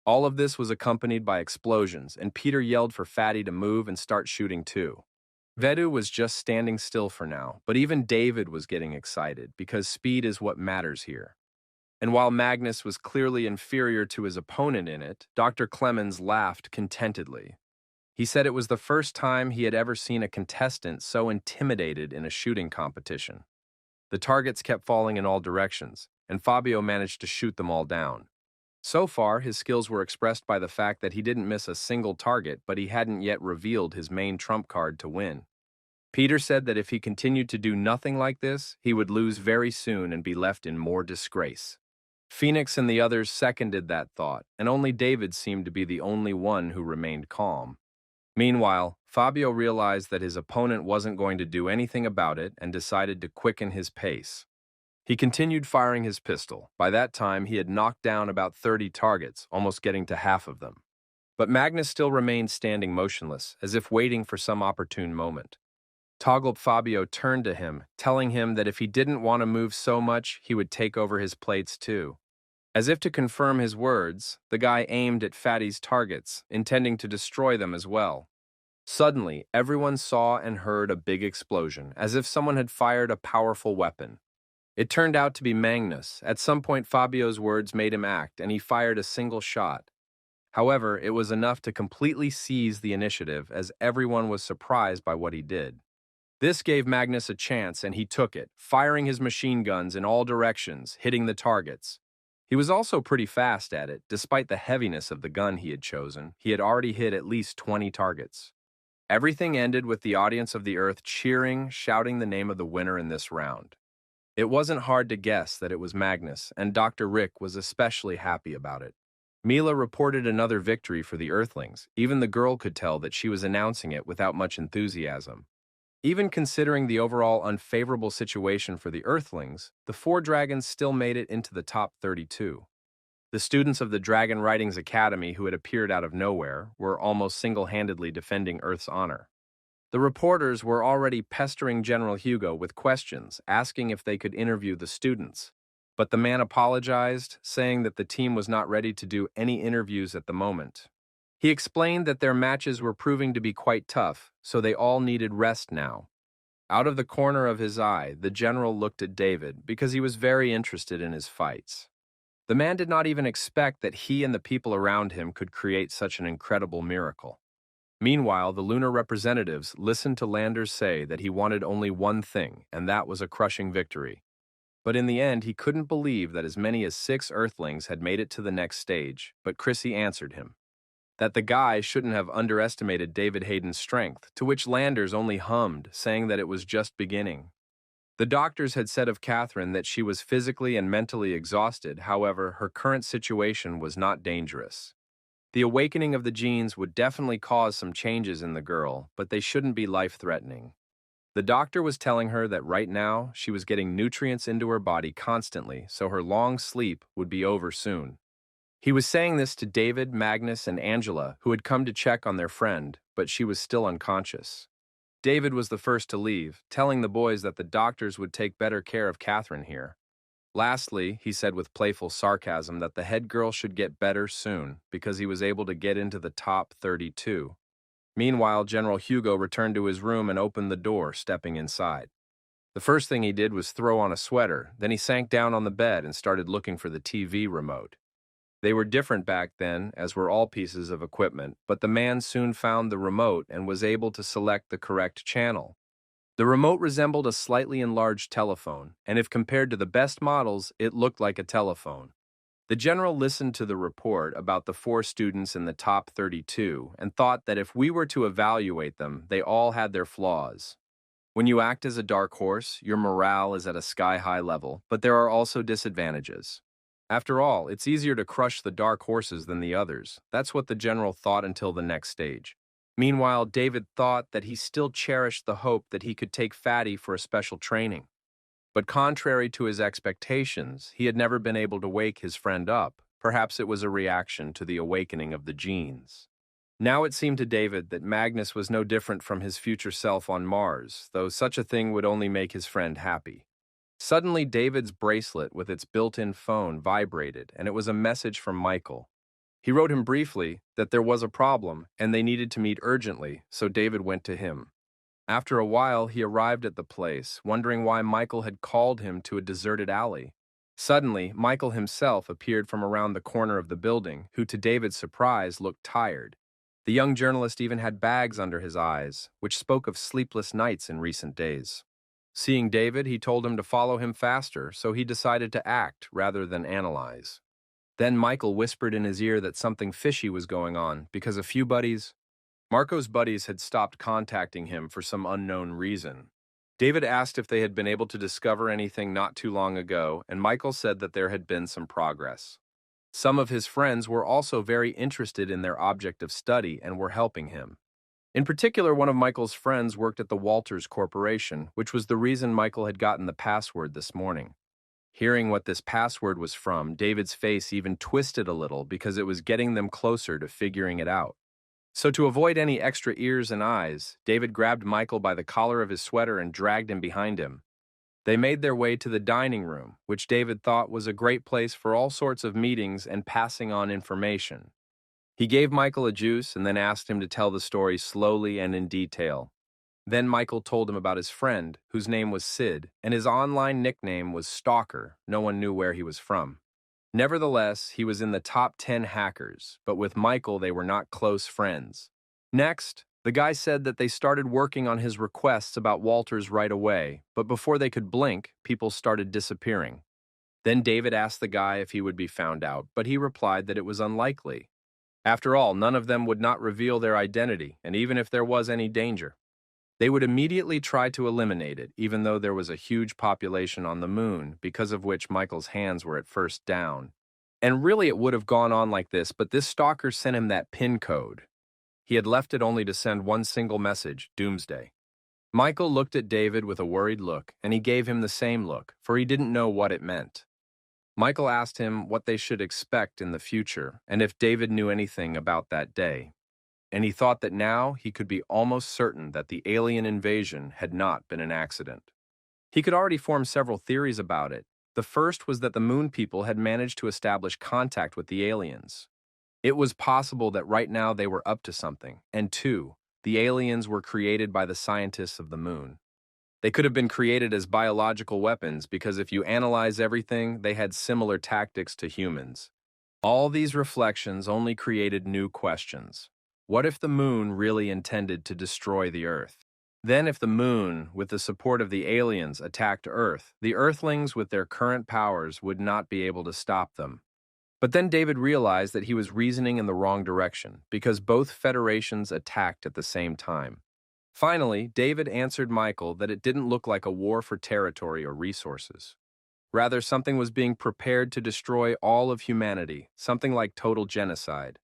All of this was accompanied by explosions, and Peter yelled for Fatty to move and start shooting too. Vedu was just standing still for now, but even David was getting excited because speed is what matters here. And while Magnus was clearly inferior to his opponent in it, Dr. Clemens laughed contentedly. He said it was the first time he had ever seen a contestant so intimidated in a shooting competition. The targets kept falling in all directions, and Fabio managed to shoot them all down. So far, his skills were expressed by the fact that he didn't miss a single target, but he hadn't yet revealed his main trump card to win. Peter said that if he continued to do nothing like this, he would lose very soon and be left in more disgrace. Phoenix and the others seconded that thought, and only David seemed to be the only one who remained calm. Meanwhile, Fabio realized that his opponent wasn't going to do anything about it and decided to quicken his pace. He continued firing his pistol. By that time, he had knocked down about 30 targets, almost getting to half of them. But Magnus still remained standing motionless, as if waiting for some opportune moment. Toggled Fabio turned to him, telling him that if he didn't want to move so much, he would take over his plates too. As if to confirm his words, the guy aimed at Fatty's targets, intending to destroy them as well. Suddenly, everyone saw and heard a big explosion, as if someone had fired a powerful weapon. It turned out to be Magnus. At some point, Fabio's words made him act, and he fired a single shot. However, it was enough to completely seize the initiative, as everyone was surprised by what he did. This gave Magnus a chance, and he took it, firing his machine guns in all directions, hitting the targets. He was also pretty fast at it. Despite the heaviness of the gun he had chosen, he had already hit at least 20 targets. Everything ended with the audience of the Earth cheering, shouting the name of the winner in this round. It wasn't hard to guess that it was Magnus, and Dr. Rick was especially happy about it. Mila reported another victory for the Earthlings. Even the girl could tell that she was announcing it without much enthusiasm. Even considering the overall unfavorable situation for the Earthlings, the 4 dragons still made it into the top 32. The students of the Dragon Writings Academy who had appeared out of nowhere were almost single-handedly defending Earth's honor. The reporters were already pestering General Hugo with questions, asking if they could interview the students. But the man apologized, saying that the team was not ready to do any interviews at the moment. He explained that their matches were proving to be quite tough, so they all needed rest now. Out of the corner of his eye, the general looked at David because he was very interested in his fights. The man did not even expect that he and the people around him could create such an incredible miracle. Meanwhile, the lunar representatives listened to Landers say that he wanted only one thing, and that was a crushing victory. But in the end, he couldn't believe that as many as 6 Earthlings had made it to the next stage, but Chrissy answered him that the guy shouldn't have underestimated David Hayden's strength, to which Landers only hummed, saying that it was just beginning. The doctors had said of Catherine that she was physically and mentally exhausted. However, her current situation was not dangerous. The awakening of the genes would definitely cause some changes in the girl, but they shouldn't be life-threatening. The doctor was telling her that right now she was getting nutrients into her body constantly, so her long sleep would be over soon. He was saying this to David, Magnus, and Angela, who had come to check on their friend, but she was still unconscious. David was the first to leave, telling the boys that the doctors would take better care of Catherine here. Lastly, he said with playful sarcasm that the head girl should get better soon, because he was able to get into the top 32. Meanwhile, General Hugo returned to his room and opened the door, stepping inside. The first thing he did was throw on a sweater, then he sank down on the bed and started looking for the TV remote. They were different back then, as were all pieces of equipment, but the man soon found the remote and was able to select the correct channel. The remote resembled a slightly enlarged telephone, and if compared to the best models, it looked like a telephone. The general listened to the report about the 4 students in the top 32 and thought that if we were to evaluate them, they all had their flaws. When you act as a dark horse, your morale is at a sky-high level, but there are also disadvantages. After all, it's easier to crush the dark horses than the others. That's what the general thought until the next stage. Meanwhile, David thought that he still cherished the hope that he could take Fatty for a special training. But contrary to his expectations, he had never been able to wake his friend up. Perhaps it was a reaction to the awakening of the genes. Now it seemed to David that Magnus was no different from his future self on Mars, though such a thing would only make his friend happy. Suddenly, David's bracelet with its built-in phone vibrated, and it was a message from Michael. He wrote him briefly that there was a problem and they needed to meet urgently, so David went to him. After a while, he arrived at the place, wondering why Michael had called him to a deserted alley. Suddenly, Michael himself appeared from around the corner of the building, who to David's surprise looked tired. The young journalist even had bags under his eyes, which spoke of sleepless nights in recent days. Seeing David, he told him to follow him faster, so he decided to act rather than analyze. Then Michael whispered in his ear that something fishy was going on because Marco's buddies had stopped contacting him for some unknown reason. David asked if they had been able to discover anything not too long ago, and Michael said that there had been some progress. Some of his friends were also very interested in their object of study and were helping him. In particular, one of Michael's friends worked at the Walters Corporation, which was the reason Michael had gotten the password this morning. Hearing what this password was from, David's face even twisted a little because it was getting them closer to figuring it out. So to avoid any extra ears and eyes, David grabbed Michael by the collar of his sweater and dragged him behind him. They made their way to the dining room, which David thought was a great place for all sorts of meetings and passing on information. He gave Michael a juice and then asked him to tell the story slowly and in detail. Then Michael told him about his friend, whose name was Sid, and his online nickname was Stalker. No one knew where he was from. Nevertheless, he was in the top 10 hackers, but with Michael they were not close friends. Next, the guy said that they started working on his requests about Walters right away, but before they could blink, people started disappearing. Then David asked the guy if he would be found out, but he replied that it was unlikely. After all, none of them would not reveal their identity, and even if there was any danger, they would immediately try to eliminate it, even though there was a huge population on the moon, because of which Michael's hands were at first down. And really it would have gone on like this, but this stalker sent him that PIN code. He had left it only to send one single message, Doomsday. Michael looked at David with a worried look, and he gave him the same look, for he didn't know what it meant. Michael asked him what they should expect in the future, and if David knew anything about that day. And he thought that now he could be almost certain that the alien invasion had not been an accident. He could already form several theories about it. The first was that the moon people had managed to establish contact with the aliens. It was possible that right now they were up to something. And two, the aliens were created by the scientists of the moon. They could have been created as biological weapons because if you analyze everything, they had similar tactics to humans. All these reflections only created new questions. What if the moon really intended to destroy the Earth? Then if the moon, with the support of the aliens, attacked Earth, the Earthlings with their current powers would not be able to stop them. But then David realized that he was reasoning in the wrong direction, because both federations attacked at the same time. Finally, David answered Michael that it didn't look like a war for territory or resources. Rather, something was being prepared to destroy all of humanity, something like total genocide.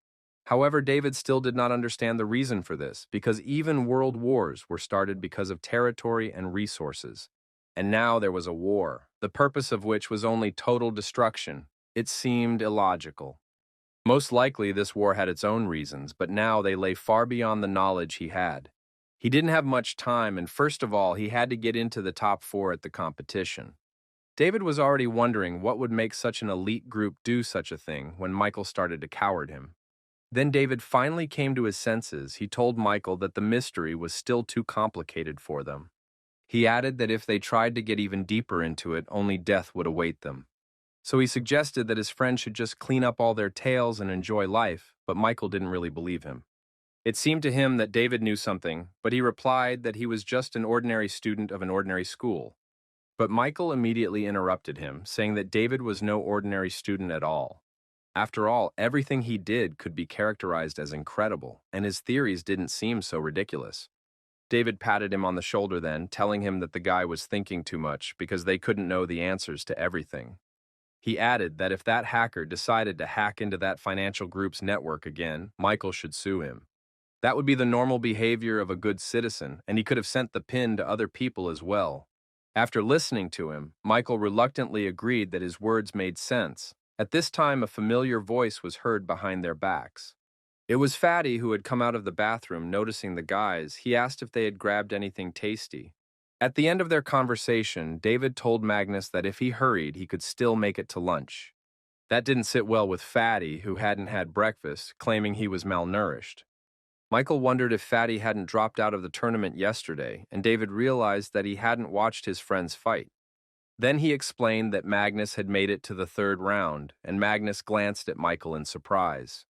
However, David still did not understand the reason for this, because even world wars were started because of territory and resources. And now there was a war, the purpose of which was only total destruction. It seemed illogical. Most likely this war had its own reasons, but now they lay far beyond the knowledge he had. He didn't have much time, and first of all, he had to get into the top 4 at the competition. David was already wondering what would make such an elite group do such a thing when Michael started to coward him. Then David finally came to his senses. He told Michael that the mystery was still too complicated for them. He added that if they tried to get even deeper into it, only death would await them. So he suggested that his friend should just clean up all their tails and enjoy life, but Michael didn't really believe him. It seemed to him that David knew something, but he replied that he was just an ordinary student of an ordinary school. But Michael immediately interrupted him, saying that David was no ordinary student at all. After all, everything he did could be characterized as incredible, and his theories didn't seem so ridiculous. David patted him on the shoulder then, telling him that the guy was thinking too much because they couldn't know the answers to everything. He added that if that hacker decided to hack into that financial group's network again, Michael should sue him. That would be the normal behavior of a good citizen, and he could have sent the pin to other people as well. After listening to him, Michael reluctantly agreed that his words made sense. At this time, a familiar voice was heard behind their backs. It was Fatty, who had come out of the bathroom. Noticing the guys, he asked if they had grabbed anything tasty. At the end of their conversation, David told Magnus that if he hurried, he could still make it to lunch. That didn't sit well with Fatty, who hadn't had breakfast, claiming he was malnourished. Michael wondered if Fatty hadn't dropped out of the tournament yesterday, and David realized that he hadn't watched his friends fight. Then he explained that Magnus had made it to the third round, and Magnus glanced at Michael in surprise.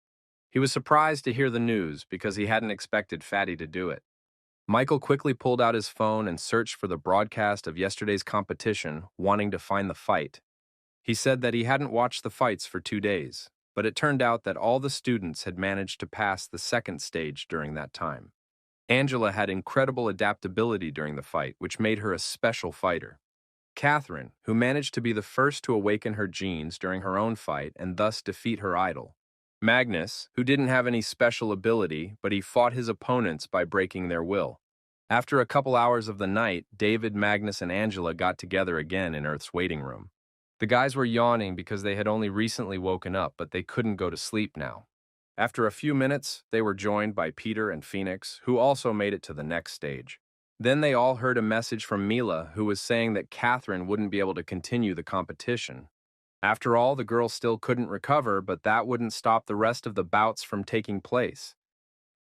He was surprised to hear the news because he hadn't expected Fatty to do it. Michael quickly pulled out his phone and searched for the broadcast of yesterday's competition, wanting to find the fight. He said that he hadn't watched the fights for 2 days, but it turned out that all the students had managed to pass the second stage during that time. Angela had incredible adaptability during the fight, which made her a special fighter. Catherine, who managed to be the first to awaken her genes during her own fight and thus defeat her idol. Magnus, who didn't have any special ability, but he fought his opponents by breaking their will. After a couple hours of the night, David, Magnus, and Angela got together again in Earth's waiting room. The guys were yawning because they had only recently woken up, but they couldn't go to sleep now. After a few minutes, they were joined by Peter and Phoenix, who also made it to the next stage. Then they all heard a message from Mila, who was saying that Catherine wouldn't be able to continue the competition. After all, the girl still couldn't recover, but that wouldn't stop the rest of the bouts from taking place.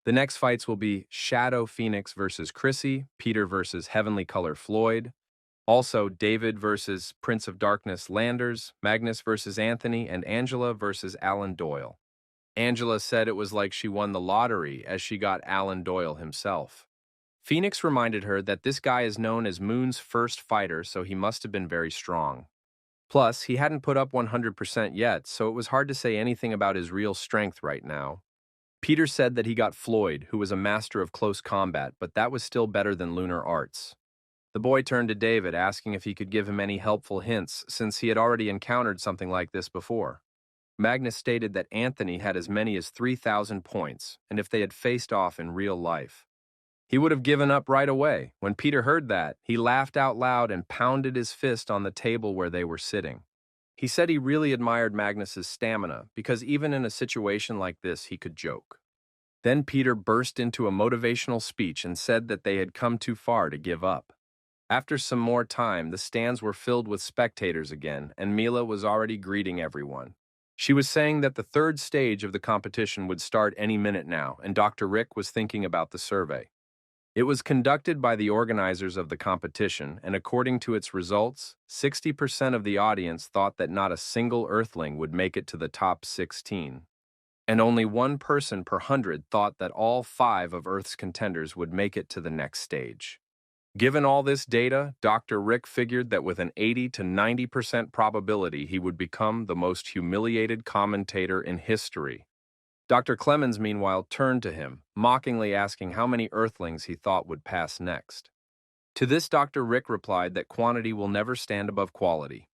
The next fights will be Shadow Phoenix versus Chrissy, Peter versus Heavenly Color Floyd, also David versus Prince of Darkness Landers, Magnus versus Anthony, and Angela versus Alan Doyle. Angela said it was like she won the lottery as she got Alan Doyle himself. Phoenix reminded her that this guy is known as Moon's first fighter, so he must have been very strong. Plus, he hadn't put up 100% yet, so it was hard to say anything about his real strength right now. Peter said that he got Floyd, who was a master of close combat, but that was still better than lunar arts. The boy turned to David, asking if he could give him any helpful hints, since he had already encountered something like this before. Magnus stated that Anthony had as many as 3,000 points, and if they had faced off in real life, he would have given up right away. When Peter heard that, he laughed out loud and pounded his fist on the table where they were sitting. He said he really admired Magnus's stamina, because even in a situation like this, he could joke. Then Peter burst into a motivational speech and said that they had come too far to give up. After some more time, the stands were filled with spectators again, and Mila was already greeting everyone. She was saying that the third stage of the competition would start any minute now, and Dr. Rick was thinking about the survey. It was conducted by the organizers of the competition, and according to its results, 60% of the audience thought that not a single Earthling would make it to the top 16. And only 1 person per 100 thought that all 5 of Earth's contenders would make it to the next stage. Given all this data, Dr. Rick figured that with an 80 to 90% probability he would become the most humiliated commentator in history. Dr. Clemens, meanwhile, turned to him, mockingly asking how many Earthlings he thought would pass next. To this, Dr. Rick replied that quantity will never stand above quality.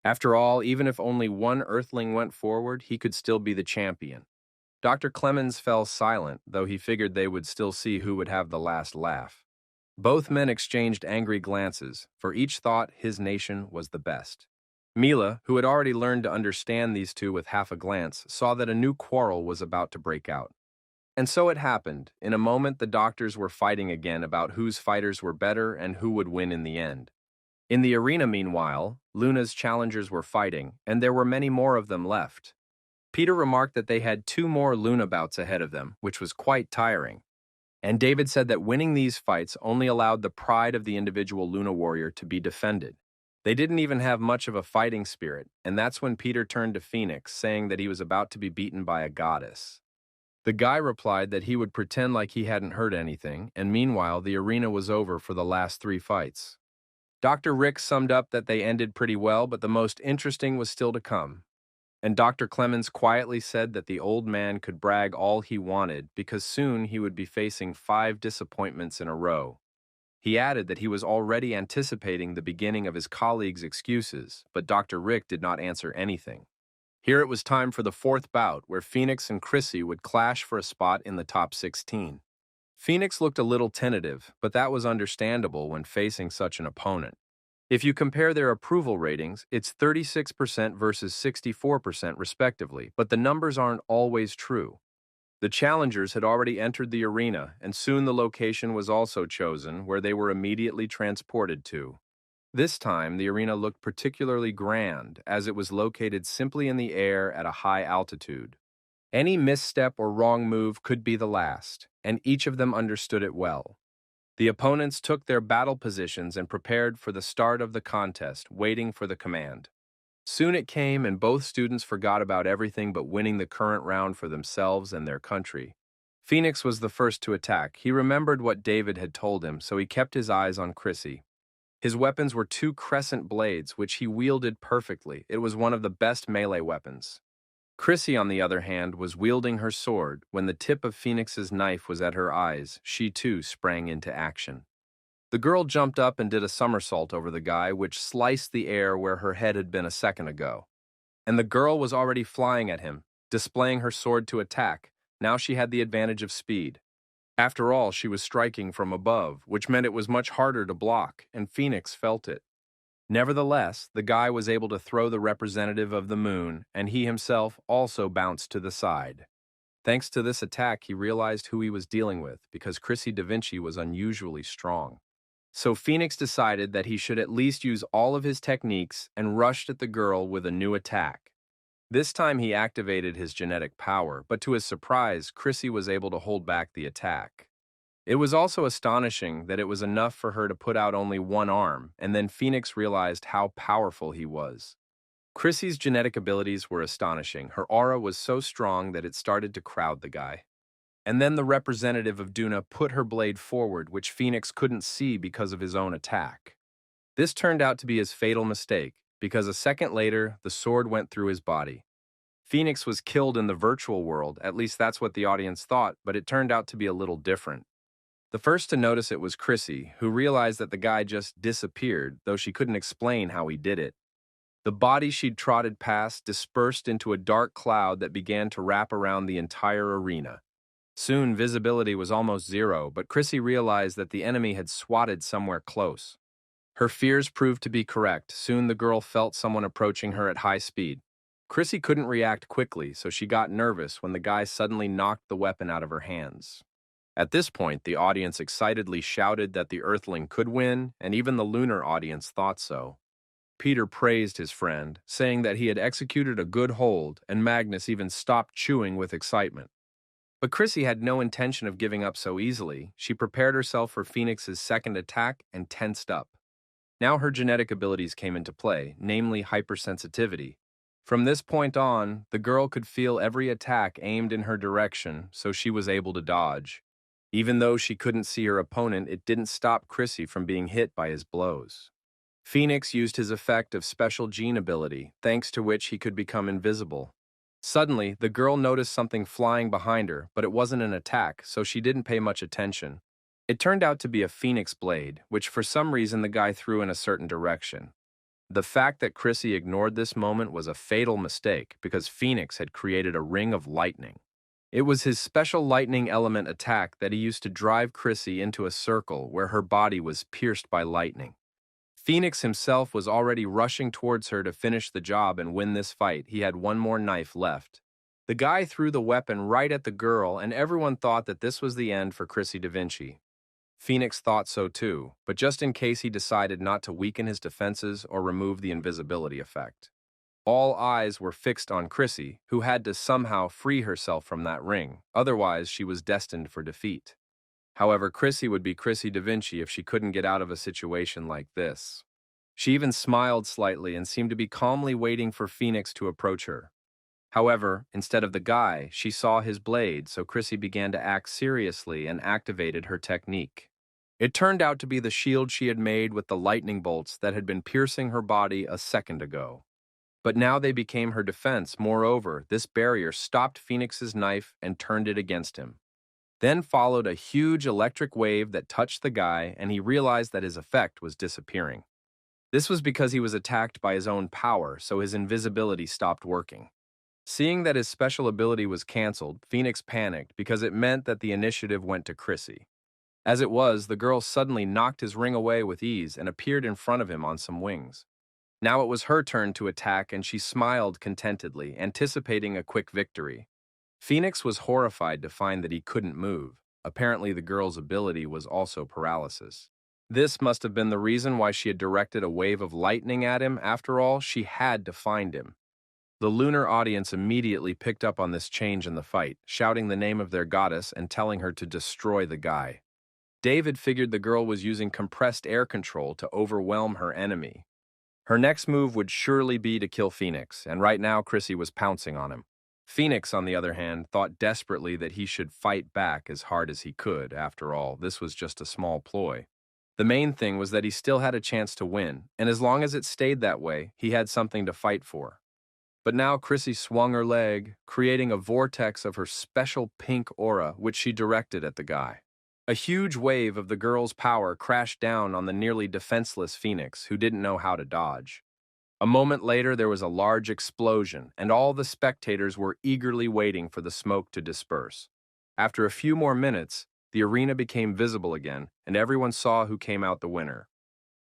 After all, even if only 1 Earthling went forward, he could still be the champion. Dr. Clemens fell silent, though he figured they would still see who would have the last laugh. Both men exchanged angry glances, for each thought his nation was the best. Mila, who had already learned to understand these two with half a glance, saw that a new quarrel was about to break out. And so it happened. In a moment, the doctors were fighting again about whose fighters were better and who would win in the end. In the arena, meanwhile, Luna's challengers were fighting, and there were many more of them left. Peter remarked that they had 2 more Luna bouts ahead of them, which was quite tiring. And David said that winning these fights only allowed the pride of the individual Luna warrior to be defended. They didn't even have much of a fighting spirit, and that's when Peter turned to Phoenix, saying that he was about to be beaten by a goddess. The guy replied that he would pretend like he hadn't heard anything, and meanwhile, the arena was over for the last 3 fights. Dr. Rick summed up that they ended pretty well, but the most interesting was still to come. And Dr. Clemens quietly said that the old man could brag all he wanted because soon he would be facing 5 disappointments in a row. He added that he was already anticipating the beginning of his colleagues' excuses, but Dr. Rick did not answer anything. Here it was time for the 4th bout, where Phoenix and Chrissy would clash for a spot in the top 16. Phoenix looked a little tentative, but that was understandable when facing such an opponent. If you compare their approval ratings, it's 36% versus 64% respectively, but the numbers aren't always true. The challengers had already entered the arena, and soon the location was also chosen, where they were immediately transported to. This time, the arena looked particularly grand, as it was located simply in the air at a high altitude. Any misstep or wrong move could be the last, and each of them understood it well. The opponents took their battle positions and prepared for the start of the contest, waiting for the command. Soon it came, and both students forgot about everything but winning the current round for themselves and their country. Phoenix was the first to attack. He remembered what David had told him, so he kept his eyes on Chrissy. His weapons were 2 crescent blades, which he wielded perfectly. It was one of the best melee weapons. Chrissy, on the other hand, was wielding her sword. When the tip of Phoenix's knife was at her eyes, she too sprang into action. The girl jumped up and did a somersault over the guy, which sliced the air where her head had been a second ago. And the girl was already flying at him, displaying her sword to attack. Now she had the advantage of speed. After all, she was striking from above, which meant it was much harder to block, and Phoenix felt it. Nevertheless, the guy was able to throw the representative of the moon, and he himself also bounced to the side. Thanks to this attack, he realized who he was dealing with, because Chrissy Da Vinci was unusually strong. So Phoenix decided that he should at least use all of his techniques and rushed at the girl with a new attack. This time he activated his genetic power, but to his surprise, Chrissy was able to hold back the attack. It was also astonishing that it was enough for her to put out only one arm, and then Phoenix realized how powerful he was. Chrissy's genetic abilities were astonishing. Her aura was so strong that it started to crowd the guy. And then the representative of Duna put her blade forward, which Phoenix couldn't see because of his own attack. This turned out to be his fatal mistake, because a second later, the sword went through his body. Phoenix was killed in the virtual world, at least that's what the audience thought, but it turned out to be a little different. The first to notice it was Chrissy, who realized that the guy just disappeared, though she couldn't explain how he did it. The body she'd trotted past dispersed into a dark cloud that began to wrap around the entire arena. Soon, visibility was almost zero, but Chrissy realized that the enemy had swatted somewhere close. Her fears proved to be correct. Soon the girl felt someone approaching her at high speed. Chrissy couldn't react quickly, so she got nervous when the guy suddenly knocked the weapon out of her hands. At this point, the audience excitedly shouted that the Earthling could win, and even the lunar audience thought so. Peter praised his friend, saying that he had executed a good hold, and Magnus even stopped chewing with excitement. But Chrissy had no intention of giving up so easily. She prepared herself for Phoenix's second attack and tensed up. Now her genetic abilities came into play, namely hypersensitivity. From this point on, the girl could feel every attack aimed in her direction, so she was able to dodge. Even though she couldn't see her opponent, it didn't stop Chrissy from being hit by his blows. Phoenix used his effect of special gene ability, thanks to which he could become invisible. Suddenly, the girl noticed something flying behind her, but it wasn't an attack, so she didn't pay much attention. It turned out to be a phoenix blade, which for some reason the guy threw in a certain direction. The fact that Chrissy ignored this moment was a fatal mistake, because Phoenix had created a ring of lightning. It was his special lightning element attack that he used to drive Chrissy into a circle where her body was pierced by lightning. Phoenix himself was already rushing towards her to finish the job and win this fight. He had one more knife left. The guy threw the weapon right at the girl, and everyone thought that this was the end for Chrissy Da Vinci. Phoenix thought so too, but just in case he decided not to weaken his defenses or remove the invisibility effect. All eyes were fixed on Chrissy, who had to somehow free herself from that ring, otherwise she was destined for defeat. However, Chrissy would be Chrissy Da Vinci if she couldn't get out of a situation like this. She even smiled slightly and seemed to be calmly waiting for Phoenix to approach her. However, instead of the guy, she saw his blade, so Chrissy began to act seriously and activated her technique. It turned out to be the shield she had made with the lightning bolts that had been piercing her body a second ago. But now they became her defense. Moreover, this barrier stopped Phoenix's knife and turned it against him. Then followed a huge electric wave that touched the guy, and he realized that his effect was disappearing. This was because he was attacked by his own power, so his invisibility stopped working. Seeing that his special ability was canceled, Phoenix panicked because it meant that the initiative went to Chrissy. As it was, the girl suddenly knocked his ring away with ease and appeared in front of him on some wings. Now it was her turn to attack, and she smiled contentedly, anticipating a quick victory. Phoenix was horrified to find that he couldn't move. Apparently, the girl's ability was also paralysis. This must have been the reason why she had directed a wave of lightning at him. After all, she had to find him. The lunar audience immediately picked up on this change in the fight, shouting the name of their goddess and telling her to destroy the guy. David figured the girl was using compressed air control to overwhelm her enemy. Her next move would surely be to kill Phoenix, and right now Chrissy was pouncing on him. Phoenix, on the other hand, thought desperately that he should fight back as hard as he could. After all, this was just a small ploy. The main thing was that he still had a chance to win, and as long as it stayed that way, he had something to fight for. But now Chrissy swung her leg, creating a vortex of her special pink aura, which she directed at the guy. A huge wave of the girl's power crashed down on the nearly defenseless Phoenix, who didn't know how to dodge. A moment later, there was a large explosion, and all the spectators were eagerly waiting for the smoke to disperse. After a few more minutes, the arena became visible again, and everyone saw who came out the winner.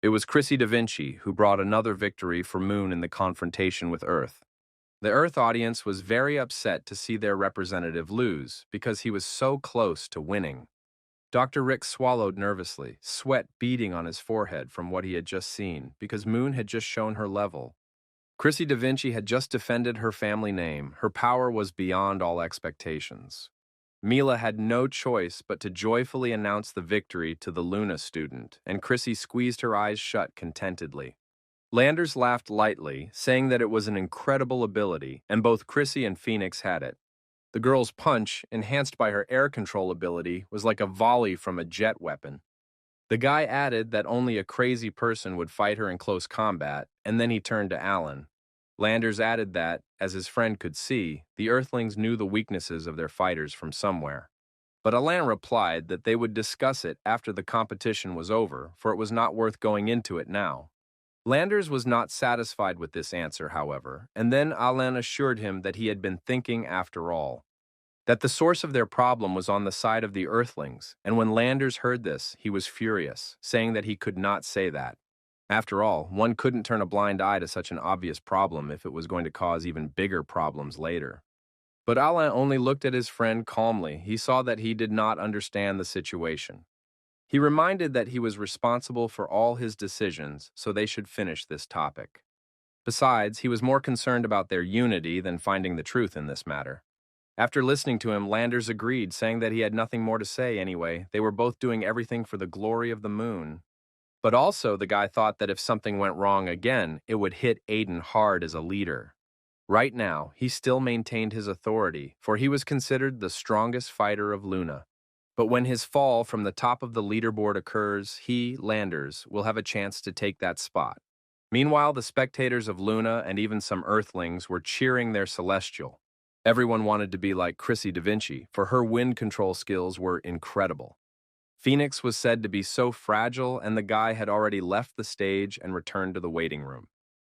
It was Chrissy Da Vinci who brought another victory for Moon in the confrontation with Earth. The Earth audience was very upset to see their representative lose, because he was so close to winning. Dr. Rick swallowed nervously, sweat beading on his forehead from what he had just seen, because Moon had just shown her level. Chrissy Da Vinci had just defended her family name. Her power was beyond all expectations. Mila had no choice but to joyfully announce the victory to the Luna student, and Chrissy squeezed her eyes shut contentedly. Landers laughed lightly, saying that it was an incredible ability, and both Chrissy and Phoenix had it. The girl's punch, enhanced by her air control ability, was like a volley from a jet weapon. The guy added that only a crazy person would fight her in close combat, and then he turned to Alan. Landers added that, as his friend could see, the Earthlings knew the weaknesses of their fighters from somewhere. But Alan replied that they would discuss it after the competition was over, for it was not worth going into it now. Landers was not satisfied with this answer, however, and then Alan assured him that he had been thinking after all, that the source of their problem was on the side of the Earthlings, and when Landers heard this, he was furious, saying that he could not say that. After all, one couldn't turn a blind eye to such an obvious problem if it was going to cause even bigger problems later. But Alan only looked at his friend calmly. He saw that he did not understand the situation. He reminded that he was responsible for all his decisions, so they should finish this topic. Besides, he was more concerned about their unity than finding the truth in this matter. After listening to him, Landers agreed, saying that he had nothing more to say anyway. They were both doing everything for the glory of the moon. But also, the guy thought that if something went wrong again, it would hit Aiden hard as a leader. Right now, he still maintained his authority, for he was considered the strongest fighter of Luna. But when his fall from the top of the leaderboard occurs, he, Landers, will have a chance to take that spot. Meanwhile, the spectators of Luna and even some Earthlings were cheering their Celestial. Everyone wanted to be like Chrissy Da Vinci, for her wind control skills were incredible. Phoenix was said to be so fragile, and the guy had already left the stage and returned to the waiting room.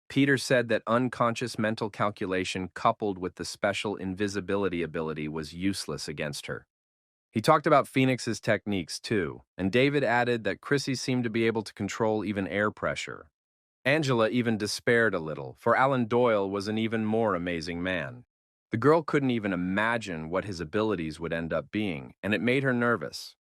Peter said that unconscious mental calculation coupled with the special invisibility ability was useless against her. He talked about Phoenix's techniques, too, and David added that Chrissy seemed to be able to control even air pressure. Angela even despaired a little, for Alan Doyle was an even more amazing man. The girl couldn't even imagine what his abilities would end up being, and it made her nervous.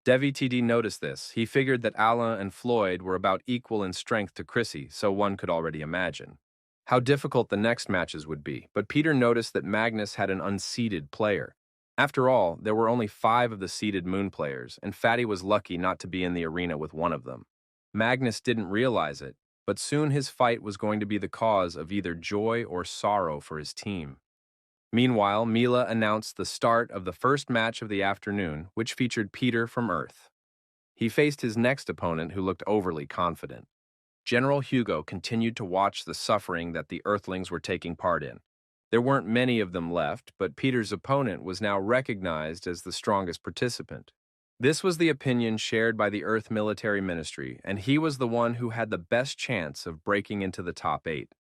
Devi TD noticed this. He figured that Alain and Floyd were about equal in strength to Chrissy, so one could already imagine how difficult the next matches would be, but Peter noticed that Magnus had an unseeded player. After all, there were only 5 of the seeded moon players, and Fatty was lucky not to be in the arena with one of them. Magnus didn't realize it, but soon his fight was going to be the cause of either joy or sorrow for his team. Meanwhile, Mila announced the start of the first match of the afternoon, which featured Peter from Earth. He faced his next opponent who looked overly confident. General Hugo continued to watch the suffering that the Earthlings were taking part in. There weren't many of them left, but Peter's opponent was now recognized as the strongest participant. This was the opinion shared by the Earth Military Ministry, and he was the one who had the best chance of breaking into the top 8.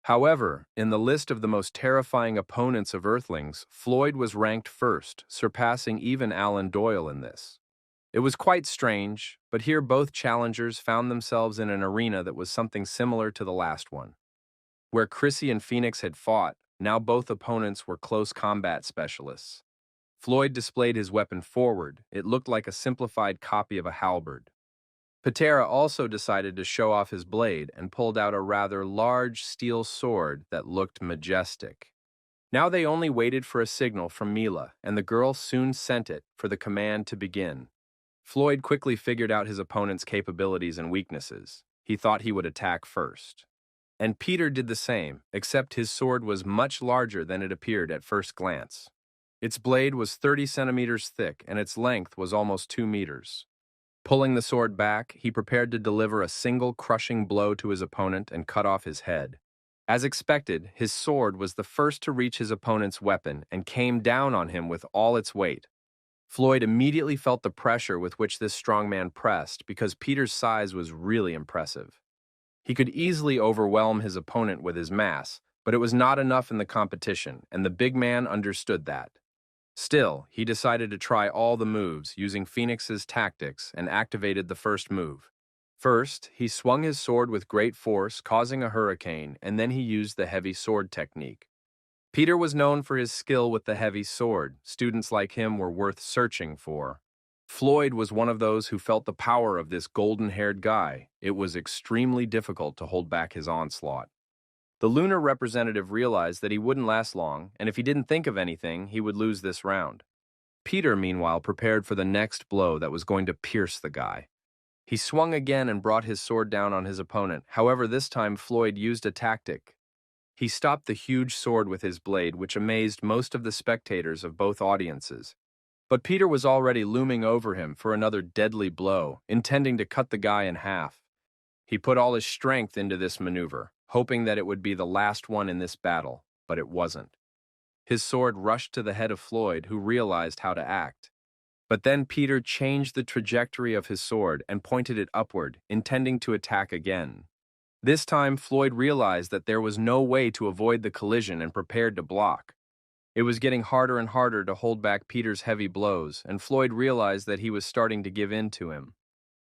However, in the list of the most terrifying opponents of Earthlings, Floyd was ranked first, surpassing even Alan Doyle in this. It was quite strange, but here both challengers found themselves in an arena that was something similar to the last one. Where Chrissy and Phoenix had fought, now both opponents were close combat specialists. Floyd displayed his weapon forward. It looked like a simplified copy of a halberd. Patera also decided to show off his blade and pulled out a rather large steel sword that looked majestic. Now they only waited for a signal from Mila, and the girl soon sent it for the command to begin. Floyd quickly figured out his opponent's capabilities and weaknesses. He thought he would attack first. And Peter did the same, except his sword was much larger than it appeared at first glance. Its blade was 30 centimeters thick, and its length was almost 2 meters. Pulling the sword back, he prepared to deliver a single crushing blow to his opponent and cut off his head. As expected, his sword was the first to reach his opponent's weapon and came down on him with all its weight. Floyd immediately felt the pressure with which this strong man pressed because Peter's size was really impressive. He could easily overwhelm his opponent with his mass, but it was not enough in the competition, and the big man understood that. Still, he decided to try all the moves using Phoenix's tactics and activated the first move. First, he swung his sword with great force, causing a hurricane, and then he used the heavy sword technique. Peter was known for his skill with the heavy sword. Students like him were worth searching for. Floyd was one of those who felt the power of this golden-haired guy. It was extremely difficult to hold back his onslaught. The lunar representative realized that he wouldn't last long, and if he didn't think of anything, he would lose this round. Peter, meanwhile, prepared for the next blow that was going to pierce the guy. He swung again and brought his sword down on his opponent. However, this time Floyd used a tactic. He stopped the huge sword with his blade, which amazed most of the spectators of both audiences. But Peter was already looming over him for another deadly blow, intending to cut the guy in half. He put all his strength into this maneuver, hoping that it would be the last one in this battle, but it wasn't. His sword rushed to the head of Floyd, who realized how to act. But then Peter changed the trajectory of his sword and pointed it upward, intending to attack again. This time, Floyd realized that there was no way to avoid the collision and prepared to block. It was getting harder and harder to hold back Peter's heavy blows, and Floyd realized that he was starting to give in to him.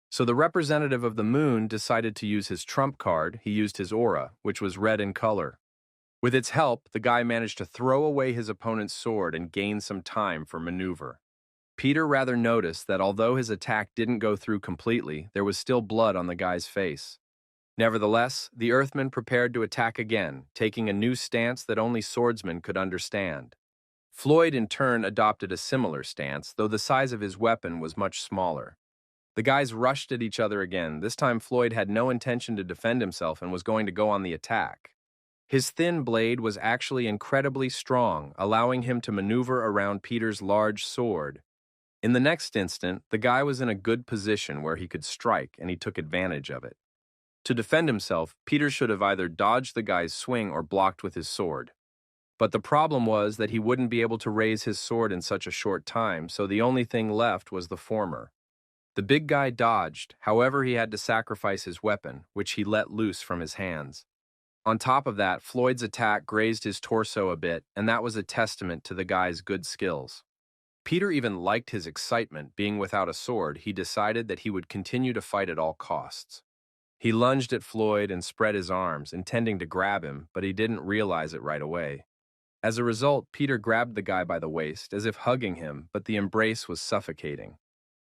So the representative of the moon decided to use his trump card. He used his aura, which was red in color. With its help, the guy managed to throw away his opponent's sword and gain some time for maneuver. Peter rather noticed that although his attack didn't go through completely, there was still blood on the guy's face. Nevertheless, the Earthman prepared to attack again, taking a new stance that only swordsmen could understand. Floyd, in turn, adopted a similar stance, though the size of his weapon was much smaller. The guys rushed at each other again. This time Floyd had no intention to defend himself and was going to go on the attack. His thin blade was actually incredibly strong, allowing him to maneuver around Peter's large sword. In the next instant, the guy was in a good position where he could strike, and he took advantage of it. To defend himself, Peter should have either dodged the guy's swing or blocked with his sword. But the problem was that he wouldn't be able to raise his sword in such a short time, so the only thing left was the former. The big guy dodged, however he had to sacrifice his weapon, which he let loose from his hands. On top of that, Floyd's attack grazed his torso a bit, and that was a testament to the guy's good skills. Peter even liked his excitement. Being without a sword, he decided that he would continue to fight at all costs. He lunged at Floyd and spread his arms, intending to grab him, but he didn't realize it right away. As a result, Peter grabbed the guy by the waist, as if hugging him, but the embrace was suffocating.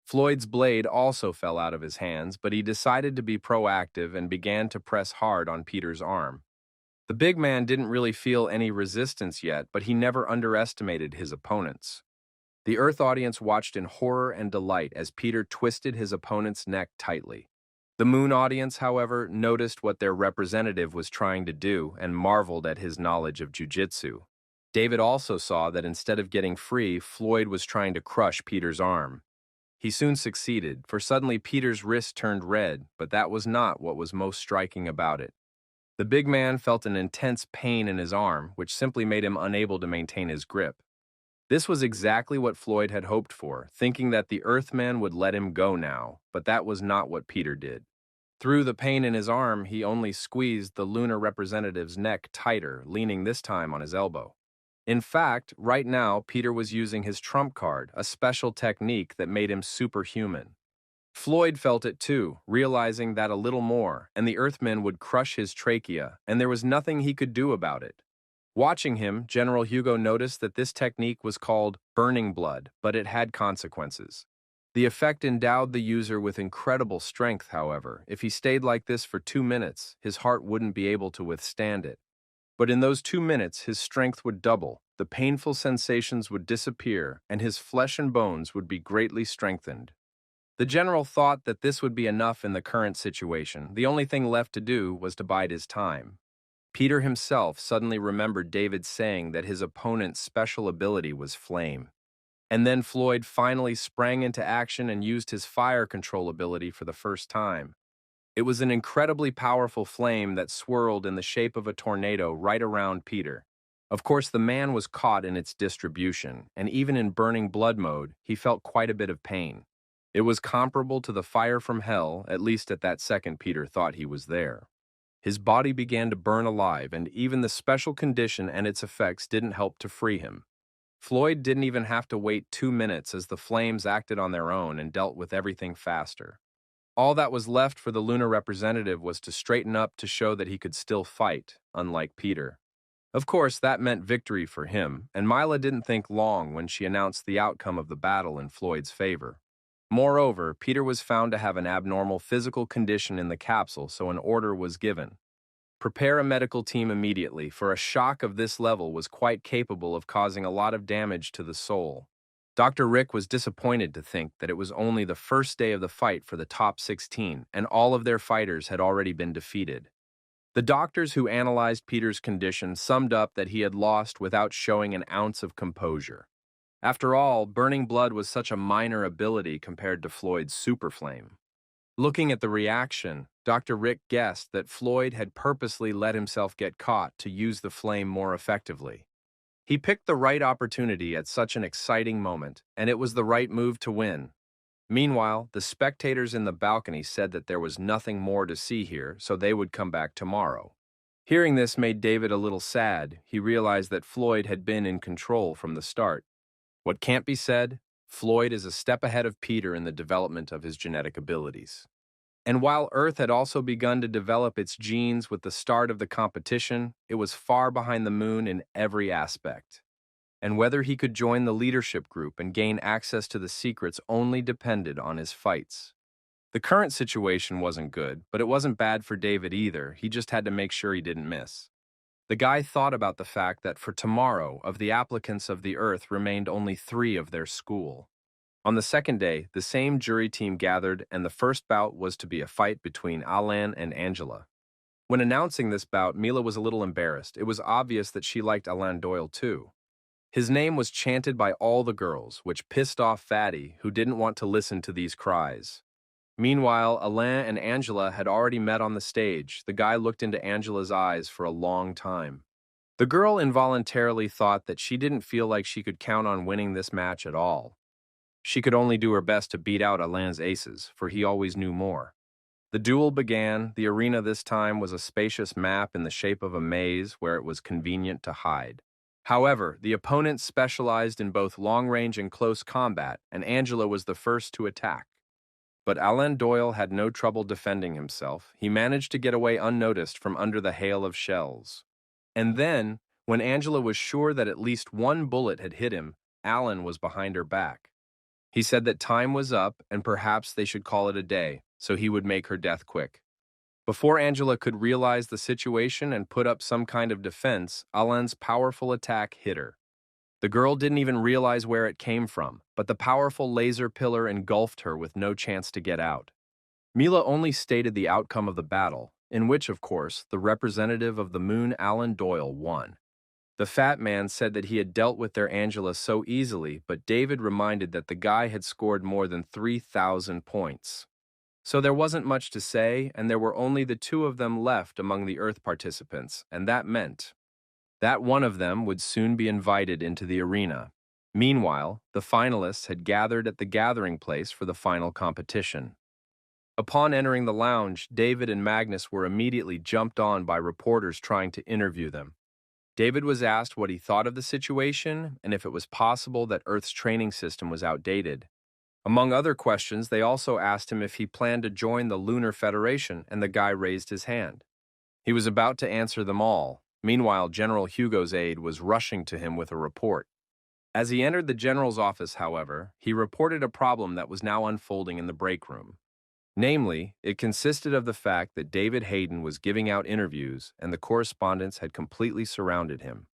Floyd's blade also fell out of his hands, but he decided to be proactive and began to press hard on Peter's arm. The big man didn't really feel any resistance yet, but he never underestimated his opponents. The Earth audience watched in horror and delight as Peter twisted his opponent's neck tightly. The Moon audience, however, noticed what their representative was trying to do and marveled at his knowledge of jujitsu. David also saw that instead of getting free, Floyd was trying to crush Peter's arm. He soon succeeded, for suddenly Peter's wrist turned red, but that was not what was most striking about it. The big man felt an intense pain in his arm, which simply made him unable to maintain his grip. This was exactly what Floyd had hoped for, thinking that the Earthman would let him go now, but that was not what Peter did. Through the pain in his arm, he only squeezed the lunar representative's neck tighter, leaning this time on his elbow. In fact, right now, Peter was using his trump card, a special technique that made him superhuman. Floyd felt it too, realizing that a little more, and the Earthman would crush his trachea, and there was nothing he could do about it. Watching him, General Hugo noticed that this technique was called burning blood, but it had consequences. The effect endowed the user with incredible strength, however. If he stayed like this for 2 minutes, his heart wouldn't be able to withstand it. But in those 2 minutes, his strength would double, the painful sensations would disappear, and his flesh and bones would be greatly strengthened. The general thought that this would be enough in the current situation. The only thing left to do was to bide his time. Peter himself suddenly remembered David saying that his opponent's special ability was flame. And then Floyd finally sprang into action and used his fire control ability for the first time. It was an incredibly powerful flame that swirled in the shape of a tornado right around Peter. Of course, the man was caught in its distribution, and even in burning blood mode, he felt quite a bit of pain. It was comparable to the fire from hell, at least at that second Peter thought he was there. His body began to burn alive, and even the special condition and its effects didn't help to free him. Floyd didn't even have to wait 2 minutes as the flames acted on their own and dealt with everything faster. All that was left for the lunar representative was to straighten up to show that he could still fight, unlike Peter. Of course, that meant victory for him, and Mila didn't think long when she announced the outcome of the battle in Floyd's favor. Moreover, Peter was found to have an abnormal physical condition in the capsule, so an order was given. Prepare a medical team immediately, for a shock of this level was quite capable of causing a lot of damage to the soul. Dr. Rick was disappointed to think that it was only the first day of the fight for the top 16, and all of their fighters had already been defeated. The doctors who analyzed Peter's condition summed up that he had lost without showing an ounce of composure. After all, burning blood was such a minor ability compared to Floyd's super flame. Looking at the reaction, Dr. Rick guessed that Floyd had purposely let himself get caught to use the flame more effectively. He picked the right opportunity at such an exciting moment, and it was the right move to win. Meanwhile, the spectators in the balcony said that there was nothing more to see here, so they would come back tomorrow. Hearing this made David a little sad. He realized that Floyd had been in control from the start. What can't be said, Floyd is a step ahead of Peter in the development of his genetic abilities. And while Earth had also begun to develop its genes with the start of the competition, it was far behind the Moon in every aspect. And whether he could join the leadership group and gain access to the secrets only depended on his fights. The current situation wasn't good, but it wasn't bad for David either. He just had to make sure he didn't miss. The guy thought about the fact that for tomorrow, of the applicants of the Earth remained only 3 of their school. On the second day, the same jury team gathered, and the first bout was to be a fight between Alan and Angela. When announcing this bout, Mila was a little embarrassed. It was obvious that she liked Alan Doyle too. His name was chanted by all the girls, which pissed off Fatty, who didn't want to listen to these cries. Meanwhile, Alain and Angela had already met on the stage. The guy looked into Angela's eyes for a long time. The girl involuntarily thought that she didn't feel like she could count on winning this match at all. She could only do her best to beat out Alain's aces, for he always knew more. The duel began. The arena this time was a spacious map in the shape of a maze where it was convenient to hide. However, the opponents specialized in both long-range and close combat, and Angela was the first to attack. But Alan Doyle had no trouble defending himself. He managed to get away unnoticed from under the hail of shells. And then, when Angela was sure that at least one bullet had hit him, Alan was behind her back. He said that time was up and perhaps they should call it a day, so he would make her death quick. Before Angela could realize the situation and put up some kind of defense, Alan's powerful attack hit her. The girl didn't even realize where it came from, but the powerful laser pillar engulfed her with no chance to get out. Mila only stated the outcome of the battle, in which, of course, the representative of the moon, Alan Doyle, won. The fat man said that he had dealt with their Angela so easily, but David reminded that the guy had scored more than 3,000 points. So there wasn't much to say, and there were only the two of them left among the Earth participants, and that meant that one of them would soon be invited into the arena. Meanwhile, the finalists had gathered at the gathering place for the final competition. Upon entering the lounge, David and Magnus were immediately jumped on by reporters trying to interview them. David was asked what he thought of the situation and if it was possible that Earth's training system was outdated. Among other questions, they also asked him if he planned to join the Lunar Federation, and the guy raised his hand. He was about to answer them all. Meanwhile, General Hugo's aide was rushing to him with a report. As he entered the general's office, however, he reported a problem that was now unfolding in the break room. Namely, it consisted of the fact that David Hayden was giving out interviews and the correspondents had completely surrounded him.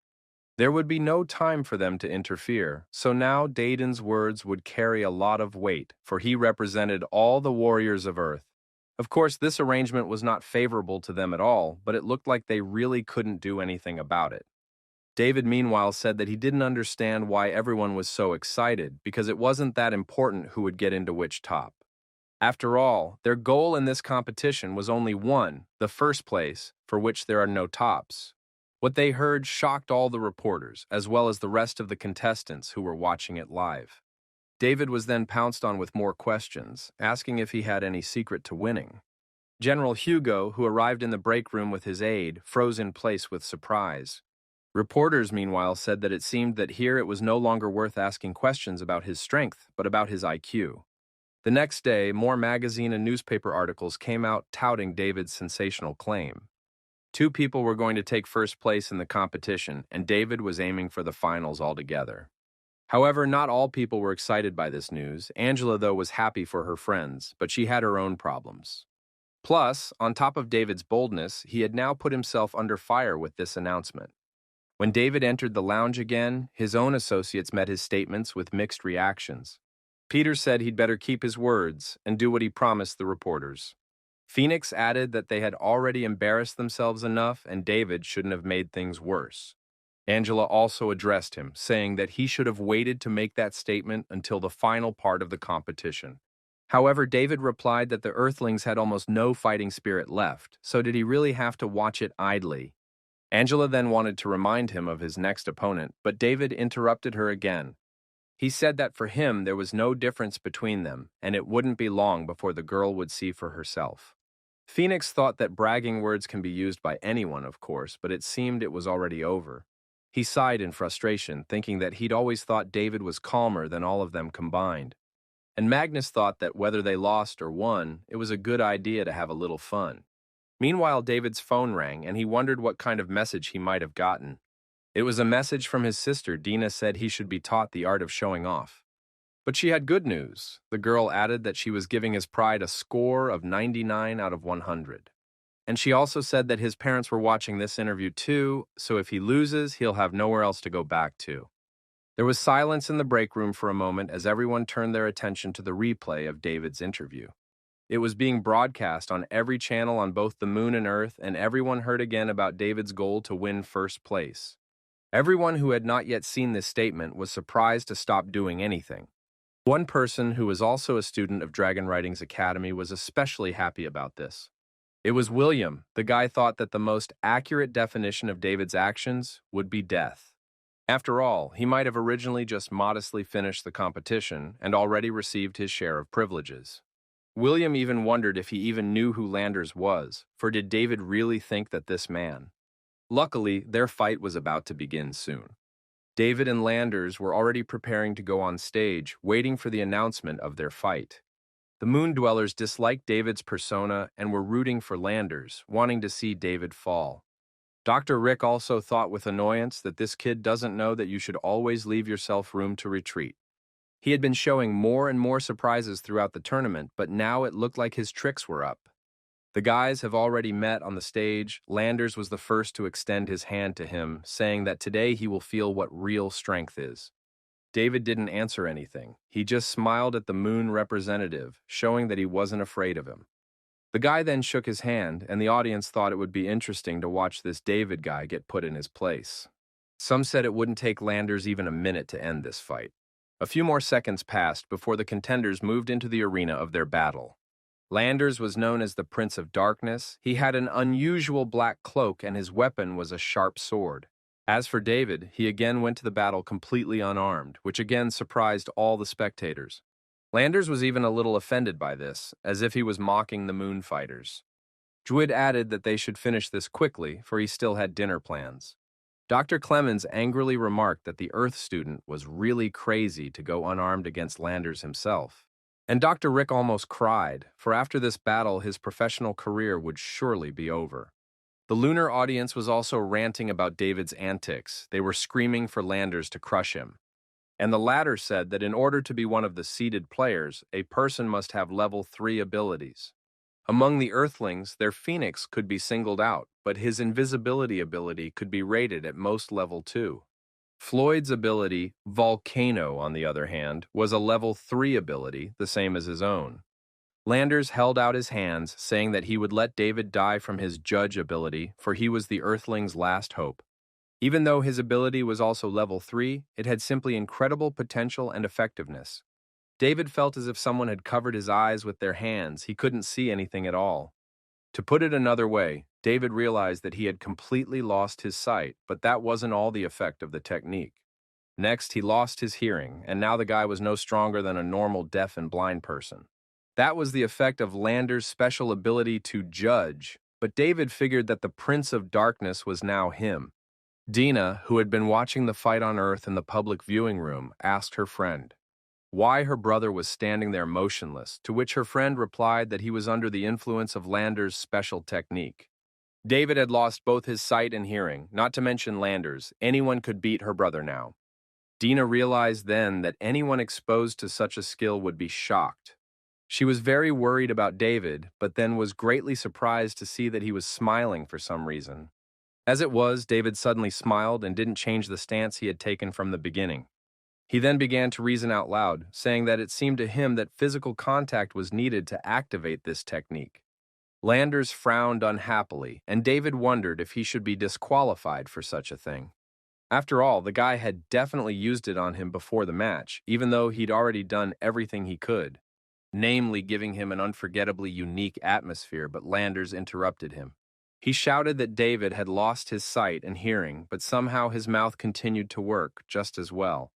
There would be no time for them to interfere, so now Dayton's words would carry a lot of weight, for he represented all the warriors of Earth. Of course, this arrangement was not favorable to them at all, but it looked like they really couldn't do anything about it. David, meanwhile, said that he didn't understand why everyone was so excited, because it wasn't that important who would get into which top. After all, their goal in this competition was only one, the first place, for which there are no tops. What they heard shocked all the reporters, as well as the rest of the contestants who were watching it live. David was then pounced on with more questions, asking if he had any secret to winning. General Hugo, who arrived in the break room with his aide, froze in place with surprise. Reporters, meanwhile, said that it seemed that here it was no longer worth asking questions about his strength, but about his IQ. The next day, more magazine and newspaper articles came out touting David's sensational claim. Two people were going to take first place in the competition, and David was aiming for the finals altogether. However, not all people were excited by this news. Angela, though, was happy for her friends, but she had her own problems. Plus, on top of David's boldness, he had now put himself under fire with this announcement. When David entered the lounge again, his own associates met his statements with mixed reactions. Peter said he'd better keep his words and do what he promised the reporters. Phoenix added that they had already embarrassed themselves enough and David shouldn't have made things worse. Angela also addressed him, saying that he should have waited to make that statement until the final part of the competition. However, David replied that the Earthlings had almost no fighting spirit left, so did he really have to watch it idly? Angela then wanted to remind him of his next opponent, but David interrupted her again. He said that for him there was no difference between them, and it wouldn't be long before the girl would see for herself. Phoenix thought that bragging words can be used by anyone, of course, but it seemed it was already over. He sighed in frustration, thinking that he'd always thought David was calmer than all of them combined. And Magnus thought that whether they lost or won, it was a good idea to have a little fun. Meanwhile, David's phone rang, and he wondered what kind of message he might have gotten. It was a message from his sister. Dina said he should be taught the art of showing off. But she had good news. The girl added that she was giving his pride a score of 99 out of 100. And she also said that his parents were watching this interview too, so if he loses, he'll have nowhere else to go back to. There was silence in the break room for a moment as everyone turned their attention to the replay of David's interview. It was being broadcast on every channel on both the moon and Earth, and everyone heard again about David's goal to win first place. Everyone who had not yet seen this statement was surprised to stop doing anything. One person who was also a student of Dragon Writing's Academy was especially happy about this. It was William. The guy thought that the most accurate definition of David's actions would be death. After all, he might have originally just modestly finished the competition and already received his share of privileges. William even wondered if he even knew who Landers was, for did David really think that this man? Luckily, their fight was about to begin soon. David and Landers were already preparing to go on stage, waiting for the announcement of their fight. The Moon Dwellers disliked David's persona and were rooting for Landers, wanting to see David fall. Dr. Rick also thought with annoyance that this kid doesn't know that you should always leave yourself room to retreat. He had been showing more and more surprises throughout the tournament, but now it looked like his tricks were up. The guys have already met on the stage. Landers was the first to extend his hand to him, saying that today he will feel what real strength is. David didn't answer anything. He just smiled at the moon representative, showing that he wasn't afraid of him. The guy then shook his hand, and the audience thought it would be interesting to watch this David guy get put in his place. Some said it wouldn't take Landers even a minute to end this fight. A few more seconds passed before the contenders moved into the arena of their battle. Landers was known as the Prince of Darkness. He had an unusual black cloak, and his weapon was a sharp sword. As for David, he again went to the battle completely unarmed, which again surprised all the spectators. Landers was even a little offended by this, as if he was mocking the moon fighters. Dwid added that they should finish this quickly, for he still had dinner plans. Dr. Clemens angrily remarked that the Earth student was really crazy to go unarmed against Landers himself. And Dr. Rick almost cried, for after this battle his professional career would surely be over. The lunar audience was also ranting about David's antics. They were screaming for Landers to crush him. And the latter said that in order to be one of the seeded players, a person must have level 3 abilities. Among the Earthlings, their Phoenix could be singled out, but his invisibility ability could be rated at most level 2. Floyd's ability, Volcano, on the other hand, was a level 3 ability, the same as his own. Landers held out his hands, saying that he would let David die from his Judge ability, for he was the Earthling's last hope. Even though his ability was also level 3, it had simply incredible potential and effectiveness. David felt as if someone had covered his eyes with their hands. He couldn't see anything at all. To put it another way, David realized that he had completely lost his sight, but that wasn't all the effect of the technique. Next, he lost his hearing, and now the guy was no stronger than a normal deaf and blind person. That was the effect of Landers' special ability to judge, but David figured that the Prince of Darkness was now him. Dina, who had been watching the fight on Earth in the public viewing room, asked her friend why her brother was standing there motionless, to which her friend replied that he was under the influence of Landers' special technique. David had lost both his sight and hearing, not to mention Landers. Anyone could beat her brother now. Dina realized then that anyone exposed to such a skill would be shocked. She was very worried about David, but then was greatly surprised to see that he was smiling for some reason. As it was, David suddenly smiled and didn't change the stance he had taken from the beginning. He then began to reason out loud, saying that it seemed to him that physical contact was needed to activate this technique. Landers frowned unhappily, and David wondered if he should be disqualified for such a thing. After all, the guy had definitely used it on him before the match, even though he'd already done everything he could, namely giving him an unforgettably unique atmosphere, but Landers interrupted him. He shouted that David had lost his sight and hearing, but somehow his mouth continued to work just as well.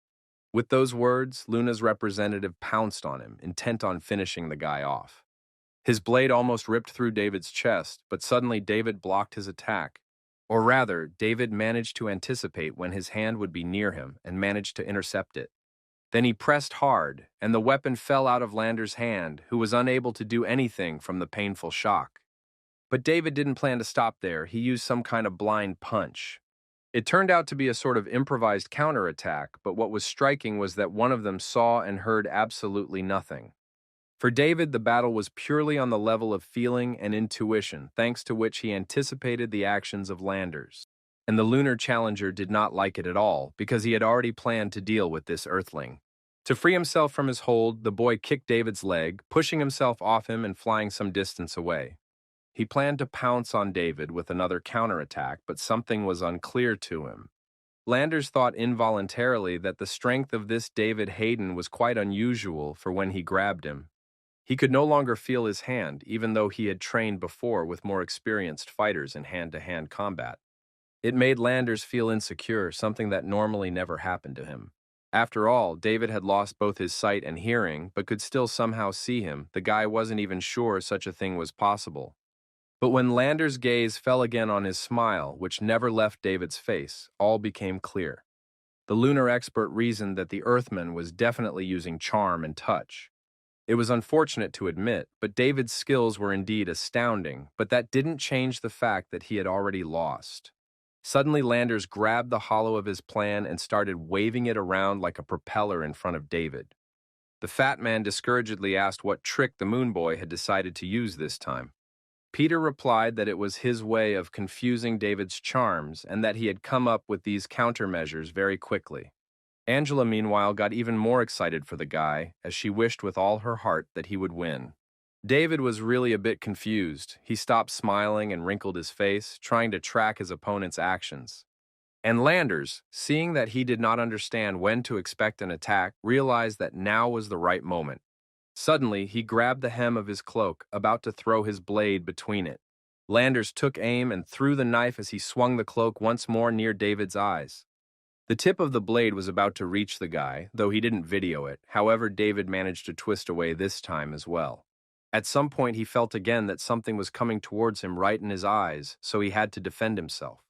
With those words, Luna's representative pounced on him, intent on finishing the guy off. His blade almost ripped through David's chest, but suddenly David blocked his attack. Or rather, David managed to anticipate when his hand would be near him and managed to intercept it. Then he pressed hard, and the weapon fell out of Landers' hand, who was unable to do anything from the painful shock. But David didn't plan to stop there. He used some kind of blind punch. It turned out to be a sort of improvised counterattack, but what was striking was that one of them saw and heard absolutely nothing. For David, the battle was purely on the level of feeling and intuition, thanks to which he anticipated the actions of Landers. And the lunar challenger did not like it at all, because he had already planned to deal with this Earthling. To free himself from his hold, the boy kicked David's leg, pushing himself off him and flying some distance away. He planned to pounce on David with another counterattack, but something was unclear to him. Landers thought involuntarily that the strength of this David Hayden was quite unusual for when he grabbed him. He could no longer feel his hand, even though he had trained before with more experienced fighters in hand-to-hand combat. It made Landers feel insecure, something that normally never happened to him. After all, David had lost both his sight and hearing, but could still somehow see him. The guy wasn't even sure such a thing was possible. But when Landers' gaze fell again on his smile, which never left David's face, all became clear. The lunar expert reasoned that the Earthman was definitely using charm and touch. It was unfortunate to admit, but David's skills were indeed astounding, but that didn't change the fact that he had already lost. Suddenly, Landers grabbed the hollow of his plan and started waving it around like a propeller in front of David. The fat man discouragedly asked what trick the moon boy had decided to use this time. Peter replied that it was his way of confusing David's charms and that he had come up with these countermeasures very quickly. Angela, meanwhile, got even more excited for the guy, as she wished with all her heart that he would win. David was really a bit confused. He stopped smiling and wrinkled his face, trying to track his opponent's actions. And Landers, seeing that he did not understand when to expect an attack, realized that now was the right moment. Suddenly, he grabbed the hem of his cloak, about to throw his blade between it. Landers took aim and threw the knife as he swung the cloak once more near David's eyes. The tip of the blade was about to reach the guy, though he didn't video it. However, David managed to twist away this time as well. At some point, he felt again that something was coming towards him right in his eyes, so he had to defend himself.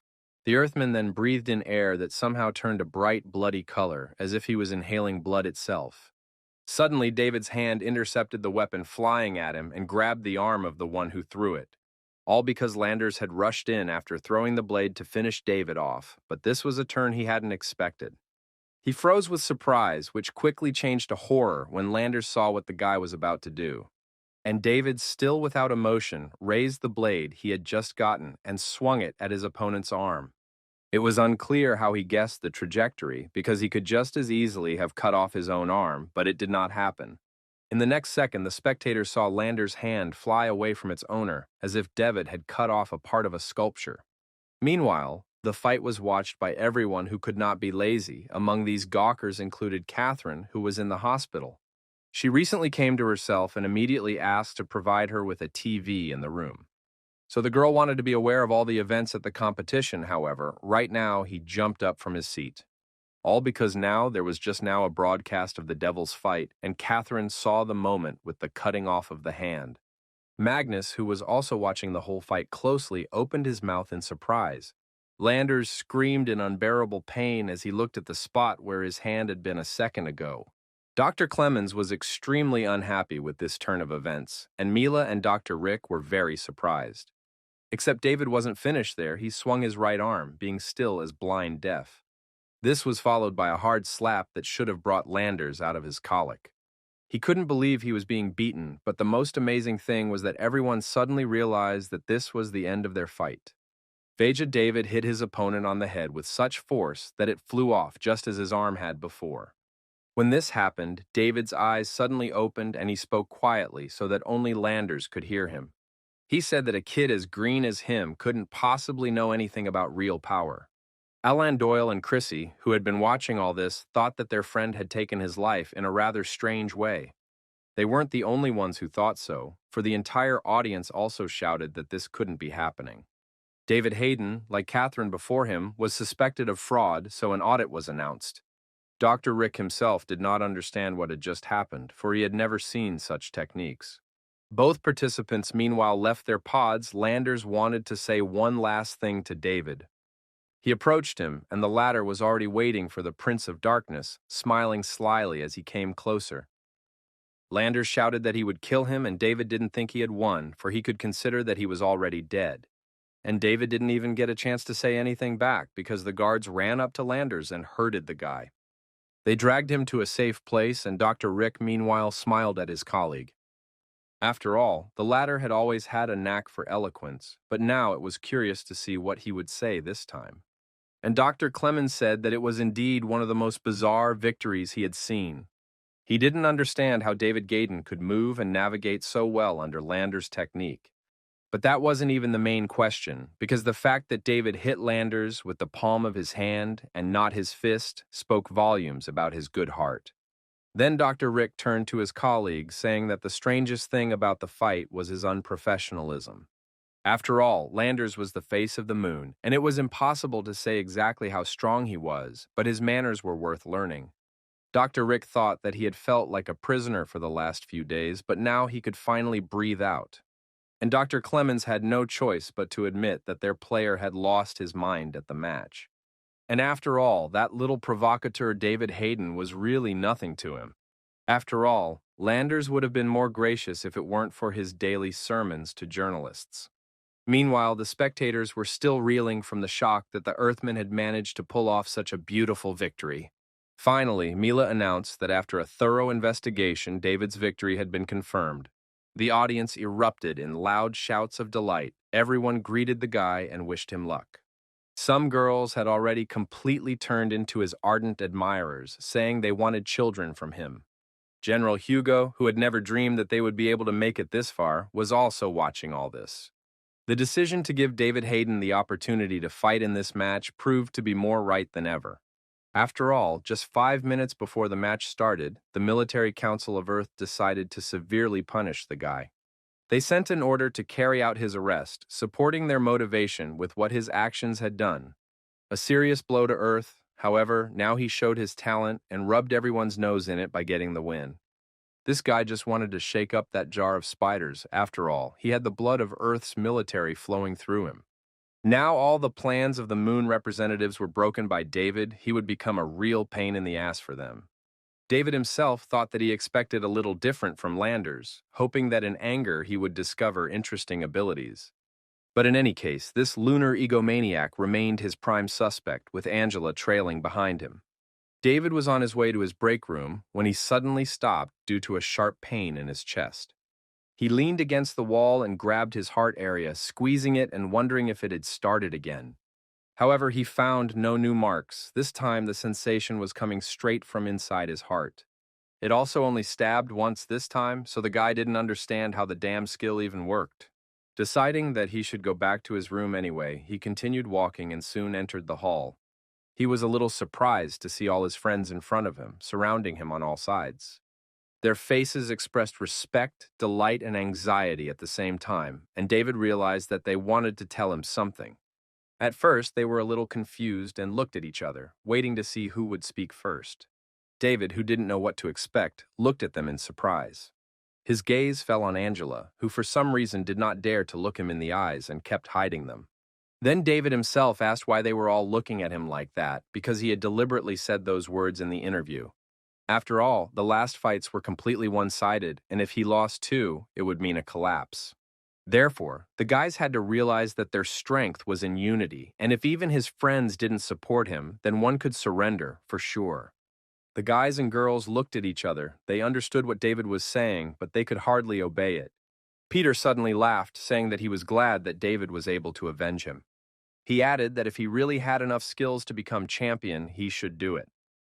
The Earthman then breathed in air that somehow turned a bright, bloody color, as if he was inhaling blood itself. Suddenly, David's hand intercepted the weapon flying at him and grabbed the arm of the one who threw it. All because Landers had rushed in after throwing the blade to finish David off, but this was a turn he hadn't expected. He froze with surprise, which quickly changed to horror when Landers saw what the guy was about to do. And David, still without emotion, raised the blade he had just gotten and swung it at his opponent's arm. It was unclear how he guessed the trajectory, because he could just as easily have cut off his own arm, but it did not happen. In the next second, the spectators saw Landers' hand fly away from its owner, as if David had cut off a part of a sculpture. Meanwhile, the fight was watched by everyone who could not be lazy. Among these gawkers included Catherine, who was in the hospital. She recently came to herself and immediately asked to provide her with a TV in the room. So the girl wanted to be aware of all the events at the competition. However, right now he jumped up from his seat. All because now there was just now a broadcast of the devil's fight, and Catherine saw the moment with the cutting off of the hand. Magnus, who was also watching the whole fight closely, opened his mouth in surprise. Landers screamed in unbearable pain as he looked at the spot where his hand had been a second ago. Dr. Clemens was extremely unhappy with this turn of events, and Mila and Dr. Rick were very surprised. Except David wasn't finished there. He swung his right arm, being still as blind deaf. This was followed by a hard slap that should have brought Landers out of his colic. He couldn't believe he was being beaten, but the most amazing thing was that everyone suddenly realized that this was the end of their fight. Veja David hit his opponent on the head with such force that it flew off just as his arm had before. When this happened, David's eyes suddenly opened and he spoke quietly so that only Landers could hear him. He said that a kid as green as him couldn't possibly know anything about real power. Alan Doyle and Chrissy, who had been watching all this, thought that their friend had taken his life in a rather strange way. They weren't the only ones who thought so, for the entire audience also shouted that this couldn't be happening. David Hayden, like Catherine before him, was suspected of fraud, so an audit was announced. Dr. Rick himself did not understand what had just happened, for he had never seen such techniques. Both participants meanwhile left their pods. Landers wanted to say one last thing to David. He approached him, and the latter was already waiting for the Prince of Darkness, smiling slyly as he came closer. Landers shouted that he would kill him, and David didn't think he had won, for he could consider that he was already dead. And David didn't even get a chance to say anything back, because the guards ran up to Landers and herded the guy. They dragged him to a safe place, and Dr. Rick meanwhile smiled at his colleague. After all, the latter had always had a knack for eloquence, but now it was curious to see what he would say this time. And Dr. Clemens said that it was indeed one of the most bizarre victories he had seen. He didn't understand how David Gaydon could move and navigate so well under Landers' technique. But that wasn't even the main question, because the fact that David hit Landers with the palm of his hand and not his fist spoke volumes about his good heart. Then Dr. Rick turned to his colleague, saying that the strangest thing about the fight was his unprofessionalism. After all, Landers was the face of the moon, and it was impossible to say exactly how strong he was, but his manners were worth learning. Dr. Rick thought that he had felt like a prisoner for the last few days, but now he could finally breathe out. And Dr. Clemens had no choice but to admit that their player had lost his mind at the match. And after all, that little provocateur David Hayden was really nothing to him. After all, Landers would have been more gracious if it weren't for his daily sermons to journalists. Meanwhile, the spectators were still reeling from the shock that the Earthman had managed to pull off such a beautiful victory. Finally, Mila announced that after a thorough investigation, David's victory had been confirmed. The audience erupted in loud shouts of delight. Everyone greeted the guy and wished him luck. Some girls had already completely turned into his ardent admirers, saying they wanted children from him. General Hugo, who had never dreamed that they would be able to make it this far, was also watching all this. The decision to give David Hayden the opportunity to fight in this match proved to be more right than ever. After all, just 5 minutes before the match started, the Military Council of Earth decided to severely punish the guy. They sent an order to carry out his arrest, supporting their motivation with what his actions had done. A serious blow to Earth, however, now he showed his talent and rubbed everyone's nose in it by getting the win. This guy just wanted to shake up that jar of spiders. After all, he had the blood of Earth's military flowing through him. Now all the plans of the Moon representatives were broken by David. He would become a real pain in the ass for them. David himself thought that he expected a little different from Landers, hoping that in anger he would discover interesting abilities. But in any case, this lunar egomaniac remained his prime suspect, with Angela trailing behind him. David was on his way to his break room when he suddenly stopped due to a sharp pain in his chest. He leaned against the wall and grabbed his heart area, squeezing it and wondering if it had started again. However, he found no new marks. This time, the sensation was coming straight from inside his heart. It also only stabbed once this time, so the guy didn't understand how the damn skill even worked. Deciding that he should go back to his room anyway, he continued walking and soon entered the hall. He was a little surprised to see all his friends in front of him, surrounding him on all sides. Their faces expressed respect, delight, and anxiety at the same time, and David realized that they wanted to tell him something. At first, they were a little confused and looked at each other, waiting to see who would speak first. David, who didn't know what to expect, looked at them in surprise. His gaze fell on Angela, who for some reason did not dare to look him in the eyes and kept hiding them. Then David himself asked why they were all looking at him like that, because he had deliberately said those words in the interview. After all, the last fights were completely one-sided, and if he lost too, it would mean a collapse. Therefore, the guys had to realize that their strength was in unity, and if even his friends didn't support him, then one could surrender, for sure. The guys and girls looked at each other. They understood what David was saying, but they could hardly obey it. Peter suddenly laughed, saying that he was glad that David was able to avenge him. He added that if he really had enough skills to become champion, he should do it.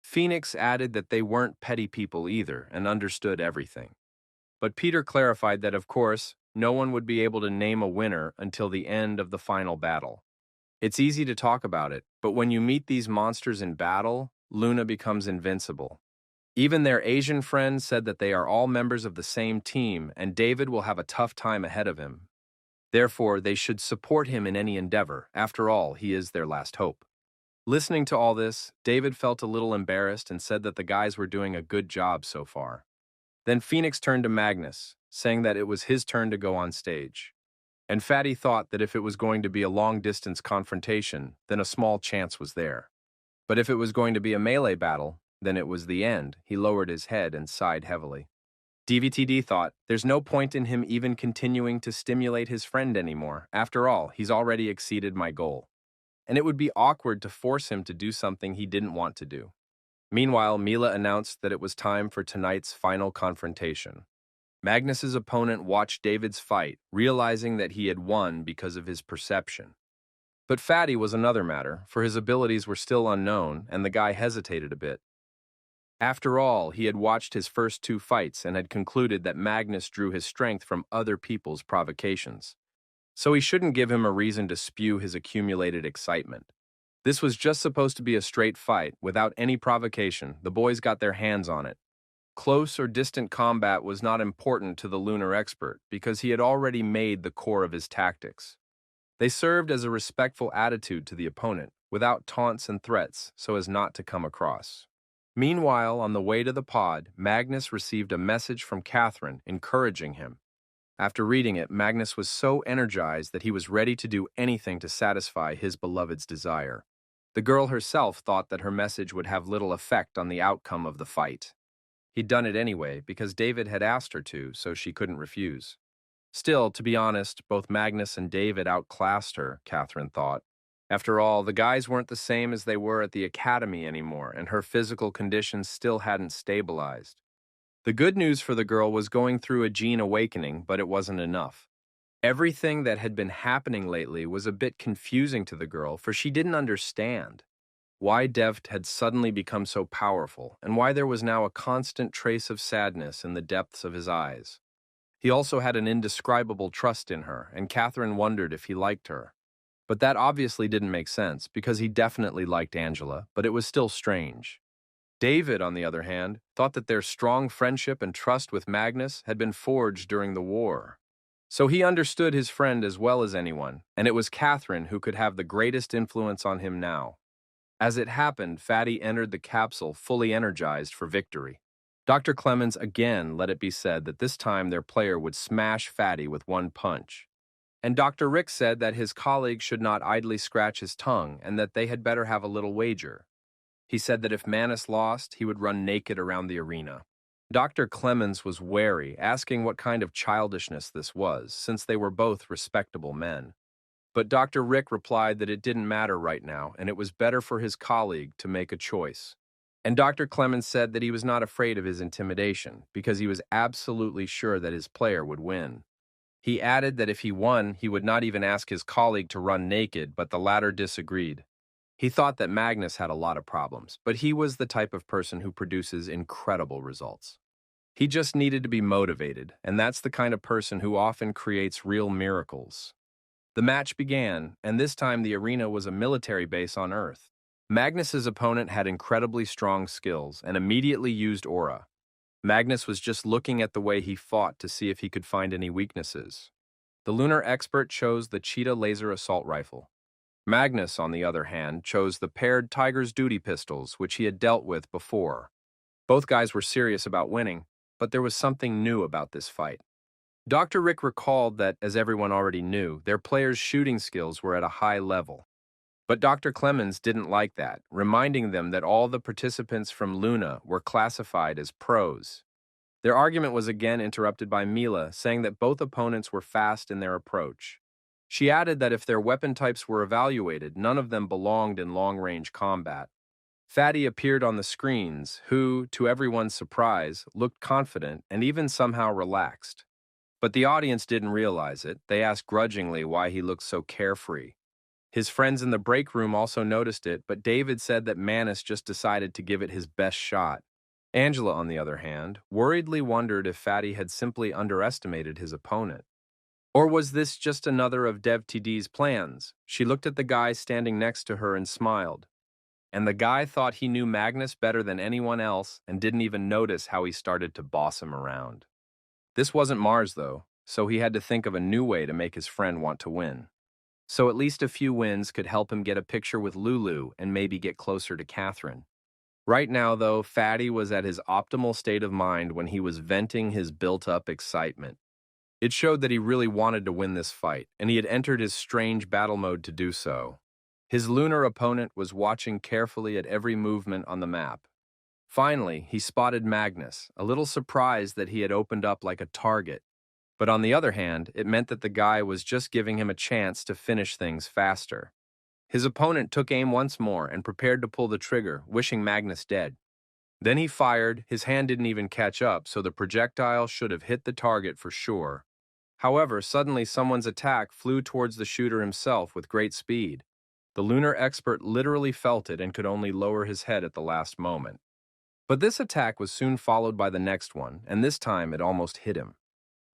Phoenix added that they weren't petty people either and understood everything. But Peter clarified that, of course, no one would be able to name a winner until the end of the final battle. It's easy to talk about it, but when you meet these monsters in battle, Luna becomes invincible. Even their Asian friend said that they are all members of the same team and David will have a tough time ahead of him. Therefore, they should support him in any endeavor. After all, he is their last hope. Listening to all this, David felt a little embarrassed and said that the guys were doing a good job so far. Then Phoenix turned to Magnus, saying that it was his turn to go on stage. And Fatty thought that if it was going to be a long-distance confrontation, then a small chance was there. But if it was going to be a melee battle, then it was the end. He lowered his head and sighed heavily. DVTD thought, there's no point in him even continuing to stimulate his friend anymore. After all, he's already exceeded my goal. And it would be awkward to force him to do something he didn't want to do. Meanwhile, Mila announced that it was time for tonight's final confrontation. Magnus's opponent watched David's fight, realizing that he had won because of his perception. But Fatty was another matter, for his abilities were still unknown, and the guy hesitated a bit. After all, he had watched his first two fights and had concluded that Magnus drew his strength from other people's provocations. So he shouldn't give him a reason to spew his accumulated excitement. This was just supposed to be a straight fight, without any provocation. The boys got their hands on it. Close or distant combat was not important to the lunar expert, because he had already made the core of his tactics. They served as a respectful attitude to the opponent, without taunts and threats, so as not to come across. Meanwhile, on the way to the pod, Magnus received a message from Catherine encouraging him. After reading it, Magnus was so energized that he was ready to do anything to satisfy his beloved's desire. The girl herself thought that her message would have little effect on the outcome of the fight. He'd done it anyway, because David had asked her to, so she couldn't refuse. Still, to be honest, both Magnus and David outclassed her, Catherine thought. After all, the guys weren't the same as they were at the academy anymore, and her physical condition still hadn't stabilized. The good news for the girl was going through a gene awakening, but it wasn't enough. Everything that had been happening lately was a bit confusing to the girl, for she didn't understand why Devt had suddenly become so powerful, and why there was now a constant trace of sadness in the depths of his eyes. He also had an indescribable trust in her, and Catherine wondered if he liked her. But that obviously didn't make sense, because he definitely liked Angela, but it was still strange. David, on the other hand, thought that their strong friendship and trust with Magnus had been forged during the war. So he understood his friend as well as anyone, and it was Catherine who could have the greatest influence on him now. As it happened, Fatty entered the capsule fully energized for victory. Dr. Clemens again let it be said that this time their player would smash Fatty with one punch. And Dr. Rick said that his colleague should not idly scratch his tongue and that they had better have a little wager. He said that if Manus lost, he would run naked around the arena. Dr. Clemens was wary, asking what kind of childishness this was, since they were both respectable men. But Dr. Rick replied that it didn't matter right now, and it was better for his colleague to make a choice. And Dr. Clemens said that he was not afraid of his intimidation, because he was absolutely sure that his player would win. He added that if he won, he would not even ask his colleague to run naked, but the latter disagreed. He thought that Magnus had a lot of problems, but he was the type of person who produces incredible results. He just needed to be motivated, and that's the kind of person who often creates real miracles. The match began, and this time the arena was a military base on Earth. Magnus's opponent had incredibly strong skills and immediately used aura. Magnus was just looking at the way he fought to see if he could find any weaknesses. The lunar expert chose the Cheetah laser assault rifle. Magnus, on the other hand, chose the paired Tiger's duty pistols, which he had dealt with before. Both guys were serious about winning, but there was something new about this fight. Dr. Rick recalled that, as everyone already knew, their players' shooting skills were at a high level. But Dr. Clemens didn't like that, reminding them that all the participants from Luna were classified as pros. Their argument was again interrupted by Mila, saying that both opponents were fast in their approach. She added that if their weapon types were evaluated, none of them belonged in long-range combat. Fatty appeared on the screens, who, to everyone's surprise, looked confident and even somehow relaxed. But the audience didn't realize it. They asked grudgingly why he looked so carefree. His friends in the break room also noticed it, but David said that Manus just decided to give it his best shot. Angela, on the other hand, worriedly wondered if Fatty had simply underestimated his opponent. Or was this just another of DevTD's plans? She looked at the guy standing next to her and smiled. And the guy thought he knew Magnus better than anyone else and didn't even notice how he started to boss him around. This wasn't Mars, though, so he had to think of a new way to make his friend want to win. So at least a few wins could help him get a picture with Lulu and maybe get closer to Catherine. Right now, though, Fatty was at his optimal state of mind when he was venting his built-up excitement. It showed that he really wanted to win this fight, and he had entered his strange battle mode to do so. His lunar opponent was watching carefully at every movement on the map. Finally, he spotted Magnus, a little surprised that he had opened up like a target. But on the other hand, it meant that the guy was just giving him a chance to finish things faster. His opponent took aim once more and prepared to pull the trigger, wishing Magnus dead. Then he fired. His hand didn't even catch up, so the projectile should have hit the target for sure. However, suddenly someone's attack flew towards the shooter himself with great speed. The lunar expert literally felt it and could only lower his head at the last moment. But this attack was soon followed by the next one, and this time it almost hit him.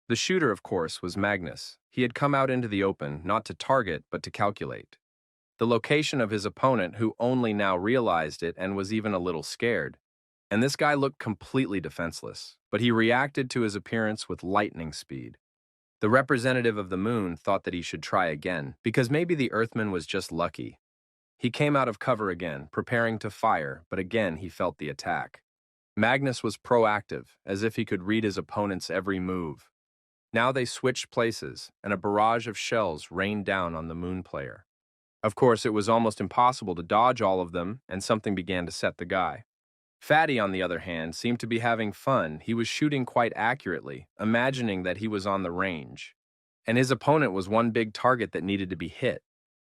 The shooter, of course, was Magnus. He had come out into the open, not to target, but to calculate the location of his opponent, who only now realized it and was even a little scared. And this guy looked completely defenseless, but he reacted to his appearance with lightning speed. The representative of the moon thought that he should try again, because maybe the Earthman was just lucky. He came out of cover again, preparing to fire, but again he felt the attack. Magnus was proactive, as if he could read his opponent's every move. Now they switched places, and a barrage of shells rained down on the moon player. Of course, it was almost impossible to dodge all of them, and something began to set the guy. Fatty, on the other hand, seemed to be having fun. He was shooting quite accurately, imagining that he was on the range. And his opponent was one big target that needed to be hit.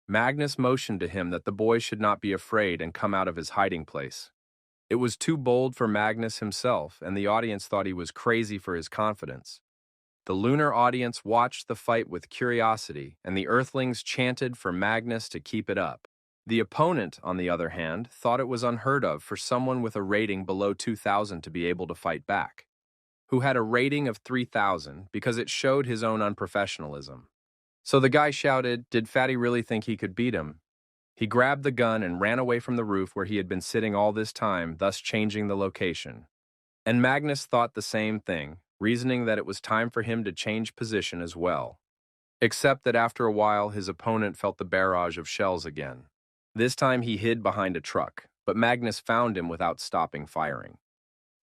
Magnus motioned to him that the boy should not be afraid and come out of his hiding place. It was too bold for Magnus himself, and the audience thought he was crazy for his confidence. The lunar audience watched the fight with curiosity, and the Earthlings chanted for Magnus to keep it up. The opponent, on the other hand, thought it was unheard of for someone with a rating below 2,000 to be able to fight back, who had a rating of 3,000 because it showed his own unprofessionalism. So the guy shouted, did Fatty really think he could beat him? He grabbed the gun and ran away from the roof where he had been sitting all this time, thus changing the location. And Magnus thought the same thing, reasoning that it was time for him to change position as well. Except that after a while, his opponent felt the barrage of shells again. This time he hid behind a truck, but Magnus found him without stopping firing.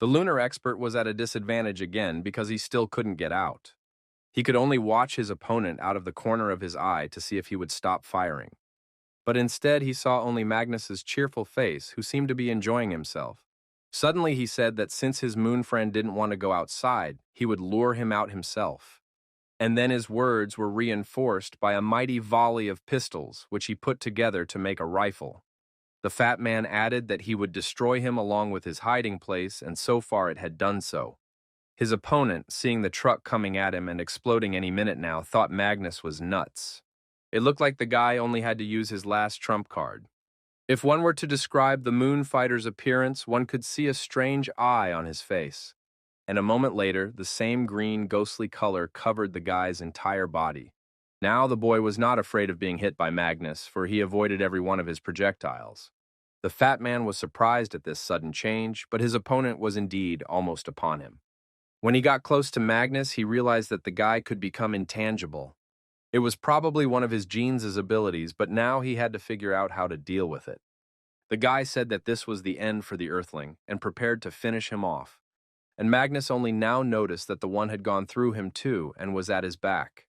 The lunar expert was at a disadvantage again because he still couldn't get out. He could only watch his opponent out of the corner of his eye to see if he would stop firing. But instead he saw only Magnus's cheerful face, who seemed to be enjoying himself. Suddenly he said that since his moon friend didn't want to go outside, he would lure him out himself. And then his words were reinforced by a mighty volley of pistols, which he put together to make a rifle. The fat man added that he would destroy him along with his hiding place, and so far it had done so. His opponent, seeing the truck coming at him and exploding any minute now, thought Magnus was nuts. It looked like the guy only had to use his last trump card. If one were to describe the moon fighter's appearance, one could see a strange eye on his face. And a moment later, the same green, ghostly color covered the guy's entire body. Now the boy was not afraid of being hit by Magnus, for he avoided every one of his projectiles. The fat man was surprised at this sudden change, but his opponent was indeed almost upon him. When he got close to Magnus, he realized that the guy could become intangible. It was probably one of his genes' abilities, but now he had to figure out how to deal with it. The guy said that this was the end for the Earthling, and prepared to finish him off. And Magnus only now noticed that the one had gone through him too, and was at his back.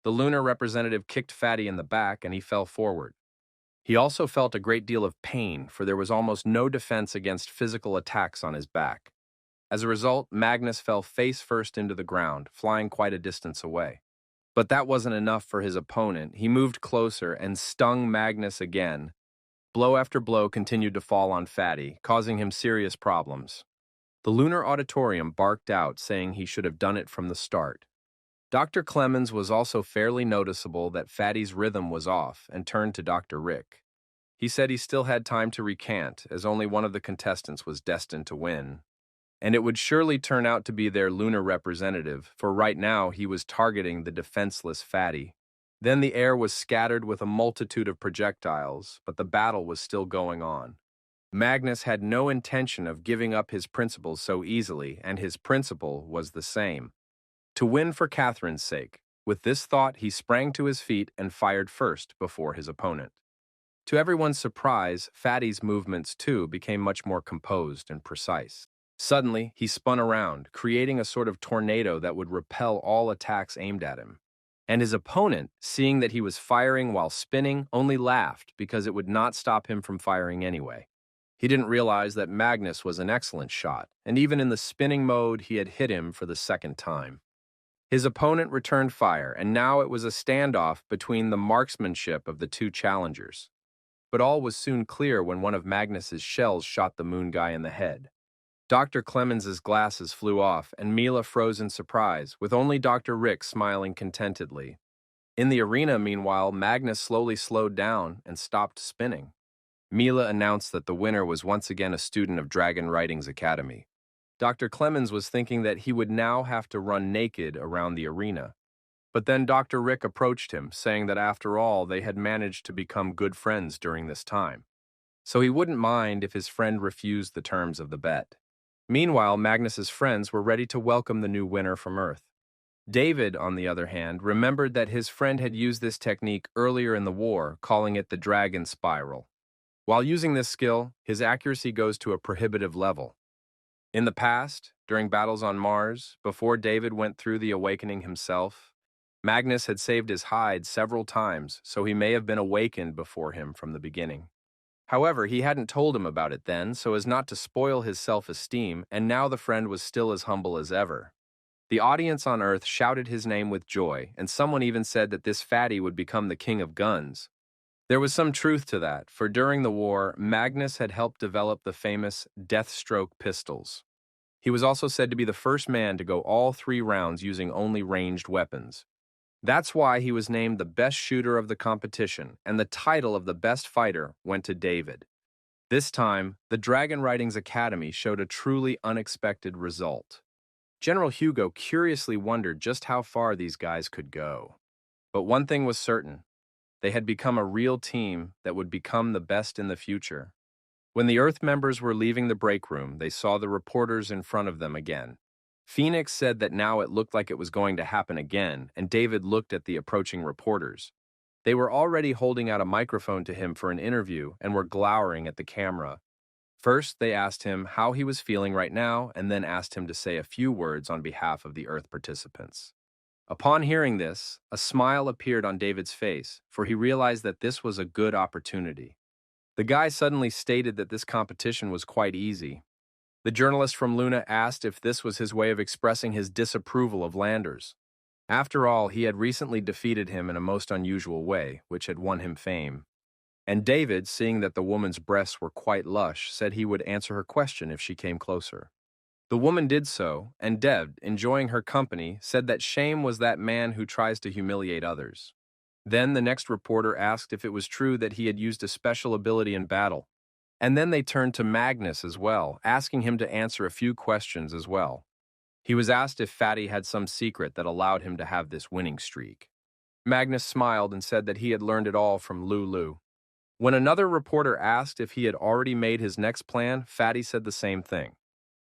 The lunar representative kicked Fatty in the back, and he fell forward. He also felt a great deal of pain, for there was almost no defense against physical attacks on his back. As a result, Magnus fell face first into the ground, flying quite a distance away. But that wasn't enough for his opponent. He moved closer and stung Magnus again. Blow after blow continued to fall on Fatty, causing him serious problems. The lunar auditorium barked out, saying he should have done it from the start. Dr. Clemens was also fairly noticeable that Fatty's rhythm was off and turned to Dr. Rick. He said he still had time to recant, as only one of the contestants was destined to win. And it would surely turn out to be their lunar representative, for right now he was targeting the defenseless Fatty. Then the air was scattered with a multitude of projectiles, but the battle was still going on. Magnus had no intention of giving up his principles so easily, and his principle was the same: to win for Catherine's sake. With this thought, he sprang to his feet and fired first before his opponent. To everyone's surprise, Fatty's movements, too, became much more composed and precise. Suddenly, he spun around, creating a sort of tornado that would repel all attacks aimed at him. And his opponent, seeing that he was firing while spinning, only laughed because it would not stop him from firing anyway. He didn't realize that Magnus was an excellent shot, and even in the spinning mode, he had hit him for the second time. His opponent returned fire, and now it was a standoff between the marksmanship of the two challengers. But all was soon clear when one of Magnus's shells shot the moon guy in the head. Dr. Clemens's glasses flew off, and Mila froze in surprise, with only Dr. Rick smiling contentedly. In the arena, meanwhile, Magnus slowly slowed down and stopped spinning. Mila announced that the winner was once again a student of Dragon Writing's Academy. Dr. Clemens was thinking that he would now have to run naked around the arena. But then Dr. Rick approached him, saying that after all, they had managed to become good friends during this time. So he wouldn't mind if his friend refused the terms of the bet. Meanwhile, Magnus's friends were ready to welcome the new winner from Earth. David, on the other hand, remembered that his friend had used this technique earlier in the war, calling it the dragon spiral. While using this skill, his accuracy goes to a prohibitive level. In the past, during battles on Mars, before David went through the awakening himself, Magnus had saved his hide several times, so he may have been awakened before him from the beginning. However, he hadn't told him about it then, so as not to spoil his self-esteem, and now the friend was still as humble as ever. The audience on Earth shouted his name with joy, and someone even said that this fatty would become the king of guns. There was some truth to that, for during the war, Magnus had helped develop the famous Deathstroke pistols. He was also said to be the first man to go all 3 rounds using only ranged weapons. That's why he was named the best shooter of the competition, and the title of the best fighter went to David. This time, the Dragon Ridings Academy showed a truly unexpected result. General Hugo curiously wondered just how far these guys could go. But one thing was certain: they had become a real team that would become the best in the future. When the Earth members were leaving the break room, they saw the reporters in front of them again. Phoenix said that now it looked like it was going to happen again, and David looked at the approaching reporters. They were already holding out a microphone to him for an interview and were glowering at the camera. First, they asked him how he was feeling right now, and then asked him to say a few words on behalf of the Earth participants. Upon hearing this, a smile appeared on David's face, for he realized that this was a good opportunity. The guy suddenly stated that this competition was quite easy. The journalist from Luna asked if this was his way of expressing his disapproval of Landers. After all, he had recently defeated him in a most unusual way, which had won him fame. And David, seeing that the woman's breasts were quite lush, said he would answer her question if she came closer. The woman did so, and Deb, enjoying her company, said that shame was that man who tries to humiliate others. Then the next reporter asked if it was true that he had used a special ability in battle. And then they turned to Magnus as well, asking him to answer a few questions as well. He was asked if Fatty had some secret that allowed him to have this winning streak. Magnus smiled and said that he had learned it all from Lulu. When another reporter asked if he had already made his next plan, Fatty said the same thing.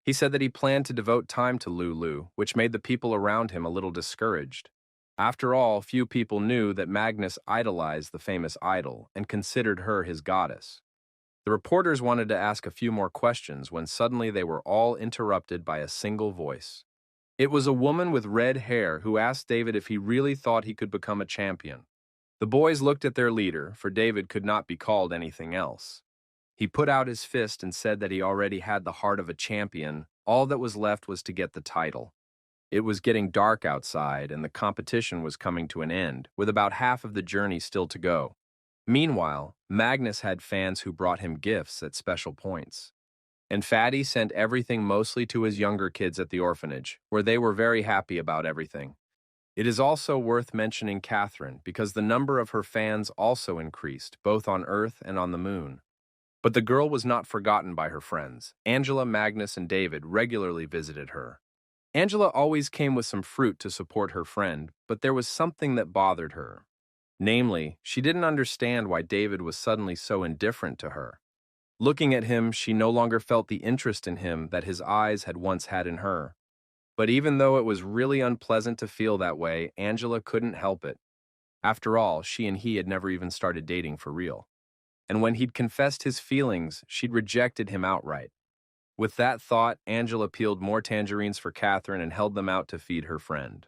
He said that he planned to devote time to Lulu, which made the people around him a little discouraged. After all, few people knew that Magnus idolized the famous idol and considered her his goddess. The reporters wanted to ask a few more questions when suddenly they were all interrupted by a single voice. It was a woman with red hair who asked David if he really thought he could become a champion. The boys looked at their leader, for David could not be called anything else. He put out his fist and said that he already had the heart of a champion. All that was left was to get the title. It was getting dark outside, and the competition was coming to an end, with about half of the journey still to go. Meanwhile, Magnus had fans who brought him gifts at special points. And Fatty sent everything mostly to his younger kids at the orphanage, where they were very happy about everything. It is also worth mentioning Catherine, because the number of her fans also increased, both on Earth and on the Moon. But the girl was not forgotten by her friends. Angela, Magnus, and David regularly visited her. Angela always came with some fruit to support her friend, but there was something that bothered her. Namely, she didn't understand why David was suddenly so indifferent to her. Looking at him, she no longer felt the interest in him that his eyes had once had in her. But even though it was really unpleasant to feel that way, Angela couldn't help it. After all, she and he had never even started dating for real. And when he'd confessed his feelings, she'd rejected him outright. With that thought, Angela peeled more tangerines for Catherine and held them out to feed her friend.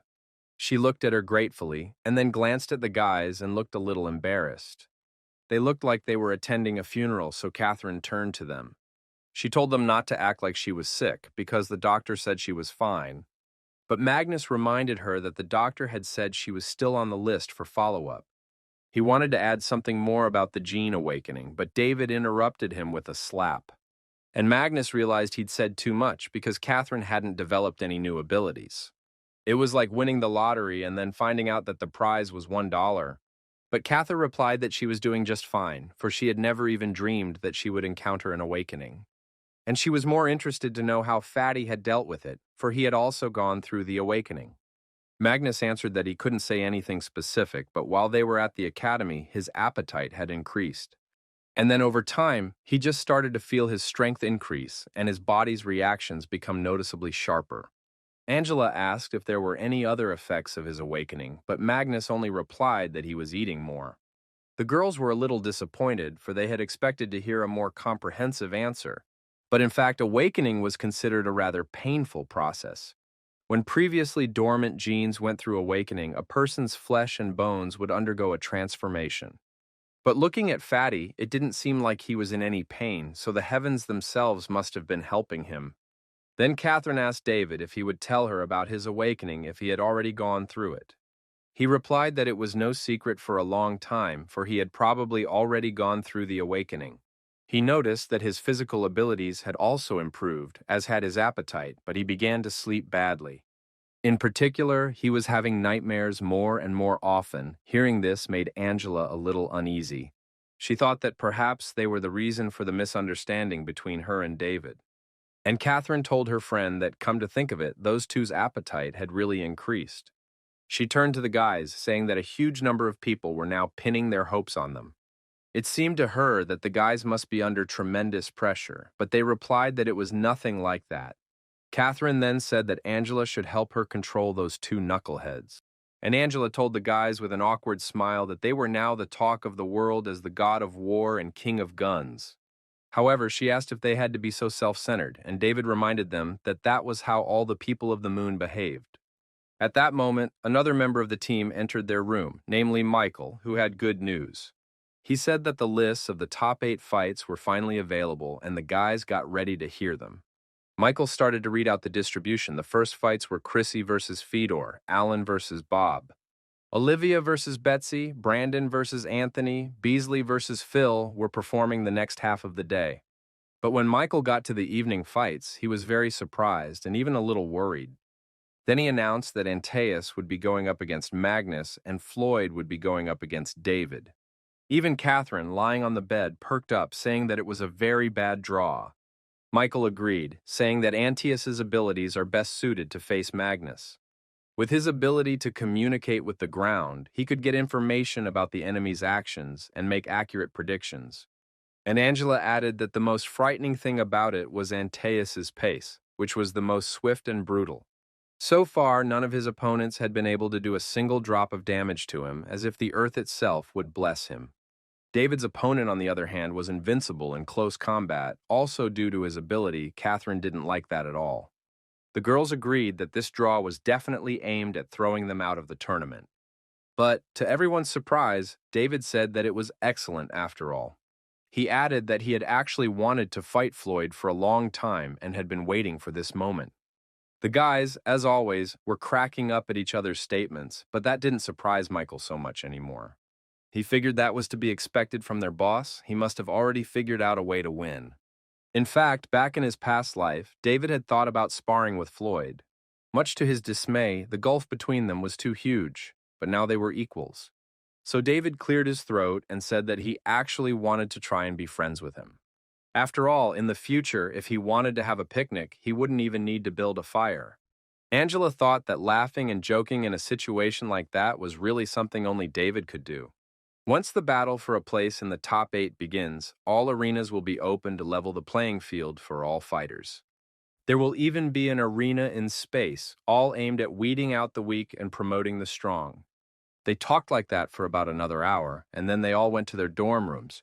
She looked at her gratefully, and then glanced at the guys and looked a little embarrassed. They looked like they were attending a funeral, so Catherine turned to them. She told them not to act like she was sick, because the doctor said she was fine. But Magnus reminded her that the doctor had said she was still on the list for follow-up. He wanted to add something more about the gene awakening, but David interrupted him with a slap. And Magnus realized he'd said too much because Catherine hadn't developed any new abilities. It was like winning the lottery and then finding out that the prize was $1. But Catherine replied that she was doing just fine, for she had never even dreamed that she would encounter an awakening. And she was more interested to know how Fatty had dealt with it, for he had also gone through the awakening. Magnus answered that he couldn't say anything specific, but while they were at the academy, his appetite had increased. And then over time, he just started to feel his strength increase and his body's reactions become noticeably sharper. Angela asked if there were any other effects of his awakening, but Magnus only replied that he was eating more. The girls were a little disappointed, for they had expected to hear a more comprehensive answer. But in fact, awakening was considered a rather painful process. When previously dormant genes went through awakening, a person's flesh and bones would undergo a transformation. But looking at Fatty, it didn't seem like he was in any pain, so the heavens themselves must have been helping him. Then Catherine asked David if he would tell her about his awakening if he had already gone through it. He replied that it was no secret for a long time, for he had probably already gone through the awakening. He noticed that his physical abilities had also improved, as had his appetite, but he began to sleep badly. In particular, he was having nightmares more and more often. Hearing this made Angela a little uneasy. She thought that perhaps they were the reason for the misunderstanding between her and David. And Catherine told her friend that, come to think of it, those two's appetite had really increased. She turned to the guys, saying that a huge number of people were now pinning their hopes on them. It seemed to her that the guys must be under tremendous pressure, but they replied that it was nothing like that. Catherine then said that Angela should help her control those two knuckleheads. And Angela told the guys with an awkward smile that they were now the talk of the world as the god of war and king of guns. However, she asked if they had to be so self-centered, and David reminded them that that was how all the people of the moon behaved. At that moment, another member of the team entered their room, namely Michael, who had good news. He said that the lists of the top 8 fights were finally available, and the guys got ready to hear them. Michael started to read out the distribution. The first fights were Chrissy versus Fedor, Alan versus Bob, Olivia versus Betsy, Brandon versus Anthony, Beasley versus Phil were performing the next half of the day. But when Michael got to the evening fights, he was very surprised and even a little worried. Then he announced that Antaeus would be going up against Magnus and Floyd would be going up against David. Even Catherine, lying on the bed, perked up, saying that it was a very bad draw. Michael agreed, saying that Antaeus's abilities are best suited to face Magnus. With his ability to communicate with the ground, he could get information about the enemy's actions and make accurate predictions. And Angela added that the most frightening thing about it was Antaeus's pace, which was the most swift and brutal. So far, none of his opponents had been able to do a single drop of damage to him, as if the earth itself would bless him. David's opponent, on the other hand, was invincible in close combat. Also due to his ability, Catherine didn't like that at all. The girls agreed that this draw was definitely aimed at throwing them out of the tournament. But, to everyone's surprise, David said that it was excellent after all. He added that he had actually wanted to fight Floyd for a long time and had been waiting for this moment. The guys, as always, were cracking up at each other's statements, but that didn't surprise Michael so much anymore. He figured that was to be expected from their boss. He must have already figured out a way to win. In fact, back in his past life, David had thought about sparring with Floyd. Much to his dismay, the gulf between them was too huge, but now they were equals. So David cleared his throat and said that he actually wanted to try and be friends with him. After all, in the future, if he wanted to have a picnic, he wouldn't even need to build a fire. Angela thought that laughing and joking in a situation like that was really something only David could do. Once the battle for a place in the top 8 begins, all arenas will be open to level the playing field for all fighters. There will even be an arena in space, all aimed at weeding out the weak and promoting the strong. They talked like that for about another hour, and then they all went to their dorm rooms.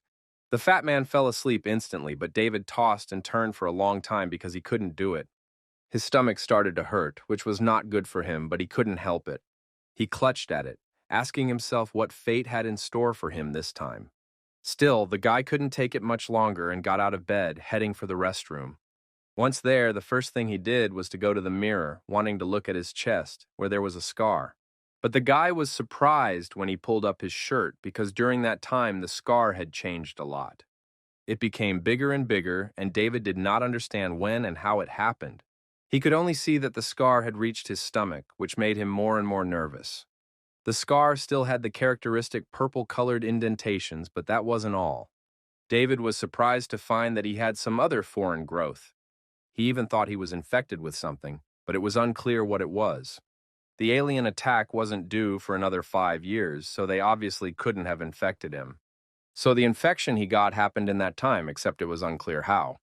The fat man fell asleep instantly, but David tossed and turned for a long time because he couldn't do it. His stomach started to hurt, which was not good for him, but he couldn't help it. He clutched at it, asking himself what fate had in store for him this time. Still, the guy couldn't take it much longer and got out of bed, heading for the restroom. Once there, the first thing he did was to go to the mirror, wanting to look at his chest, where there was a scar. But the guy was surprised when he pulled up his shirt because during that time the scar had changed a lot. It became bigger and bigger, and David did not understand when and how it happened. He could only see that the scar had reached his stomach, which made him more and more nervous. The scar still had the characteristic purple-colored indentations, but that wasn't all. David was surprised to find that he had some other foreign growth. He even thought he was infected with something, but it was unclear what it was. The alien attack wasn't due for another 5 years, so they obviously couldn't have infected him. So the infection he got happened in that time, except it was unclear how.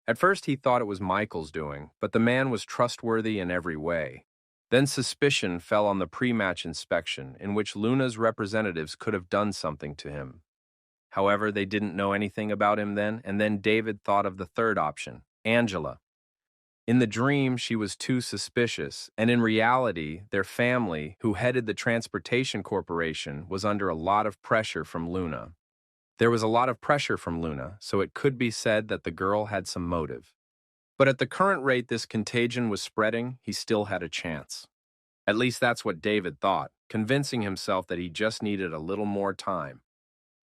At first he thought it was Michael's doing, but the man was trustworthy in every way. Then suspicion fell on the pre-match inspection, in which Luna's representatives could have done something to him. However, they didn't know anything about him then, and then David thought of the third option, Angela. In the dream, she was too suspicious, and in reality, their family, who headed the transportation corporation, was under a lot of pressure from Luna. There was a lot of pressure from Luna, so it could be said that the girl had some motive. But at the current rate this contagion was spreading, he still had a chance. At least that's what David thought. convincing himself that he just needed a little more time.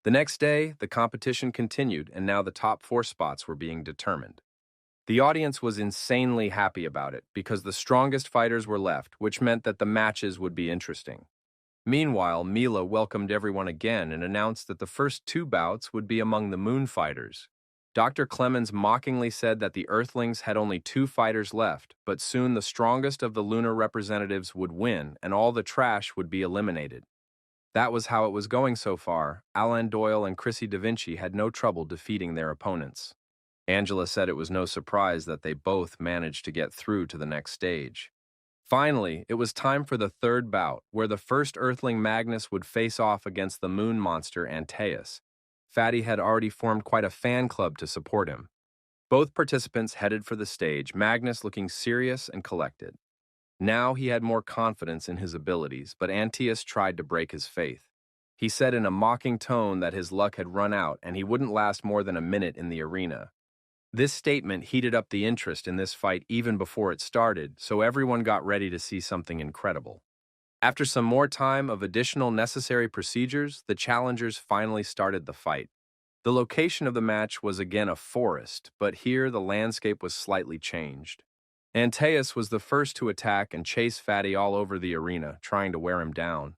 The next day, the competition continued, and now the top 4 spots were being determined. The audience was insanely happy about it because the strongest fighters were left, which meant that the matches would be interesting. Meanwhile, Mila welcomed everyone again and announced that the first 2 bouts would be among the Moon fighters. Dr. Clemens mockingly said that the Earthlings had only 2 fighters left, but soon the strongest of the lunar representatives would win and all the trash would be eliminated. That was how it was going so far. Alan Doyle and Chrissy Da Vinci had no trouble defeating their opponents. Angela said it was no surprise that they both managed to get through to the next stage. Finally, it was time for the 3rd bout, where the first Earthling Magnus would face off against the moon monster Antaeus. Fatty had already formed quite a fan club to support him. Both participants headed for the stage, Magnus looking serious and collected. Now he had more confidence in his abilities, but Antaeus tried to break his faith. He said in a mocking tone that his luck had run out and he wouldn't last more than a minute in the arena. This statement heated up the interest in this fight even before it started, so everyone got ready to see something incredible. After some more time of additional necessary procedures, the challengers finally started the fight. The location of the match was again a forest, but here the landscape was slightly changed. Antaeus was the first to attack and chase Fatty all over the arena, trying to wear him down.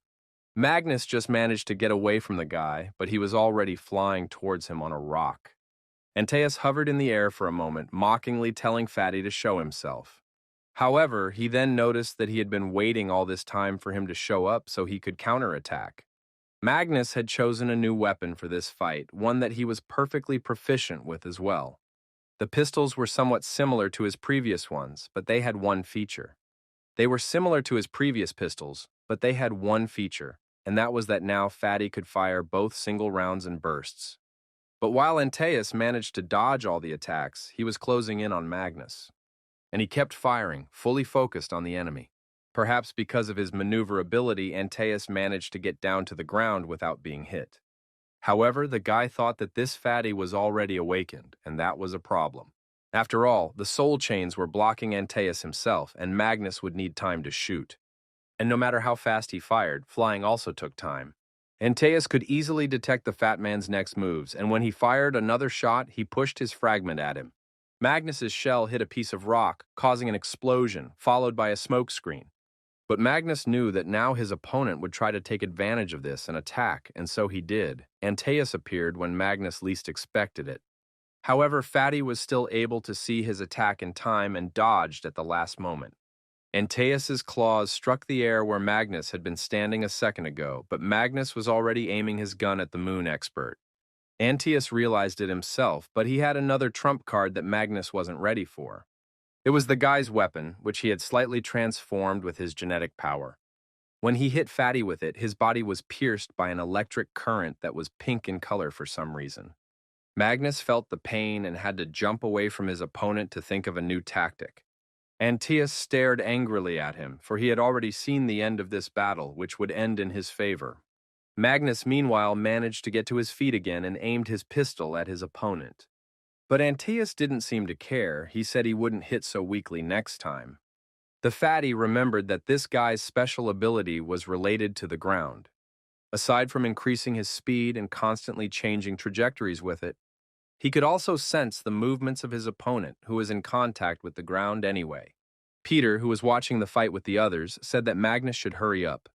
Magnus just managed to get away from the guy, but he was already flying towards him on a rock. Antaeus hovered in the air for a moment, mockingly telling Fatty to show himself. However, he then noticed that he had been waiting all this time for him to show up so he could counterattack. Magnus had chosen a new weapon for this fight, one that he was perfectly proficient with as well. The pistols were somewhat similar to his previous ones, but they had one feature. They were similar to his previous pistols, but they had one feature, and that was that now Fatty could fire both single rounds in bursts. But while Antaeus managed to dodge all the attacks, he was closing in on Magnus. And he kept firing, fully focused on the enemy. Perhaps because of his maneuverability, Antaeus managed to get down to the ground without being hit. However, the guy thought that this Fatty was already awakened, and that was a problem. After all, the soul chains were blocking Antaeus himself, and Magnus would need time to shoot. And no matter how fast he fired, flying also took time. Antaeus could easily detect the fat man's next moves, and when he fired another shot, he pushed his fragment at him. Magnus's shell hit a piece of rock, causing an explosion, followed by a smoke screen. But Magnus knew that now his opponent would try to take advantage of this and attack, and so he did. Antaeus appeared when Magnus least expected it. However, Fatty was still able to see his attack in time and dodged at the last moment. Antaeus's claws struck the air where Magnus had been standing a second ago, but Magnus was already aiming his gun at the moon expert. Antaeus realized it himself, but he had another trump card that Magnus wasn't ready for. It was the guy's weapon, which he had slightly transformed with his genetic power. When he hit Fatty with it, his body was pierced by an electric current that was pink in color for some reason. Magnus felt the pain and had to jump away from his opponent to think of a new tactic. Antaeus stared angrily at him, for he had already seen the end of this battle, which would end in his favor. Magnus, meanwhile, managed to get to his feet again and aimed his pistol at his opponent. But Antaeus didn't seem to care. He said he wouldn't hit so weakly next time. The Fatty remembered that this guy's special ability was related to the ground. Aside from increasing his speed and constantly changing trajectories with it, he could also sense the movements of his opponent, who was in contact with the ground anyway. Peter, who was watching the fight with the others, said that Magnus should hurry up.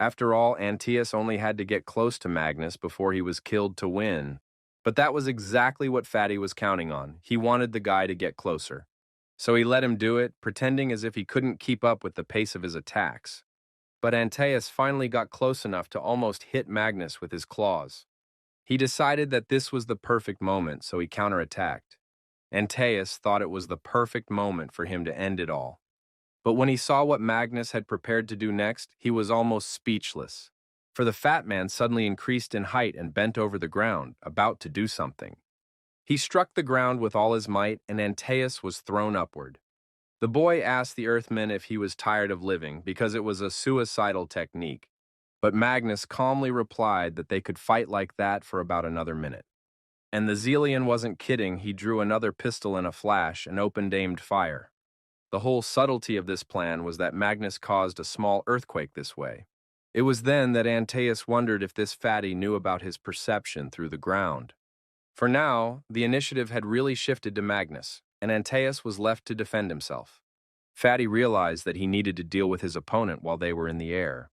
After all, Antaeus only had to get close to Magnus before he was killed to win. But that was exactly what Fatty was counting on. He wanted the guy to get closer. So he let him do it, pretending as if he couldn't keep up with the pace of his attacks. But Antaeus finally got close enough to almost hit Magnus with his claws. He decided that this was the perfect moment, so he counterattacked. Antaeus thought it was the perfect moment for him to end it all. But when he saw what Magnus had prepared to do next, he was almost speechless. For the fat man suddenly increased in height and bent over the ground, about to do something. He struck the ground with all his might, and Antaeus was thrown upward. The boy asked the Earthman if he was tired of living, because it was a suicidal technique. But Magnus calmly replied that they could fight like that for about another minute. And the Zelian wasn't kidding. He drew another pistol in a flash and opened aimed fire. The whole subtlety of this plan was that Magnus caused a small earthquake this way. It was then that Antaeus wondered if this fatty knew about his perception through the ground. For now, the initiative had really shifted to Magnus, and Antaeus was left to defend himself. Fatty realized that he needed to deal with his opponent while they were in the air.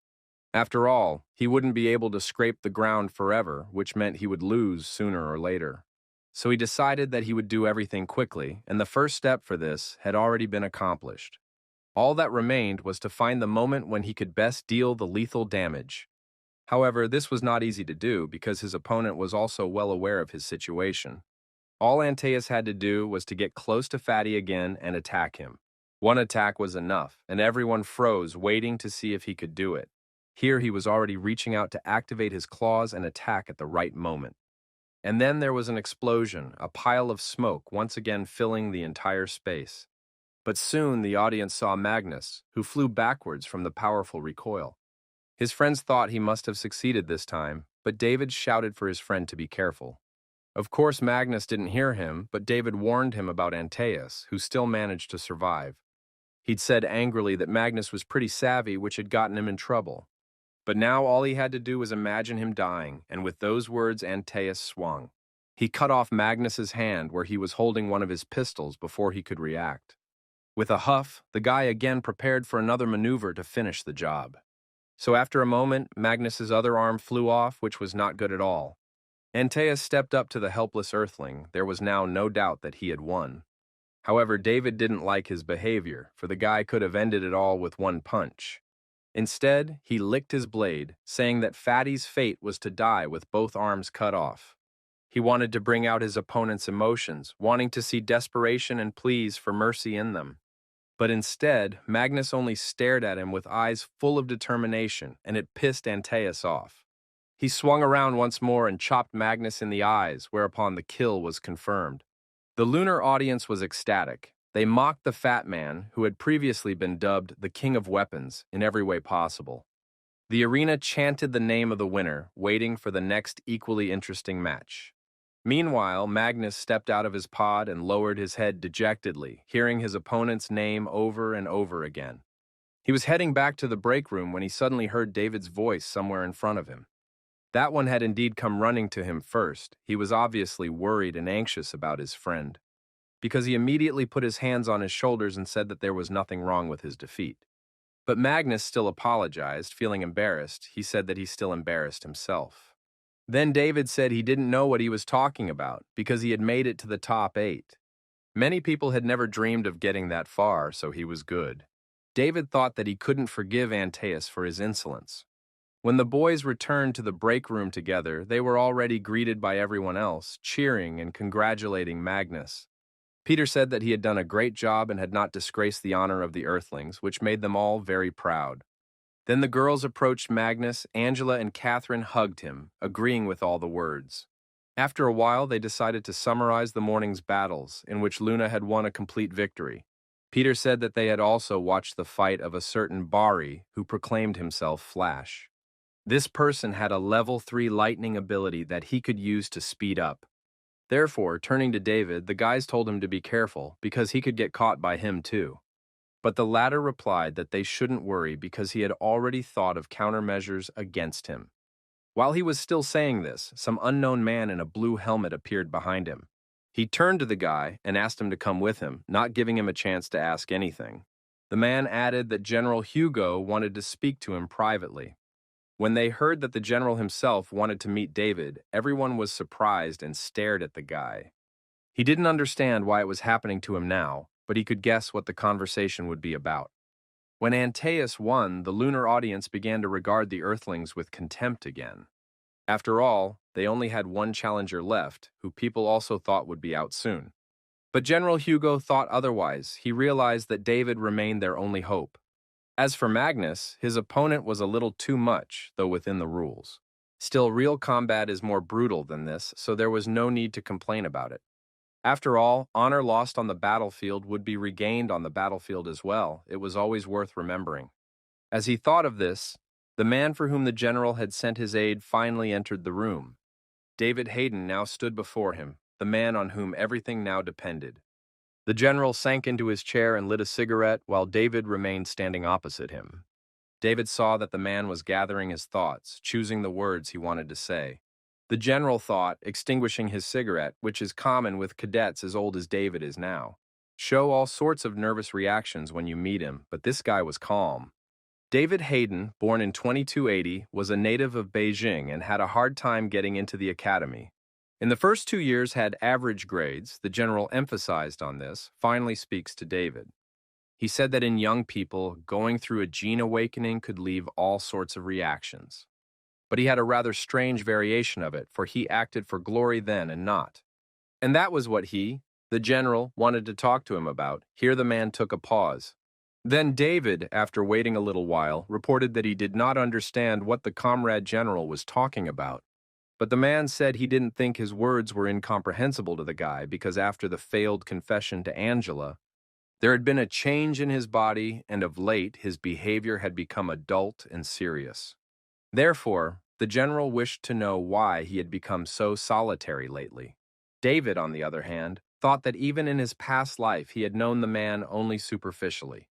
After all, he wouldn't be able to scrape the ground forever, which meant he would lose sooner or later. So he decided that he would do everything quickly, and the first step for this had already been accomplished. All that remained was to find the moment when he could best deal the lethal damage. However, this was not easy to do because his opponent was also well aware of his situation. All Antaeus had to do was to get close to Fatty again and attack him. One attack was enough, and everyone froze, waiting to see if he could do it. Here he was already reaching out to activate his claws and attack at the right moment. And then there was an explosion, a pile of smoke once again filling the entire space. But soon the audience saw Magnus, who flew backwards from the powerful recoil. His friends thought he must have succeeded this time, but David shouted for his friend to be careful. Of course, Magnus didn't hear him, but David warned him about Antaeus, who still managed to survive. He'd said angrily that Magnus was pretty savvy, which had gotten him in trouble. But now all he had to do was imagine him dying, and with those words Antaeus swung. He cut off Magnus's hand where he was holding one of his pistols before he could react. With a huff, the guy again prepared for another maneuver to finish the job. So after a moment, Magnus's other arm flew off, which was not good at all. Antaeus stepped up to the helpless earthling. There was now no doubt that he had won. However, David didn't like his behavior, for the guy could have ended it all with one punch. Instead, he licked his blade, saying that Fatty's fate was to die with both arms cut off. He wanted to bring out his opponent's emotions, wanting to see desperation and pleas for mercy in them. But instead, Magnus only stared at him with eyes full of determination, and it pissed Antaeus off. He swung around once more and chopped Magnus in the eyes, whereupon the kill was confirmed. The lunar audience was ecstatic. They mocked the fat man, who had previously been dubbed the King of Weapons, in every way possible. The arena chanted the name of the winner, waiting for the next equally interesting match. Meanwhile, Magnus stepped out of his pod and lowered his head dejectedly, hearing his opponent's name over and over again. He was heading back to the break room when he suddenly heard David's voice somewhere in front of him. That one had indeed come running to him first. He was obviously worried and anxious about his friend, because he immediately put his hands on his shoulders and said that there was nothing wrong with his defeat. But Magnus still apologized, feeling embarrassed. He said that he still embarrassed himself. Then David said he didn't know what he was talking about because he had made it to the top 8. Many people had never dreamed of getting that far, so he was good. David thought that he couldn't forgive Antaeus for his insolence. When the boys returned to the break room together, they were already greeted by everyone else, cheering and congratulating Magnus. Peter said that he had done a great job and had not disgraced the honor of the Earthlings, which made them all very proud. Then the girls approached Magnus. Angela and Catherine hugged him, agreeing with all the words. After a while, they decided to summarize the morning's battles, in which Luna had won a complete victory. Peter said that they had also watched the fight of a certain Bari who proclaimed himself Flash. This person had a level 3 lightning ability that he could use to speed up. Therefore, turning to David, the guys told him to be careful because he could get caught by him too. But the latter replied that they shouldn't worry because he had already thought of countermeasures against him. While he was still saying this, some unknown man in a blue helmet appeared behind him. He turned to the guy and asked him to come with him, not giving him a chance to ask anything. The man added that General Hugo wanted to speak to him privately. When they heard that the general himself wanted to meet David, everyone was surprised and stared at the guy. He didn't understand why it was happening to him now, but he could guess what the conversation would be about. When Antaeus won, the lunar audience began to regard the Earthlings with contempt again. After all, they only had one challenger left, who people also thought would be out soon. But General Hugo thought otherwise. He realized that David remained their only hope. As for Magnus, his opponent was a little too much, though within the rules. Still, real combat is more brutal than this, so there was no need to complain about it. After all, honor lost on the battlefield would be regained on the battlefield as well. It was always worth remembering. As he thought of this, the man for whom the general had sent his aid finally entered the room. David Hayden now stood before him, the man on whom everything now depended. The general sank into his chair and lit a cigarette while David remained standing opposite him. David saw that the man was gathering his thoughts, choosing the words he wanted to say. The general thought, extinguishing his cigarette, which is common with cadets as old as David is now. Show all sorts of nervous reactions when you meet him, but this guy was calm. David Hayden, born in 2280, was a native of Beijing and had a hard time getting into the academy. In the first 2 years had average grades, the general emphasized on this, finally speaks to David. He said that in young people, going through a gene awakening could leave all sorts of reactions. But he had a rather strange variation of it, for he acted for glory then and not. And that was what he, the general, wanted to talk to him about. Here the man took a pause. Then David, after waiting a little while, reported that he did not understand what the comrade general was talking about. But the man said he didn't think his words were incomprehensible to the guy because after the failed confession to Angela, there had been a change in his body, and of late his behavior had become adult and serious. Therefore, the general wished to know why he had become so solitary lately. David, on the other hand, thought that even in his past life he had known the man only superficially.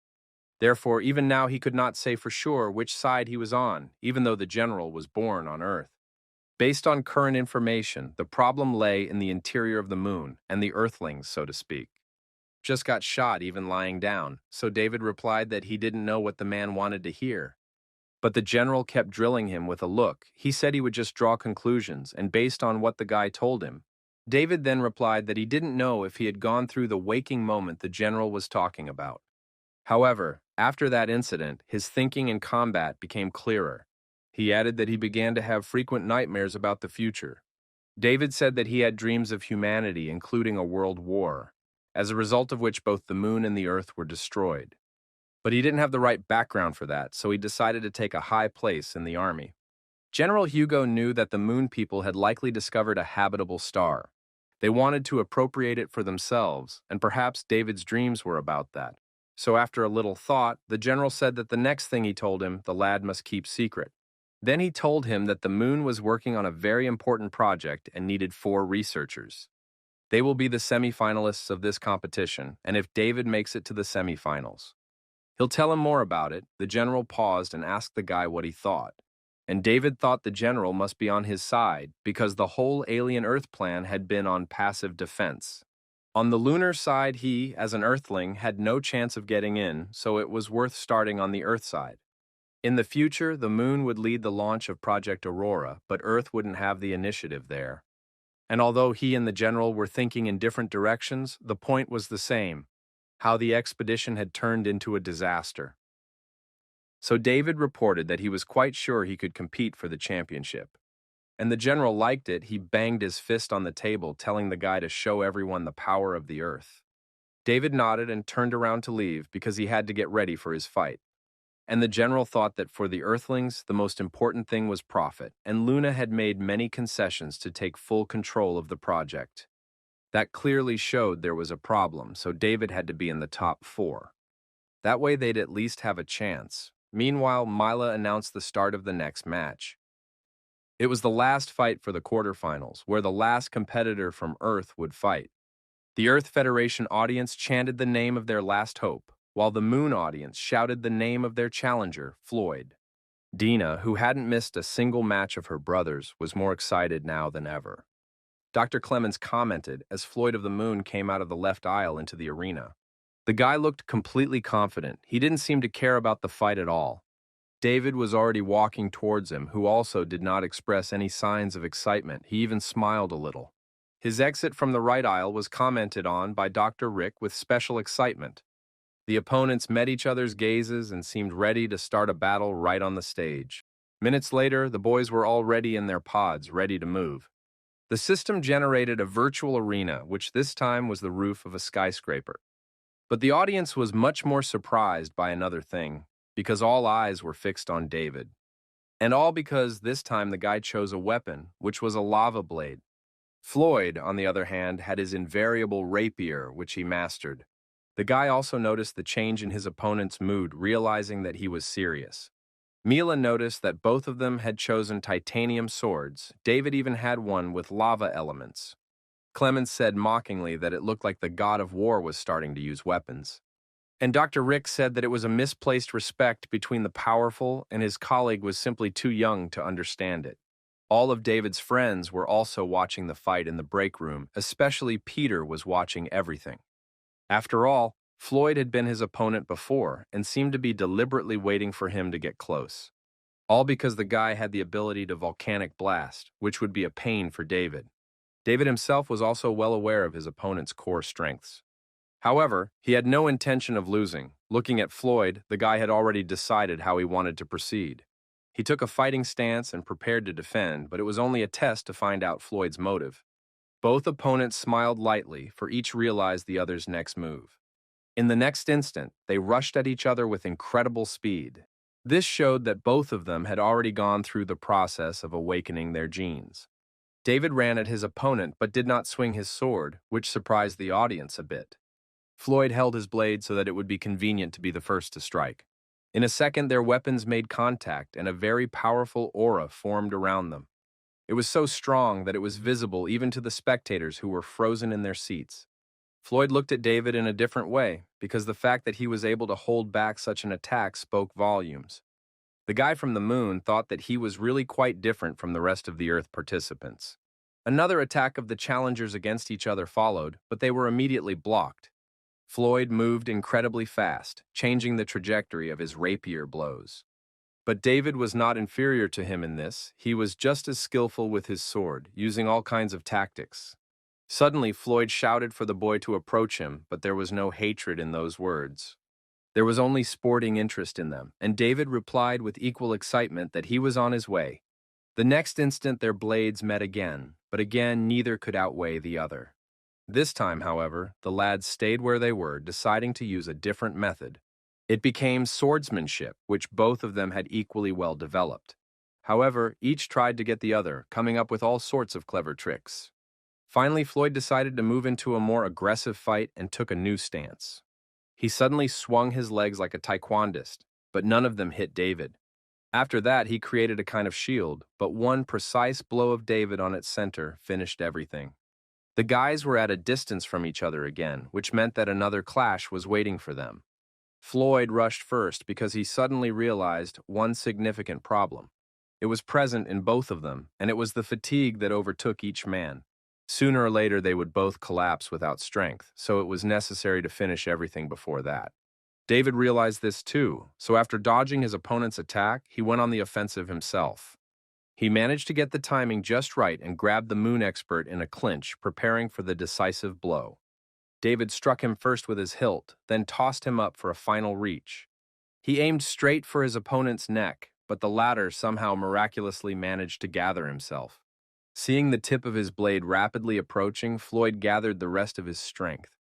Therefore, even now he could not say for sure which side he was on, even though the general was born on Earth. Based on current information, the problem lay in the interior of the moon and the Earthlings, so to speak. Just got shot even lying down, so David replied that he didn't know what the man wanted to hear. But the general kept drilling him with a look. He said he would just draw conclusions, and based on what the guy told him. David then replied that he didn't know if he had gone through the waking moment the general was talking about. However, after that incident, his thinking in combat became clearer. He added that he began to have frequent nightmares about the future. David said that he had dreams of humanity, including a world war, as a result of which both the moon and the earth were destroyed. But he didn't have the right background for that, so he decided to take a high place in the army. General Hugo knew that the moon people had likely discovered a habitable star. They wanted to appropriate it for themselves, and perhaps David's dreams were about that. So after a little thought, the general said that the next thing he told him, the lad must keep secret. Then he told him that the moon was working on a very important project and needed 4 researchers. They will be the semi-finalists of this competition, and if David makes it to the semi-finals, he'll tell him more about it. The general paused and asked the guy what he thought. And David thought the general must be on his side because the whole alien Earth plan had been on passive defense. On the lunar side, he, as an Earthling, had no chance of getting in, so it was worth starting on the Earth side. In the future, the moon would lead the launch of Project Aurora, but Earth wouldn't have the initiative there. And although he and the general were thinking in different directions, the point was the same: how the expedition had turned into a disaster. So David reported that he was quite sure he could compete for the championship. And the general liked it. He banged his fist on the table, telling the guy to show everyone the power of the earth. David nodded and turned around to leave because he had to get ready for his fight. And the general thought that for the Earthlings, the most important thing was profit, and Luna had made many concessions to take full control of the project. That clearly showed there was a problem, so David had to be in the top 4. That way they'd at least have a chance. Meanwhile, Mila announced the start of the next match. It was the last fight for the quarterfinals, where the last competitor from Earth would fight. The Earth Federation audience chanted the name of their last hope, while the Moon audience shouted the name of their challenger, Floyd. Dina, who hadn't missed a single match of her brothers, was more excited now than ever. Dr. Clemens commented as Floyd of the Moon came out of the left aisle into the arena. The guy looked completely confident. He didn't seem to care about the fight at all. David was already walking towards him, who also did not express any signs of excitement. He even smiled a little. His exit from the right aisle was commented on by Dr. Rick with special excitement. The opponents met each other's gazes and seemed ready to start a battle right on the stage. Minutes later, the boys were already in their pods, ready to move. The system generated a virtual arena, which this time was the roof of a skyscraper. But the audience was much more surprised by another thing, because all eyes were fixed on David. And all because this time the guy chose a weapon, which was a lava blade. Floyd, on the other hand, had his invariable rapier, which he mastered. The guy also noticed the change in his opponent's mood, realizing that he was serious. Mila noticed that both of them had chosen titanium swords. David even had one with lava elements. Clemens said mockingly that it looked like the god of war was starting to use weapons. And Dr. Rick said that it was a misplaced respect between the powerful and his colleague was simply too young to understand it. All of David's friends were also watching the fight in the break room, especially Peter was watching everything. After all, Floyd had been his opponent before and seemed to be deliberately waiting for him to get close. All because the guy had the ability to volcanic blast, which would be a pain for David. David himself was also well aware of his opponent's core strengths. However, he had no intention of losing. Looking at Floyd, the guy had already decided how he wanted to proceed. He took a fighting stance and prepared to defend, but it was only a test to find out Floyd's motive. Both opponents smiled lightly, for each realized the other's next move. In the next instant, they rushed at each other with incredible speed. This showed that both of them had already gone through the process of awakening their genes. David ran at his opponent but did not swing his sword, which surprised the audience a bit. Floyd held his blade so that it would be convenient to be the first to strike. In a second, their weapons made contact and a very powerful aura formed around them. It was so strong that it was visible even to the spectators who were frozen in their seats. Floyd looked at David in a different way, because the fact that he was able to hold back such an attack spoke volumes. The guy from the moon thought that he was really quite different from the rest of the Earth participants. Another attack of the challengers against each other followed, but they were immediately blocked. Floyd moved incredibly fast, changing the trajectory of his rapier blows. But David was not inferior to him in this. He was just as skillful with his sword, using all kinds of tactics. Suddenly, Floyd shouted for the boy to approach him, but there was no hatred in those words. There was only sporting interest in them, and David replied with equal excitement that he was on his way. The next instant, their blades met again, but again neither could outweigh the other. This time, however, the lads stayed where they were, deciding to use a different method. It became swordsmanship, which both of them had equally well developed. However, each tried to get the other, coming up with all sorts of clever tricks. Finally, Floyd decided to move into a more aggressive fight and took a new stance. He suddenly swung his legs like a taekwondist, but none of them hit David. After that, he created a kind of shield, but one precise blow of David on its center finished everything. The guys were at a distance from each other again, which meant that another clash was waiting for them. Floyd rushed first because he suddenly realized one significant problem. It was present in both of them, and it was the fatigue that overtook each man. Sooner or later, they would both collapse without strength, so it was necessary to finish everything before that. David realized this too, so after dodging his opponent's attack, he went on the offensive himself. He managed to get the timing just right and grabbed the moon expert in a clinch, preparing for the decisive blow. David struck him first with his hilt, then tossed him up for a final reach. He aimed straight for his opponent's neck, but the latter somehow miraculously managed to gather himself. Seeing the tip of his blade rapidly approaching, Floyd gathered the rest of his strength.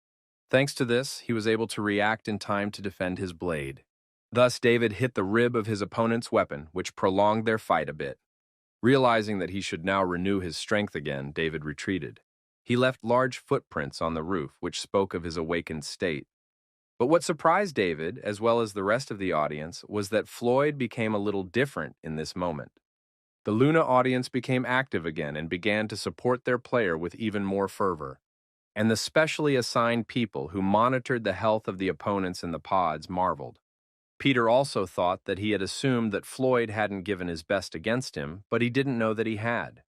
Thanks to this, he was able to react in time to defend his blade. Thus, David hit the rib of his opponent's weapon, which prolonged their fight a bit. Realizing that he should now renew his strength again, David retreated. He left large footprints on the roof, which spoke of his awakened state. But what surprised David, as well as the rest of the audience, was that Floyd became a little different in this moment. The Luna audience became active again and began to support their player with even more fervor. And the specially assigned people who monitored the health of the opponents in the pods marveled. Peter also thought that he had assumed that Floyd hadn't given his best against him, but he didn't know that he had.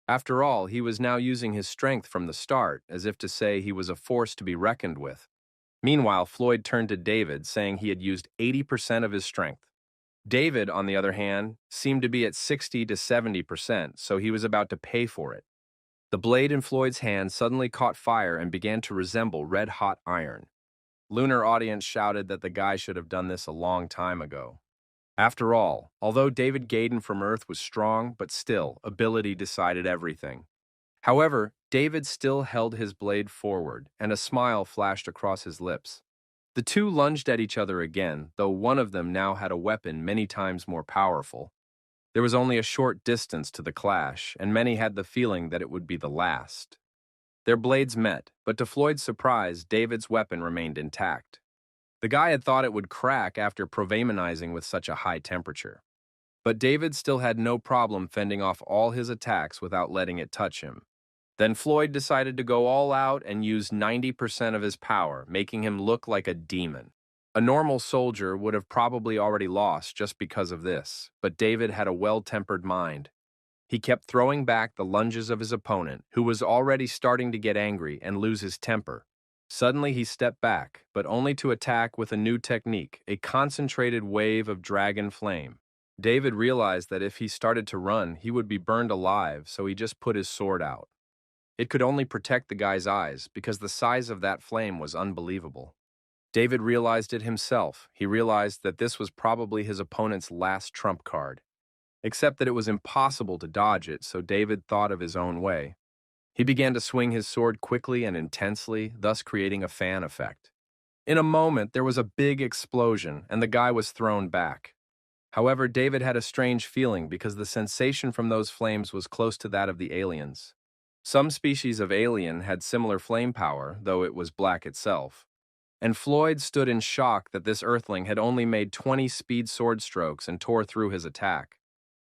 After all, he was now using his strength from the start, as if to say he was a force to be reckoned with. Meanwhile, Floyd turned to David, saying he had used 80% of his strength. David, on the other hand, seemed to be at 60 to 70%, so he was about to pay for it. The blade in Floyd's hand suddenly caught fire and began to resemble red-hot iron. Lunar audience shouted that the guy should have done this a long time ago. After all, although David Gaydon from Earth was strong, but still, ability decided everything. However, David still held his blade forward, and a smile flashed across his lips. The two lunged at each other again, though one of them now had a weapon many times more powerful. There was only a short distance to the clash, and many had the feeling that it would be the last. Their blades met, but to Floyd's surprise, David's weapon remained intact. The guy had thought it would crack after provaminizing with such a high temperature. But David still had no problem fending off all his attacks without letting it touch him. Then Floyd decided to go all out and use 90% of his power, making him look like a demon. A normal soldier would have probably already lost just because of this, but David had a well-tempered mind. He kept throwing back the lunges of his opponent, who was already starting to get angry and lose his temper. Suddenly he stepped back, but only to attack with a new technique, a concentrated wave of dragon flame. David realized that if he started to run, he would be burned alive, so he just put his sword out. It could only protect the guy's eyes, because the size of that flame was unbelievable. David realized it himself. He realized that this was probably his opponent's last trump card. Except that it was impossible to dodge it, so David thought of his own way. He began to swing his sword quickly and intensely, thus creating a fan effect. In a moment, there was a big explosion, and the guy was thrown back. However, David had a strange feeling because the sensation from those flames was close to that of the aliens. Some species of alien had similar flame power, though it was black itself. And Floyd stood in shock that this earthling had only made 20 speed sword strokes and tore through his attack.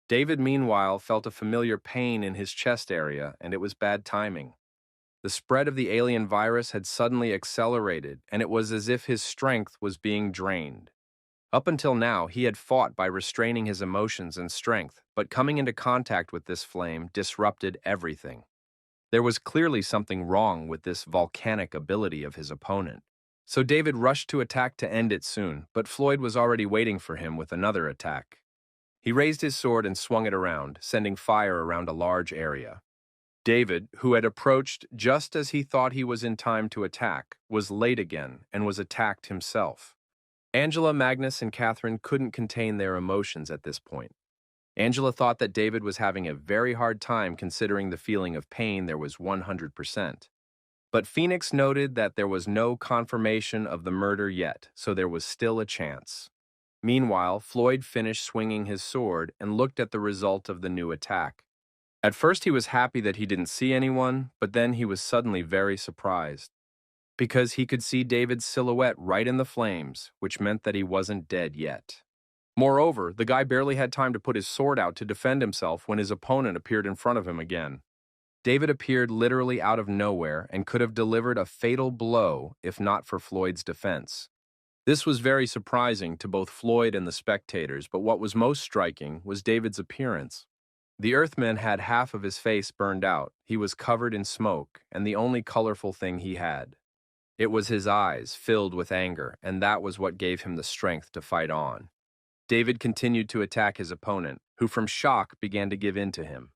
David, meanwhile, felt a familiar pain in his chest area, and it was bad timing. The spread of the alien virus had suddenly accelerated, and it was as if his strength was being drained. Up until now, he had fought by restraining his emotions and strength, but coming into contact with this flame disrupted everything. There was clearly something wrong with this volcanic ability of his opponent. So David rushed to attack to end it soon, but Floyd was already waiting for him with another attack. He raised his sword and swung it around, sending fire around a large area. David, who had approached just as he thought he was in time to attack, was late again and was attacked himself. Angela, Magnus, and Catherine couldn't contain their emotions at this point. Angela thought that David was having a very hard time considering the feeling of pain there was 100%. But Phoenix noted that there was no confirmation of the murder yet, so there was still a chance. Meanwhile, Floyd finished swinging his sword and looked at the result of the new attack. At first he was happy that he didn't see anyone, but then he was suddenly very surprised. Because he could see David's silhouette right in the flames, which meant that he wasn't dead yet. Moreover, the guy barely had time to put his sword out to defend himself when his opponent appeared in front of him again. David appeared literally out of nowhere and could have delivered a fatal blow if not for Floyd's defense. This was very surprising to both Floyd and the spectators, but what was most striking was David's appearance. The Earthman had half of his face burned out, he was covered in smoke, and the only colorful thing he had. It was his eyes, filled with anger, and that was what gave him the strength to fight on. David continued to attack his opponent, who from shock began to give in to him.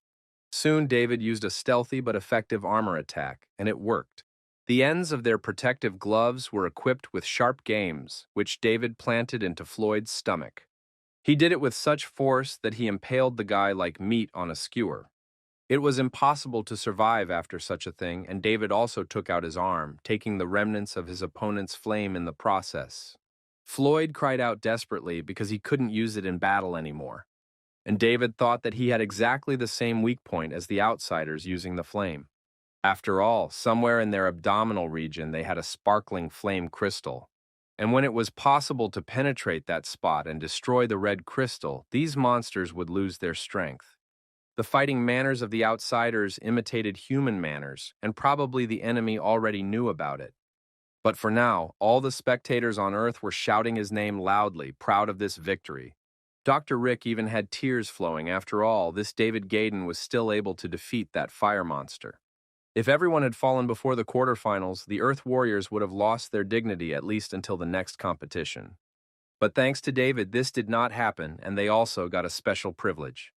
Soon David used a stealthy but effective armor attack, and it worked. The ends of their protective gloves were equipped with sharp games, which David planted into Floyd's stomach. He did it with such force that he impaled the guy like meat on a skewer. It was impossible to survive after such a thing, and David also took out his arm, taking the remnants of his opponent's flame in the process. Floyd cried out desperately because he couldn't use it in battle anymore. And David thought that he had exactly the same weak point as the outsiders using the flame. After all, somewhere in their abdominal region they had a sparkling flame crystal. And when it was possible to penetrate that spot and destroy the red crystal, these monsters would lose their strength. The fighting manners of the outsiders imitated human manners, and probably the enemy already knew about it. But for now, all the spectators on Earth were shouting his name loudly, proud of this victory. Dr. Rick even had tears flowing. After all, this David Gaydon was still able to defeat that fire monster. If everyone had fallen before the quarterfinals, the Earth Warriors would have lost their dignity at least until the next competition. But thanks to David, this did not happen, and they also got a special privilege.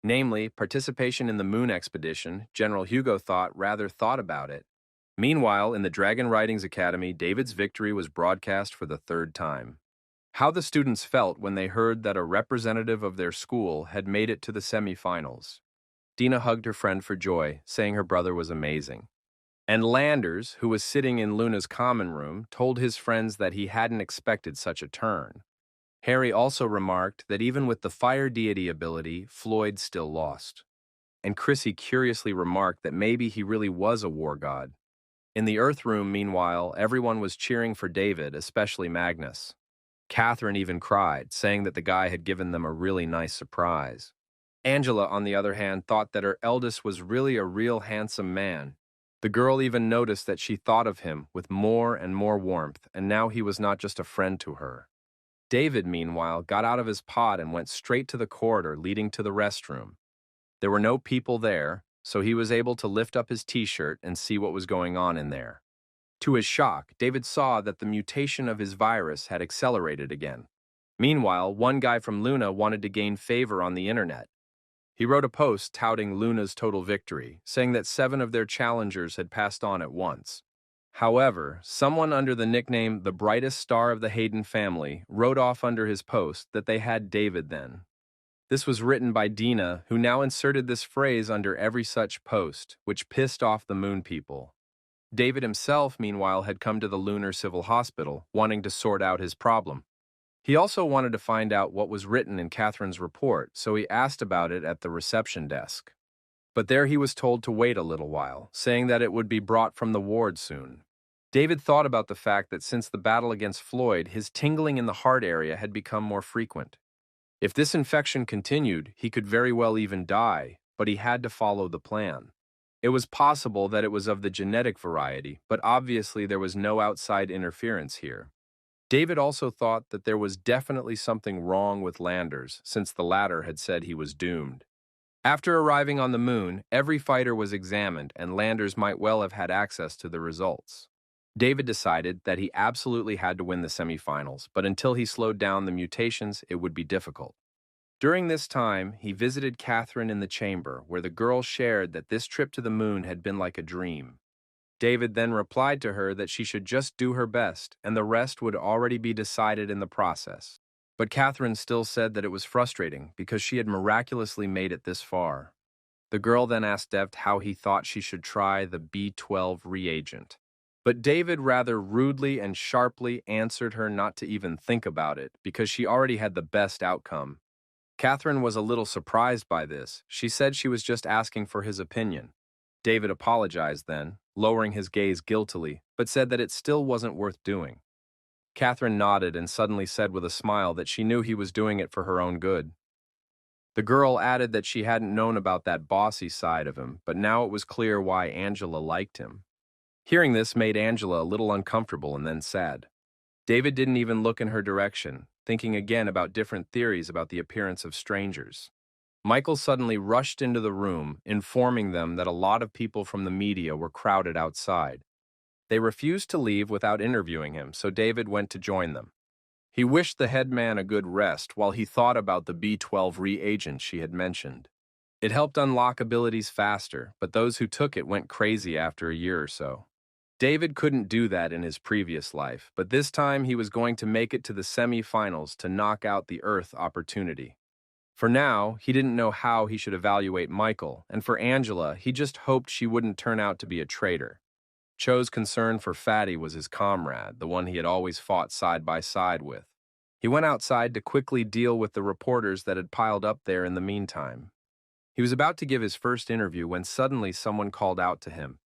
Namely, participation in the Moon Expedition. General Hugo thought about it. Meanwhile, in the Dragon Ridings Academy, David's victory was broadcast for the third time. How the students felt when they heard that a representative of their school had made it to the semifinals. Dina hugged her friend for joy, saying her brother was amazing. And Landers, who was sitting in Luna's common room, told his friends that he hadn't expected such a turn. Harry also remarked that even with the fire deity ability, Floyd still lost. And Chrissy curiously remarked that maybe he really was a war god. In the Earth room, meanwhile, everyone was cheering for David, especially Magnus. Catherine even cried, saying that the guy had given them a really nice surprise. Angela, on the other hand, thought that her eldest was really a real handsome man. The girl even noticed that she thought of him with more and more warmth, and now he was not just a friend to her. David, meanwhile, got out of his pod and went straight to the corridor leading to the restroom. There were no people there, so he was able to lift up his t-shirt and see what was going on in there. To his shock, David saw that the mutation of his virus had accelerated again. Meanwhile, one guy from Luna wanted to gain favor on the internet. He wrote a post touting Luna's total victory, saying that 7 of their challengers had passed on at once. However, someone under the nickname the brightest star of the Hayden family wrote off under his post that they had David then. This was written by Dina, who now inserted this phrase under every such post, which pissed off the Moon people. David himself, meanwhile, had come to the Lunar Civil Hospital, wanting to sort out his problem. He also wanted to find out what was written in Catherine's report, so he asked about it at the reception desk. But there he was told to wait a little while, saying that it would be brought from the ward soon. David thought about the fact that since the battle against Floyd, his tingling in the heart area had become more frequent. If this infection continued, he could very well even die, but he had to follow the plan. It was possible that it was of the genetic variety, but obviously there was no outside interference here. David also thought that there was definitely something wrong with Landers, since the latter had said he was doomed. After arriving on the moon, every fighter was examined, and Landers might well have had access to the results. David decided that he absolutely had to win the semifinals, but until he slowed down the mutations, it would be difficult. During this time, he visited Catherine in the chamber, where the girl shared that this trip to the moon had been like a dream. David then replied to her that she should just do her best, and the rest would already be decided in the process. But Catherine still said that it was frustrating because she had miraculously made it this far. The girl then asked Dev how he thought she should try the B12 reagent. But David rather rudely and sharply answered her not to even think about it because she already had the best outcome. Catherine was a little surprised by this. She said she was just asking for his opinion. David apologized then, lowering his gaze guiltily, but said that it still wasn't worth doing. Catherine nodded and suddenly said with a smile that she knew he was doing it for her own good. The girl added that she hadn't known about that bossy side of him, but now it was clear why Angela liked him. Hearing this made Angela a little uncomfortable and then sad. David didn't even look in her direction, thinking again about different theories about the appearance of strangers. Michael suddenly rushed into the room, informing them that a lot of people from the media were crowded outside. They refused to leave without interviewing him, so David went to join them. He wished the head man a good rest while he thought about the B12 reagent she had mentioned. It helped unlock abilities faster, but those who took it went crazy after a year or so. David couldn't do that in his previous life, but this time he was going to make it to the semi-finals to knock out the Earth opportunity. For now, he didn't know how he should evaluate Michael, and for Angela, he just hoped she wouldn't turn out to be a traitor. Cho's concern for Fatty was his comrade, the one he had always fought side by side with. He went outside to quickly deal with the reporters that had piled up there in the meantime. He was about to give his first interview when suddenly someone called out to him.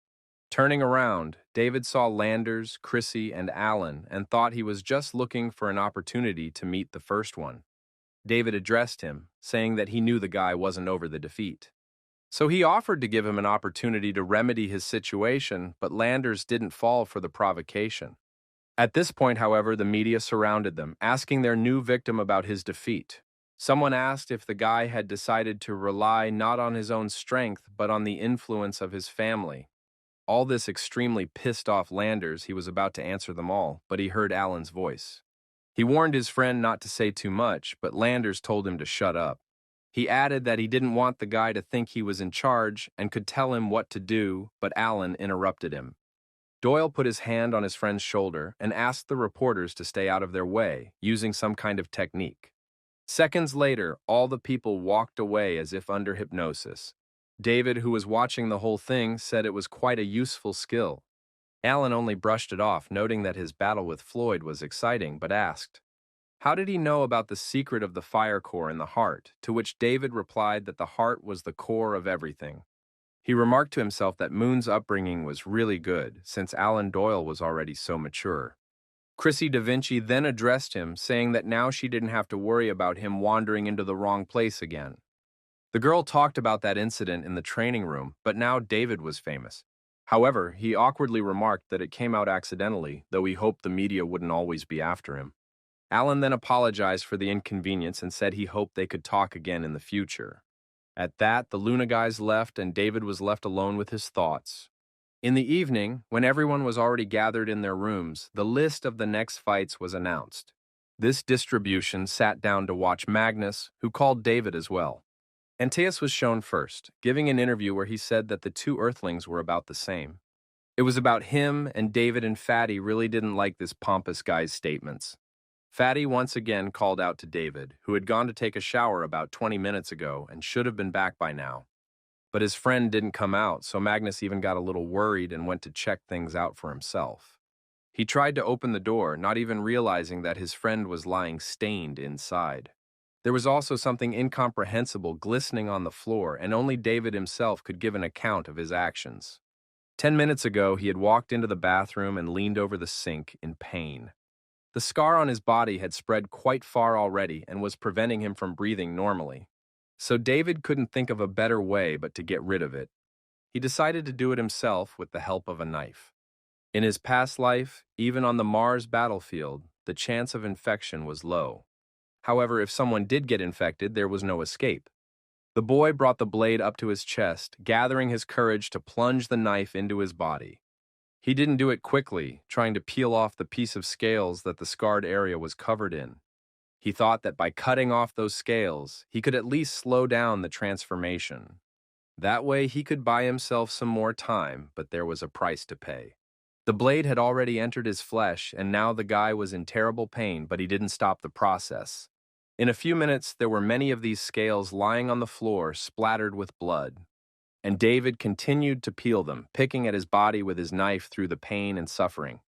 Turning around, David saw Landers, Chrissy, and Alan and thought he was just looking for an opportunity to meet the first one. David addressed him, saying that he knew the guy wasn't over the defeat. So he offered to give him an opportunity to remedy his situation, but Landers didn't fall for the provocation. At this point, however, the media surrounded them, asking their new victim about his defeat. Someone asked if the guy had decided to rely not on his own strength, but on the influence of his family. All this extremely pissed off Landers. He was about to answer them all, but he heard Alan's voice. He warned his friend not to say too much, but Landers told him to shut up. He added that he didn't want the guy to think he was in charge and could tell him what to do, but Alan interrupted him. Doyle put his hand on his friend's shoulder and asked the reporters to stay out of their way, using some kind of technique. Seconds later, all the people walked away as if under hypnosis. David, who was watching the whole thing, said it was quite a useful skill. Alan only brushed it off, noting that his battle with Floyd was exciting, but asked, how did he know about the secret of the fire core in the heart, to which David replied that the heart was the core of everything. He remarked to himself that Moon's upbringing was really good, since Alan Doyle was already so mature. Chrissy Da Vinci then addressed him, saying that now she didn't have to worry about him wandering into the wrong place again. The girl talked about that incident in the training room, but now David was famous. However, he awkwardly remarked that it came out accidentally, though he hoped the media wouldn't always be after him. Alan then apologized for the inconvenience and said he hoped they could talk again in the future. At that, the Luna guys left and David was left alone with his thoughts. In the evening, when everyone was already gathered in their rooms, the list of the next fights was announced. This distribution sat down to watch Magnus, who called David as well. Antaeus was shown first, giving an interview where he said that the two Earthlings were about the same. It was about him, and David and Fatty really didn't like this pompous guy's statements. Fatty once again called out to David, who had gone to take a shower about 20 minutes ago and should have been back by now. But his friend didn't come out, so Magnus even got a little worried and went to check things out for himself. He tried to open the door, not even realizing that his friend was lying stained inside. There was also something incomprehensible glistening on the floor, and only David himself could give an account of his actions. 10 minutes ago, he had walked into the bathroom and leaned over the sink in pain. The scar on his body had spread quite far already and was preventing him from breathing normally. So David couldn't think of a better way but to get rid of it. He decided to do it himself with the help of a knife. In his past life, even on the Mars battlefield, the chance of infection was low. However, if someone did get infected, there was no escape. The boy brought the blade up to his chest, gathering his courage to plunge the knife into his body. He didn't do it quickly, trying to peel off the piece of scales that the scarred area was covered in. He thought that by cutting off those scales, he could at least slow down the transformation. That way he could buy himself some more time, but there was a price to pay. The blade had already entered his flesh, and now the guy was in terrible pain, but he didn't stop the process. In a few minutes, there were many of these scales lying on the floor, splattered with blood. And David continued to peel them, picking at his body with his knife through the pain and suffering.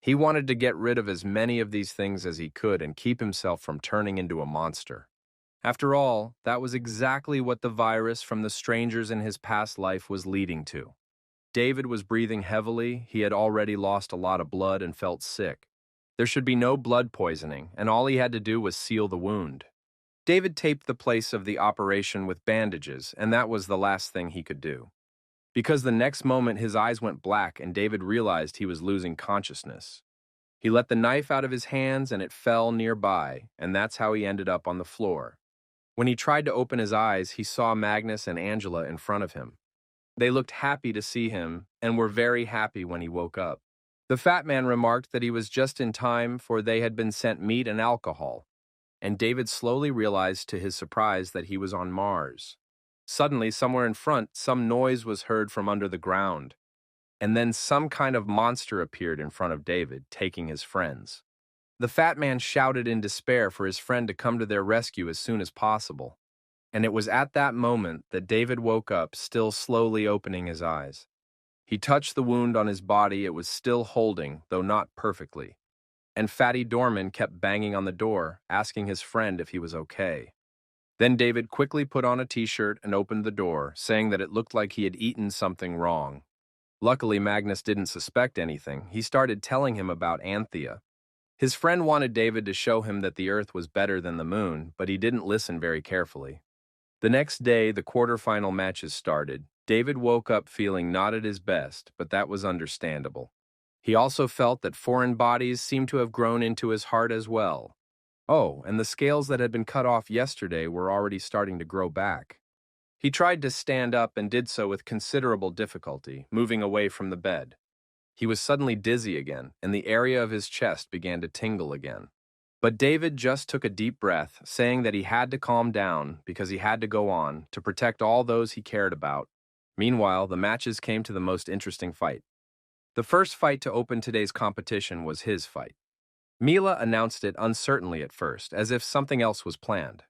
He wanted to get rid of as many of these things as he could and keep himself from turning into a monster. After all, that was exactly what the virus from the strangers in his past life was leading to. David was breathing heavily, he had already lost a lot of blood and felt sick. There should be no blood poisoning, and all he had to do was seal the wound. David taped the place of the operation with bandages, and that was the last thing he could do. Because the next moment his eyes went black and David realized he was losing consciousness. He let the knife out of his hands and it fell nearby, and that's how he ended up on the floor. When he tried to open his eyes, he saw Magnus and Angela in front of him. They looked happy to see him and were very happy when he woke up. The fat man remarked that he was just in time, for they had been sent meat and alcohol, and David slowly realized to his surprise that he was on Mars. Suddenly, somewhere in front, some noise was heard from under the ground, and then some kind of monster appeared in front of David, taking his friends. The fat man shouted in despair for his friend to come to their rescue as soon as possible. And it was at that moment that David woke up, still slowly opening his eyes. He touched the wound on his body it was still holding, though not perfectly. And Fatty Dorman kept banging on the door, asking his friend if he was okay. Then David quickly put on a t-shirt and opened the door, saying that it looked like he had eaten something wrong. Luckily, Magnus didn't suspect anything. He started telling him about Anthea. His friend wanted David to show him that the Earth was better than the Moon, but he didn't listen very carefully. The next day, the quarterfinal matches started. David woke up feeling not at his best, but that was understandable. He also felt that foreign bodies seemed to have grown into his heart as well. Oh, and the scales that had been cut off yesterday were already starting to grow back. He tried to stand up and did so with considerable difficulty, moving away from the bed. He was suddenly dizzy again, and the area of his chest began to tingle again. But David just took a deep breath, saying that he had to calm down because he had to go on to protect all those he cared about. Meanwhile, the matches came to the most interesting fight. The first fight to open today's competition was his fight. Mila announced it uncertainly at first, as if something else was planned.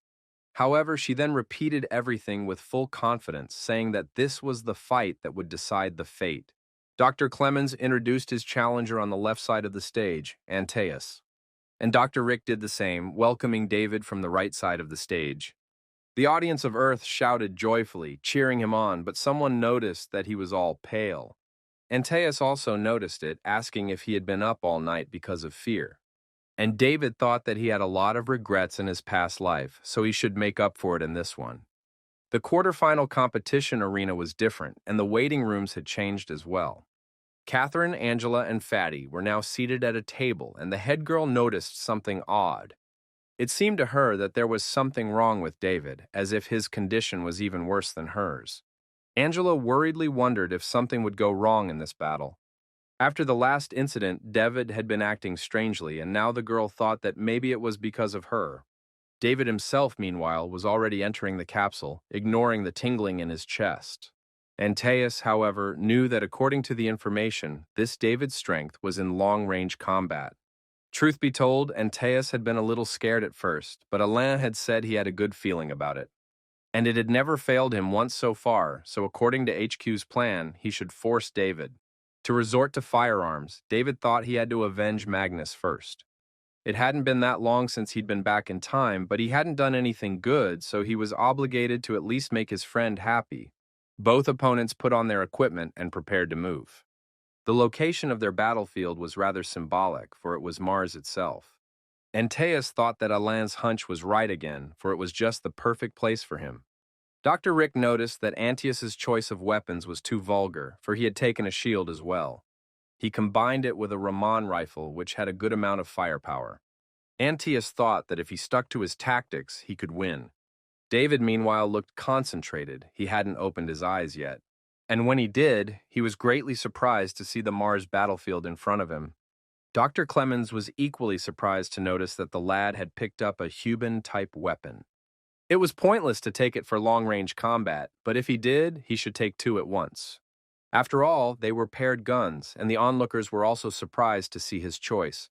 However, she then repeated everything with full confidence, saying that this was the fight that would decide the fate. Dr. Clemens introduced his challenger on the left side of the stage, Antaeus. And Dr. Rick did the same, welcoming David from the right side of the stage. The audience of Earth shouted joyfully, cheering him on, but someone noticed that he was all pale. Antaeus also noticed it, asking if he had been up all night because of fear. And David thought that he had a lot of regrets in his past life, so he should make up for it in this one. The quarterfinal competition arena was different, and the waiting rooms had changed as well. Catherine, Angela, and Fatty were now seated at a table, and the head girl noticed something odd. It seemed to her that there was something wrong with David, as if his condition was even worse than hers. Angela worriedly wondered if something would go wrong in this battle. After the last incident, David had been acting strangely, and now the girl thought that maybe it was because of her. David himself, meanwhile, was already entering the capsule, ignoring the tingling in his chest. Antaeus, however, knew that according to the information, this David's strength was in long-range combat. Truth be told, Antaeus had been a little scared at first, but Alain had said he had a good feeling about it. And it had never failed him once so far, so according to HQ's plan, he should force David. To resort to firearms, David thought he had to avenge Magnus first. It hadn't been that long since he'd been back in time, but he hadn't done anything good, so he was obligated to at least make his friend happy. Both opponents put on their equipment and prepared to move. The location of their battlefield was rather symbolic, for it was Mars itself. Antaeus thought that Alain's hunch was right again, for it was just the perfect place for him. Dr. Rick noticed that Antaeus's choice of weapons was too vulgar, for he had taken a shield as well. He combined it with a Raman rifle, which had a good amount of firepower. Antaeus thought that if he stuck to his tactics, he could win. David, meanwhile, looked concentrated. He hadn't opened his eyes yet. And when he did, he was greatly surprised to see the Mars battlefield in front of him. Dr. Clemens was equally surprised to notice that the lad had picked up a Cuban-type weapon. It was pointless to take it for long-range combat, but if he did, he should take two at once. After all, they were paired guns, and the onlookers were also surprised to see his choice.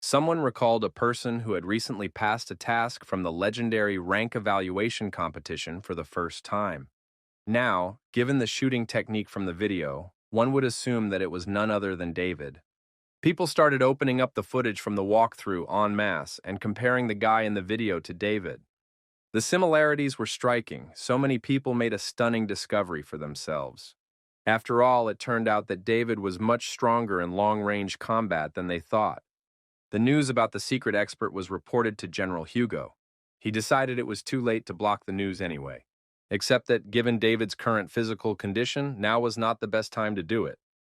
Someone recalled a person who had recently passed a task from the legendary rank evaluation competition for the first time. Now, given the shooting technique from the video, one would assume that it was none other than David. People started opening up the footage from the walkthrough en masse and comparing the guy in the video to David. The similarities were striking. So many people made a stunning discovery for themselves. After all, it turned out that David was much stronger in long-range combat than they thought. The news about the secret expert was reported to General Hugo. He decided it was too late to block the news anyway, except that given David's current physical condition, now was not the best time to do it.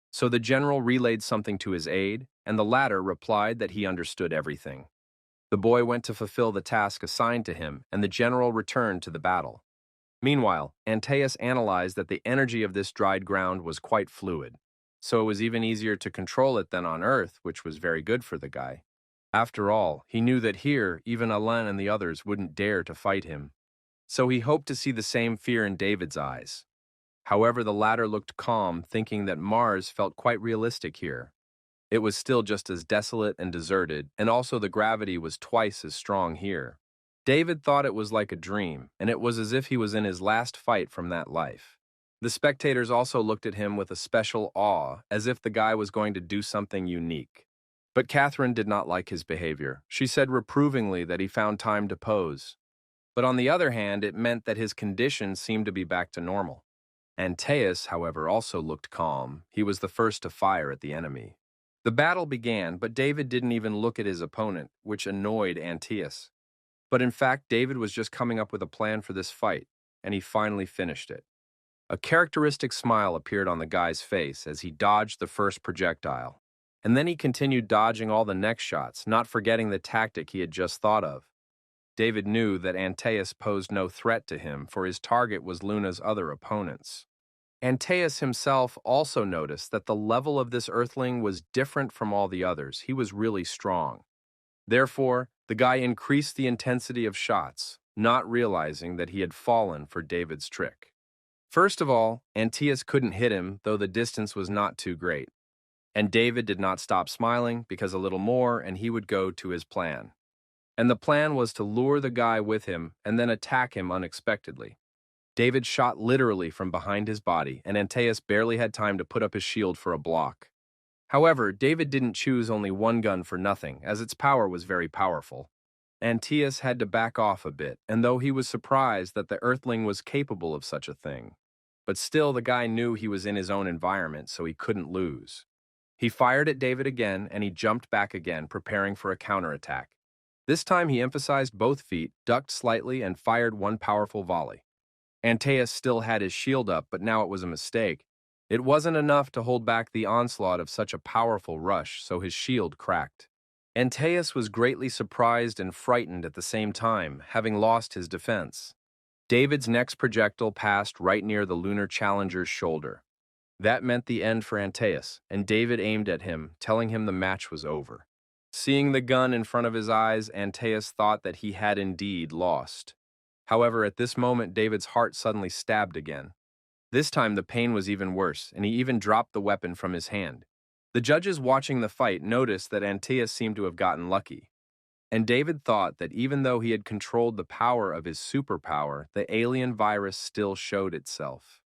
So the general relayed something to his aide, and the latter replied that he understood everything. The boy went to fulfill the task assigned to him, and the general returned to the battle. Meanwhile, Antaeus analyzed that the energy of this dried ground was quite fluid, so it was even easier to control it than on Earth, which was very good for the guy. After all, he knew that here, even Alain and the others wouldn't dare to fight him. So he hoped to see the same fear in David's eyes. However, the latter looked calm, thinking that Mars felt quite realistic here. It was still just as desolate and deserted, and also the gravity was twice as strong here. David thought it was like a dream, and it was as if he was in his last fight from that life. The spectators also looked at him with a special awe, as if the guy was going to do something unique. But Catherine did not like his behavior. She said reprovingly that he found time to pose. But on the other hand, it meant that his condition seemed to be back to normal. Antaeus, however, also looked calm. He was the first to fire at the enemy. The battle began, but David didn't even look at his opponent, which annoyed Antaeus. But in fact, David was just coming up with a plan for this fight, and he finally finished it. A characteristic smile appeared on the guy's face as he dodged the first projectile. And then he continued dodging all the next shots, not forgetting the tactic he had just thought of. David knew that Antaeus posed no threat to him, for his target was Luna's other opponents. Antaeus himself also noticed that the level of this earthling was different from all the others. He was really strong. Therefore, the guy increased the intensity of shots, not realizing that he had fallen for David's trick. First of all, Antaeus couldn't hit him, though the distance was not too great. And David did not stop smiling, because a little more and he would go to his plan. And the plan was to lure the guy with him and then attack him unexpectedly. David shot literally from behind his body, and Antaeus barely had time to put up his shield for a block. However, David didn't choose only one gun for nothing, as its power was very powerful. Antaeus had to back off a bit, and though he was surprised that the Earthling was capable of such a thing, but still the guy knew he was in his own environment, so he couldn't lose. He fired at David again, and he jumped back again, preparing for a counterattack. This time he emphasized both feet, ducked slightly, and fired one powerful volley. Antaeus still had his shield up, but now it was a mistake. It wasn't enough to hold back the onslaught of such a powerful rush, so his shield cracked. Antaeus was greatly surprised and frightened at the same time, having lost his defense. David's next projectile passed right near the lunar challenger's shoulder. That meant the end for Antaeus, and David aimed at him, telling him the match was over. Seeing the gun in front of his eyes, Antaeus thought that he had indeed lost. However, at this moment, David's heart suddenly stabbed again. This time, the pain was even worse, and he even dropped the weapon from his hand. The judges watching the fight noticed that Antaeus seemed to have gotten lucky. And David thought that even though he had controlled the power of his superpower, the alien virus still showed itself.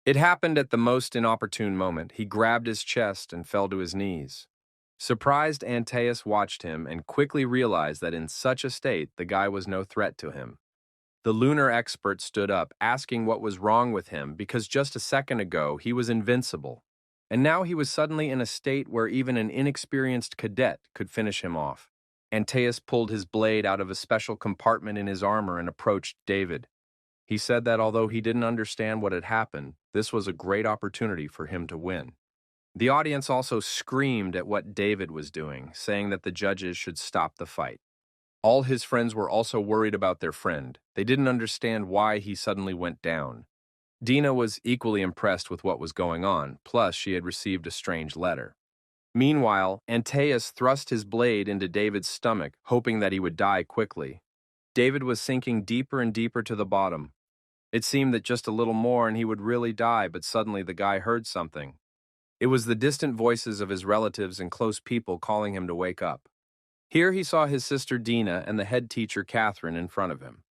It happened at the most inopportune moment. He grabbed his chest and fell to his knees. Surprised, Antaeus watched him and quickly realized that in such a state, the guy was no threat to him. The lunar expert stood up, asking what was wrong with him because just a second ago he was invincible. And now he was suddenly in a state where even an inexperienced cadet could finish him off. Antaeus pulled his blade out of a special compartment in his armor and approached David. He said that although he didn't understand what had happened, this was a great opportunity for him to win. The audience also screamed at what David was doing, saying that the judges should stop the fight. All his friends were also worried about their friend. They didn't understand why he suddenly went down. Dina was equally impressed with what was going on, plus she had received a strange letter. Meanwhile, Antaeus thrust his blade into David's stomach, hoping that he would die quickly. David was sinking deeper and deeper to the bottom. It seemed that just a little more and he would really die, but suddenly the guy heard something. It was the distant voices of his relatives and close people calling him to wake up. Here he saw his sister Dina and the head teacher Catherine in front of him.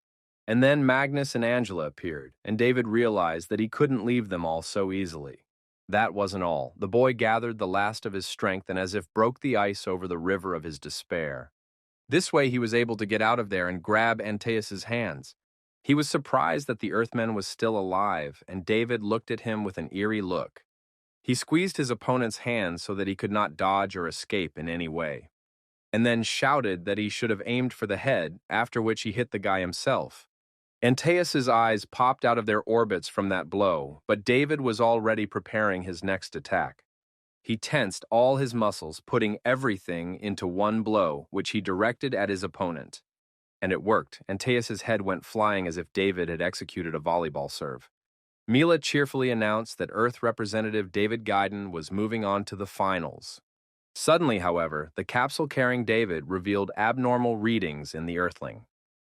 And then Magnus and Angela appeared, and David realized that he couldn't leave them all so easily. That wasn't all. The boy gathered the last of his strength and as if broke the ice over the river of his despair. This way he was able to get out of there and grab Antaeus's hands. He was surprised that the Earthman was still alive, and David looked at him with an eerie look. He squeezed his opponent's hands so that he could not dodge or escape in any way, and then shouted that he should have aimed for the head, after which he hit the guy himself. Antaeus's eyes popped out of their orbits from that blow, but David was already preparing his next attack. He tensed all his muscles, putting everything into one blow, which he directed at his opponent. And it worked. Antaeus's head went flying as if David had executed a volleyball serve. Mila cheerfully announced that Earth representative David Gaiden was moving on to the finals. Suddenly, however, the capsule carrying David revealed abnormal readings in the Earthling.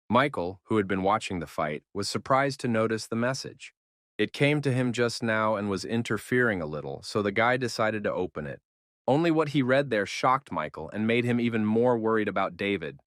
Michael, who had been watching the fight, was surprised to notice the message. It came to him just now and was interfering a little, so the guy decided to open it. Only what he read there shocked Michael and made him even more worried about David.